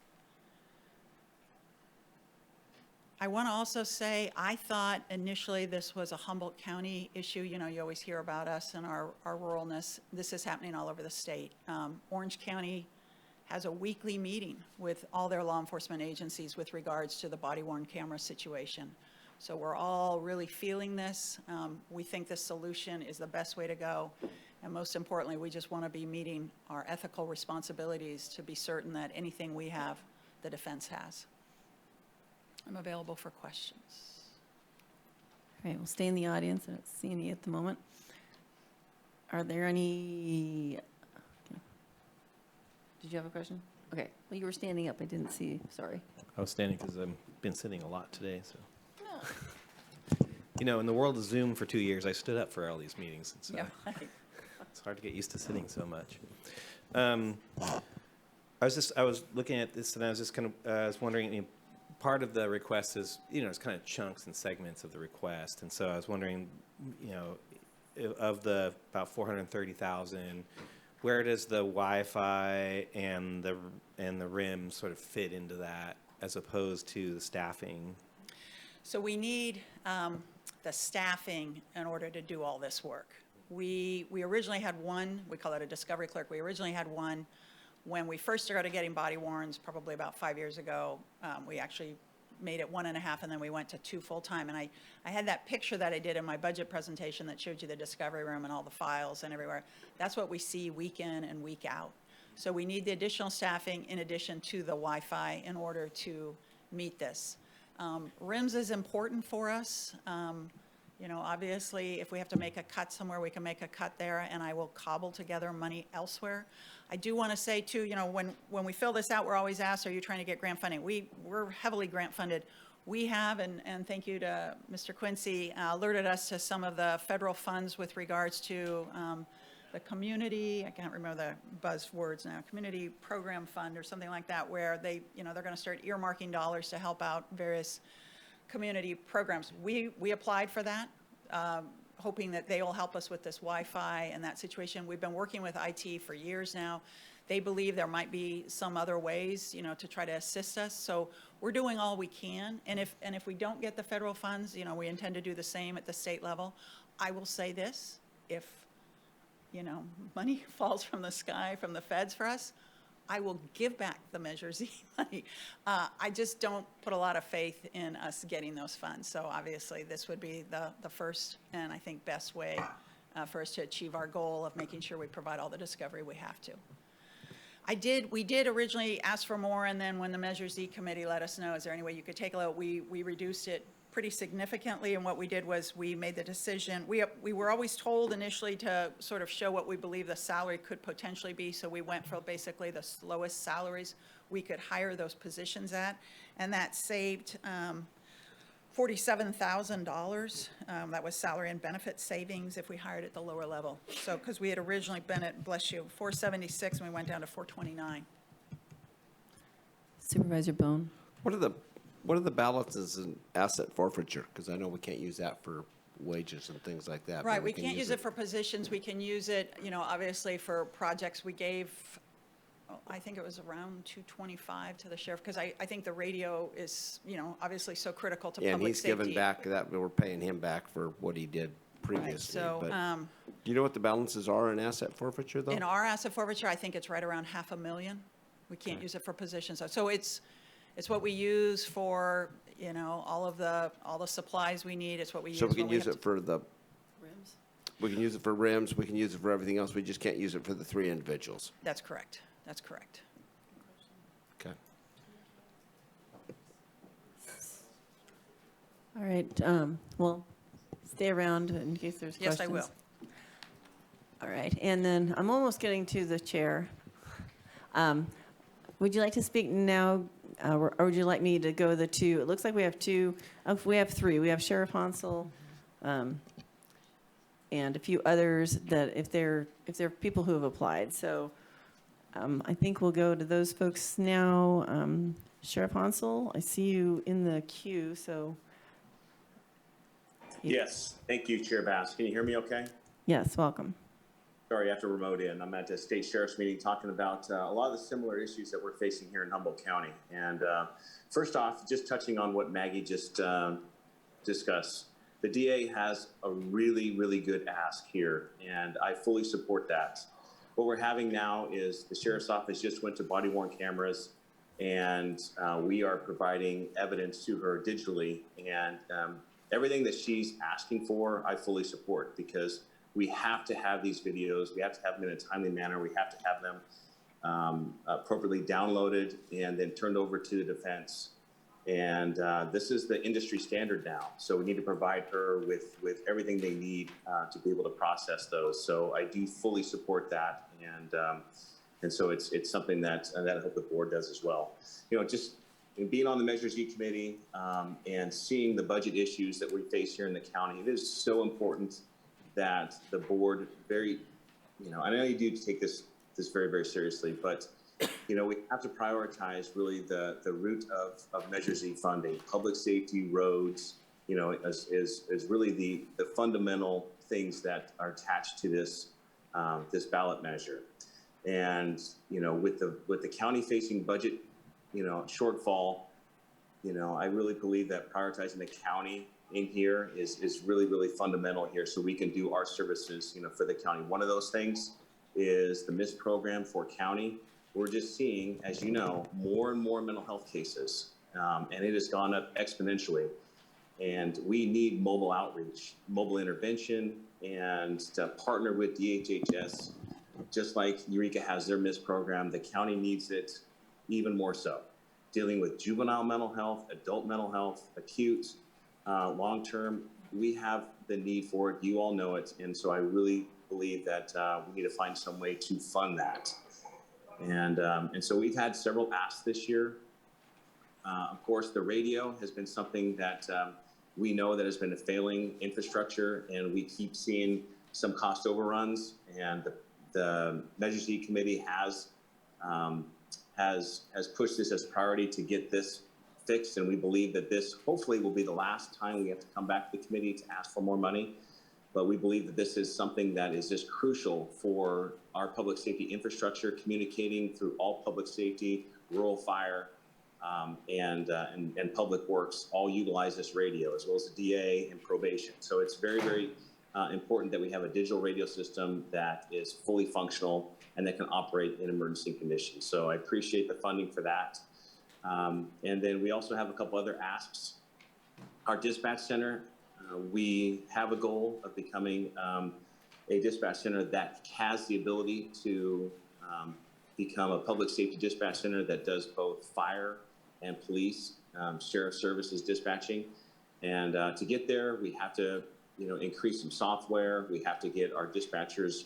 I want to also say, I thought initially this was a Humboldt County issue. You know, you always hear about us and our ruralness. This is happening all over the state. Orange County has a weekly meeting with all their law enforcement agencies with regards to the body-worn camera situation. So we're all really feeling this. We think this solution is the best way to go. And most importantly, we just want to be meeting our ethical responsibilities to be certain that anything we have, the defense has. I'm available for questions. All right, we'll stay in the audience. I don't see any at the moment. Are there any? Okay. Did you have a question? Okay. Well, you were standing up. I didn't see. Sorry. I was standing because I've been sitting a lot today. So, you know, in the world of Zoom for 2 years, I stood up for all these meetings. And so it's hard to get used to sitting so much. I was looking at this, and I was just kind of I was wondering. You know, part of the request is, you know, it's kind of chunks and segments of the request, and so I was wondering, you know, of the about 430,000, where does the Wi-Fi and the RIM sort of fit into that, as opposed to the staffing? So we need the staffing in order to do all this work. We originally had one, we call it a discovery clerk. We originally had one when we first started getting body worns, probably about 5 years ago. We actually made it 1.5, and then we went to 2 full-time. And I had that picture that I did in my budget presentation that showed you the discovery room and all the files and everywhere. That's what we see week in and week out. So we need the additional staffing in addition to the Wi-Fi in order to meet this. RIMS is important for us. You know, obviously, if we have to make a cut somewhere, we can make a cut there, and I will cobble together money elsewhere. I do want to say, too, you know, when we fill this out, we're always asked, are you trying to get grant funding? We're heavily grant funded. We have, and thank you to Mr. Quincy, alerted us to some of the federal funds with regards to the community, I can't remember the buzzwords now, community program fund or something like that, where they, you know, they're going to start earmarking dollars to help out various community programs. We applied for that, hoping that they will help us with this Wi-Fi and that situation. We've been working with IT for years now. They believe there might be some other ways, you know, to try to assist us. So we're doing all we can. And if we don't get the federal funds, you know, we intend to do the same at the state level. I will say this, if, you know, money falls from the sky, from the feds for us, I will give back the Measure Z money. I just don't put a lot of faith in us getting those funds. So obviously this would be the first and I think best way for us to achieve our goal of making sure we provide all the discovery we have to. We did originally ask for more, and then when the Measure Z committee let us know, is there any way you could take a look, we reduced it pretty significantly, and what we did was we made the decision, we were always told initially to sort of show what we believe the salary could potentially be, so we went for basically the lowest salaries we could hire those positions at, and that saved $47,000. That was salary and benefit savings if we hired at the lower level. So, because we had originally been at, bless you, 476, and we went down to 429. Supervisor Bohn. What are the balances in asset forfeiture? Because I know we can't use that for wages and things like that. but Right, we can't use it for positions. We can use it, you know, obviously for projects. We gave, I think it was around 225 to the sheriff, because I think the radio is, you know, obviously so critical to Yeah, and public he's safety. given back that, we're paying him back for what he did previously. so, But do you know what the balances are in asset forfeiture, though? In our asset forfeiture, I think it's right around $500,000. We can't use it for positions. So it's what we use for, you know, all the supplies we need. It's what we use. So we can when use have it for the, rims. we can use it for rims, we can use it for everything else, we just can't use it for the 3 individuals. That's correct. That's correct. Okay. All right, well, stay around in case there's questions. Yes, I will. All right, and then I'm almost getting to the chair. Would you like to speak now, or would you like me to go the two? It looks like we have two, we have three. We have Sheriff Hansel, and a few others that if they're people who have applied. So I think we'll go to those folks now. Sheriff Hansel, I see you in the queue, so. Yes, thank you, Chair Bass. Can you hear me okay? Yes, welcome. Sorry, I have to remote in. I'm at a state sheriff's meeting talking about a lot of the similar issues that we're facing here in Humboldt County. And first off, just touching on what Maggie just discussed, the DA has a really, really good ask here, and I fully support that. What we're having now is the sheriff's office just went to body-worn cameras, and we are providing evidence to her digitally. And everything that she's asking for, I fully support, because we have to have these videos. We have to have them in a timely manner. We have to have them appropriately downloaded and then turned over to the defense. And this is the industry standard now. So we need to provide her with everything they need to be able to process those. So I do fully support that. And so it's something that I hope the board does as well. You know, just being on the Measures E committee and seeing the budget issues that we face here in the county, it is so important that the board very, you know, I know you do take this very, very seriously, but, you know, we have to prioritize really the root of Measure Z funding. Public safety, roads, you know, is really the fundamental things that are attached to this this ballot measure. And, you know, with the county facing budget, you know, shortfall, you know, I really believe that prioritizing the county in here is really, really fundamental here, so we can do our services, you know, for the county. One of those things is the MISS program for county. We're just seeing, as you know, more and more mental health cases, and it has gone up exponentially. And we need mobile outreach, mobile intervention, and to partner with DHHS, just like Eureka has their MISS program. The county needs it even more so. Dealing with juvenile mental health, adult mental health, acute, long-term, we have the need for it. You all know it. And so I really believe that we need to find some way to fund that. And so we've had several asks this year. Of course, the radio has been something that we know that has been a failing infrastructure, and we keep seeing some cost overruns. And the Measures E committee has pushed this as a priority to get this fixed, and we believe that this hopefully will be the last time we have to come back to the committee to ask for more money. But we believe that this is something that is just crucial for our public safety infrastructure, communicating through all public safety, rural fire, and public works all utilize this radio, as well as the DA and probation. So it's very, very important that we have a digital radio system that is fully functional and that can operate in emergency conditions. So I appreciate the funding for that. And then we also have a couple other asks. Our dispatch center, we have a goal of becoming a dispatch center that has the ability to become a public safety dispatch center that does both fire and police, sheriff services dispatching. And to get there, we have to, increase some software. We have to get our dispatchers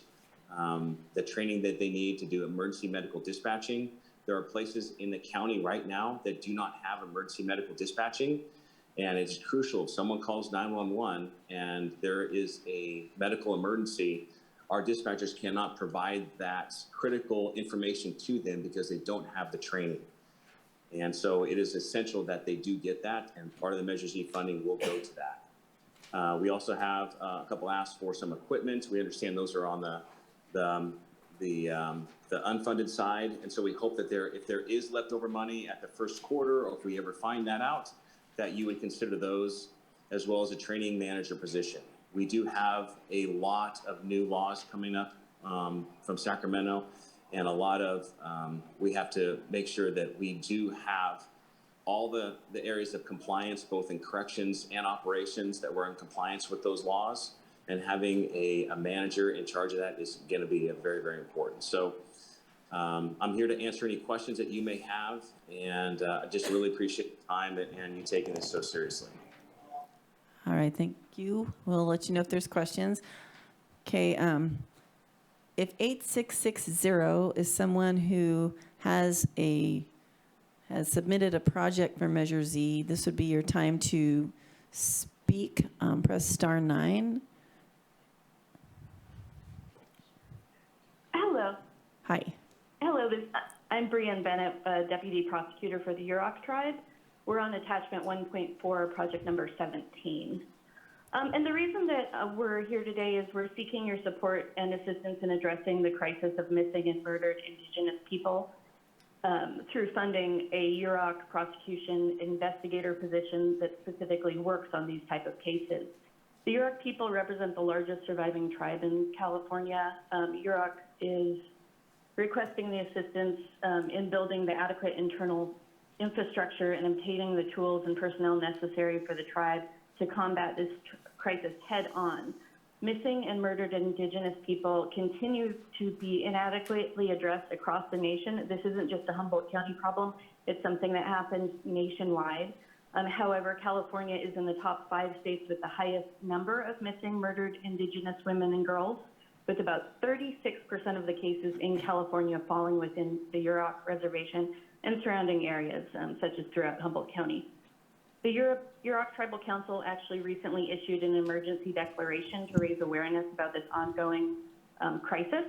the training that they need to do emergency medical dispatching. There are places in the county right now that do not have emergency medical dispatching. And it's crucial if someone calls 911 and there is a medical emergency, our dispatchers cannot provide that critical information to them because they don't have the training. And so it is essential that they do get that, and part of the Measure Z funding will go to that. We also have a couple asks for some equipment. We understand those are on the unfunded side, and so we hope that if there is leftover money at the first quarter, or if we ever find that out, that you would consider those, as well as a training manager position. We do have a lot of new laws coming up from Sacramento, and a lot of, we have to make sure that we do have all the areas of compliance, both in corrections and operations, that we're in compliance with those laws. And having a manager in charge of that is going to be very, very important. So I'm here to answer any questions that you may have, and I just really appreciate the time and you taking this so seriously. All right, thank you. We'll let you know if there's questions. Okay, if 8660 is someone who has submitted a project for Measure Z, this would be your time to speak. Press star 9. Hello. Hi. Hello, I'm Brianne Bennett, Deputy Prosecutor for the Yurok Tribe. We're on attachment 1.4, project number 17. And the reason that we're here today is we're seeking your support and assistance in addressing the crisis of missing and murdered Indigenous people through funding a Yurok prosecution investigator position that specifically works on these type of cases. The Yurok people represent the largest surviving tribe in California. Yurok is requesting the assistance in building the adequate internal infrastructure and obtaining the tools and personnel necessary for the tribe to combat this crisis head on. Missing and murdered Indigenous people continue to be inadequately addressed across the nation. This isn't just a Humboldt County problem. It's something that happens nationwide. However, California is in the top 5 states with the highest number of missing, murdered Indigenous women and girls, with about 36% of the cases in California falling within the Yurok Reservation and surrounding areas, such as throughout Humboldt County. The Yurok Tribal Council actually recently issued an emergency declaration to raise awareness about this ongoing crisis.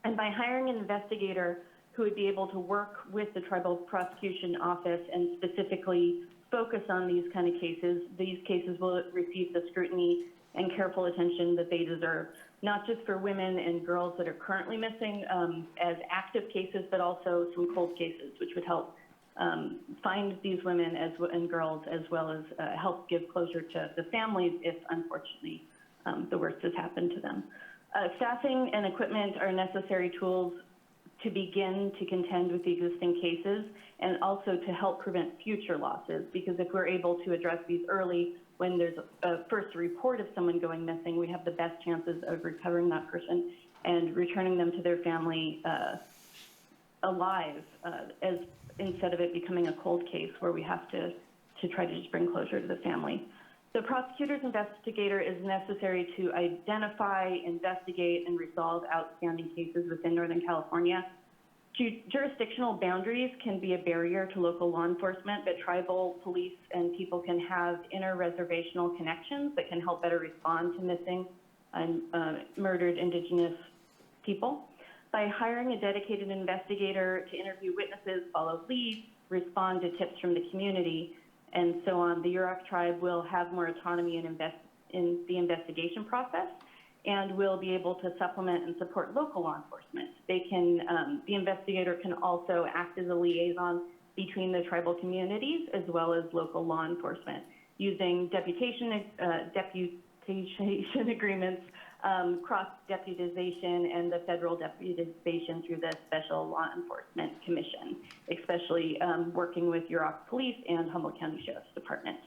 And by hiring an investigator who would be able to work with the Tribal Prosecution Office and specifically focus on these kind of cases, these cases will receive the scrutiny and careful attention that they deserve, not just for women and girls that are currently missing as active cases, but also some cold cases, which would help find these women and girls, as well as help give closure to the families if, unfortunately, the worst has happened to them. Staffing and equipment are necessary tools to begin to contend with the existing cases and also to help prevent future losses, because if we're able to address these early when there's a first report of someone going missing, we have the best chances of recovering that person and returning them to their family alive, as instead of it becoming a cold case where we have to try to just bring closure to the family. The prosecutor's investigator is necessary to identify, investigate, and resolve outstanding cases within Northern California. Jurisdictional boundaries can be a barrier to local law enforcement, but tribal police and people can have inter-reservational connections that can help better respond to missing and murdered Indigenous people. By hiring a dedicated investigator to interview witnesses, follow leads, respond to tips from the community, and so on, the Yurok tribe will have more autonomy in the investigation process and will be able to supplement and support local law enforcement. They can, the investigator can also act as a liaison between the tribal communities as well as local law enforcement, using deputation agreements, cross-deputization, and the federal deputization through the Special Law Enforcement Commission, especially working with Yurok Police and Humboldt County Sheriff's Department.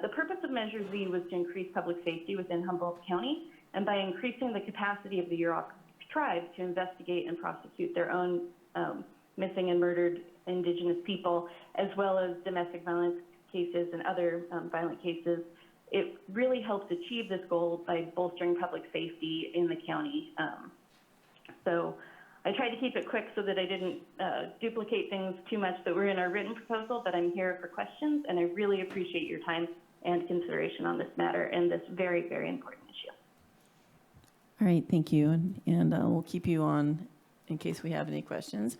The purpose of Measure Z was to increase public safety within Humboldt County, and by increasing the capacity of the Yurok tribe to investigate and prosecute their own missing and murdered Indigenous people, as well as domestic violence cases and other violent cases, it really helps achieve this goal by bolstering public safety in the county. So I tried to keep it quick so that I didn't duplicate things too much that were in our written proposal, but I'm here for questions, and I really appreciate your time and consideration on this matter and this very, very important issue. All right, thank you. And we'll keep you on in case we have any questions.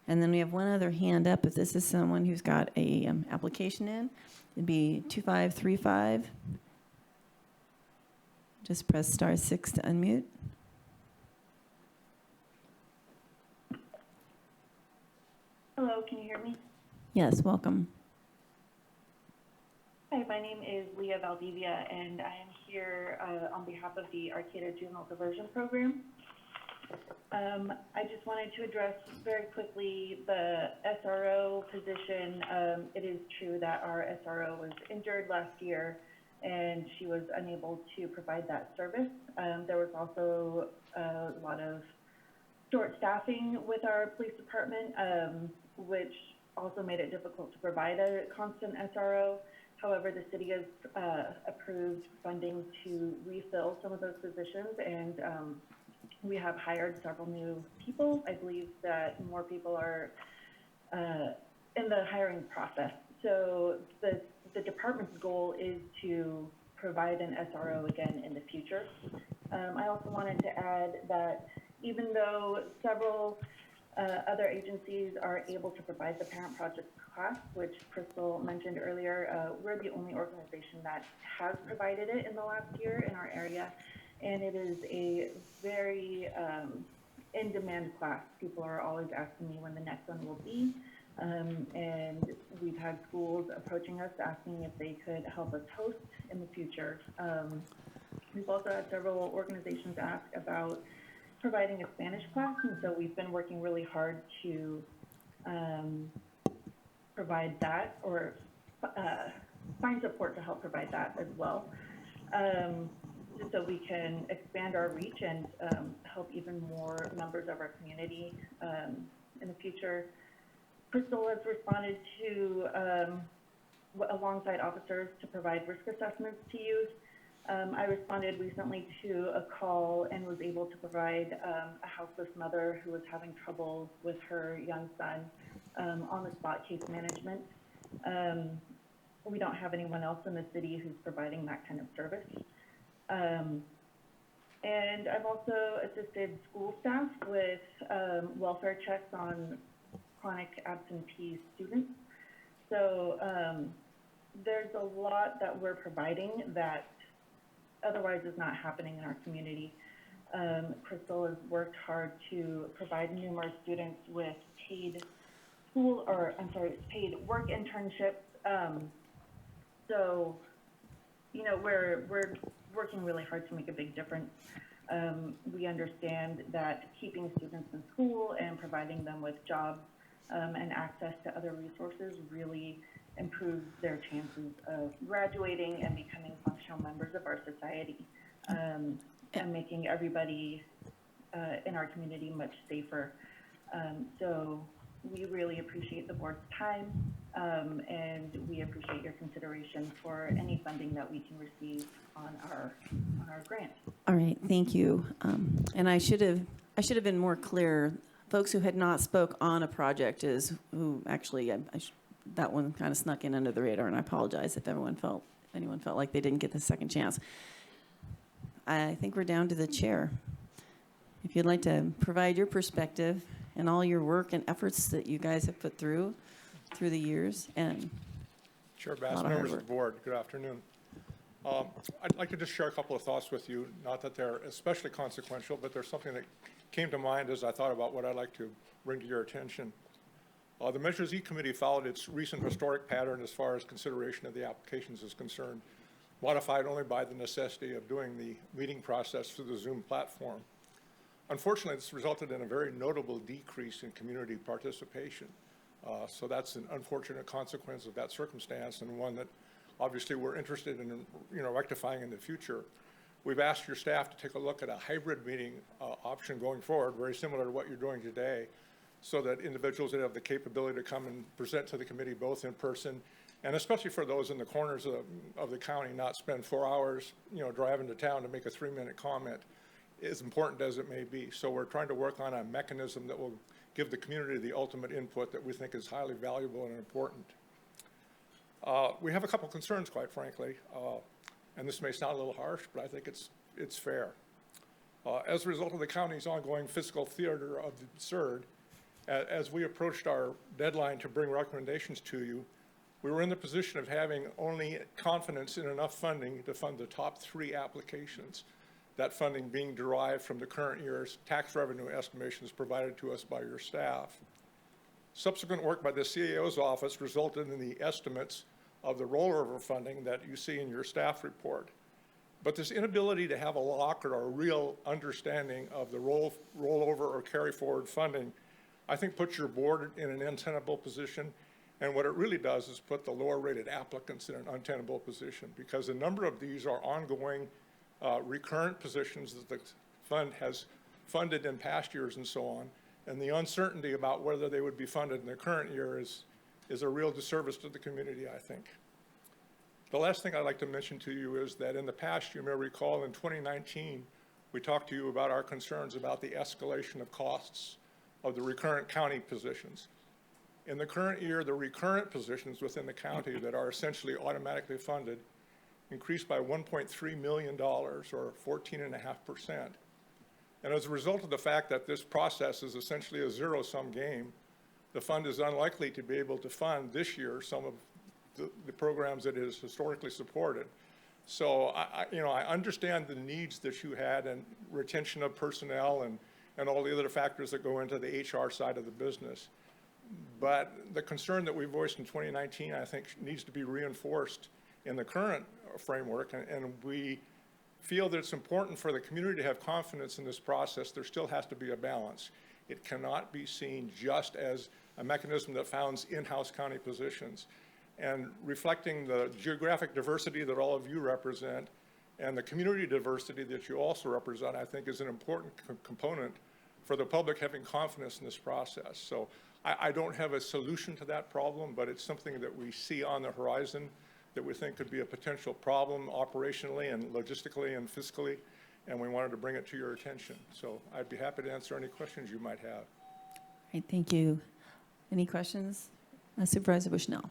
And then we have one other hand up. If this is someone who's got a application in, it'd be 2535. Just press *6 to unmute. Hello, can you hear me? Yes, welcome. Hi, my name is Leah Valdivia, and I am here on behalf of the Arcata Juvenile Diversion Program. I just wanted to address very quickly the SRO position. It is true that our SRO was injured last year, and she was unable to provide that service. There was also a lot of short staffing with our police department, which also made it difficult to provide a constant SRO. However, the city has approved funding to refill some of those positions, and we have hired several new people. I believe that more people are in the hiring process. So the department's goal is to provide an SRO again in the future. I also wanted to add that even though several other agencies are able to provide the parent project class, which Crystal mentioned earlier, we're the only organization that has provided it in the last year in our area, and it is a very in-demand class. People are always asking me when the next one will be, and we've had schools approaching us asking if they could help us host in the future. We've also had several organizations ask about providing a Spanish class, and so we've been working really hard to provide that, or find support to help provide that as well, so we can expand our reach and help even more members of our community in the future. Crystal has responded to, alongside officers, to provide risk assessments to youth. I responded recently to a call and was able to provide a houseless mother who was having trouble with her young son on-the-spot case management. We don't have anyone else in the city who's providing that kind of service. And I've also assisted school staff with welfare checks on chronic absentee students. So there's a lot that we're providing that otherwise is not happening in our community. Crystal has worked hard to provide numerous students with paid paid work internships. So, you know, we're working really hard to make a big difference. We understand that keeping students in school and providing them with jobs and access to other resources really improves their chances of graduating and becoming functional members of our society, and making everybody in our community much safer. So we really appreciate the board's time, and we appreciate your consideration for any funding that we can receive on our grant. All right, thank you. And I should have been more clear. Folks who had not spoke on a project is who actually that one kind of snuck in under the radar, and I apologize if anyone felt like they didn't get the second chance. I think we're down to the chair. If you'd like to provide your perspective and all your work and efforts that you guys have put through the years, and Chair Bass, members of the board, good afternoon. I'd like to just share a couple of thoughts with you, not that they're especially consequential, but there's something that came to mind as I thought about what I'd like to bring to your attention. The Measures E Committee followed its recent historic pattern as far as consideration of the applications is concerned, modified only by the necessity of doing the meeting process through the Zoom platform. Unfortunately, this resulted in a very notable decrease in community participation. So that's an unfortunate consequence of that circumstance, and one that obviously we're interested in, rectifying in the future. We've asked your staff to take a look at a hybrid meeting option going forward, very similar to what you're doing today, so that individuals that have the capability to come and present to the committee both in person, and especially for those in the corners of the county, not spend 4 hours, driving to town to make a 3-minute comment, as important as it may be. So we're trying to work on a mechanism that will give the community the ultimate input that we think is highly valuable and important. We have a couple concerns, quite frankly, and this may sound a little harsh, but I think it's fair. As a result of the county's ongoing fiscal theater of the absurd, as we approached our deadline to bring recommendations to you, we were in the position of having only confidence in enough funding to fund the top 3 applications, that funding being derived from the current year's tax revenue estimations provided to us by your staff. Subsequent work by the CAO's office resulted in the estimates of the rollover funding that you see in your staff report. But this inability to have a lock or a real understanding of the rollover or carry forward funding, I think puts your board in an untenable position. And what it really does is put the lower rated applicants in an untenable position, because a number of these are ongoing recurrent positions that the fund has funded in past years and so on. And the uncertainty about whether they would be funded in the current year is a real disservice to the community, I think. The last thing I'd like to mention to you is that in the past, you may recall in 2019, we talked to you about our concerns about the escalation of costs of the recurrent county positions. In the current year, the recurrent positions within the county that are essentially automatically funded increased by $1.3 million, or 14.5%. And as a result of the fact that this process is essentially a zero-sum game, the fund is unlikely to be able to fund this year some of the programs that it has historically supported. So I understand the needs that you had and retention of personnel and all the other factors that go into the HR side of the business. But the concern that we voiced in 2019, I think, needs to be reinforced in the current framework, and we feel that it's important for the community to have confidence in this process. There still has to be a balance. It cannot be seen just as a mechanism that funds in-house county positions. And reflecting the geographic diversity that all of you represent and the community diversity that you also represent, I think, is an important component for the public having confidence in this process. So I don't have a solution to that problem, but it's something that we see on the horizon that we think could be a potential problem operationally and logistically and fiscally, and we wanted to bring it to your attention. So I'd be happy to answer any questions you might have. All right, thank you. Any questions? Supervisor Bushnell.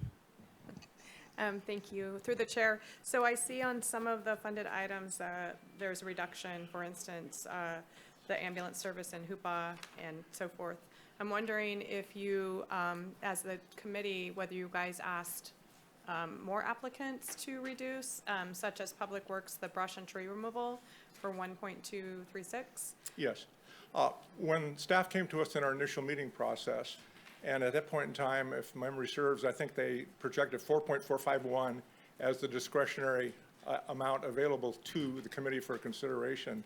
Thank you. Through the chair. So I see on some of the funded items that there's a reduction, for instance, the ambulance service in Hoopa and so forth. I'm wondering if you, as the committee, whether you guys asked more applicants to reduce, such as Public Works, the brush and tree removal for 1.236? Yes. When staff came to us in our initial meeting process, and at that point in time, if memory serves, I think they projected 4.451 as the discretionary amount available to the committee for consideration.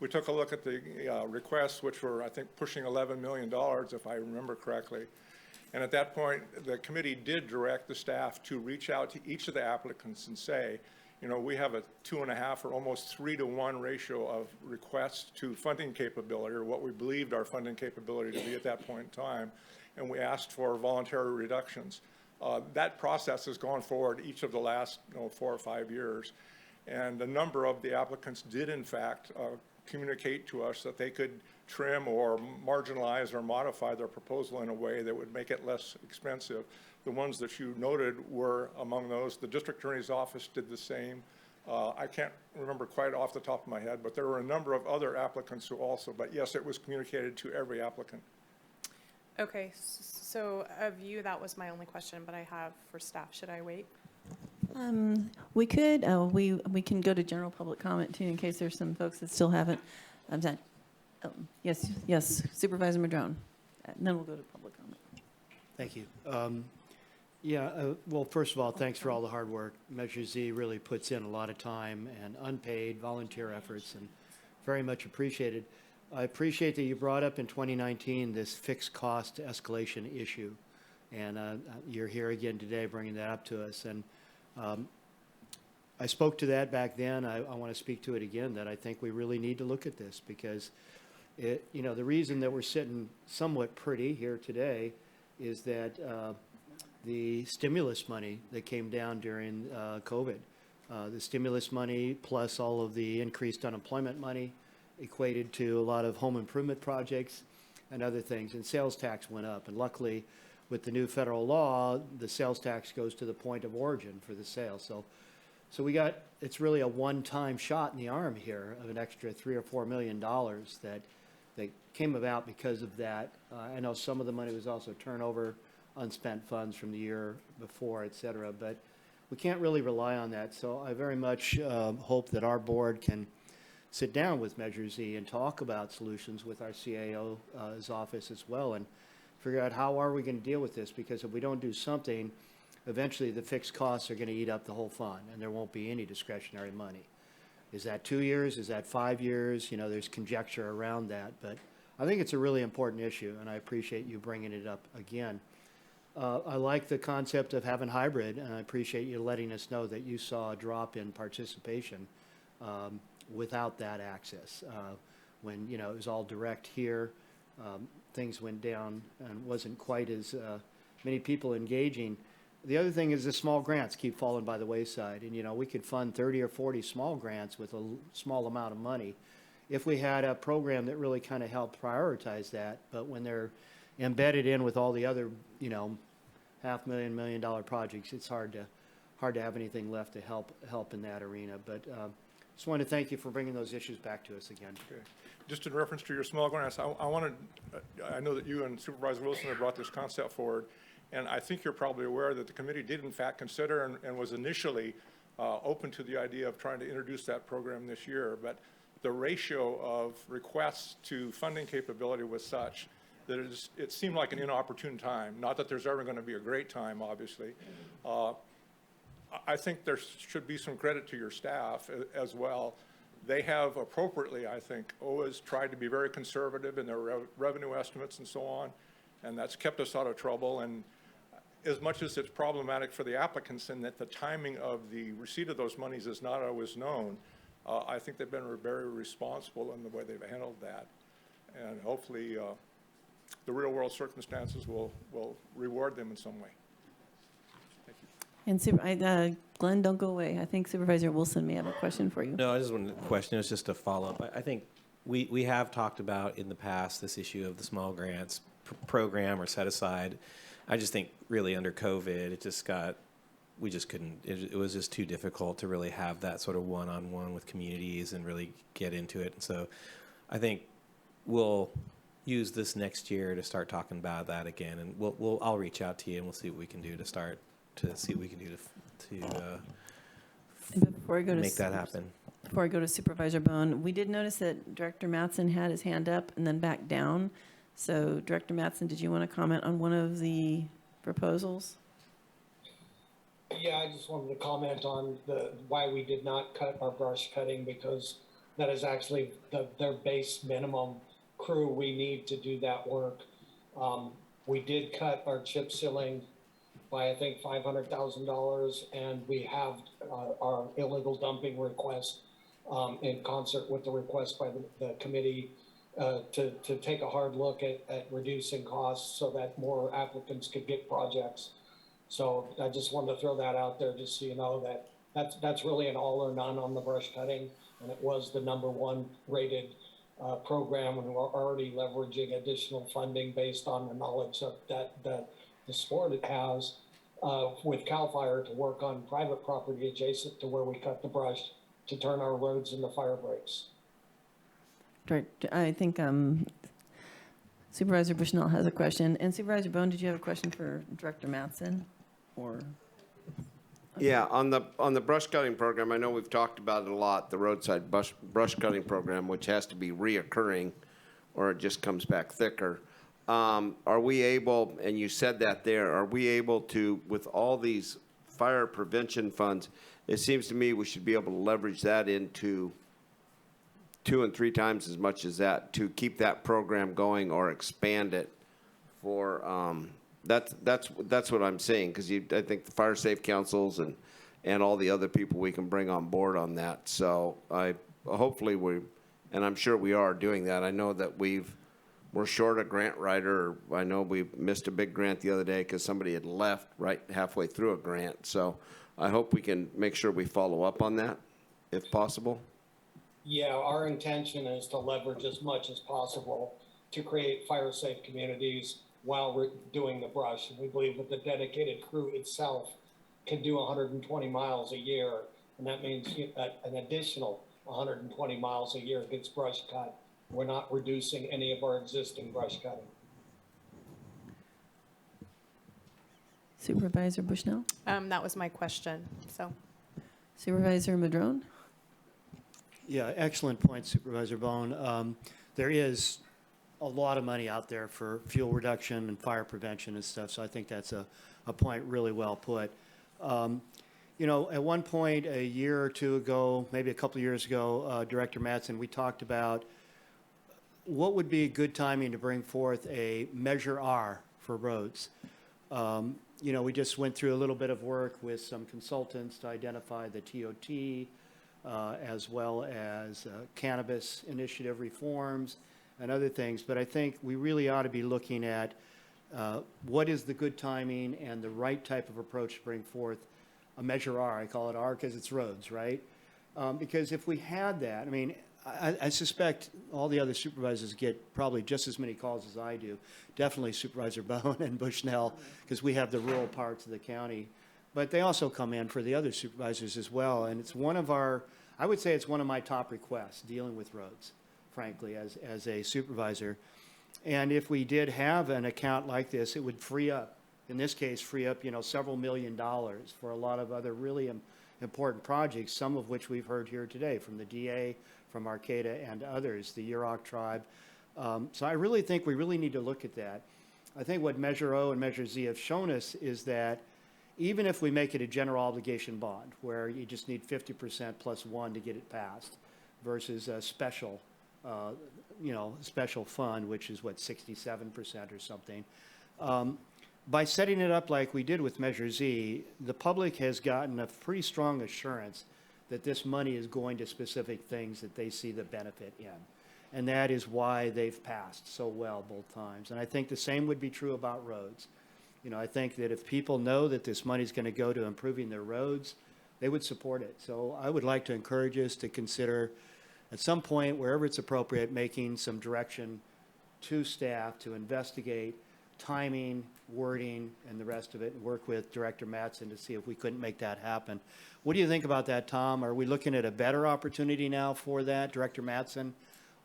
We took a look at the requests, which were, I think, pushing $11 million, if I remember correctly. And at that point, the committee did direct the staff to reach out to each of the applicants and say, we have a 2.5 or almost 3-to-1 ratio of requests to funding capability, or what we believed our funding capability to be at that point in time. And we asked for voluntary reductions. That process has gone forward each of the last 4 or 5 years. And a number of the applicants did, in fact, communicate to us that they could trim or marginalize or modify their proposal in a way that would make it less expensive. The ones that you noted were among those. The district attorney's office did the same. I can't remember quite off the top of my head, but there were a number of other applicants who also, but yes, it was communicated to every applicant. Okay, so of you, that was my only question, but I have for staff. Should I wait? We could, we can go to general public comment too, in case there's some folks that still haven't done. Yes, Supervisor Madrone. And then we'll go to public comment. Thank you. Well, first of all, thanks for all the hard work. Measure Z really puts in a lot of time and unpaid volunteer efforts, and very much appreciated. I appreciate that you brought up in 2019 this fixed cost escalation issue, and you're here again today bringing that up to us. And I spoke to that back then. I want to speak to it again, that I think we really need to look at this, because The reason that we're sitting somewhat pretty here today is that the stimulus money that came down during COVID, the stimulus money plus all of the increased unemployment money equated to a lot of home improvement projects and other things, and sales tax went up. And luckily, with the new federal law, the sales tax goes to the point of origin for the sale. So it's really a one-time shot in the arm here of an extra $3 or $4 million that came about because of that. I know some of the money was also turnover, unspent funds from the year before, et cetera, but we can't really rely on that. So I very much hope that our board can sit down with Measure Z and talk about solutions with our CAO's office as well, and figure out how are we going to deal with this, because if we don't do something, eventually the fixed costs are going to eat up the whole fund and there won't be any discretionary money. Is that 2 years? Is that 5 years? There's conjecture around that, but I think it's a really important issue, and I appreciate you bringing it up again. I like the concept of having hybrid, and I appreciate you letting us know that you saw a drop in participation without that access. When, it was all direct here, things went down and wasn't quite as many people engaging. The other thing is the small grants keep falling by the wayside, and we could fund 30 or 40 small grants with a small amount of money if we had a program that really kind of helped prioritize that. But when they're embedded in with all the other, $500,000, $1 million projects, it's hard to have anything left to help in that arena. But just wanted to thank you for bringing those issues back to us again. Okay. Just in reference to your small grants, I know that you and Supervisor Wilson have brought this concept forward, and I think you're probably aware that the committee did in fact consider and was initially open to the idea of trying to introduce that program this year, but the ratio of requests to funding capability was such that it seemed like an inopportune time. Not that there's ever going to be a great time, obviously. I think there should be some credit to your staff as well. They have appropriately, I think, always tried to be very conservative in their revenue estimates and so on, and that's kept us out of trouble. And as much as it's problematic for the applicants in that the timing of the receipt of those monies is not always known, I think they've been very responsible in the way they've handled that. And hopefully the real world circumstances will reward them in some way. And Glenn, don't go away. I think Supervisor Wilson may have a question for you. No, I just wanted a question. It was just a follow-up. I think we have talked about in the past this issue of the small grants program or set aside. I just think really under COVID, we just couldn't, it was just too difficult to really have that sort of one-on-one with communities and really get into it. And so I think we'll use this next year to start talking about that again. And I'll reach out to you and we'll see what we can do to make that happen. Before I go to Supervisor Bohn, we did notice that Director Mattson had his hand up and then back down. So Director Mattson, did you want to comment on one of the proposals? Yeah, I just wanted to comment on why we did not cut our brush cutting, because that is actually their base minimum crew we need to do that work. We did cut our chip sealing by, I think, $500,000, and we have our illegal dumping request in concert with the request by the committee to take a hard look at reducing costs so that more applicants could get projects. So I just wanted to throw that out there just so you know that that's really an all or none on the brush cutting, and it was the #1 rated program, and we're already leveraging additional funding based on the knowledge of that the sport it has with CAL FIRE to work on private property adjacent to where we cut the brush to turn our roads into fire breaks. I think Supervisor Bushnell has a question. And Supervisor Bohn, did you have a question for Director Mattson? Or yeah, on the brush cutting program, I know we've talked about it a lot, the roadside brush cutting program, which has to be reoccurring or it just comes back thicker. Are we able, and you said that there, are we able to, with all these fire prevention funds, it seems to me we should be able to leverage that into 2 and 3 times as much as that to keep that program going or expand it for, that's what I'm saying, because I think the fire safe councils and all the other people we can bring on board on that. So hopefully and I'm sure we are doing that. I know that we're short a grant writer. I know we missed a big grant the other day because somebody had left right halfway through a grant. So I hope we can make sure we follow up on that if possible. Yeah, our intention is to leverage as much as possible to create fire-safe communities while we're doing the brush. And we believe that the dedicated crew itself can do 120 miles a year, and that means an additional 120 miles a year gets brush cut. We're not reducing any of our existing brush cutting. Supervisor Bushnell? That was my question, so. Supervisor Madrone? Yeah, excellent point, Supervisor Bohn. There is a lot of money out there for fuel reduction and fire prevention and stuff, so I think that's a point really well put. You know, at one point a year or two ago, maybe a couple of years ago, Director Mattson, we talked about what would be good timing to bring forth a Measure R for roads. You know, we just went through a little bit of work with some consultants to identify the TOT, as well as cannabis initiative reforms and other things. But I think we really ought to be looking at what is the good timing and the right type of approach to bring forth a Measure R. I call it R because it's roads, right? Because if we had that, I mean, I suspect all the other supervisors get probably just as many calls as I do. Definitely Supervisor Bohn and Bushnell, because we have the rural parts of the county. But they also come in for the other supervisors as well. And it's one of our, I would say it's one of my top requests, dealing with roads, frankly, as a supervisor. And if we did have an account like this, it would free up, in this case, free up, you know, several $1 million for a lot of other really important projects, some of which we've heard here today from the DA, from Arcata and others, the Yurok tribe. So I really think we really need to look at that. I think what Measure O and Measure Z have shown us is that even if we make it a general obligation bond, where you just need 50% plus 1 to get it passed, versus a special, you know, special fund, which is what, 67% or something. By setting it up like we did with Measure Z, the public has gotten a pretty strong assurance that this money is going to specific things that they see the benefit in. And that is why they've passed so well both times. And I think the same would be true about roads. You know, I think that if people know that this money is going to go to improving their roads, they would support it. So I would like to encourage us to consider at some point, wherever it's appropriate, making some direction to staff to investigate timing, wording, and the rest of it, and work with Director Mattson to see if we couldn't make that happen. What do you think about that, Tom? Are we looking at a better opportunity now for that, Director Mattson?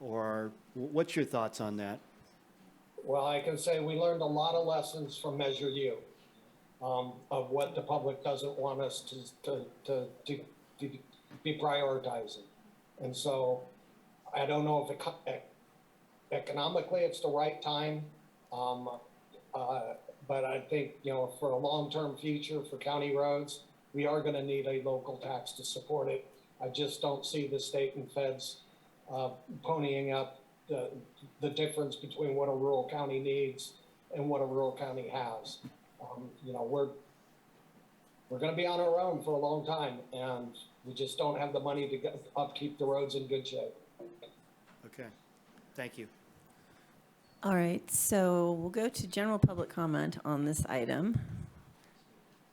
Or what's your thoughts on that? Well, I can say we learned a lot of lessons from Measure U, of what the public doesn't want us to be prioritizing. And so I don't know if economically it's the right time, but I think, you know, for a long-term future for county roads, we are going to need a local tax to support it. I just don't see the state and feds ponying up the difference between what a rural county needs and what a rural county has. You know, we're going to be on our own for a long time, and we just don't have the money to upkeep the roads in good shape. Okay, thank you. All right, so we'll go to general public comment on this item.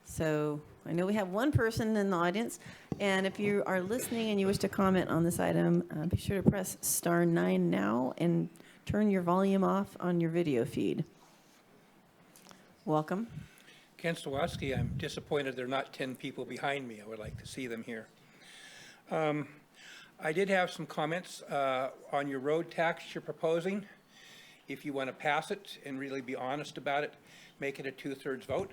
So I know we have one person in the audience, and if you are listening and you wish to comment on this item, be sure to press *9 now and turn your volume off on your video feed. Welcome. Ken Sawatsky, I'm disappointed there are not 10 people behind me. I would like to see them here. I did have some comments on your road tax you're proposing. If you want to pass it and really be honest about it, make it a 2/3 vote.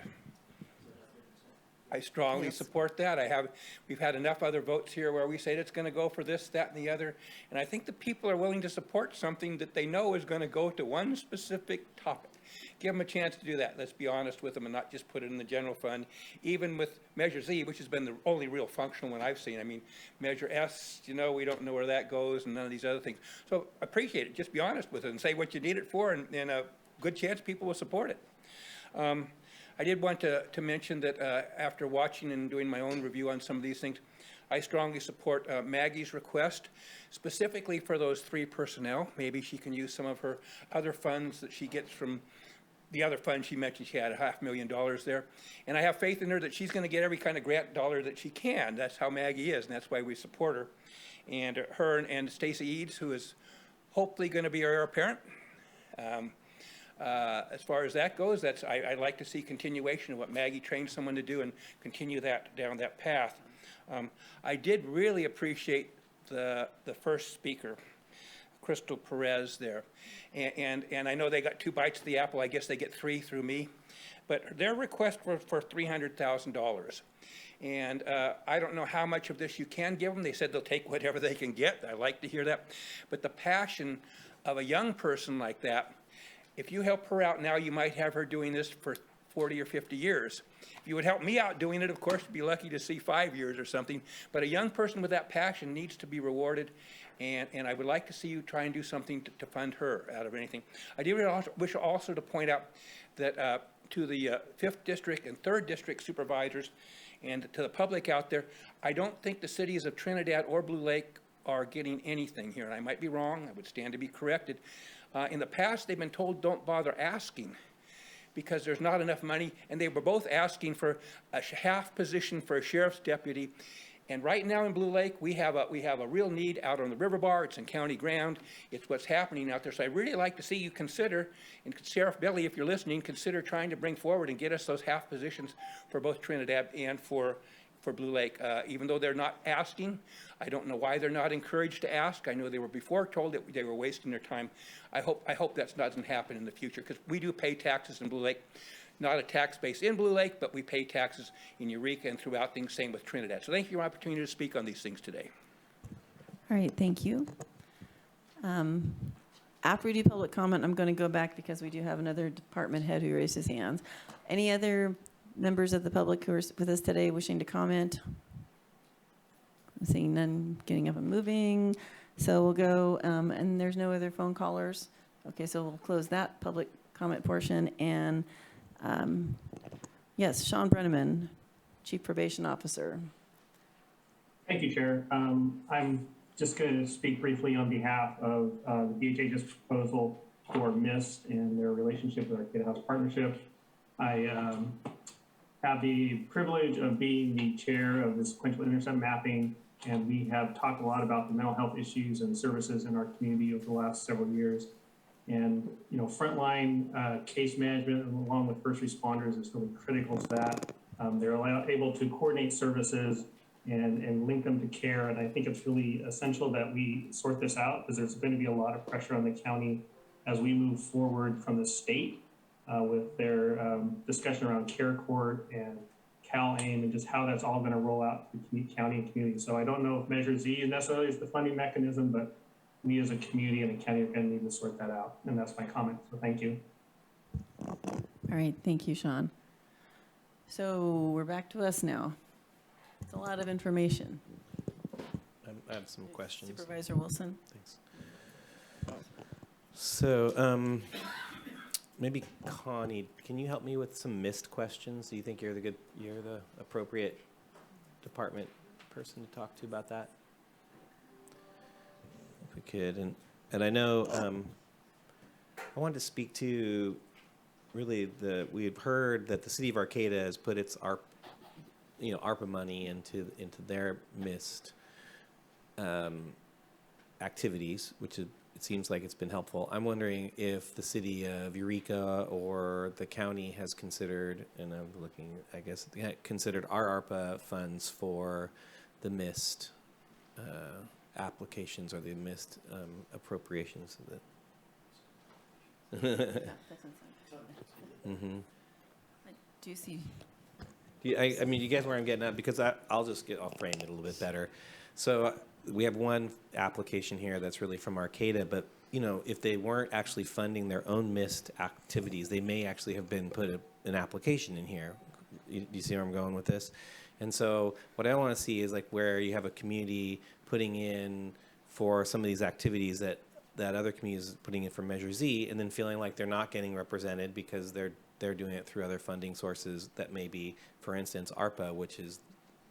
I strongly support that. We've had enough other votes here where we say it's going to go for this, that, and the other. And I think the people are willing to support something that they know is going to go to one specific topic. Give them a chance to do that. Let's be honest with them and not just put it in the general fund. Even with Measure Z, which has been the only real functional one I've seen. I mean, Measure S, you know, we don't know where that goes and none of these other things. So appreciate it. Just be honest with it and say what you need it for, and a good chance people will support it. I did want to mention that after watching and doing my own review on some of these things, I strongly support Maggie's request, specifically for those 3 personnel. Maybe she can use some of her other funds that she gets from the other fund she mentioned. She had $500,000 there. And I have faith in her that she's going to get every kind of grant dollar that she can. That's how Maggie is, and that's why we support her. And her and Stacy Eads, who is hopefully going to be our heir apparent. As far as that goes, I'd like to see continuation of what Maggie trained someone to do and continue that down that path. I did really appreciate the first speaker, Crystal Perez there. And I know they got 2 bites of the apple. I guess they get 3 through me. But their request for $300,000. And I don't know how much of this you can give them. They said they'll take whatever they can get. I like to hear that. But the passion of a young person like that, if you help her out now, you might have her doing this for 40 or 50 years. If you would help me out doing it, of course, you'd be lucky to see 5 years or something. But a young person with that passion needs to be rewarded. And I would like to see you try and do something to fund her out of anything. I do wish also to point out that to the 5th District and 3rd District supervisors and to the public out there, I don't think the cities of Trinidad or Blue Lake are getting anything here. And I might be wrong. I would stand to be corrected. In the past, they've been told don't bother asking because there's not enough money. And they were both asking for a half position for a sheriff's deputy. And right now in Blue Lake, we have a real need out on the river bar. It's in county ground. It's what's happening out there. So I'd really like to see you consider, and Sheriff Belly, if you're listening, consider trying to bring forward and get us those half positions for both Trinidad and for Blue Lake. Even though they're not asking, I don't know why they're not encouraged to ask. I know they were before told that they were wasting their time. I hope that doesn't happen in the future because we do pay taxes in Blue Lake. Not a tax base in Blue Lake, but we pay taxes in Eureka and throughout things, same with Trinidad. So thank you for your opportunity to speak on these things today. All right, thank you. After we do public comment, I'm going to go back because we do have another department head who raised his hands. Any other members of the public who are with us today wishing to comment? Seeing none getting up and moving. So we'll go, and there's no other phone callers. Okay, so we'll close that public comment portion. And yes, Sean Brenneman, Chief Probation Officer. Thank you, Chair. I'm just going to speak briefly on behalf of the DHH's proposal for MIST and their relationship with our Kid House Partnership. I have the privilege of being the chair of the sequential intercept mapping, and we have talked a lot about the mental health issues and services in our community over the last several years. And, you know, frontline case management along with first responders is really critical to that. They're able to coordinate services and link them to care. And I think it's really essential that we sort this out because there's going to be a lot of pressure on the county as we move forward from the state with their discussion around care court and CalAIM and just how that's all going to roll out to the county and community. So I don't know if Measure Z necessarily is the funding mechanism, but we as a community and a county are going to need to sort that out. And that's my comment. So thank you. All right, thank you, Sean. So we're back to us now. It's a lot of information. I have some questions. Supervisor Wilson. Thanks. So maybe Connie, can you help me with some missed questions? Do you think you're the appropriate department person to talk to about that? If we could, and I know I wanted to speak to really we had heard that the city of Arcata has put its ARPA money into their MIST activities, which it seems like it's been helpful. I'm wondering if the city of Eureka or the county has considered, and I'm looking, I guess, considered our ARPA funds for the MIST applications or the MIST appropriations. Mm-hmm. Do you see? I mean, you get where I'm getting at? Because I'll frame it a little bit better. So we have one application here that's really from Arcata, but you know, if they weren't actually funding their own MIST activities, they may actually have been put an application in here. Do you see where I'm going with this? And so what I want to see is like where you have a community putting in for some of these activities that other communities putting in for Measure Z, and then feeling like they're not getting represented because they're they're doing it through other funding sources that may be, for instance, ARPA, which is,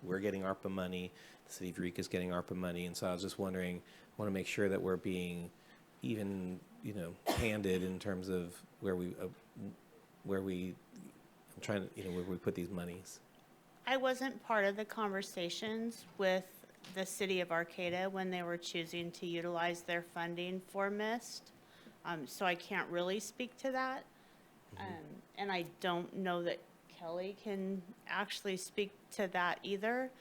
we're getting ARPA money, the city of Eureka is getting ARPA money, and so I was just wondering, I want to make sure that we're being even, handed in terms of where we I'm trying to, where we put these monies. I wasn't part of the conversations with the city of Arcata when they were choosing to utilize their funding for MIST. So I can't really speak to that. And I don't know that Kelly can actually speak to that either.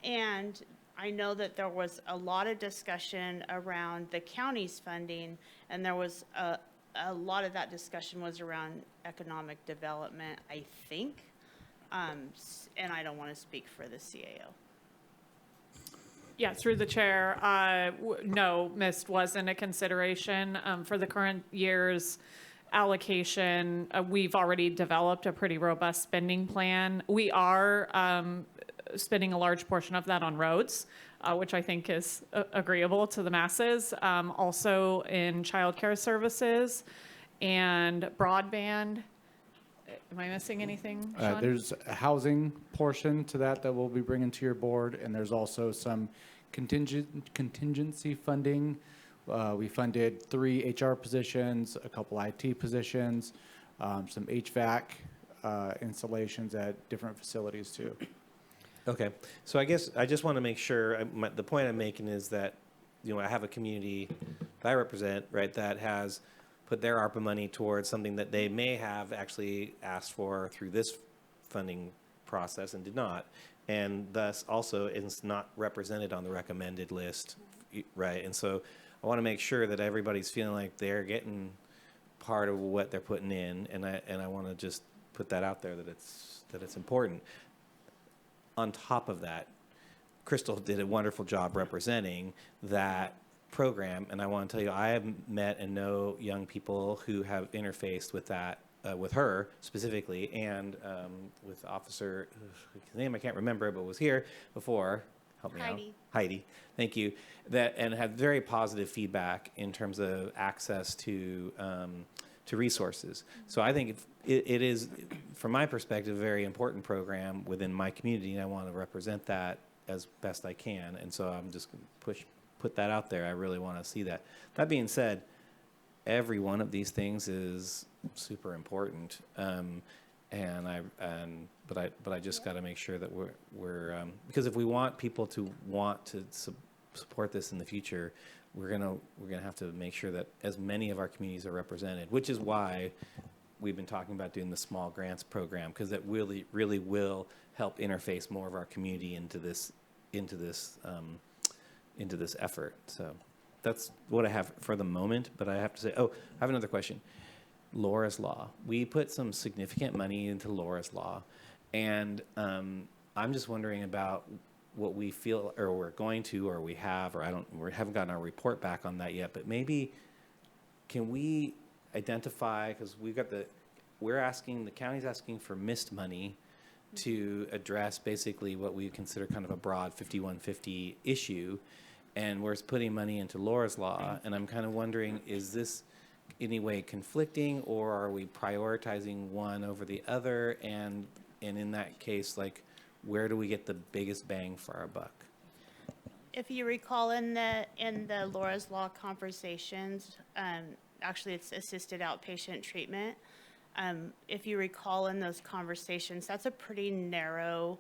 And I know that there was a lot of discussion around the county's funding, and there was a lot of that discussion was around economic development, I think. And I don't want to speak for the CAO. Yeah, through the chair, no, MIST wasn't a consideration for the current year's allocation. We've already developed a pretty robust spending plan. We are spending a large portion of that on roads, which I think is agreeable to the masses. Also in childcare services and broadband. Am I missing anything, Sean? There's a housing portion to that we'll be bringing to your board, and there's also some contingency funding. We funded 3 HR positions, a couple IT positions, some HVAC installations at different facilities too. Okay, so I guess I just want to make sure, the point I'm making is that, I have a community that I represent, right, that has put their ARPA money towards something that they may have actually asked for through this funding process and did not, and thus also is not represented on the recommended list, right? And so I want to make sure that everybody's feeling like they're getting part of what they're putting in, and I want to just put that out there that it's important. On top of that, Crystal did a wonderful job representing that program, and I want to tell you, I have met and know young people who have interfaced with that, with her specifically, and with Officer, his name I can't remember, but was here before. Help me out. Heidi, thank you. And had very positive feedback in terms of access to resources. So I think it is, from my perspective, a very important program within my community, and I want to represent that as best I can. And so I'm just going to put that out there. I really want to see that. That being said, every one of these things is super important, but I just got to make sure that we're because if we want people to want to support this in the future, we're gonna have to make sure that as many of our communities are represented, which is why we've been talking about doing the small grants program, because it really will help interface more of our community into this effort. So that's what I have for the moment, but I have to say, I have another question. Laura's Law. We put some significant money into Laura's Law, and I'm just wondering about what we feel, or we're going to, or we have, or we haven't gotten our report back on that yet, but maybe can we identify, because the county's asking for MIST money to address basically what we consider kind of a broad 5150 issue, and we're putting money into Laura's Law, and I'm kind of wondering, is this any way conflicting, or are we prioritizing one over the other, and in that case, like, where do we get the biggest bang for our buck? If you recall in the Laura's Law conversations, actually it's assisted outpatient treatment. If you recall in those conversations, that's a pretty narrow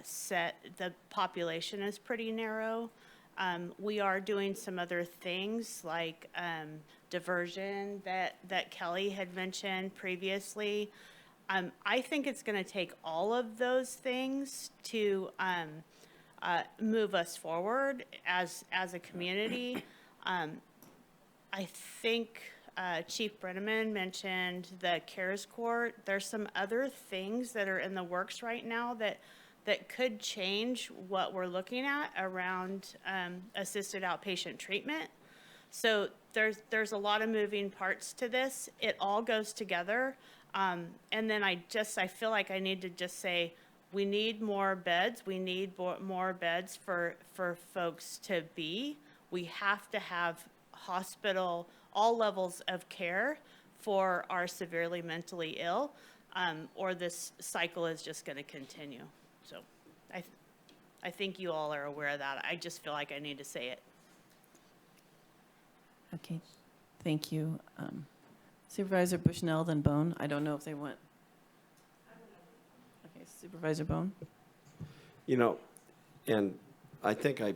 set. The population is pretty narrow. We are doing some other things like diversion that Kelly had mentioned previously. I think it's going to take all of those things to move us forward as a community. I think Chief Brenneman mentioned the CARES Court. There's some other things that are in the works right now that could change what we're looking at around assisted outpatient treatment. So there's a lot of moving parts to this. It all goes together. And then I feel like I need to just say, we need more beds. We need more beds for folks to be. We have to have all levels of care for our severely mentally ill, or this cycle is just going to continue. So I think you all are aware of that. I just feel like I need to say it. Okay, thank you. Supervisor Bushnell, then Bohn. I don't know if they went. Okay, Supervisor Bohn. You know, and I think I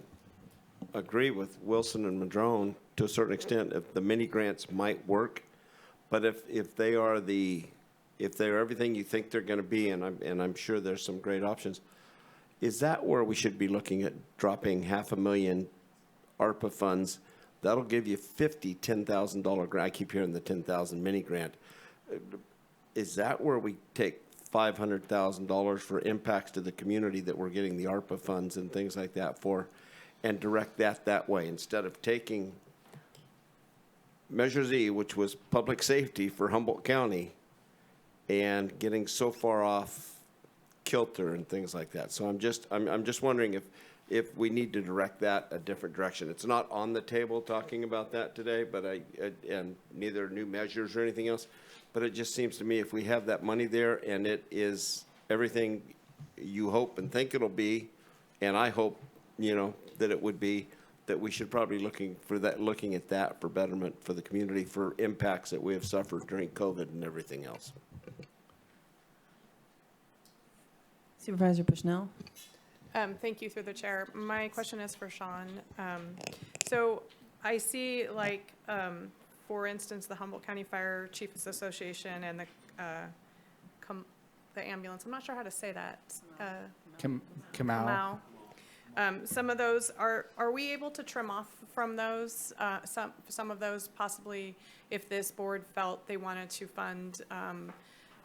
agree with Wilson and Madrone to a certain extent. If the mini grants might work, but if they are everything you think they're going to be, and I'm sure there's some great options, is that where we should be looking at dropping $500,000 ARPA funds? That'll give you $10,000 grant. I keep hearing the 10,000 mini grant. Is that where we take $500,000 for impacts to the community that we're getting the ARPA funds and things like that for, and direct that way instead of taking Measure Z, which was public safety for Humboldt County, and getting so far off kilter and things like that. So I'm just wondering if we need to direct that a different direction. It's not on the table talking about that today, but and neither new measures or anything else. But it just seems to me if we have that money there and it is everything you hope and think it'll be, and I hope, that it would be, that we should probably looking at that for betterment for the community, for impacts that we have suffered during COVID and everything else. Supervisor Bushnell. Thank you through the chair. My question is for Sean. So I see, like, for instance, the Humboldt County Fire Chiefs Association and the ambulance. I'm not sure how to say that. Kamau. Some of those are we able to trim off from those? Some of those possibly, if this board felt they wanted to fund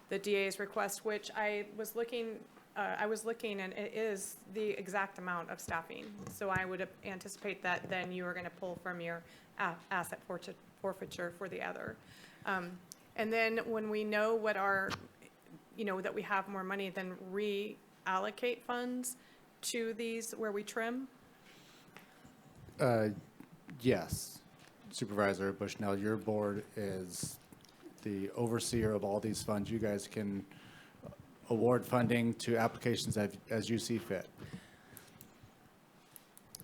the DA's request, which I was looking and it is the exact amount of staffing. So I would anticipate that then you are going to pull from your asset forfeiture for the other. And then when we know what our, that we have more money, then reallocate funds to these where we trim? Yes, Supervisor Bushnell, your board is the overseer of all these funds. You guys can award funding to applications as you see fit.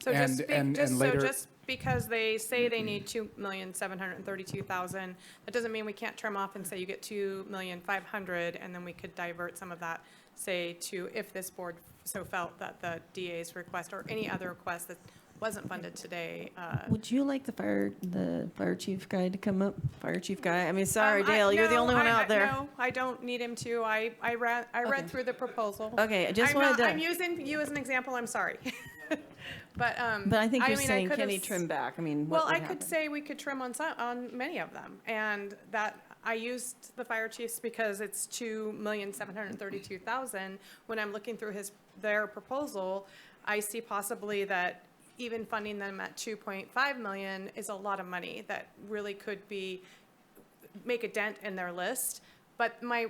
So just because they say they need $2,732,000, that doesn't mean we can't trim off and say you get $2,500,000, and then we could divert some of that, say, to if this board so felt that the DA's request or any other request that wasn't funded today. Would you like the fire chief guy to come up? Fire chief guy. I mean, sorry, Dale, you're the only one out there. No, I don't need him to. I read through the proposal. Okay, I just wanted to. I'm using you as an example. I'm sorry. But I think you're saying can he trim back? I mean, what would happen? Could say we could trim on many of them, and that I used the fire chiefs because it's $2,732,000. When I'm looking through their proposal, I see possibly that even funding them at $2.5 million is a lot of money that really could make a dent in their list. But my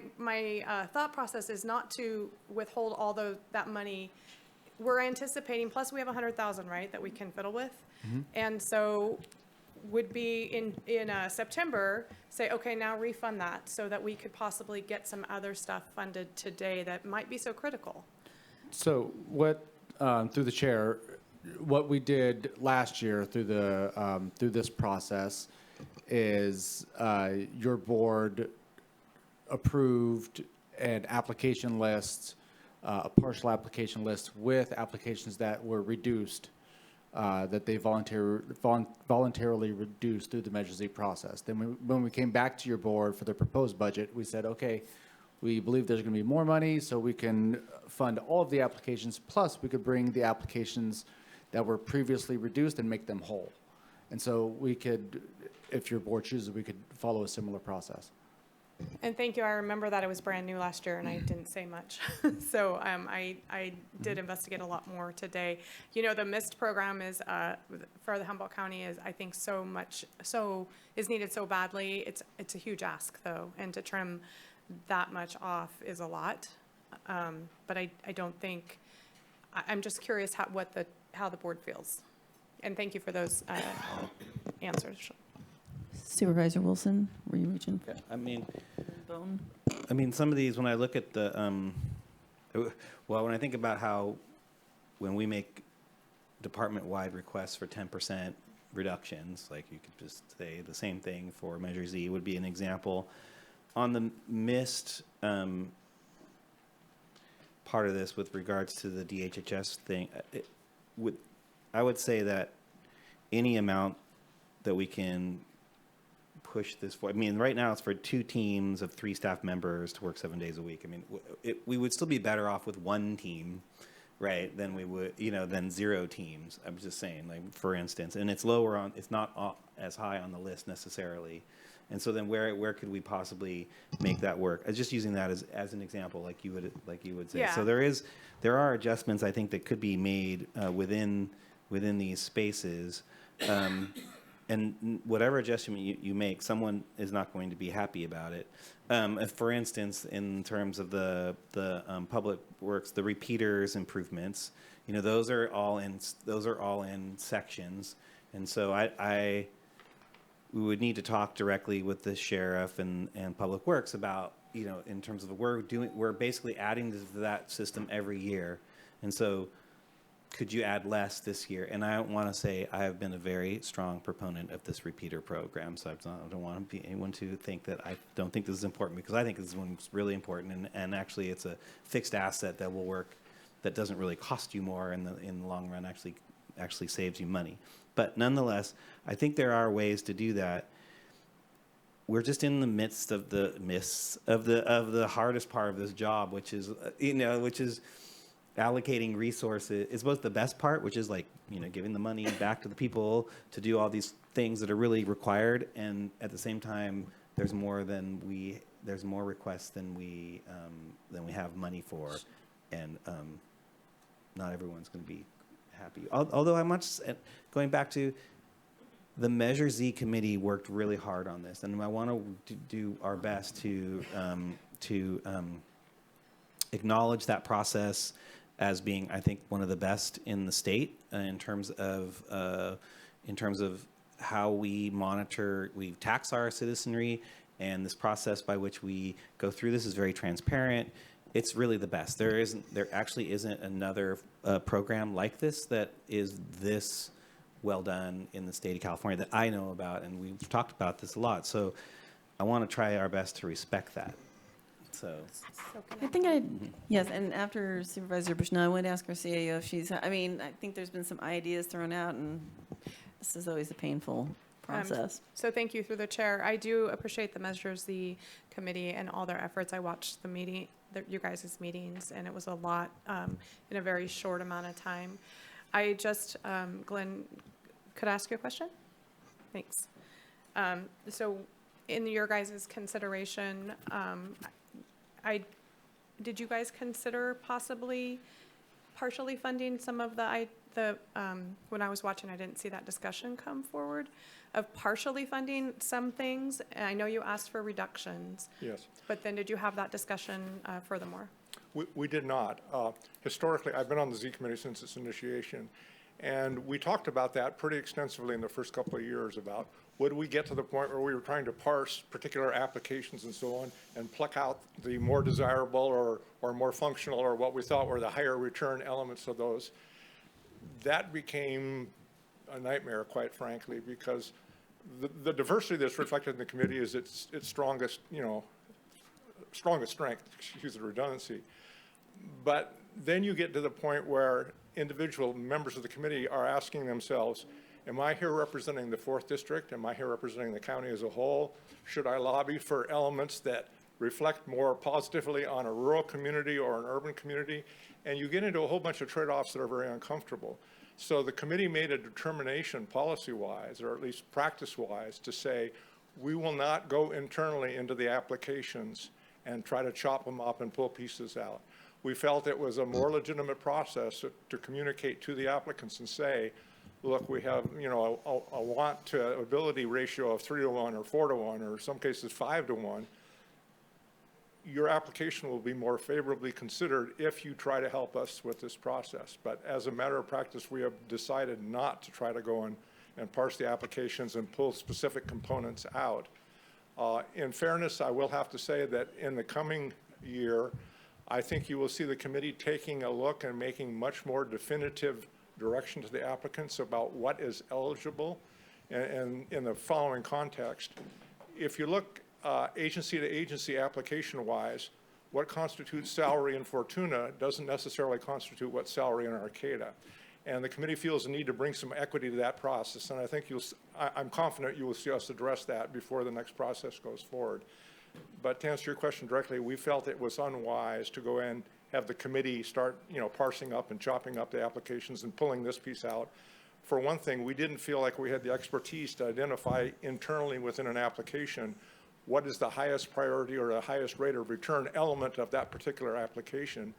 thought process is not to withhold all that money. We're anticipating, plus we have $100,000, right, that we can fiddle with. Mm-hmm. And so would be in September, say, okay, now refund that so that we could possibly get some other stuff funded today that might be so critical. So what, through the chair, what we did last year through this process is your board approved an application list, a partial application list with applications that were reduced, that they voluntarily reduced through the Measure Z process. Then when we came back to your board for the proposed budget, we said, okay, we believe there's going to be more money, so we can fund all of the applications, plus we could bring the applications that were previously reduced and make them whole. And so we could, if your board chooses, we could follow a similar process. And thank you. I remember that it was brand new last year and I didn't say much. So I did investigate a lot more today. The MIST program is, for the Humboldt County is, I think, is needed so badly. It's a huge ask though. And to trim that much off is a lot. But I don't think, I'm just curious how the board feels. And thank you for those answers. Supervisor Wilson, were you reaching? Yeah, Bohn? I mean, some of these, when I look at the, well, when I think about how, when we make department-wide requests for 10% reductions, like you could just say the same thing for Measure Z would be an example. On the missed part of this with regards to the DHHS thing, I would say that any amount that we can push this for, I mean, right now it's for 2 teams of 3 staff members to work 7 days a week. I mean, we would still be better off with 1 team, right, than we would, than 0 teams. I'm just saying, like, for instance, and it's lower on, it's not as high on the list necessarily. And so then where could we possibly make that work? I was just using that as an example, like you would say. Yeah. So there are adjustments I think that could be made within these spaces. And whatever adjustment you make, someone is not going to be happy about it. If, for instance, in terms of the public works, the repeaters improvements, those are all in sections, and so we would need to talk directly with the sheriff and public works about, in terms of we're basically adding to that system every year, and so could you add less this year? And I want to say I have been a very strong proponent of this repeater program, so I don't want anyone to think that I don't think this is important, because I think this one's really important, and actually it's a fixed asset that will work, that doesn't really cost you more in the long run, actually saves you money. But nonetheless, I think there are ways to do that. We're just in the midst of the hardest part of this job, which is allocating resources. Is both the best part, which is like giving the money back to the people to do all these things that are really required, and at the same time, there's more requests than we have money for, and not everyone's going to be happy. Although I must, going back to the Measure Z committee worked really hard on this, and I want to do our best to acknowledge that process as being, I think, one of the best in the state in terms of how we monitor, we tax our citizenry, and this process by which we go through this is very transparent. It's really the best. There actually isn't another program like this that is this well done in the state of California that I know about, and we've talked about this a lot. So I want to try our best to respect that. So I think yes, and after Supervisor Bushnell, I wanted to ask our CAO if she's, I think there's been some ideas thrown out, and this is always a painful process. So thank you through the chair. I do appreciate the Measure Z committee and all their efforts. I watched the meeting, you guys' meetings, and it was a lot in a very short amount of time. I just, Glenn, could I ask you a question? Thanks. So in your guys' consideration, did you guys consider possibly partially funding some of when I was watching, I didn't see that discussion come forward of partially funding some things. And I know you asked for reductions. Yes. But then did you have that discussion furthermore? We did not. Historically, I've been on the Z committee since its initiation, and we talked about that pretty extensively in the first couple of years about would we get to the point where we were trying to parse particular applications and so on and pluck out the more desirable or more functional or what we thought were the higher return elements of those. That became a nightmare, quite frankly, because the diversity that's reflected in the committee is its strongest strength, excuse the redundancy. But then you get to the point where individual members of the committee are asking themselves, am I here representing the 4th District? Am I here representing the county as a whole? Should I lobby for elements that reflect more positively on a rural community or an urban community? And you get into a whole bunch of trade-offs that are very uncomfortable. So the committee made a determination policy-wise, or at least practice-wise, to say, we will not go internally into the applications and try to chop them up and pull pieces out. We felt it was a more legitimate process to communicate to the applicants and say, look, we have, a want to ability ratio of 3-to-1 or 4-to-1, or in some cases 5-to-1. Your application will be more favorably considered if you try to help us with this process. But as a matter of practice, we have decided not to try to go and and parse the applications and pull specific components out. In fairness, I will have to say that in the coming year, I think you will see the committee taking a look and making much more definitive direction to the applicants about what is eligible. And in the following context, if you look agency to agency application wise, what constitutes salary in Fortuna doesn't necessarily constitute what's salary in Arcata. And the committee feels the need to bring some equity to that process. And I think I'm confident you will see us address that before the next process goes forward. But to answer your question directly, we felt it was unwise to go in, have the committee start, parsing up and chopping up the applications and pulling this piece out. For one thing, we didn't feel like we had the expertise to identify internally within an application what is the highest priority or the highest rate of return element of that particular application.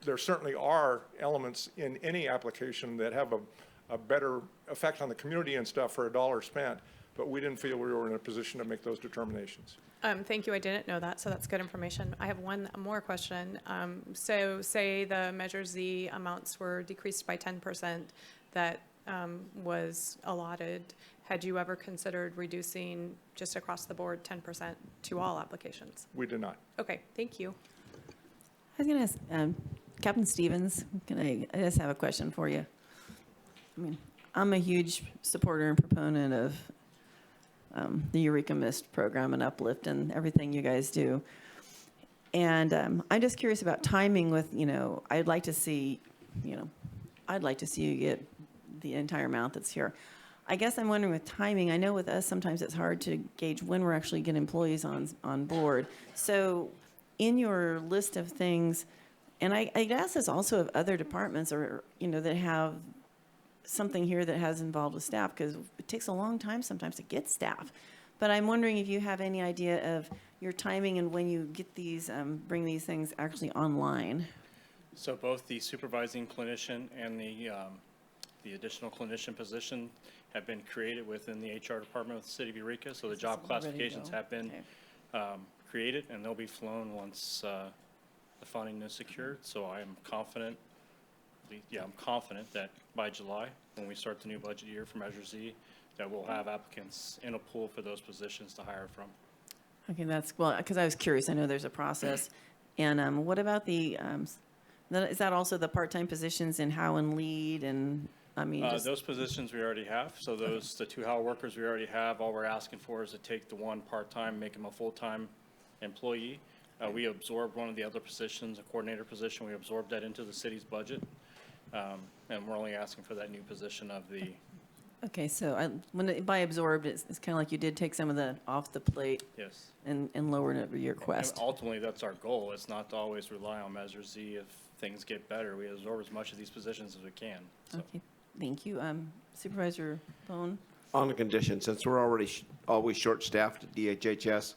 There certainly are elements in any application that have a better effect on the community and stuff for a dollar spent, but we didn't feel we were in a position to make those determinations. Thank you. I didn't know that, so that's good information. I have one more question. So say the Measure Z amounts were decreased by 10% that was allotted. Had you ever considered reducing just across the board 10% to all applications? We did not. Okay, thank you. I was going to ask Captain Stevens, I just have a question for you. I mean, I'm a huge supporter and proponent of the Eureka Mist program and Uplift and everything you guys do. And I'm just curious about timing with, I'd like to see you get the entire amount that's here. I guess I'm wondering with timing, I know with us sometimes it's hard to gauge when we're actually getting employees on board. So in your list of things, and I guess this also of other departments or, that have something here that has involved with staff, because it takes a long time sometimes to get staff. But I'm wondering if you have any idea of your timing and when you get these, bring these things actually online. So both the supervising clinician and the additional clinician position have been created within the HR department of the city of Eureka. So the job classifications have been created, and they'll be flown once the funding is secured. So I'm confident, I'm confident that by July, when we start the new budget year for Measure Z, that we'll have applicants in a pool for those positions to hire from. Okay, that's, well, because I was curious, I know there's a process. And what about the, is that also the part-time positions in How and Lead and, those positions we already have. So those, the 2 How workers we already have, all we're asking for is to take the one part-time, make them a full-time employee. We absorbed one of the other positions, a coordinator position. We absorbed that into the city's budget. And we're only asking for that new position of the. Okay, so by absorbed, it's kind of like you did take some of the off the plate. Yes. And lower it your request. And ultimately, that's our goal. It's not to always rely on Measure Z. If things get better, we absorb as much of these positions as we can. So. Okay, thank you. Supervisor Bohn? On the condition, since we're already always short-staffed at DHHS,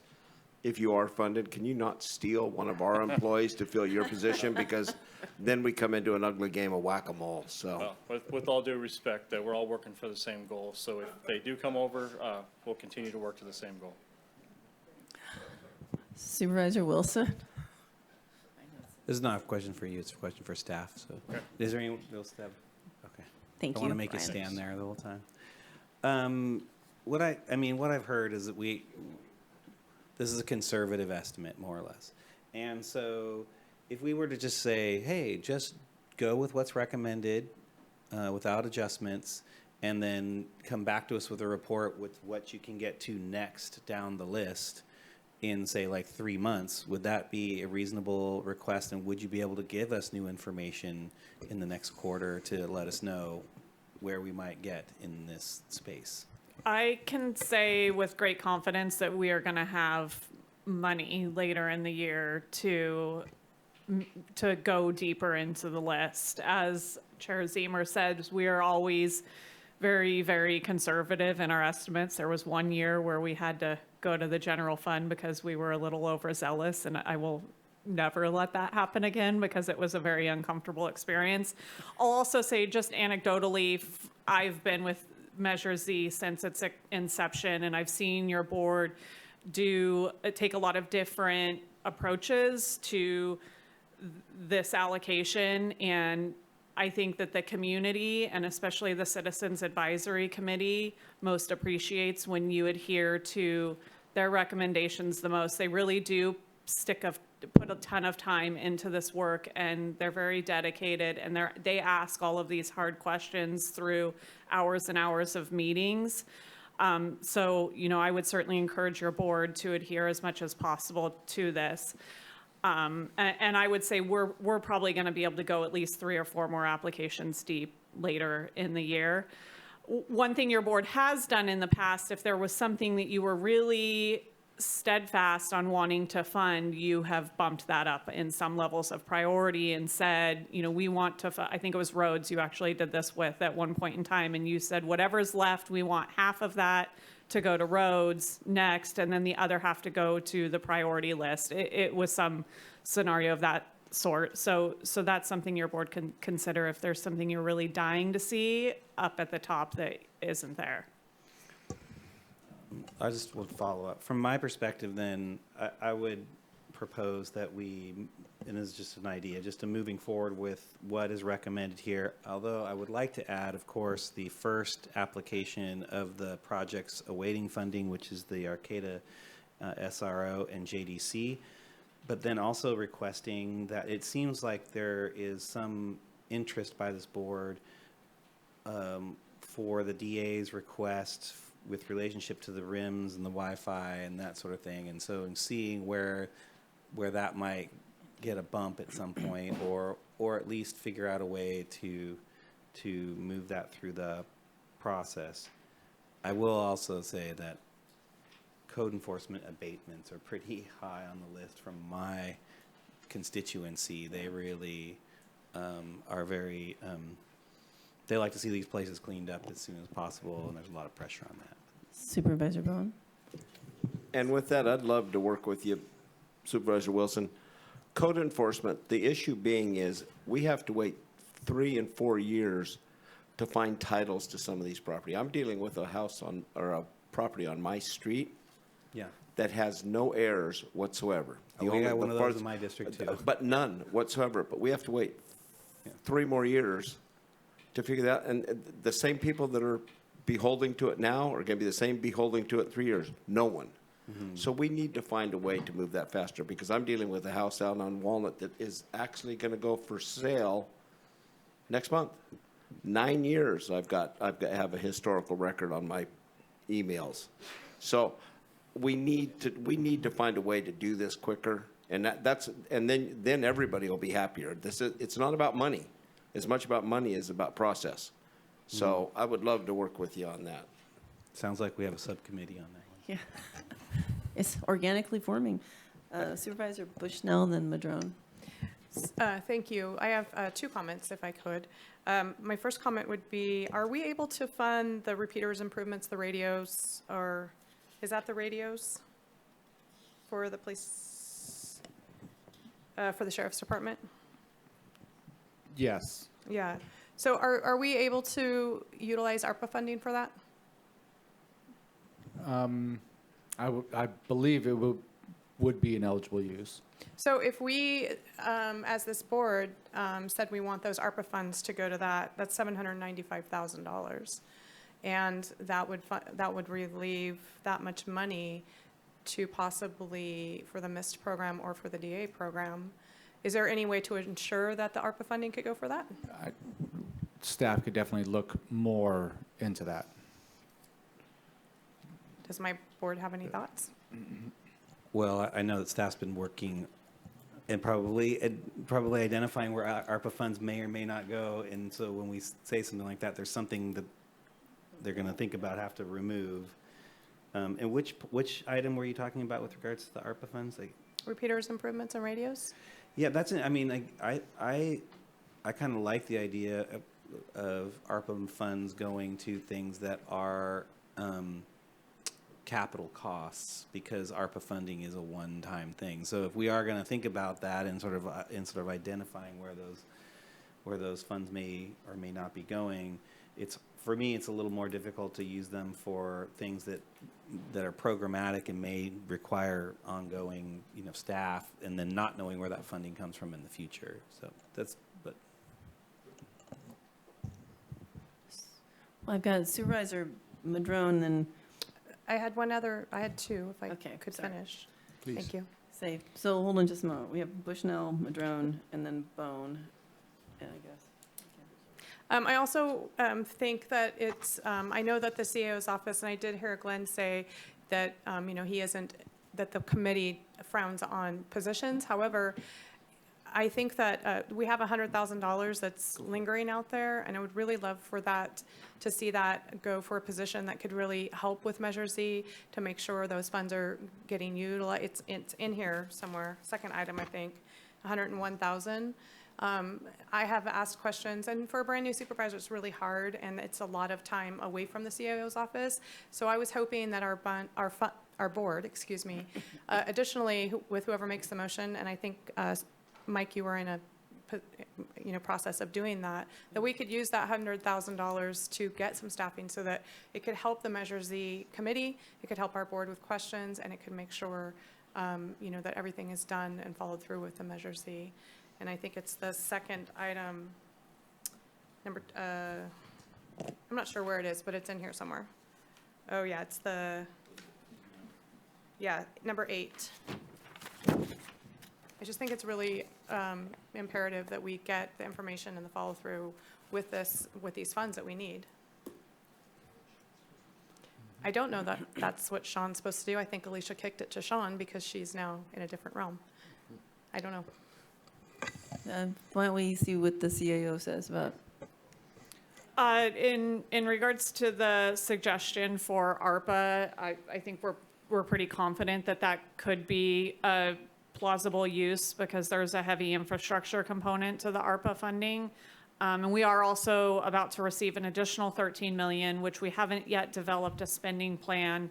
if you are funded, can you not steal one of our employees to fill your position? Because then we come into an ugly game of whack-a-mole, so. Well, with all due respect, that we're all working for the same goal. So if they do come over, we'll continue to work to the same goal. Supervisor Wilson? This is not a question for you, it's a question for staff, so. Okay. Is there anyone else that, okay. Thank I you. want to make you stand there the whole time. What I've heard is that this is a conservative estimate, more or less. And so if we were to just say, hey, just go with what's recommended without adjustments, and then come back to us with a report with what you can get to next down the list in, say, like 3 months, would that be a reasonable request? And would you be able to give us new information in the next quarter to let us know where we might get in this space? I can say with great confidence that we are going to have money later in the year to go deeper into the list. As Chair Zemer said, we are always very, very conservative in our estimates. There was one year where we had to go to the general fund because we were a little overzealous, and I will never let that happen again because it was a very uncomfortable experience. I'll also say, just anecdotally, I've been with Measure Z since its inception, and I've seen your board take a lot of different approaches to this allocation, and I think that the community, and especially the Citizens Advisory Committee, most appreciates when you adhere to their recommendations the most. They really do put a ton of time into this work, and they're very dedicated, and they ask all of these hard questions through hours and hours of meetings. So, I would certainly encourage your board to adhere as much as possible to this. And I would say we're probably going to be able to go at least 3 or 4 more applications deep later in the year. One thing your board has done in the past, if there was something that you were really steadfast on wanting to fund, you have bumped that up in some levels of priority and said, we want to, I think it was roads you actually did this with at one point in time, and you said, whatever's left, we want half of that to go to roads next, and then the other half to go to the priority list. It was some scenario of that sort. So that's something your board can consider if there's something you're really dying to see up at the top that isn't there. I just would follow up. From my perspective, then, I would propose that we, and this is just an idea, just to moving forward with what is recommended here, although I would like to add, of course, the first application of the projects awaiting funding, which is the Arcata SRO and JDC, but then also requesting that it seems like there is some interest by this board for the DA's request with relationship to the RIMS and the Wi-Fi and that sort of thing. And so in seeing where that might get a bump at some point, or at least figure out a way to move that through the process. I will also say that code enforcement abatements are pretty high on the list from my constituency. They really are very they like to see these places cleaned up as soon as possible, and there's a lot of pressure on that. Supervisor Bohn? And with that, I'd love to work with you, Supervisor Wilson. Code enforcement, the issue being is we have to wait 3 and 4 years to find titles to some of these property. I'm dealing with a house or a property on my street that has no errors whatsoever. We got one of those in my district too. But none whatsoever. But we have to wait 3 more years to figure that out. And the same people that are beholding to it now are going to be the same beholding to it 3 years. No one. Mm-hmm. So we need to find a way to move that faster, because I'm dealing with a house out on Walnut that is actually going to go for sale next month. 9 years I've have a historical record on my emails. So we need to find a way to do this quicker, and then everybody will be happier. It's not about money as much about money as about process. So I would love to work with you on that. Sounds like we have a subcommittee on that one. Yeah. It's organically forming. Supervisor Bushnell, then Madrone. Thank you. I have 2 comments, if I could. My first comment would be, are we able to fund the repeaters improvements, the radios, or is that the radios for the police, for the sheriff's department? Yes. Yeah. So are we able to utilize ARPA funding for that? I believe it would be an eligible use. So if we, as this board, said we want those ARPA funds to go to that's $795,000. And that would relieve that much money to possibly for the MIST program or for the DA program. Is there any way to ensure that the ARPA funding could go for that? Staff could definitely look more into that. Does my board have any thoughts? Well, I know that staff's been working and probably identifying where ARPA funds may or may not go. And so when we say something like that, there's something that they're going to think about, have to remove. And which item were you talking about with regards to the ARPA funds? Repeaters, improvements, and radios? Yeah, I kind of like the idea of ARPA funds going to things that are capital costs, because ARPA funding is a one-time thing. So if we are going to think about that and sort of identifying where those funds may or may not be going, for me it's a little more difficult to use them for things that are programmatic and may require ongoing staff, and then not knowing where that funding comes from in the future. So I've got Supervisor Madrone and. I had two, if I could finish. Please. Thank you. Say, so hold on just a moment. We have Bushnell, Madrone, and then Bohn, and I guess. I also think that it's, I know that the CAO's office, and I did hear Glenn say that, he isn't, that the committee frowns on positions. However, I think that we have $100,000 that's lingering out there, and I would really love for that, to see that go for a position that could really help with Measure Z to make sure those funds are getting utilized. It's in here somewhere, second item, I think, 101,000. I have asked questions, and for a brand new supervisor, it's really hard, and it's a lot of time away from the CIO's office. So I was hoping that our board, additionally, with whoever makes the motion, and I think Mike, you were in a process of doing that, that we could use that $100,000 to get some staffing so that it could help the Measure Z committee, it could help our board with questions, and it could make sure that everything is done and followed through with the Measure Z. And I think it's the second item, I'm not sure where it is, but it's in here somewhere. Oh yeah, it's number 8. I just think it's really imperative that we get the information and the follow through with these funds that we need. I don't know that that's what Sean's supposed to do. I think Alicia kicked it to Sean because she's now in a different realm. I don't know. Why don't we see what the CAO says about? In regards to the suggestion for ARPA, I think we're pretty confident that that could be a plausible use because there's a heavy infrastructure component to the ARPA funding. And we are also about to receive an additional $13 million, which we haven't yet developed a spending plan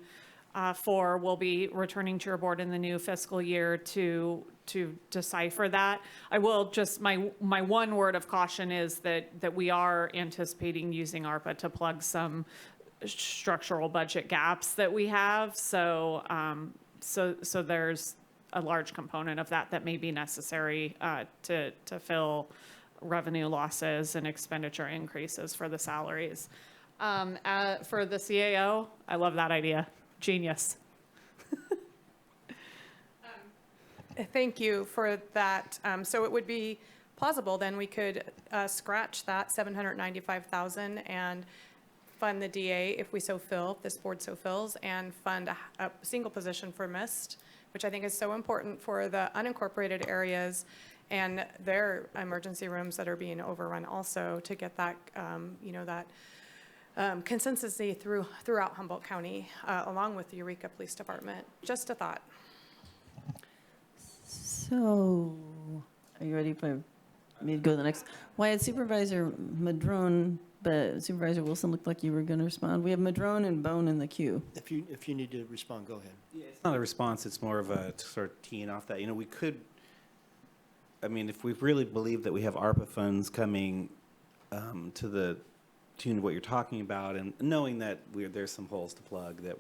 for. We'll be returning to your board in the new fiscal year to decipher that. I will just, my one word of caution is that we are anticipating using ARPA to plug some structural budget gaps that we have. So there's a large component of that may be necessary to fill revenue losses and expenditure increases for the salaries. For the CAO, I love that idea. Genius. Thank you for that. So it would be plausible then we could scratch that $795,000 and fund the DA if we so fill, if this board so fills, and fund a single position for MIST, which I think is so important for the unincorporated areas and their emergency rooms that are being overrun also to get that, consistency throughout Humboldt County, along with the Eureka Police Department. Just a thought. So, are you ready for me to go to the next? Why had Supervisor Madrone, but Supervisor Wilson looked like you were going to respond. We have Madrone and Bohn in the queue. If you need to respond, go ahead. Yeah, it's not a response. It's more of a sort of teeing off that. We could. I mean, if we really believe that we have ARPA funds coming to the tune of what you're talking about, and knowing that there's some holes to plug that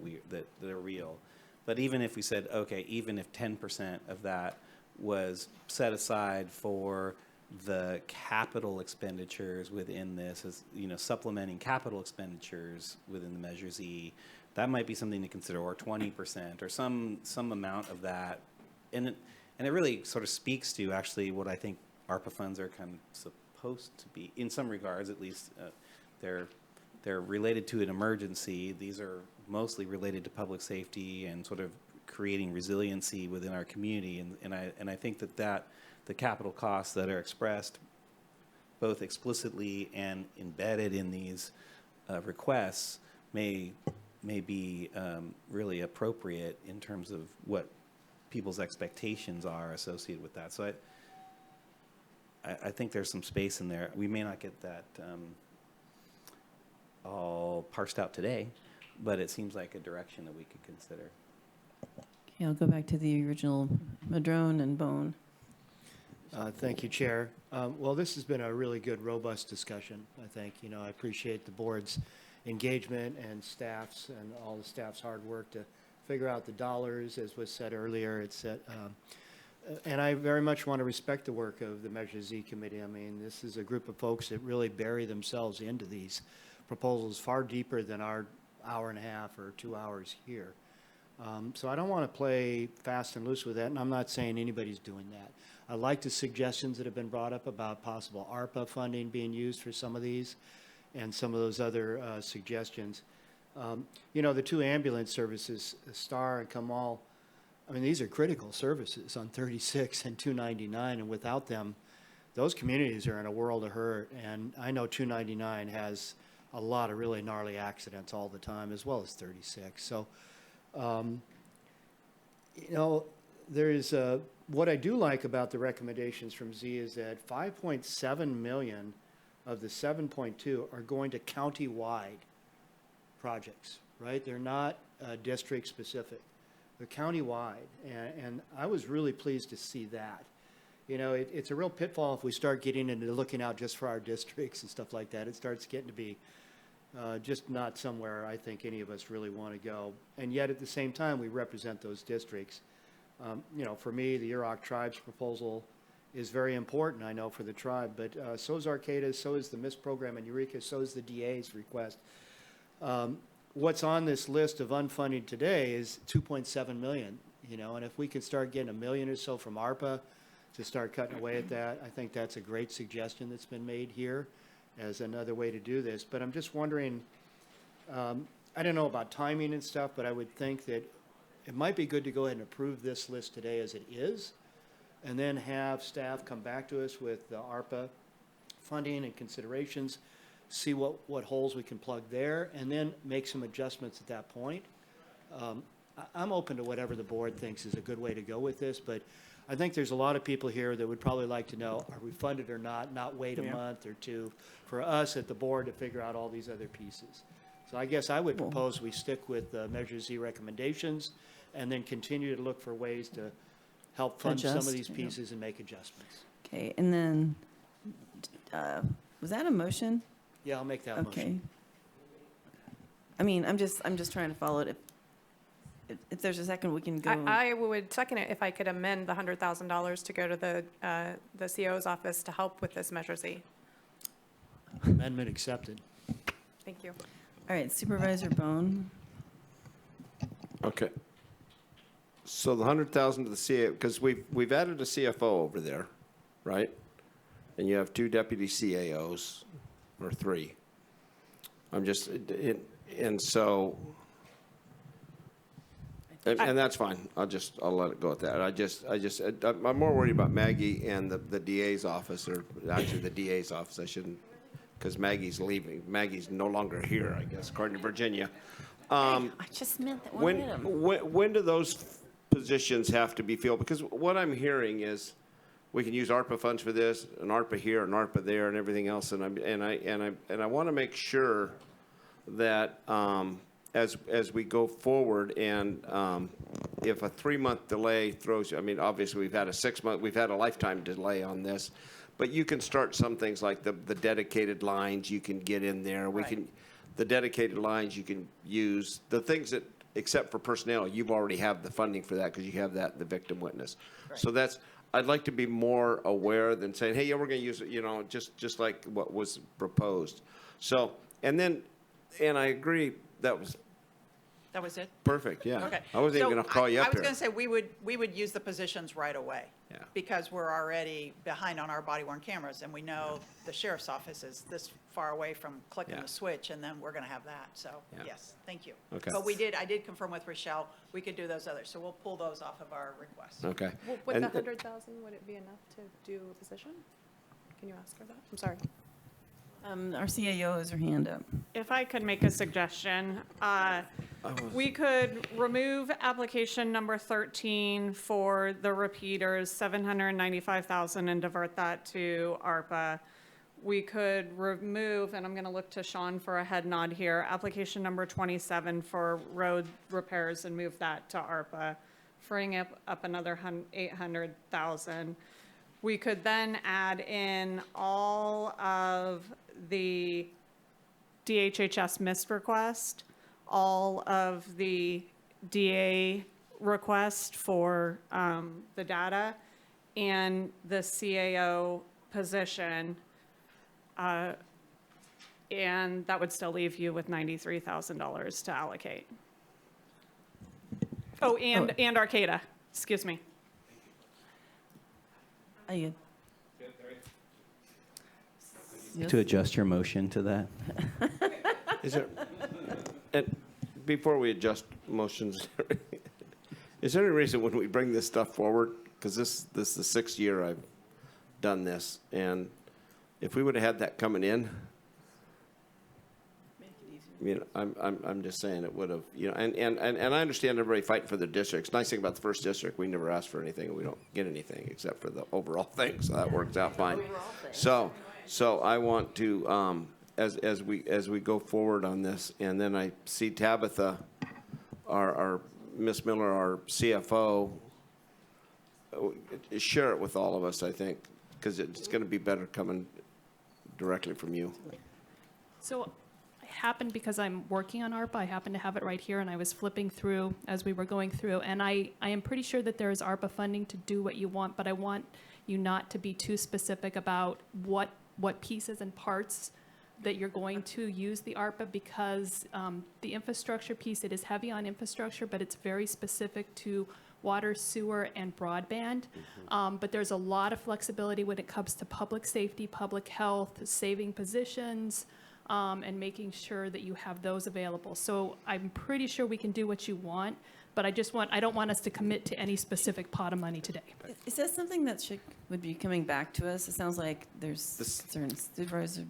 are real, but even if we said, okay, even if 10% of that was set aside for the capital expenditures within this, as supplementing capital expenditures within the Measure Z, that might be something to consider, or 20%, or some amount of that, and it really sort of speaks to actually what I think ARPA funds are kind of supposed to be, in some regards at least. They're related to an emergency. These are mostly related to public safety and sort of creating resiliency within our community, and I think that the capital costs that are expressed both explicitly and embedded in these requests may be really appropriate in terms of what people's expectations are associated with that. So I think there's some space in there. We may not get that all parsed out today, but it seems like a direction that we could consider. Okay, I'll go back to the original Madrone and Bohn. Thank you, Chair. Well, this has been a really good, robust discussion, I think. I appreciate the board's engagement and staff's and all the staff's hard work to figure out the dollars, as was said earlier. And I very much want to respect the work of the Measure Z committee. I mean, this is a group of folks that really bury themselves into these proposal is far deeper than our hour and a half or 2 hours here. So I don't want to play fast and loose with that, and I'm not saying anybody's doing that. I like the suggestions that have been brought up about possible ARPA funding being used for some of these and some of those other suggestions. You know, the two ambulance services, Star and Kamal, I mean, these are critical services on 36 and 299, and without them, those communities are in a world of hurt. And I know 299 has a lot of really gnarly accidents all the time, as well as 36. So, you know, there's what I do like about the recommendations from Z is that 5.7 million of the 7.2 are going to county-wide projects, right? They're not district specific. They're county-wide, and I was really pleased to see that. You know, it's a real pitfall if we start getting into looking out just for our districts and stuff like that. It starts getting to be just not somewhere I think any of us really want to go. And yet at the same time, we represent those districts. You know, for me, the Yurok Tribe's proposal is very important, I know, for the tribe, but so is Arcata's, so is the MIST program in Eureka, so is the DA's request. What's on this list of unfunded today is 2.7 million, you know, and if we could start getting $1 million or so from ARPA to start cutting away at that, I think that's a great suggestion that's been made here as another way to do this. But I'm just wondering, I don't know about timing and stuff, but I would think that it might be good to go ahead and approve this list today as it is, and then have staff come back to us with the ARPA funding and considerations, see what holes we can plug there, and then make some adjustments at that point. I'm open to whatever the board thinks is a good way to go with this, but I think there's a lot of people here that would probably like to know, are we funded or not wait a month or two for us at the board to figure out all these other pieces. So I guess I would propose we stick with Measure Z recommendations and then continue to look for ways to help fund some of these pieces and make adjustments. Okay, and then, was that a motion? Yeah, I'll make that motion. Okay. I mean, I'm just trying to follow it. If there's a second, we can go. I would second it if I could amend the $100,000 to go to the CO's office to help with this Measure Z. Amendment accepted. Thank you. All right, Supervisor Bohn. Okay. So the 100,000 to the CA, because we've added a CFO over there, right? And you have 2 deputy CAOs, or 3. I'm just, and so, and that's fine. I'll let it go at that. I'm more worried about Maggie and the DA's office, or actually the DA's office. I shouldn't, because Maggie's leaving. Maggie's no longer here, I guess, according to Virginia. I just meant that when do those positions have to be filled? Because what I'm hearing is we can use ARPA funds for this, and ARPA here, and ARPA there, and everything else. And I want to make sure that as we go forward, and if a 3-month delay throws, I mean, obviously we've had a 6-month, we've had a lifetime delay on this, but you can start some things like the dedicated lines you can get in there. The dedicated lines you can use, the things that, except for personnel, you've already have the funding for that because you have that in the victim witness. Right. So I'd like to be more aware than saying, hey, yeah, we're going to use it, you know, just like what was proposed. So, and I agree, that was it? Perfect, yeah. Okay. I wasn't even going to call you up I was here. going to say we would use the positions right away. Yeah. Because we're already behind on our body-worn cameras, and we know the sheriff's office is this far away from clicking the switch, and then we're going to have that. So, yes, thank you. Okay. But I did confirm with Rochelle, we could do those others, so we'll pull those off of our request. Okay. With the 100,000, would it be enough to do a position? Can you ask her that? I'm sorry. Our CAO has her hand up. If I could make a suggestion, we could remove application number 13 for the repeaters, $795,000, and divert that to ARPA. We could remove, and I'm going to look to Sean for a head nod here, application number 27 for road repairs and move that to ARPA, freeing up another $800,000. We could then add in all of the DHHS MIST request, all of the DA request for the data, and the CAO position, and that would still leave you with $93,000 to allocate. Oh, and Arcata, excuse me. To adjust your motion to that? Is there, and before we adjust motions, is there any reason when we bring this stuff forward, because this is the 6th year I've done this, and if we would have had that coming in, you know, I'm just saying it would have, you know, and I understand everybody fighting for their districts. Nice thing about the first district, we never ask for anything, and we don't get anything except for the overall thing, so that works out fine. So I want to, as we go forward on this, and then I see Tabitha, our Miss Miller, our CFO, share it with all of us, I think, because it's going to be better coming directly from you. So I happened, because I'm working on ARPA, I happen to have it right here, and I was flipping through as we were going through, and I am pretty sure that there is ARPA funding to do what you want, but I want you not to be too specific about what pieces and parts that you're going to use the ARPA, because the infrastructure piece, it is heavy on infrastructure, but it's very specific to water, sewer, and broadband. But there's a lot of flexibility when it comes to public safety, public health, saving positions, and making sure that you have those available. So I'm pretty sure we can do what you want, but I don't want us to commit to any specific pot of money today. Is that something that would be coming back to us? It sounds like there's certain supervisors.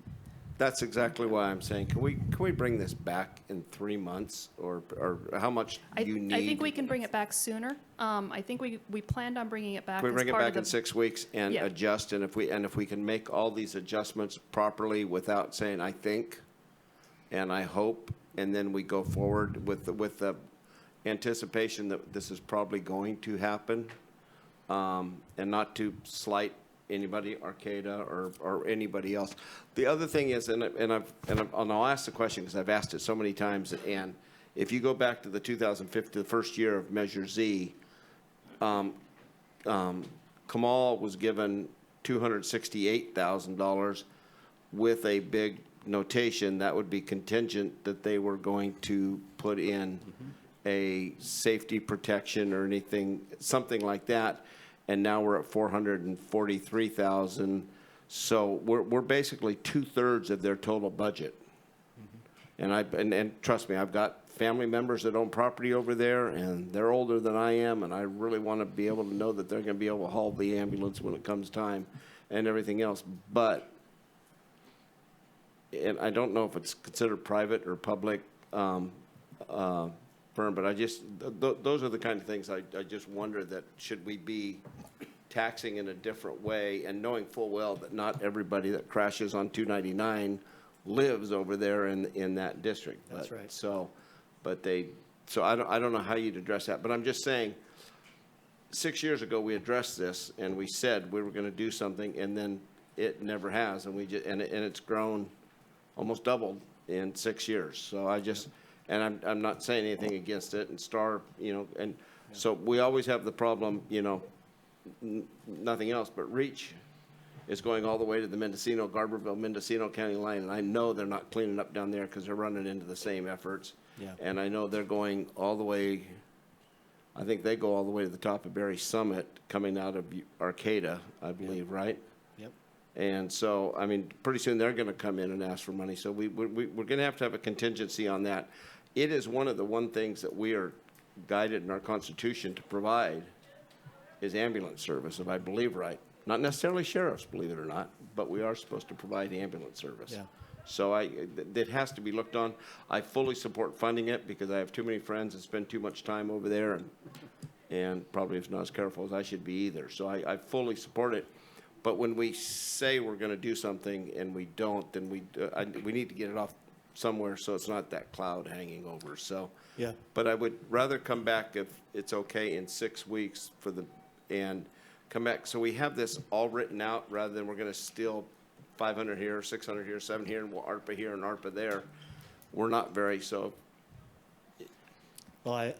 That's exactly why I'm saying, can we bring this back in 3 months, or how much you need? I think we can bring it back sooner. I think we planned on bringing it back. Can we bring it back in the 6 weeks and Yeah. adjust, and if we can make all these adjustments properly without saying I think and I hope, and then we go forward with the anticipation that this is probably going to happen, and not to slight anybody, Arcata or anybody else. The other thing is, and I'll ask the question because I've asked it so many times, and if you go back to the 2015, the first year of Measure Z, Kamal was given $268,000 with a big notation that would be contingent that they were going to put in a safety protection or anything, something like that. And now we're at 443,000. So we're basically 2/3 of their total budget. And trust me, I've got family members that own property over there, and they're older than I am, and I really want to be able to know that they're going to be able to haul the ambulance when it comes time and everything else. But, and I don't know if it's considered private or public firm, but I just, those are the kind of things I just wonder that should we be taxing in a different way, and knowing full well that not everybody that crashes on 299 lives over there in that district. That's right. So I don't know how you'd address that, but I'm just saying, 6 years ago we addressed this and we said we were going to do something, and then it never has, and it's grown, almost doubled in 6 years. So I just. And I'm not saying anything against it, and Star, you know, and so we always have the problem, you know, nothing else, but Reach is going all the way to the Mendocino, Garberville, Mendocino County line, and I know they're not cleaning up down there because they're running into the same efforts. Yeah. And I know they're going all the way, I think they go all the way to the top of Berry Summit, coming out of Arcata, I believe, right? Yep. And so, I mean, pretty soon they're going to come in and ask for money. So we're going to have a contingency on that. It is one of the things that we are guided in our Constitution to provide is ambulance service, if I believe right. Not necessarily sheriffs, believe it or not, but we are supposed to provide ambulance service. Yeah. So it has to be looked on. I fully support funding it because I have too many friends that spend too much time over there, and probably if not as careful as I should be either. So I fully support it. But when we say we're going to do something and we don't, then we need to get it off somewhere so it's not that cloud hanging over. So, yeah. But I would rather come back, if it's okay, in 6 weeks and come back so we have this all written out, rather than we're going to steal 500 here, 600 here, 7 here, and we'll ARPA here and ARPA there. We're not very so. Well,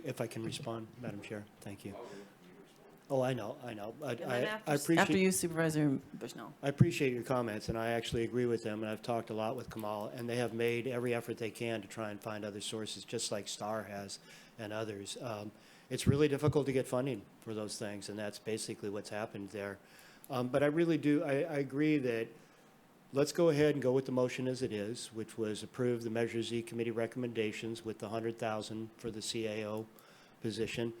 if I can respond, Madam Chair, thank you. Oh, I know. And then I appreciate. after you, Supervisor Bushnell. I appreciate your comments, and I actually agree with them, and I've talked a lot with Kamal, and they have made every effort they can to try and find other sources, just like STAR has and others. It's really difficult to get funding for those things, and that's basically what's happened there. But I really do, I agree that let's go ahead and go with the motion as it is, which was approve the Measure Z committee recommendations with the 100,000 for the CAO position.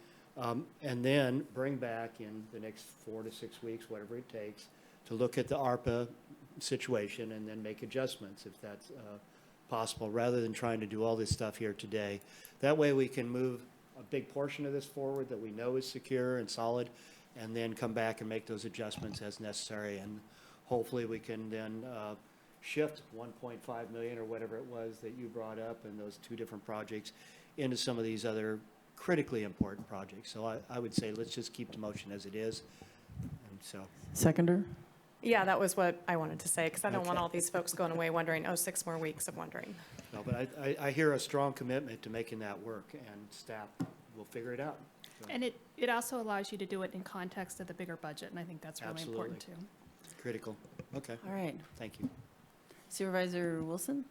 And then bring back in the next 4 to 6 weeks, whatever it takes, to look at the ARPA situation and then make adjustments if that's possible, rather than trying to do all this stuff here today. That way we can move a big portion of this forward that we know is secure and solid, and then come back and make those adjustments as necessary. And hopefully we can then shift 1.5 million or whatever it was that you brought up in those 2 different projects into some of these other critically important projects. So I would say let's just keep the motion as it is. And so. Seconder? Yeah, that was what I wanted to say, because I don't want Okay. all these folks going away wondering, oh, 6 more weeks of wondering. No, but I hear a strong commitment to making that work, and staff will figure it out. So, And it also allows you to do it in context of the bigger budget, and I think that's really important too. Absolutely. Critical. Okay. All right. Thank you. Supervisor Wilson?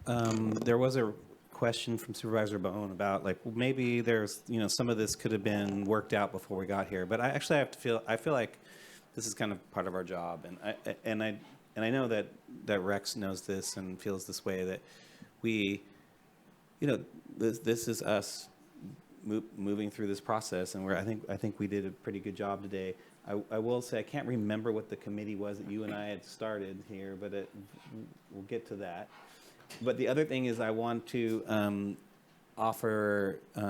There was a question from Supervisor Bohn about like, well, maybe there's, some of this could have been worked out before we got here. But I actually I feel like this is kind of part of our job. And I know that Rex knows this and feels this way, that we, this is us moving through this process. And I think we did a pretty good job today. I will say, I can't remember what the committee was that you and I had started here, but we'll get to that. But the other thing is I want to offer to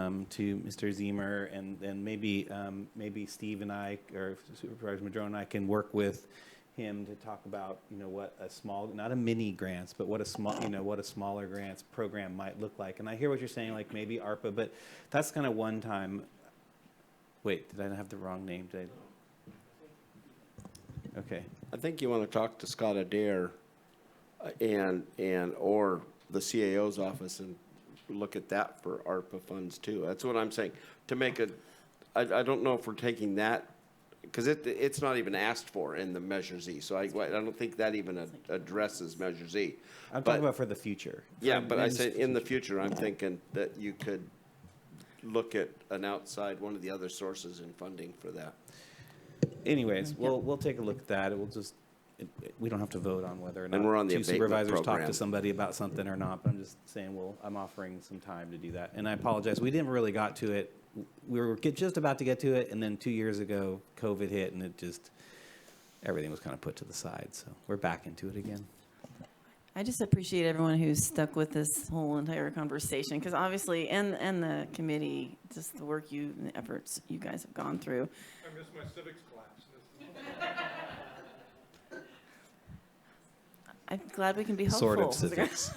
Mr. Zemer and maybe Steve and I, or Supervisor Madrone and I, can work with him to talk about, what a small, not a mini grants, but what a small, what a smaller grants program might look like. And I hear what you're saying, like maybe ARPA, but that's kind of one time. Wait, did I have the wrong name? Okay. I think you want to talk to Scott Adair or the CAO's office and look at that for ARPA funds too. That's what I'm saying. To make I don't know if we're taking that, because it's not even asked for in the Measure Z. So I don't think that even addresses Measure Z. I'm talking about for the future. Yeah, but I say in the future, I'm thinking that you could look at one of the other sources in funding for that. Anyways, we'll take a look at that. It will just, we don't have to vote on whether or not And we're on the two abatement supervisors talk program. to somebody about something or not. But I'm just saying, I'm offering some time to do that. And I apologize, we didn't really got to it. We were just about to get to it, and then 2 years ago, COVID hit, and everything was kind of put to the side. So we're back into it again. I just appreciate everyone who's stuck with this whole entire conversation, because obviously, and the committee, just the work and the efforts you guys have gone through. I missed my civics class. I'm glad we can be hopeful. Sort of civics.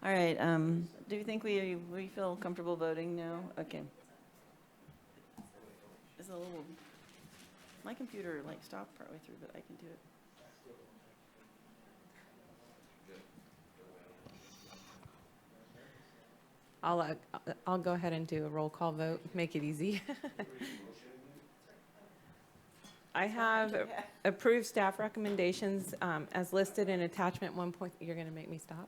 All right, do you think we feel comfortable voting now? Okay. It's a little, my computer stopped partway through, but I can do it. I'll go ahead and do a roll call vote, make it easy. I have approved staff recommendations as listed in attachment 1. You're going to make me stop?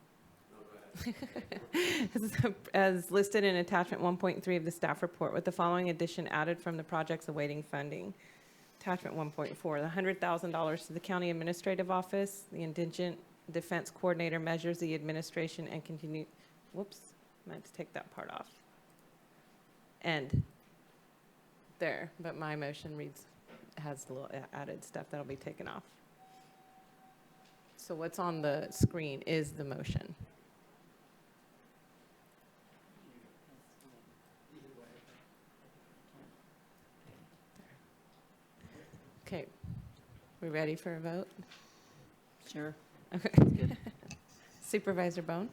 As listed in attachment 1.3 of the staff report, with the following addition added from the projects awaiting funding. Attachment 1.4, the $100,000 to the county administrative office, the indigent defense coordinator measures the administration and continue. Whoops, I meant to take that part off. And there, but my motion has the little added stuff that'll be taken off. So what's on the screen is the motion. Okay, we ready for a vote? Sure. Okay. Good. Supervisor Bohn?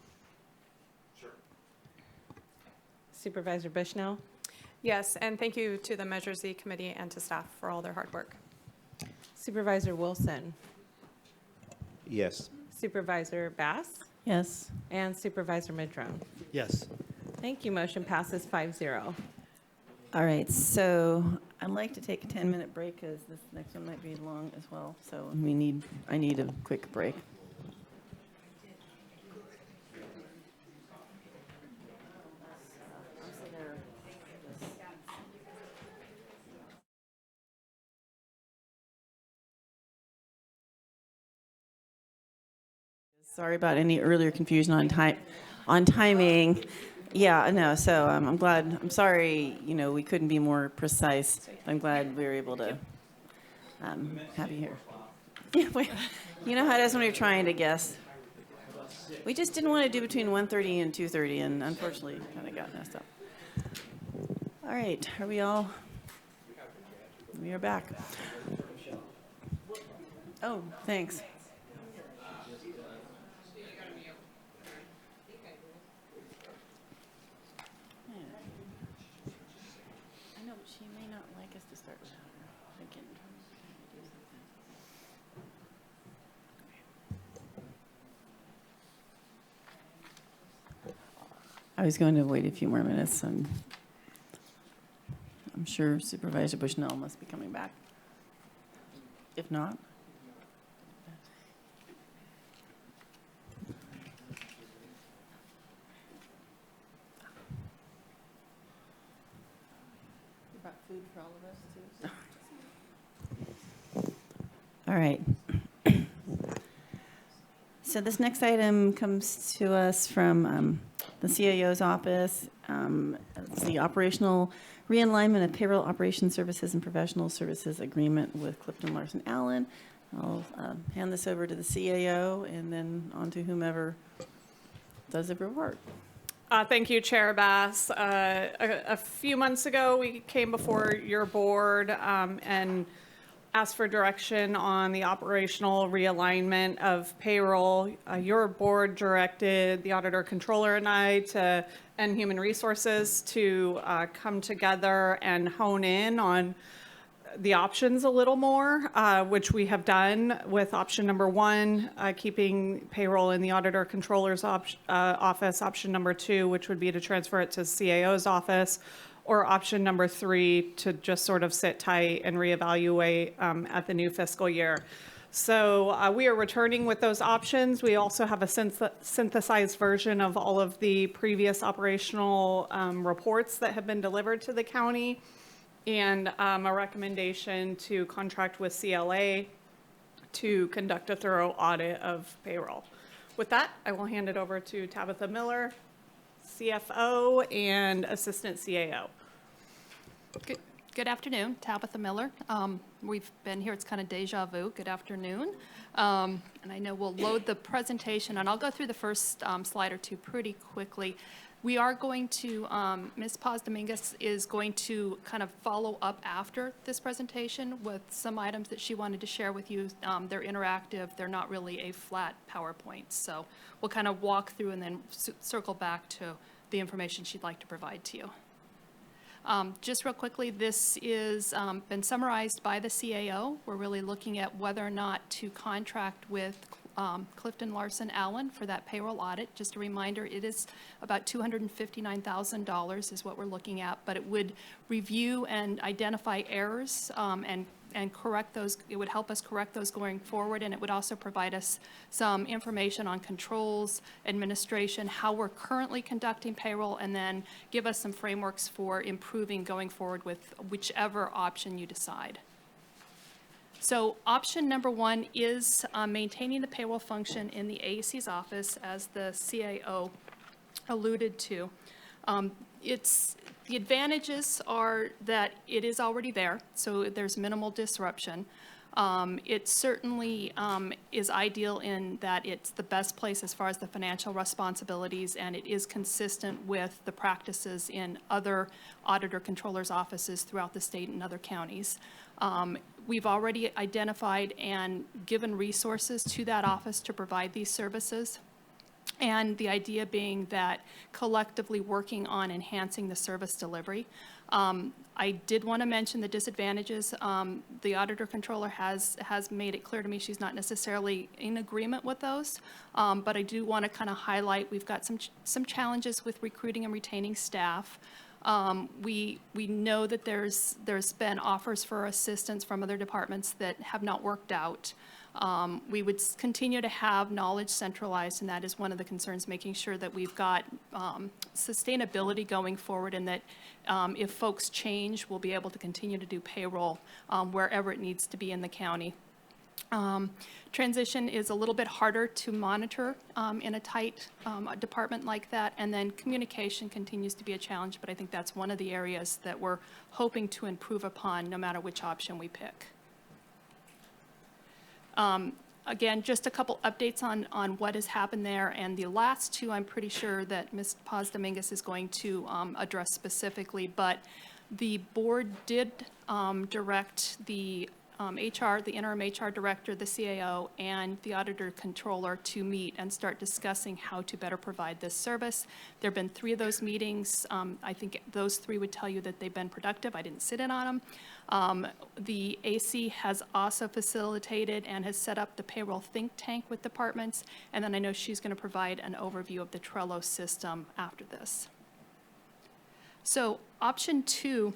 Sure. Supervisor Bushnell? Yes, and thank you to the Measure Z committee and to staff for all their hard work. Supervisor Wilson? Yes. Supervisor Bass? Yes. And Supervisor Madrone? Yes. Thank you. Motion passes 5-0. All right, so I'd like to take a 10-minute break because this next one might be long as well. So I need a quick break. Sorry about any earlier confusion on timing. Yeah, I know. So I'm glad. I'm sorry. We couldn't be more precise. I'm glad we were able to have you here. Yeah, you know how it is when you're trying to guess. We just didn't want to do between 1:30 and 2:30, and unfortunately, kind of got messed up. All right, are we all? We are back. Oh, thanks. I know she may not like us to start without her. Again. I was going to wait a few more minutes. I'm sure Supervisor Bushnell must be coming back. If not, you brought food for all of us too. All right. So this next item comes to us from the CAO's office. It's the operational realignment of payroll operation services and professional services agreement with Clifton Larson Allen. I'll hand this over to the CAO and then on to whomever does the report. Thank you, Chair Bass. A few months ago, we came before your board and asked for direction on the operational realignment of payroll. Your board directed the auditor controller and I and human resources to come together and hone in on the options a little more, which we have done with option number 1, keeping payroll in the auditor controller's office, option number 2, which would be to transfer it to CAO's office, or option number 3, to just sort of sit tight and reevaluate at the new fiscal year. So we are returning with those options. We also have a synthesized version of all of the previous operational reports that have been delivered to the county, and a recommendation to contract with CLA to conduct a thorough audit of payroll. With that, I will hand it over to Tabitha Miller, CFO and Assistant CAO. Good afternoon, Tabitha Miller. We've been here, it's kind of deja vu. Good afternoon. And I know we'll load the presentation, and I'll go through the first slide or two pretty quickly. We are going to, Ms. Paz Dominguez is going to kind of follow up after this presentation with some items that she wanted to share with you. They're interactive. They're not really a flat PowerPoint. So we'll kind of walk through and then circle back to the information she'd like to provide to you. Just real quickly, this is been summarized by the CAO. We're really looking at whether or not to contract with Clifton Larson Allen for that payroll audit. Just a reminder, it is about $259,000 is what we're looking at, but it would review and identify errors and correct those. It would help us correct those going forward, and it would also provide us some information on controls, administration, how we're currently conducting payroll, and then give us some frameworks for improving going forward with whichever option you decide. So option number 1 is maintaining the payroll function in the AAC's office, as the CAO alluded to. The advantages are that it is already there, so there's minimal disruption. It certainly is ideal in that it's the best place as far as the financial responsibilities, and it is consistent with the practices in other auditor controllers' offices throughout the state and other counties. We've already identified and given resources to that office to provide these services. And the idea being that collectively working on enhancing the service delivery. I did want to mention the disadvantages. The auditor controller has made it clear to me she's not necessarily in agreement with those, but I do want to kind of highlight we've got some challenges with recruiting and retaining staff. We know that there's been offers for assistance from other departments that have not worked out. We would continue to have knowledge centralized, and that is one of the concerns, making sure that we've got sustainability going forward, and that if folks change, we'll be able to continue to do payroll wherever it needs to be in the county. Transition is a little bit harder to monitor in a tight department like that, and then communication continues to be a challenge, but I think that's one of the areas that we're hoping to improve upon no matter which option we pick. Again, just a couple updates on what has happened there, and the last two I'm pretty sure that Ms. Paz-Dominguez is going to address specifically, but the board did direct the HR, the interim HR director, the CAO, and the auditor controller to meet and start discussing how to better provide this service. There have been 3 of those meetings. I think those 3 would tell you that they've been productive. I didn't sit in on them. The AC has also facilitated and has set up the payroll think tank with departments, and then I know she's going to provide an overview of the Trello system after this. So option 2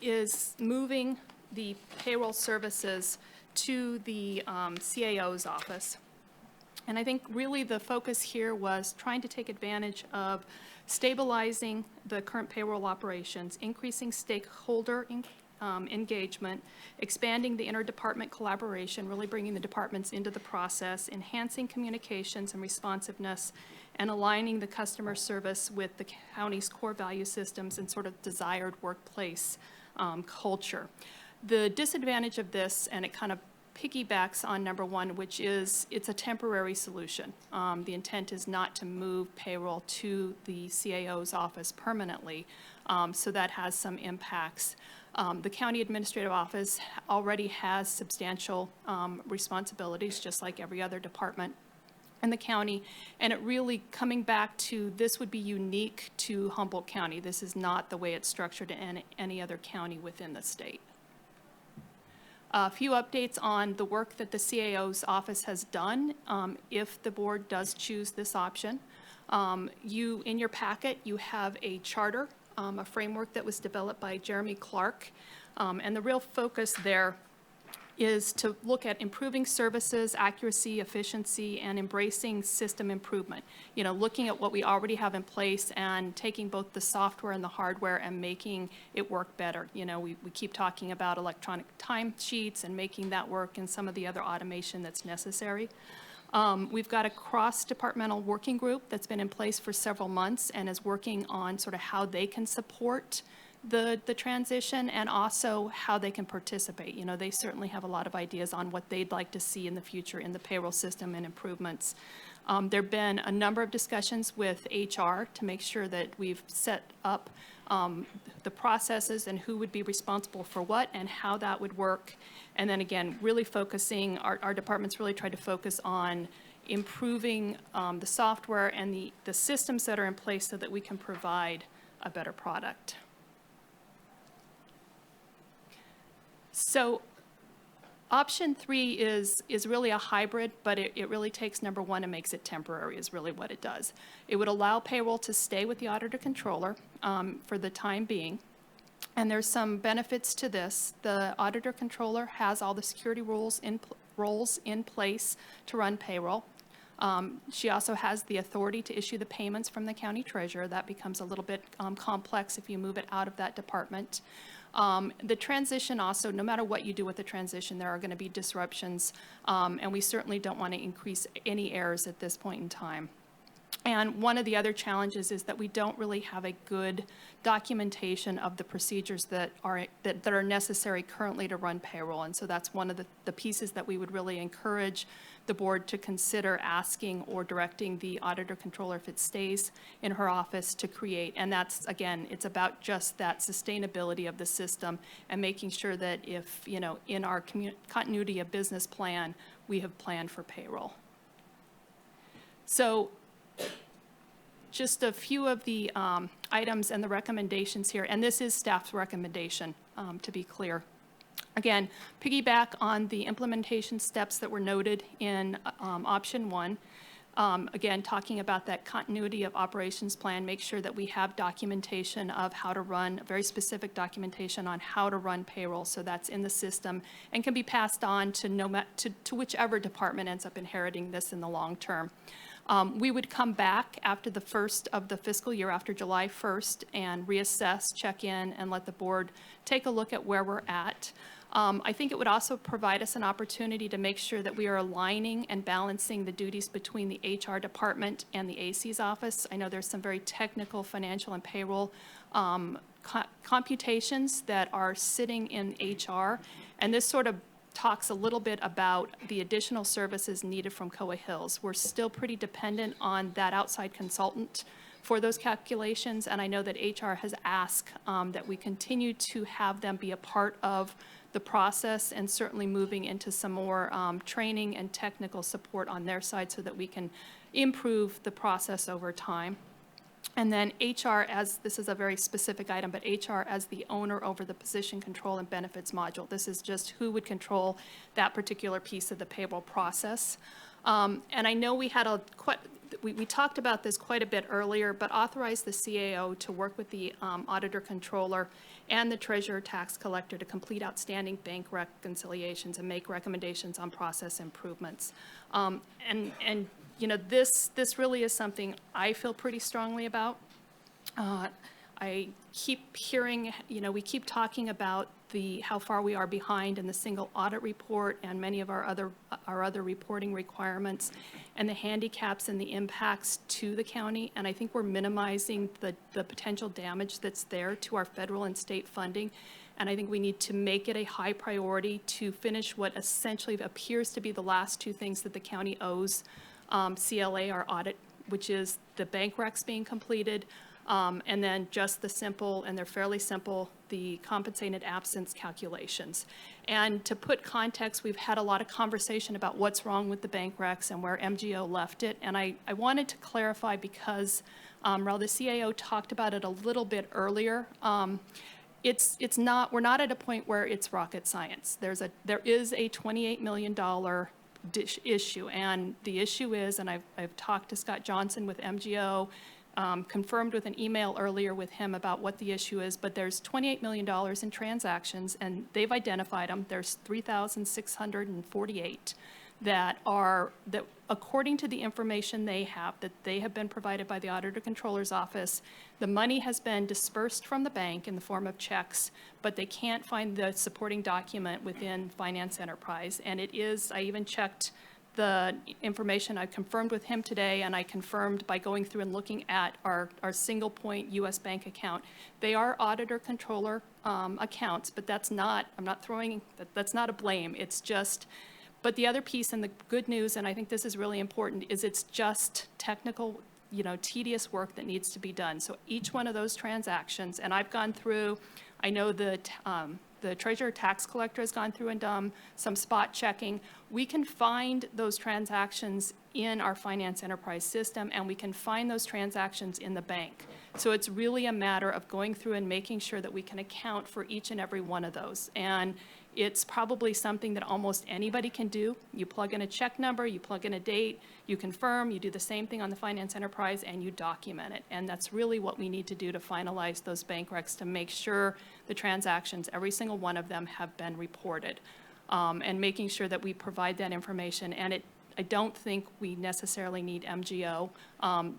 is moving the payroll services to the CAO's office. And I think really the focus here was trying to take advantage of stabilizing the current payroll operations, increasing stakeholder engagement, expanding the interdepartment collaboration, really bringing the departments into the process, enhancing communications and responsiveness, and aligning the customer service with the county's core value systems and sort of desired workplace culture. The disadvantage of this, and it kind of piggybacks on number 1, which is it's a temporary solution. The intent is not to move payroll to the CAO's office permanently, so that has some impacts. The county administrative office already has substantial responsibilities, just like every other department in the county, and it really coming back to this would be unique to Humboldt County. This is not the way it's structured in any other county within the state. A few updates on the work that the CAO's office has done if the board does choose this option. In your packet, you have a charter, a framework that was developed by Jeremy Clark, and the real focus there is to look at improving services, accuracy, efficiency, and embracing system improvement. You know, looking at what we already have in place and taking both the software and the hardware and making it work better. You know, we keep talking about electronic timesheets and making that work and some of the other automation that's necessary. We've got a cross-departmental working group that's been in place for several months and is working on sort of how they can support the transition and also how they can participate. You know, they certainly have a lot of ideas on what they'd like to see in the future in the payroll system and improvements. There have been a number of discussions with HR to make sure that we've set up the processes and who would be responsible for what and how that would work. And then again, really focusing, our departments really tried to focus on improving the software and the systems that are in place so that we can provide a better product. So option 3 is really a hybrid, but it really takes number 1 and makes it temporary is really what it does. It would allow payroll to stay with the auditor controller for the time being. And there's some benefits to this. The auditor controller has all the security roles in place to run payroll. She also has the authority to issue the payments from the county treasurer. That becomes a little bit complex if you move it out of that department. The transition also, no matter what you do with the transition, there are going to be disruptions, and we certainly don't want to increase any errors at this point in time. And one of the other challenges is that we don't really have a good documentation of the procedures that are necessary currently to run payroll. And so that's one of the pieces that we would really encourage the board to consider asking or directing the auditor controller, if it stays in her office, to create. And that's, again, it's about just that sustainability of the system and making sure that if, you know, in our continuity of business plan, we have planned for payroll. So just a few of the items and the recommendations here, and this is staff's recommendation, to be clear. Again, piggyback on the implementation steps that were noted in option 1. Again, talking about that continuity of operations plan, make sure that we have documentation of how to run, very specific documentation on how to run payroll, so that's in the system and can be passed on to to whichever department ends up inheriting this in the long term. We would come back after the first of the fiscal year, after July 1st, and reassess, check in, and let the board take a look at where we're at. I think it would also provide us an opportunity to make sure that we are aligning and balancing the duties between the HR department and the AC's office. I know there's some very technical financial and payroll computations that are sitting in HR, and this sort of talks a little bit about the additional services needed from Coa Hills. We're still pretty dependent on that outside consultant for those calculations, and I know that HR has asked that we continue to have them be a part of the process, and certainly moving into some more training and technical support on their side so that we can improve the process over time. And then HR, as this is a very specific item, but HR as the owner over the position control and benefits module. This is just who would control that particular piece of the payroll process. And I know we had we talked about this quite a bit earlier, but authorize the CAO to work with the auditor controller and the treasurer tax collector to complete outstanding bank reconciliations and make recommendations on process improvements. And you know, this really is something I feel pretty strongly about. I keep hearing, you know, we keep talking about how far we are behind in the single audit report and many of our other reporting requirements, and the handicaps and the impacts to the county. And I think we're minimizing the potential damage that's there to our federal and state funding. And I think we need to make it a high priority to finish what essentially appears to be the last two things that the county owes CLA, our audit, which is the bank recs being completed, and then just the simple, and they're fairly simple, the compensated absence calculations. And to put context, we've had a lot of conversation about what's wrong with the bank recs and where MGO left it. And I wanted to clarify because while the CAO talked about it a little bit earlier, we're not at a point where it's rocket science. There is a $28 million issue, and the issue is, and I've talked to Scott Johnson with MGO, confirmed with an email earlier with him about what the issue is, but there's $28 million in transactions, and they've identified them. There's 3,648 that according to the information they have been provided by the Auditor Controller's Office, the money has been dispersed from the bank in the form of checks, but they can't find the supporting document within Finance Enterprise. And it is, I even checked the information. I confirmed with him today, and I confirmed by going through and looking at our single point U.S. bank account. They are Auditor Controller accounts, but that's not a blame. It's just, but the other piece, and the good news, and I think this is really important, is it's just technical, you know, tedious work that needs to be done. So each one of those transactions, and I've gone through, I know the treasurer tax collector has gone through and done some spot checking. We can find those transactions in our Finance Enterprise system, and we can find those transactions in the bank. So it's really a matter of going through and making sure that we can account for each and every one of those. And it's probably something that almost anybody can do. You plug in a check number, you plug in a date, you confirm, you do the same thing on the Finance Enterprise, and you document it. And that's really what we need to do to finalize those bank recs, to make sure the transactions, every single one of them, have been reported. And making sure that we provide that information. And I don't think we necessarily need MGO.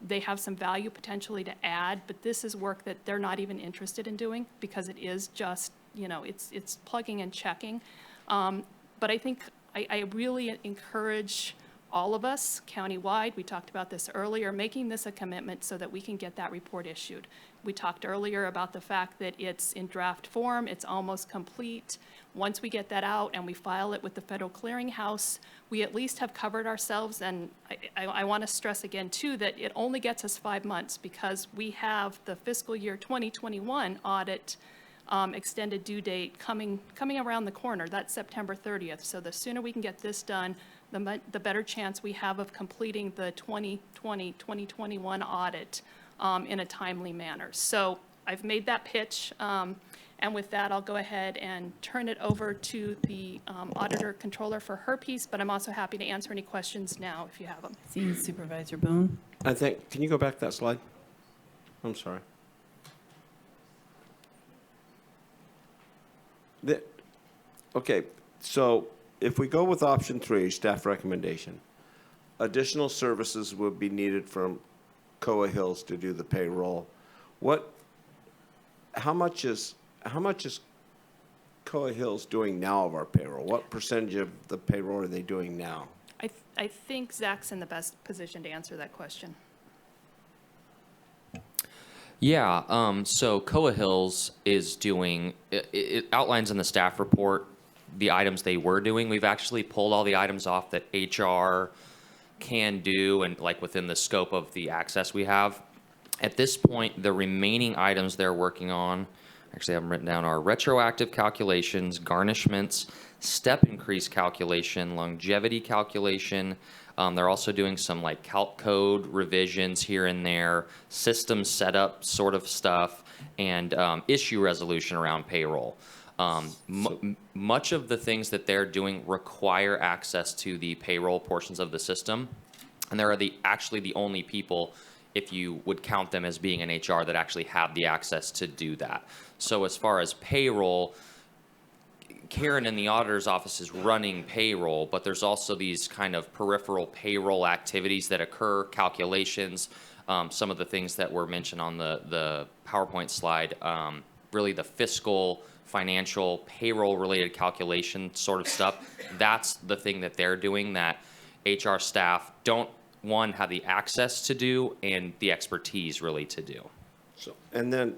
They have some value potentially to add, but this is work that they're not even interested in doing, because it is just, you know, it's plugging and checking. But I think I really encourage all of us countywide, we talked about this earlier, making this a commitment so that we can get that report issued. We talked earlier about the fact that it's in draft form, it's almost complete. Once we get that out and we file it with the Federal Clearinghouse, we at least have covered ourselves. And I want to stress again, too, that it only gets us 5 months, because we have the fiscal year 2021 audit extended due date coming around the corner. That's September 30th. So the sooner we can get this done, the better chance we have of completing the 2020-2021 audit in a timely manner. So I've made that pitch, and And with that, I'll go ahead and turn it over to the auditor controller for her piece, but I'm also happy to answer any questions now if you have them. See Supervisor Bohn. I think, can you go back that slide? I'm sorry. Okay, so if we go with option 3, staff recommendation, additional services would be needed from Coa Hills to do the payroll. How much is Coa Hills doing now of our payroll? What percentage of the payroll are they doing now? I think Zach's in the best position to answer that question. Yeah, so Coa Hills is doing, it outlines in the staff report the items they were doing. We've actually pulled all the items off that HR can do and like within the scope of the access we have. At this point, the remaining items they're working on, actually I have them written down, are retroactive calculations, garnishments, step increase calculation, longevity calculation. They're also doing some like calc code revisions here and there, system setup sort of stuff, and issue resolution around payroll. Much of the things that they're doing require access to the payroll portions of the system, and they're actually the only people, if you would count them as being in HR, that actually have the access to do that. So as far as payroll, Karen in the auditor's office is running payroll, but there's also these kind of peripheral payroll activities that occur, calculations, some of the things that were mentioned on the PowerPoint slide, really the fiscal, financial, payroll-related calculation sort of stuff. That's the thing that they're doing that HR staff don't, one, have the access to do and the expertise really to do. So, and then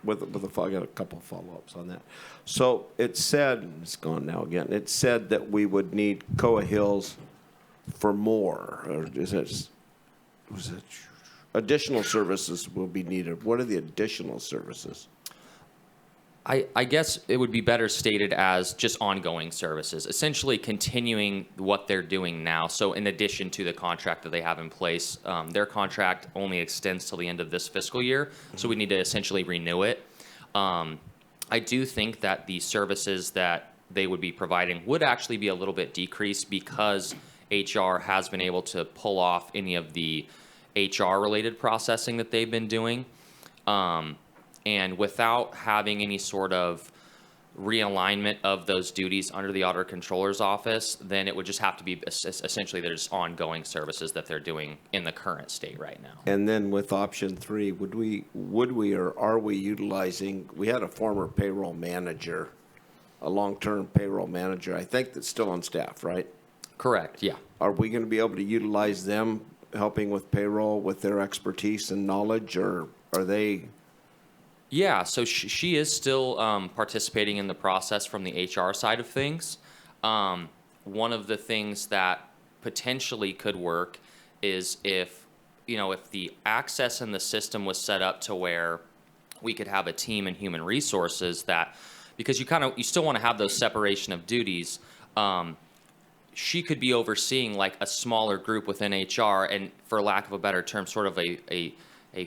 I got a couple of follow-ups on that. So it said, it's gone now again, it said that we would need Coa Hills for more, or was it additional services will be needed? What are the additional services? I guess it would be better stated as just ongoing services, essentially continuing what they're doing now. So in addition to the contract that they have in place, their contract only extends till the end of this fiscal year, so we need to essentially renew it. I do think that the services that they would be providing would actually be a little bit decreased because HR has been able to pull off any of the HR-related processing that they've been doing. And without having any sort of realignment of those duties under the Auditor Controller's office, then it would just have to be essentially there's ongoing services that they're doing in the current state right now. And then with option 3, would we or are we utilizing, we had a former payroll manager, a long-term payroll manager, I think that's still on staff, right? Correct, yeah. Are we going to be able to utilize them helping with payroll with their expertise and knowledge, or are they? Yeah, so she is still participating in the process from the HR side of things. One of the things that potentially could work is if the access in the system was set up to where we could have a team in human resources that, because you still want to have those separation of duties, she could be overseeing like a smaller group within HR and, for lack of a better term, sort of a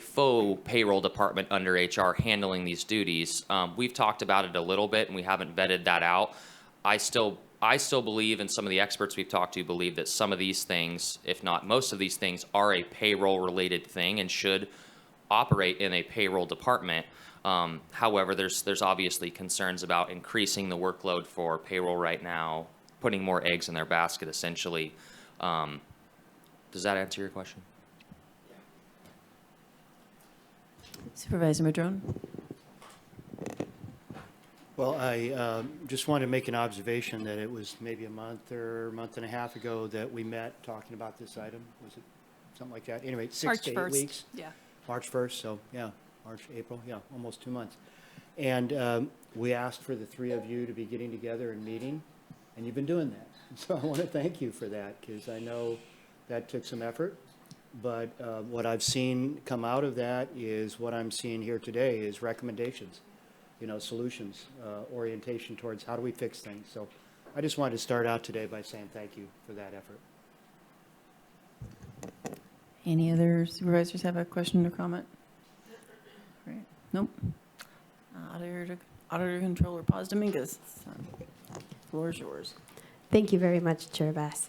faux payroll department under HR handling these duties. We've talked about it a little bit and we haven't vetted that out. I still believe, and some of the experts we've talked to believe, that some of these things, if not most of these things, are a payroll related thing and should operate in a payroll department. However, there's obviously concerns about increasing the workload for payroll right now, putting more eggs in their basket essentially. Does that answer your question? Supervisor Madrone. Well, I just wanted to make an observation that it was maybe a month or a month and a half ago that we met talking about this item. Was it something like that? Anyway, 6 to 8 weeks. Yeah. March 1st, so yeah, March, April, yeah, almost 2 months. And we asked for the 3 of you to be getting together and meeting, and you've been doing that. So I want to thank you for that, because I know that took some effort. But what I've seen come out of that is what I'm seeing here today is recommendations, solutions, orientation towards how do we fix things. So I just wanted to start out today by saying thank you for that effort. Any other supervisors have a question or comment? Great. Nope. Auditor Auditor Controller Paz Dominguez. Floor is yours. Thank you very much, Chair Bass.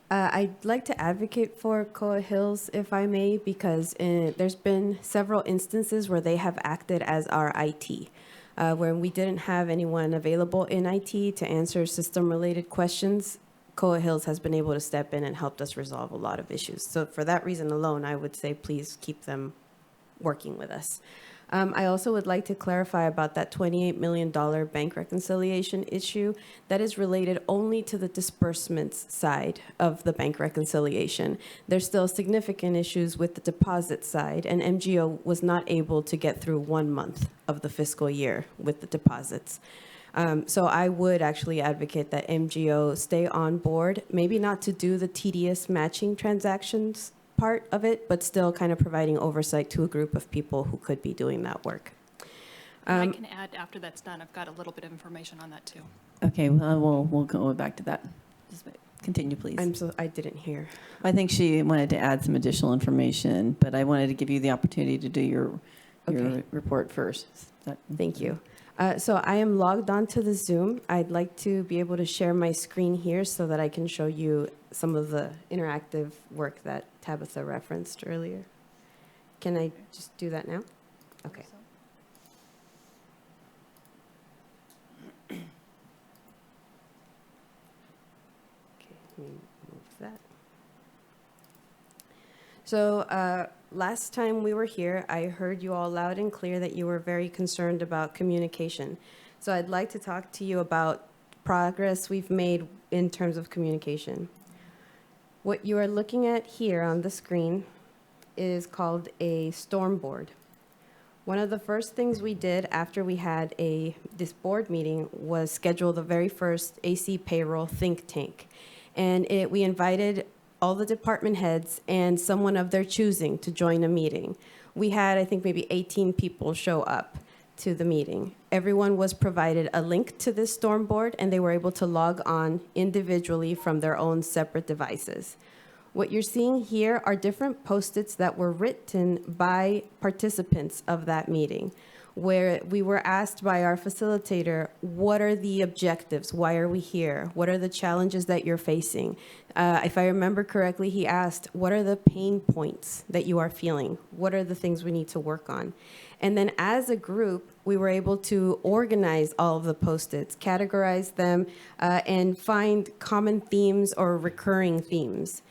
I'd like to advocate for Coa Hills, if I may, because there's been several instances where they have acted as our IT, where we didn't have anyone available in IT to answer system-related questions. Coa Hills has been able to step in and helped us resolve a lot of issues. So for that reason alone, I would say please keep them working with us. I also would like to clarify about that $28 million bank reconciliation issue. That is related only to the disbursements side of the bank reconciliation. There's still significant issues with the deposit side, and MGO was not able to get through 1 month of the fiscal year with the deposits. So I would actually advocate that MGO stay on board, maybe not to do the tedious matching transactions part of it, but still kind of providing oversight to a group of people who could be doing that work. I can add after that's done. I've got a little bit of information on that too. Okay, well, we'll go back to that. Just continue, please. I didn't hear. I think she wanted to add some additional information, but I wanted to give you the opportunity to do your report first. Thank you. So I am logged onto the Zoom. I'd like to be able to share my screen here so that I can show you some of the interactive work that Tabitha referenced earlier. Can I just do that now? Okay. Okay, let me move that. So last time we were here, I heard you all loud and clear that you were very concerned about communication. So I'd like to talk to you about progress we've made in terms of communication. What you are looking at here on the screen is called a storm board. One of the first things we did after we had this board meeting was schedule the very first AC payroll think tank. And we invited all the department heads and someone of their choosing to join a meeting. We had, I think, maybe 18 people show up to the meeting. Everyone was provided a link to this storm board, and they were able to log on individually from their own separate devices. What you're seeing here are different Post-its that were written by participants of that meeting, where we were asked by our facilitator, what are the objectives? Why are we here? What are the challenges that you're facing? If I remember correctly, he asked, what are the pain points that you are feeling? What are the things we need to work on? And then as a group, we were able to organize all of the Post-its, categorize them, and find common themes or recurring themes.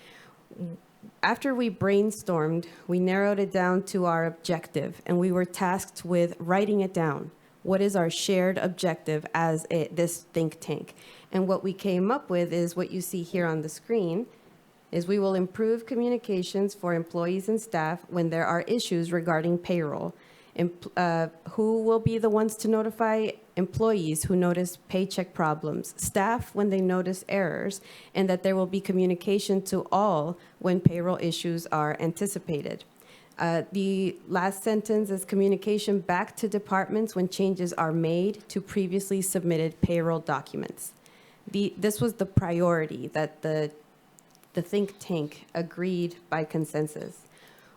After we brainstormed, we narrowed it down to our objective, and we were tasked with writing it down. What is our shared objective as this think tank? And what we came up with is what you see here on the screen, is we will improve communications for employees and staff when there are issues regarding payroll. Who will be the ones to notify employees who notice paycheck problems, staff when they notice errors, and that there will be communication to all when payroll issues are anticipated. The last sentence is communication back to departments when changes are made to previously submitted payroll documents. This was the priority that the think tank agreed by consensus.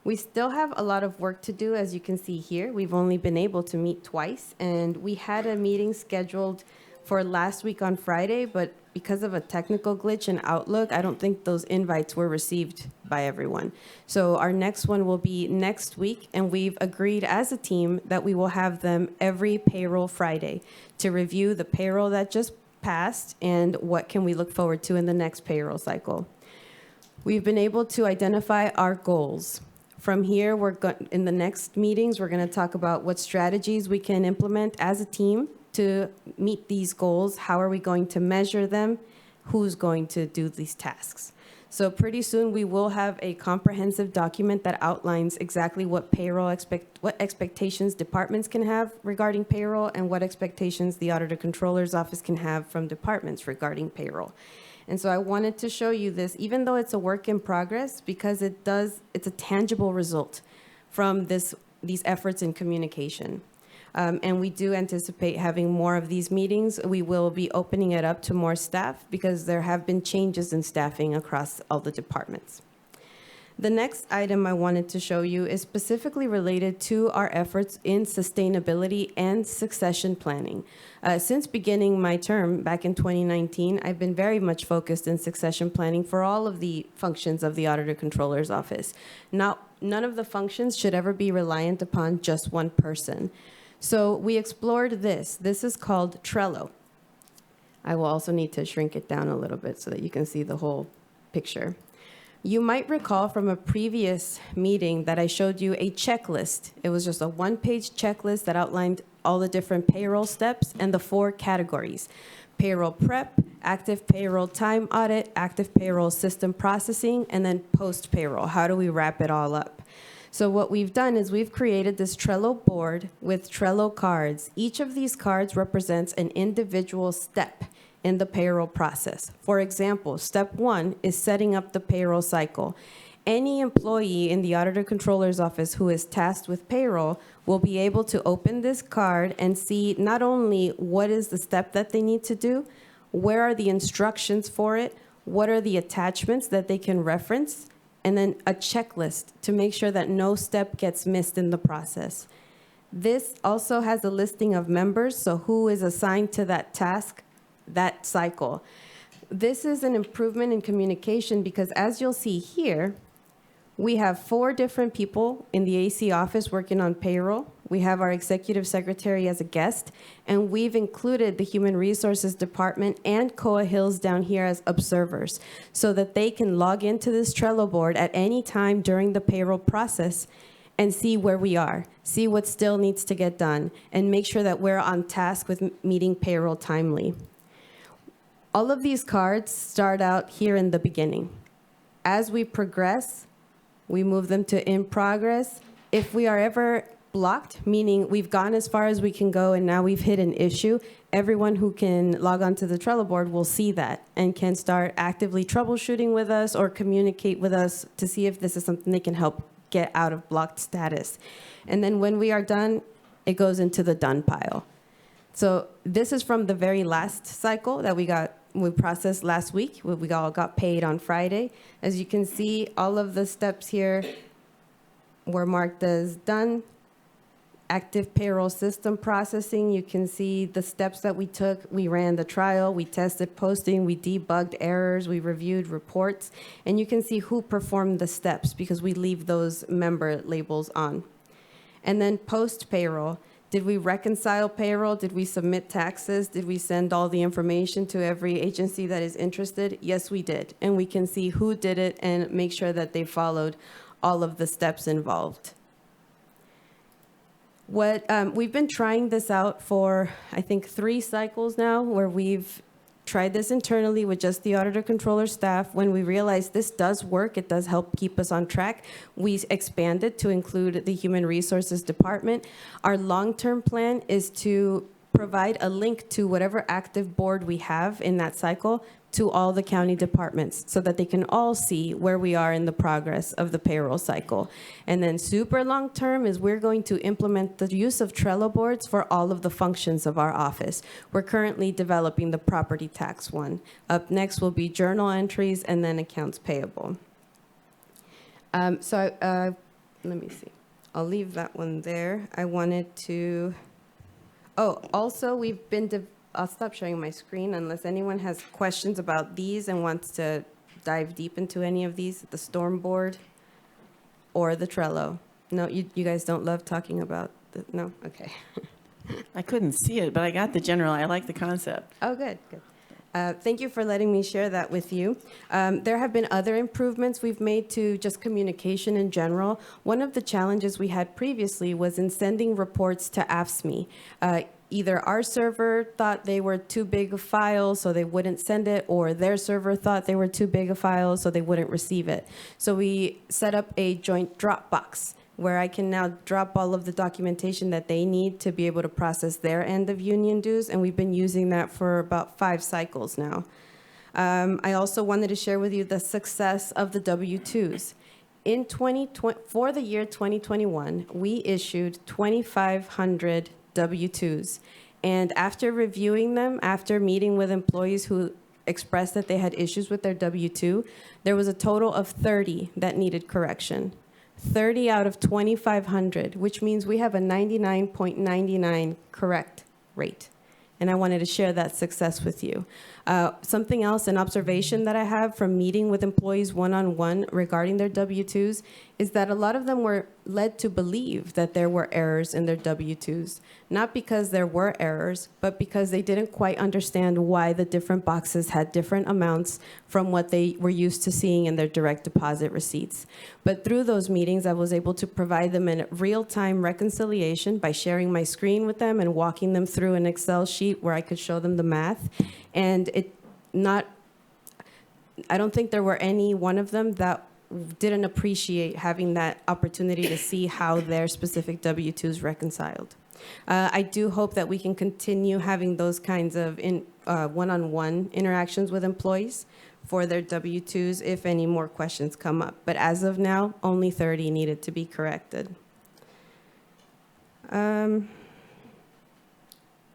We still have a lot of work to do, as you can see here. We've only been able to meet twice, and we had a meeting scheduled for last week on Friday, but because of a technical glitch in Outlook, I don't think those invites were received by everyone. So our next one will be next week, and we've agreed as a team that we will have them every payroll Friday to review the payroll that just passed and what can we look forward to in the next payroll cycle. We've been able to identify our goals. From here, in the next meetings, we're going to talk about what strategies we can implement as a team to meet these goals. How are we going to measure them? Who's going to do these tasks? So pretty soon, we will have a comprehensive document that outlines exactly what what expectations departments can have regarding payroll and what expectations the Auditor Controller's Office can have from departments regarding payroll. And so I wanted to show you this, even though it's a work in progress, because it's a tangible result from these efforts in communication. And we do anticipate having more of these meetings. We will be opening it up to more staff because there have been changes in staffing across all the departments. The next item I wanted to show you is specifically related to our efforts in sustainability and succession planning. Since beginning my term back in 2019, I've been very much focused in succession planning for all of the functions of the Auditor Controller's Office. None of the functions should ever be reliant upon just one person. So we explored this. This is called Trello. I will also need to shrink it down a little bit so that you can see the whole picture. You might recall from a previous meeting that I showed you a checklist. It was just a one-page checklist that outlined all the different payroll steps and the 4 categories: payroll prep, active payroll time audit, active payroll system processing, and then post-payroll. How do we wrap it all up? So what we've done is we've created this Trello board with Trello cards. Each of these cards represents an individual step in the payroll process. For example, step 1 is setting up the payroll cycle. Any employee in the Auditor Controller's Office who is tasked with payroll will be able to open this card and see not only what is the step that they need to do, where are the instructions for it, what are the attachments that they can reference, and then a checklist to make sure that no step gets missed in the process. This also has a listing of members, so who is assigned to that task, that cycle. This is an improvement in communication because, as you'll see here, we have 4 different people in the AC office working on payroll. We have our executive secretary as a guest, and we've included the Human Resources Department and COA Hills down here as observers so that they can log into this Trello board at any time during the payroll process and see where we are, see what still needs to get done, and make sure that we're on task with meeting payroll timely. All of these cards start out here in the beginning. As we progress, we move them to in progress. If we are ever blocked, meaning we've gone as far as we can go and now we've hit an issue, everyone who can log onto the Trello board will see that and can start actively troubleshooting with us or communicate with us to see if this is something they can help get out of blocked status. And then when we are done, it goes into the done pile. So this is from the very last cycle that we processed last week. We all got paid on Friday. As you can see, all of the steps here were marked as done. Active payroll system processing, you can see the steps that we took. We ran the trial, we tested posting, we debugged errors, we reviewed reports, and you can see who performed the steps because we leave those member labels on. And then post-payroll, did we reconcile payroll? Did we submit taxes? Did we send all the information to every agency that is interested? Yes, we did. And we can see who did it and make sure that they followed all of the steps involved. We've been trying this out for, I think, 3 cycles now, where we've tried this internally with just the Auditor Controller staff. When we realized this does work, it does help keep us on track, we expanded to include the Human Resources Department. Our long-term plan is to provide a link to whatever active board we have in that cycle to all the county departments so that they can all see where we are in the progress of the payroll cycle. And then super long term is we're going to implement the use of Trello boards for all of the functions of our office. We're currently developing the property tax one. Up next will be journal entries and then accounts payable. Let me see. I'll leave that one there. I wanted to, also we've been I'll stop sharing my screen unless anyone has questions about these and wants to dive deep into any of these, the Storm board or the Trello. No, you guys don't love talking about no? Okay. I couldn't see it, but I got the general. I like the concept. Oh, good. Thank you for letting me share that with you. There have been other improvements we've made to just communication in general. One of the challenges we had previously was in sending reports to AFSCME. Either our server thought they were too big a file, so they wouldn't send it, or their server thought they were too big a file, so they wouldn't receive it. So we set up a joint Dropbox where I can now drop all of the documentation that they need to be able to process their end of union dues, and we've been using that for about 5 cycles now. I also wanted to share with you the success of the W-2s. For the year 2021, we issued 2,500 W-2s. And after reviewing them, after meeting with employees who expressed that they had issues with their W-2, there was a total of 30 that needed correction. 30 out of 2,500, which means we have a 99.99 correct rate. And I wanted to share that success with you. Something else, an observation that I have from meeting with employees one-on-one regarding their W-2s is that a lot of them were led to believe that there were errors in their W-2s. Not because there were errors, but because they didn't quite understand why the different boxes had different amounts from what they were used to seeing in their direct deposit receipts. But through those meetings, I was able to provide them a real-time reconciliation by sharing my screen with them and walking them through an Excel sheet where I could show them the math. And I don't think there were any one of them that didn't appreciate having that opportunity to see how their specific W-2s reconciled. I do hope that we can continue having those kinds of one-on-one interactions with employees for their W-2s if any more questions come up. But as of now, only 30 needed to be corrected.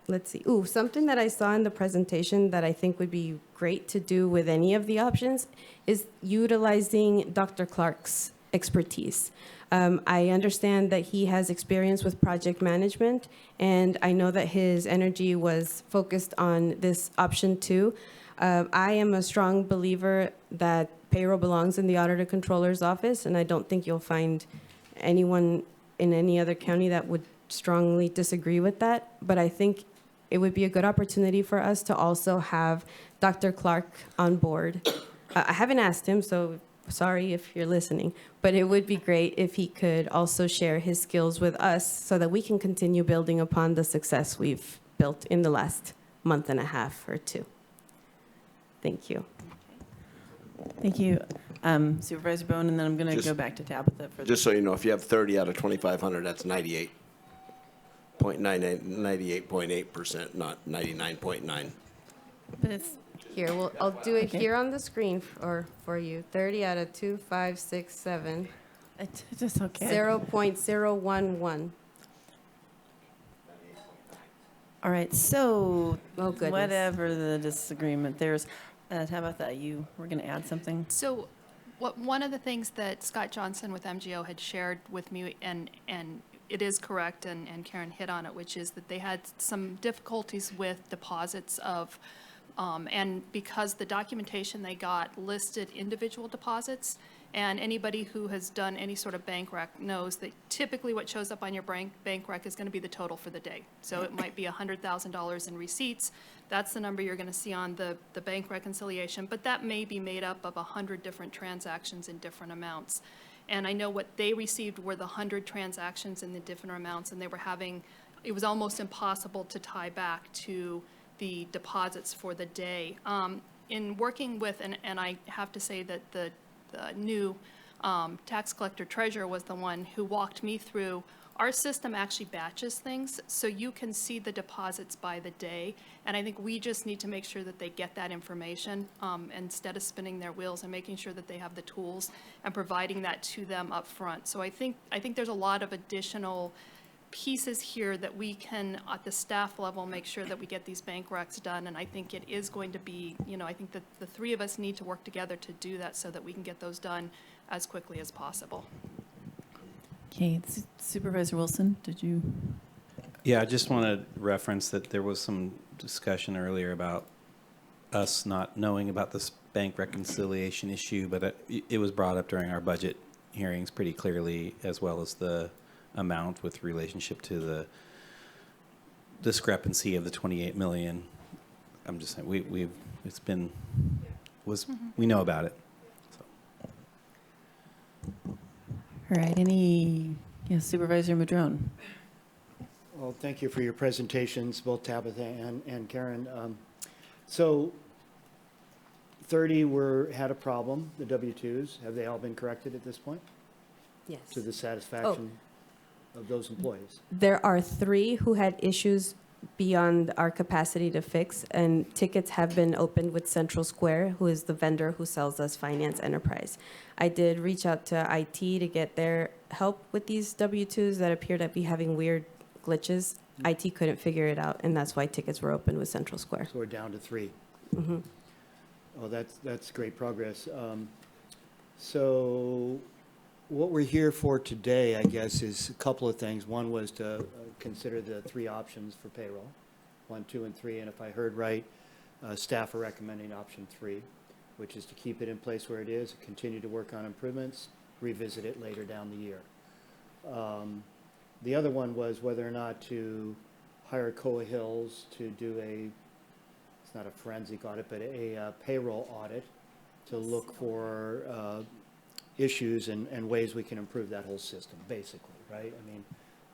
Let's see. Ooh, something that I saw in the presentation that I think would be great to do with any of the options is utilizing Dr. Clark's expertise. I understand that he has experience with project management, and I know that his energy was focused on this option too. I am a strong believer that payroll belongs in the Auditor Controller's office, and I don't think you'll find anyone in any other county that would strongly disagree with that. But I think it would be a good opportunity for us to also have Dr. Clark on board. I haven't asked him, so sorry if you're listening, but it would be great if he could also share his skills with us so that we can continue building upon the success we've built in the last month and a half or two. Thank you. Thank you, Supervisor Bohn, and then I'm going to go back to Tabitha for Just so you know, if you have 30 out of 2,500, that's 98.8%, not 99.9. But it's here. Well, I'll do it here on the screen for you. 30 out of 2, 5, 6, 7. It's just okay. 0.011. All right, so Oh, goodness. whatever the disagreement, there's, Tabitha, you were going to add something? So one of the things that Scott Johnson with MGO had shared with me, and it is correct, and Karen hit on it, which is that they had some difficulties with deposits of, and because the documentation they got listed individual deposits, and anybody who has done any sort of bank rec knows that typically what shows up on your bank rec is going to be the total for the day. So it might be $100,000 in receipts. That's the number you're going to see on the bank reconciliation, but that may be made up of 100 different transactions in different amounts. And I know what they received were the 100 transactions in the different amounts, and they were having, it was almost impossible to tie back to the deposits for the day. In working with, and I have to say that the new tax collector treasurer was the one who walked me through. Our system actually batches things, so you can see the deposits by the day, and I think we just need to make sure that they get that information instead of spinning their wheels, and making sure that they have the tools and providing that to them up front. So I think there's a lot of additional pieces here that we can, at the staff level, make sure that we get these bank recs done, and I think it is going to be, I think that the three of us need to work together to do that so that we can get those done as quickly as possible. Okay, Supervisor Wilson, did you? Yeah, I just want to reference that there was some discussion earlier about us not knowing about this bank reconciliation issue, but it was brought up during our budget hearings pretty clearly, as well as the amount with relationship to the discrepancy of the 28 million. I'm just saying we know about it. So. All right, Supervisor Madrone. Well, thank you for your presentations, both Tabitha and Karen. So 30 had a problem, the W-2s. Have they all been corrected at this point? Yes. To the satisfaction of those employees? There are 3 who had issues beyond our capacity to fix, and tickets have been opened with Central Square, who is the vendor who sells us Finance Enterprise. I did reach out to IT to get their help with these W-2s that appear to be having weird glitches. IT couldn't figure it out, and that's why tickets were opened with Central Square. So we're down to 3. Mm-hmm. Oh, that's great progress. So what we're here for today, I guess, is a couple of things. One was to consider the 3 options for payroll, 1, 2, and 3. And if I heard right, staff are recommending option 3, which is to keep it in place where it is, continue to work on improvements, revisit it later down the year. The other one was whether or not to hire Coa Hills to do it's not a forensic audit, but a payroll audit to look for issues and ways we can improve that whole system, basically, right? I mean,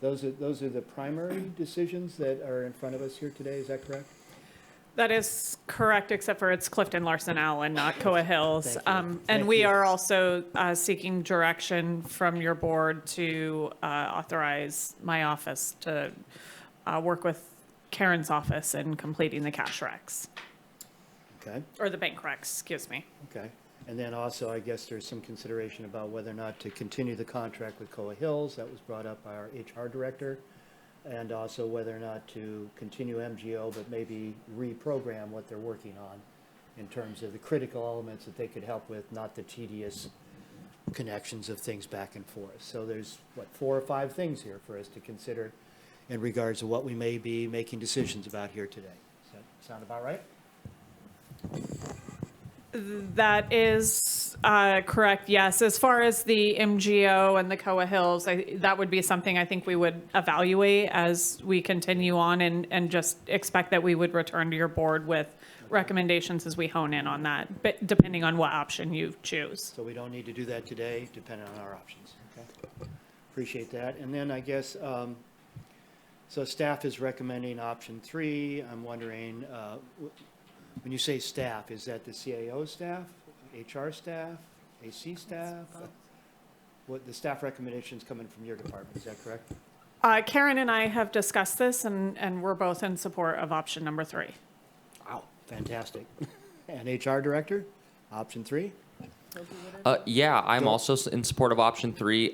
those are the primary decisions that are in front of us here today. Is that correct? That is correct, except for it's Clifton Larson Allen, not Coa Hills. Thank And we you. are also seeking direction from your board to authorize my office to work with Karen's office in completing the cash recs, Okay. or the bank recs, excuse me. Okay. And then also, I guess there's some consideration about whether or not to continue the contract with Coa Hills. That was brought up by our HR director. And also whether or not to continue MGO, but maybe reprogram what they're working on in terms of the critical elements that they could help with, not the tedious connections of things back and forth. So there's, 4 or 5 things here for us to consider in regards to what we may be making decisions about here today. Does that sound about right? That is correct, yes. As far as the MGO and the Coa Hills, that would be something I think we would evaluate as we continue on and just expect that we would return to your board with recommendations as we hone in on that, but depending on what option you choose. So we don't need to do that today, depending on our options. Okay. Appreciate that. And then I guess, so staff is recommending option 3. I'm wondering, when you say staff, is that the CAO staff, HR staff, AC staff? What the staff recommendations coming from your department, is that correct? Karen and I have discussed this, and we're both in support of option number 3. Wow, fantastic. And HR director, option 3? Yeah, I'm also in support of option 3.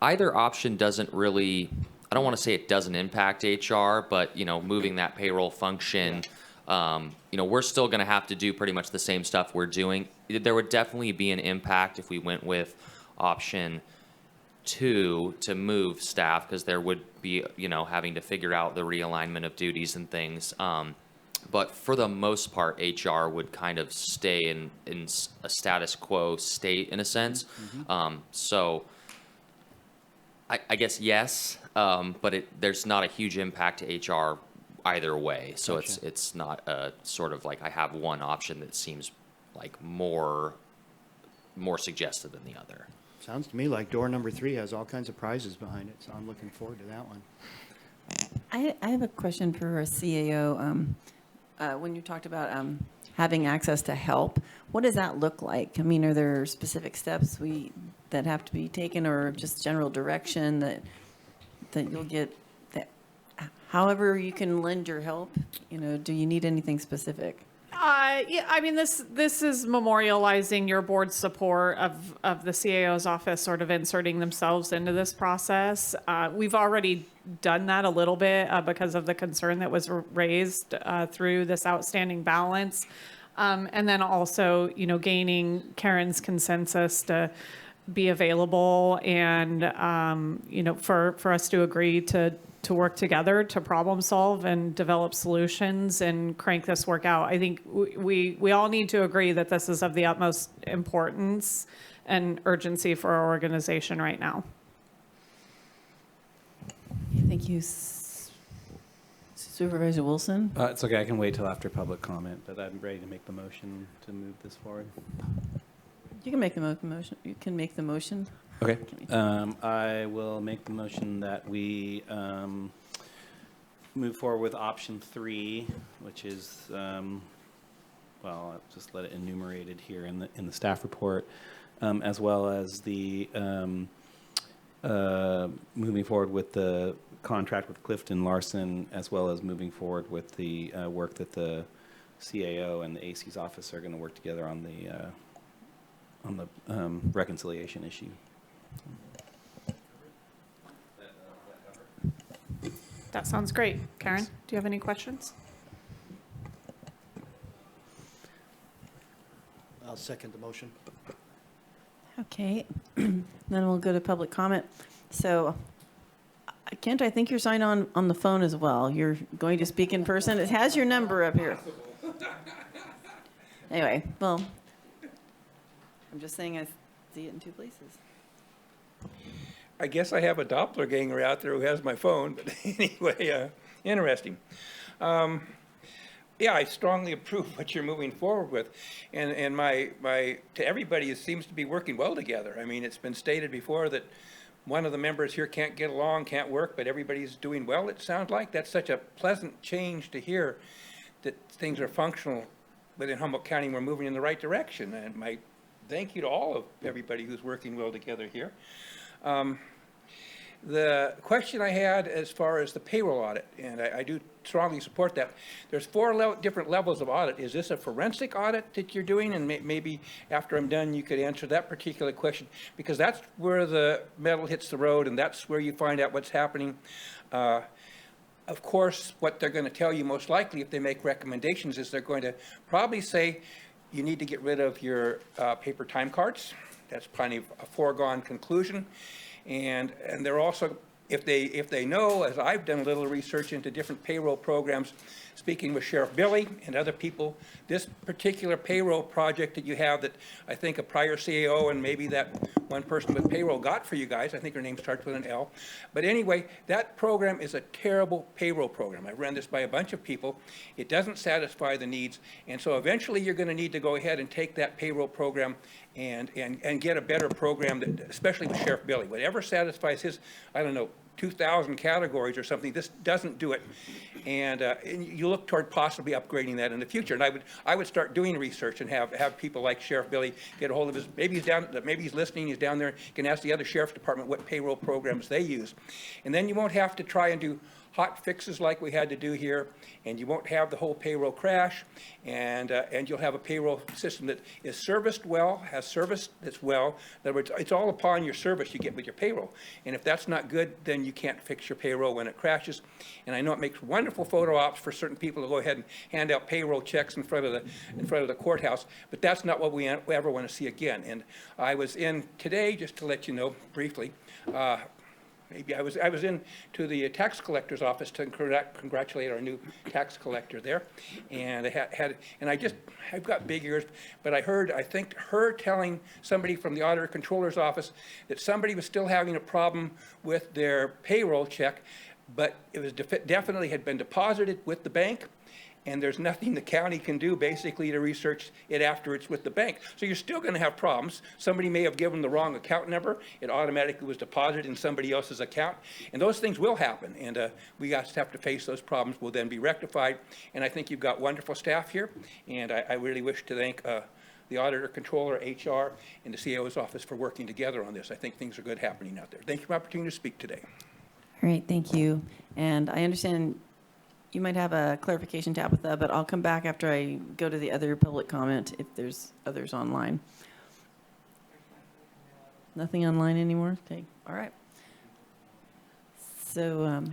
Either option doesn't really, I don't want to say it doesn't impact HR, but, moving that payroll function, we're still going to have to do pretty much the same stuff we're doing. There would definitely be an impact if we went with option 2 to move staff, because there would be, having to figure out the realignment of duties and things. But for the most part, HR would kind of stay in a status quo state in a sense. So I guess yes, but there's not a huge impact to HR either way. So Gotcha. it's not a sort of like I have one option that seems like more suggestive than the other. Sounds to me like door number 3 has all kinds of prizes behind it, so I'm looking forward to that one. I have a question for our CAO. When you talked about having access to help, what does that look like? I mean, are there specific steps that have to be taken, or just general direction that you'll get? However you can lend your help, do you need anything specific? Yeah, I mean, this is memorializing your board's support of the CAO's office sort of inserting themselves into this process. We've already done that a little bit because of the concern that was raised through this outstanding balance. And then also, gaining Karen's consensus to be available and, for us to agree to work together to problem solve and develop solutions and crank this work out. I think we all need to agree that this is of the utmost importance and urgency for our organization right now. Thank you. Supervisor Wilson? It's okay, I can wait till after public comment, but I'm ready to make the motion to move this forward. You can make the motion. You can make the motion. Okay. I will make the motion that we move forward with option 3, which is, well, I'll just let it enumerated here in the staff report, as well as the moving forward with the contract with Clifton Larson, as well as moving forward with the work that the CAO and the AC's office are going to work together on the reconciliation issue. That sounds great. Karen, do you have any questions? I'll second the motion. Okay, then we'll go to public comment. So, Kent, I think you're signed on the phone as well. You're going to speak in person. It has your number up here. Anyway, well, I'm just saying I see it in two places. I guess I have a doppelganger out there who has my phone, but anyway, interesting. Yeah, I strongly approve what you're moving forward with. And to everybody, it seems to be working well together. I mean, it's been stated before that one of the members here can't get along, can't work, but everybody's doing well, it sounds like. That's such a pleasant change to hear that things are functional within Humboldt County. We're moving in the right direction. And my thank you to all of everybody who's working well together here. The question I had as far as the payroll audit, and I do strongly support that. There's four different levels of audit. Is this a forensic audit that you're doing? And maybe after I'm done, you could answer that particular question, because that's where the metal hits the road, and that's where you find out what's happening. Of course, what they're going to tell you most likely if they make recommendations is they're going to probably say you need to get rid of your paper time cards. That's kind of a foregone conclusion. And they're also, if they know, as I've done a little research into different payroll programs, speaking with Sheriff Billy and other people, this particular payroll project that you have that I think a prior CAO and maybe that one person with payroll got for you guys, I think her name starts with an L. But anyway, that program is a terrible payroll program. I've run this by a bunch of people. It doesn't satisfy the needs. And so eventually you're going to need to go ahead and take that payroll program and get a better program, that, especially with Sheriff Billy. Whatever satisfies his, I don't know, 2,000 categories or something, this doesn't do it. And you look toward possibly upgrading that in the future. And I would start doing research and have people like Sheriff Billy get a hold of his, maybe he's listening, he's down there, can ask the other sheriff's department what payroll programs they use. And then you won't have to try and do hot fixes like we had to do here, and you won't have the whole payroll crash, and you'll have a payroll system that is serviced well, has service that's well. In other words, it's all upon your service you get with your payroll. And if that's not good, then you can't fix your payroll when it crashes. And I know it makes wonderful photo ops for certain people to go ahead and hand out payroll checks in front of the courthouse, but that's not what we ever want to see again. And I was in today, just to let you know briefly, maybe I was in to the tax collector's office to congratulate our new tax collector there, and I've got big ears, but I think her telling somebody from the auditor controller's office that somebody was still having a problem with their payroll check, but it was definitely had been deposited with the bank. And there's nothing the county can do basically to research it after it's with the bank. So you're still going to have problems. Somebody may have given the wrong account number. It automatically was deposited in somebody else's account. And those things will happen. And we guys have to face those problems. Will then be rectified. And I think you've got wonderful staff here. And I really wish to thank the auditor, controller, HR, and the CAO's office for working together on this. I think things are good happening out there. Thank you for the opportunity to speak today. All right, thank you. And I understand you might have a clarification, Tabitha, but I'll come back after I go to the other public comment if there's others online. Nothing online anymore? Okay, all right. So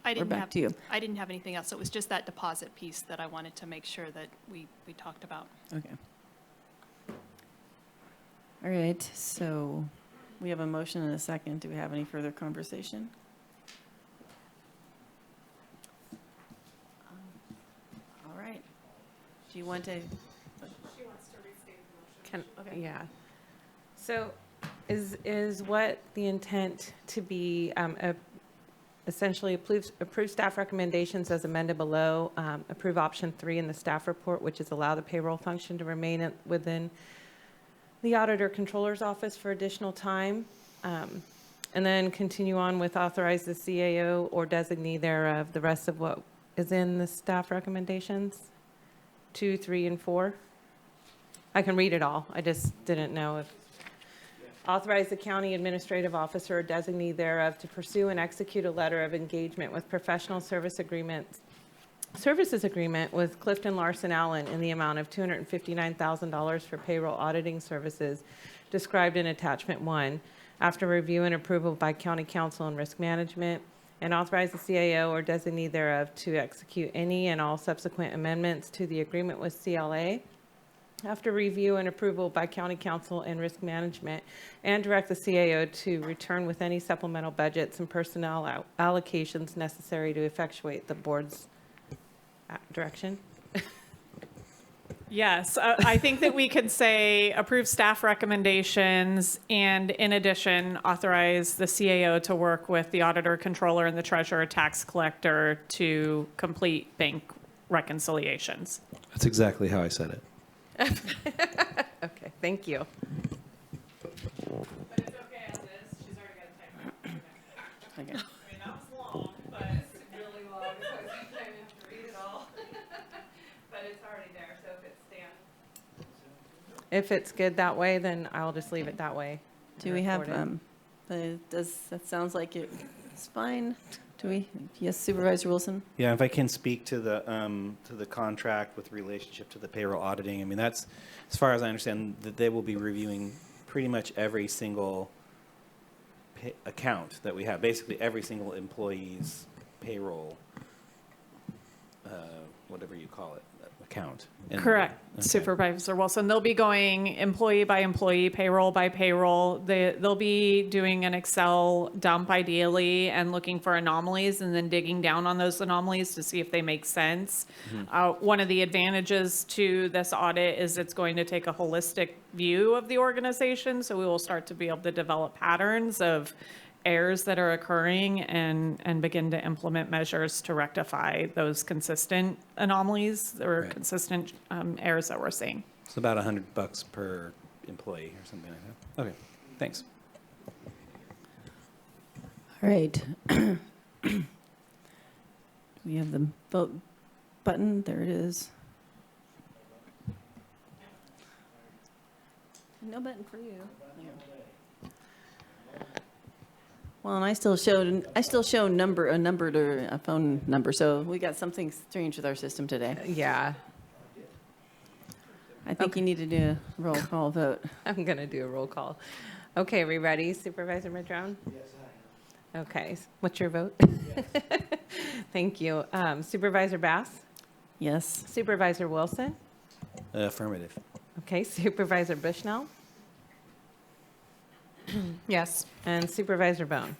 we're back to you. I didn't have anything else. It was just that deposit piece that I wanted to make sure that we talked about. Okay. All right, so we have a motion and a second. Do we have any further conversation? Do you want to? She wants to restate the motion. Okay. Yeah. So is what the intent to be essentially approve staff recommendations as amended below, approve option 3 in the staff report, which is allow the payroll function to remain within the auditor controller's office for additional time, and then continue on with authorize the CAO or designee thereof, the rest of what is in the staff recommendations? 2, 3, and 4. I can read it all. I just didn't know if authorize the county administrative officer or designee thereof to pursue and execute a letter of engagement with professional services agreement with Clifton Larson Allen in the amount of $259,000 for payroll auditing services described in attachment 1 after review and approval by county council and risk management, and authorize the CAO or designee thereof to execute any and all subsequent amendments to the agreement with CLA after review and approval by County Council and Risk Management, and direct the CAO to return with any supplemental budgets and personnel allocations necessary to effectuate the board's direction. Yes, I think that we could say approve staff recommendations and in addition, authorize the CAO to work with the auditor, controller, and the treasurer tax collector to complete bank reconciliations. That's exactly how I said it. Okay, thank you. But it's okay as is, she's already got a timer. Okay. I mean, that was long, but it's really long, so I didn't have to read it all. But it's already there, so if it stands. If it's good that way, then I'll just leave it that way. Do we have, Recorded. that sounds like it's fine. Do we, yes, Supervisor Wilson? Yeah, if I can speak to the contract with relationship to the payroll auditing, I mean, that's, as far as I understand, that they will be reviewing pretty much every single account that we have, basically every single employee's payroll, whatever you call it, account. And- Correct, okay. Supervisor Wilson. They'll be going employee by employee, payroll by payroll. They'll be doing an Excel dump ideally and looking for anomalies and then digging down on those anomalies to see if they make sense. One of the advantages to this audit is it's going to take a holistic view of the organization. So we will start to be able to develop patterns of errors that are occurring and begin to implement measures to rectify those consistent anomalies or Right. consistent errors that we're seeing. It's about $100 per employee or something like that. Okay, thanks. All right. We have the vote button. There it is. No button for you. Well, and I still show a phone number, so we got something strange with our system today. Yeah, I think you need to do a roll call vote. I'm going to do a roll call. Okay, we ready, Supervisor Madrone? Yes, I am. Okay, what's your vote? Thank you. Supervisor Bass? Yes. Supervisor Wilson? Affirmative. Okay, Supervisor Bushnell? Yes. And Supervisor Bohn?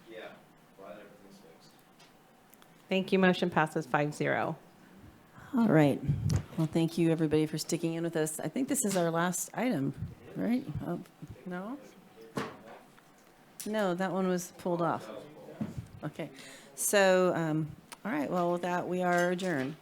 Yeah, glad everything's fixed. Thank you, motion passes 5-0. All right. Well, thank you, everybody, for sticking in with us. I think this is our last item, right? Oh, no? No, that one was pulled off. Okay. So, all right, well, with that, we are adjourned.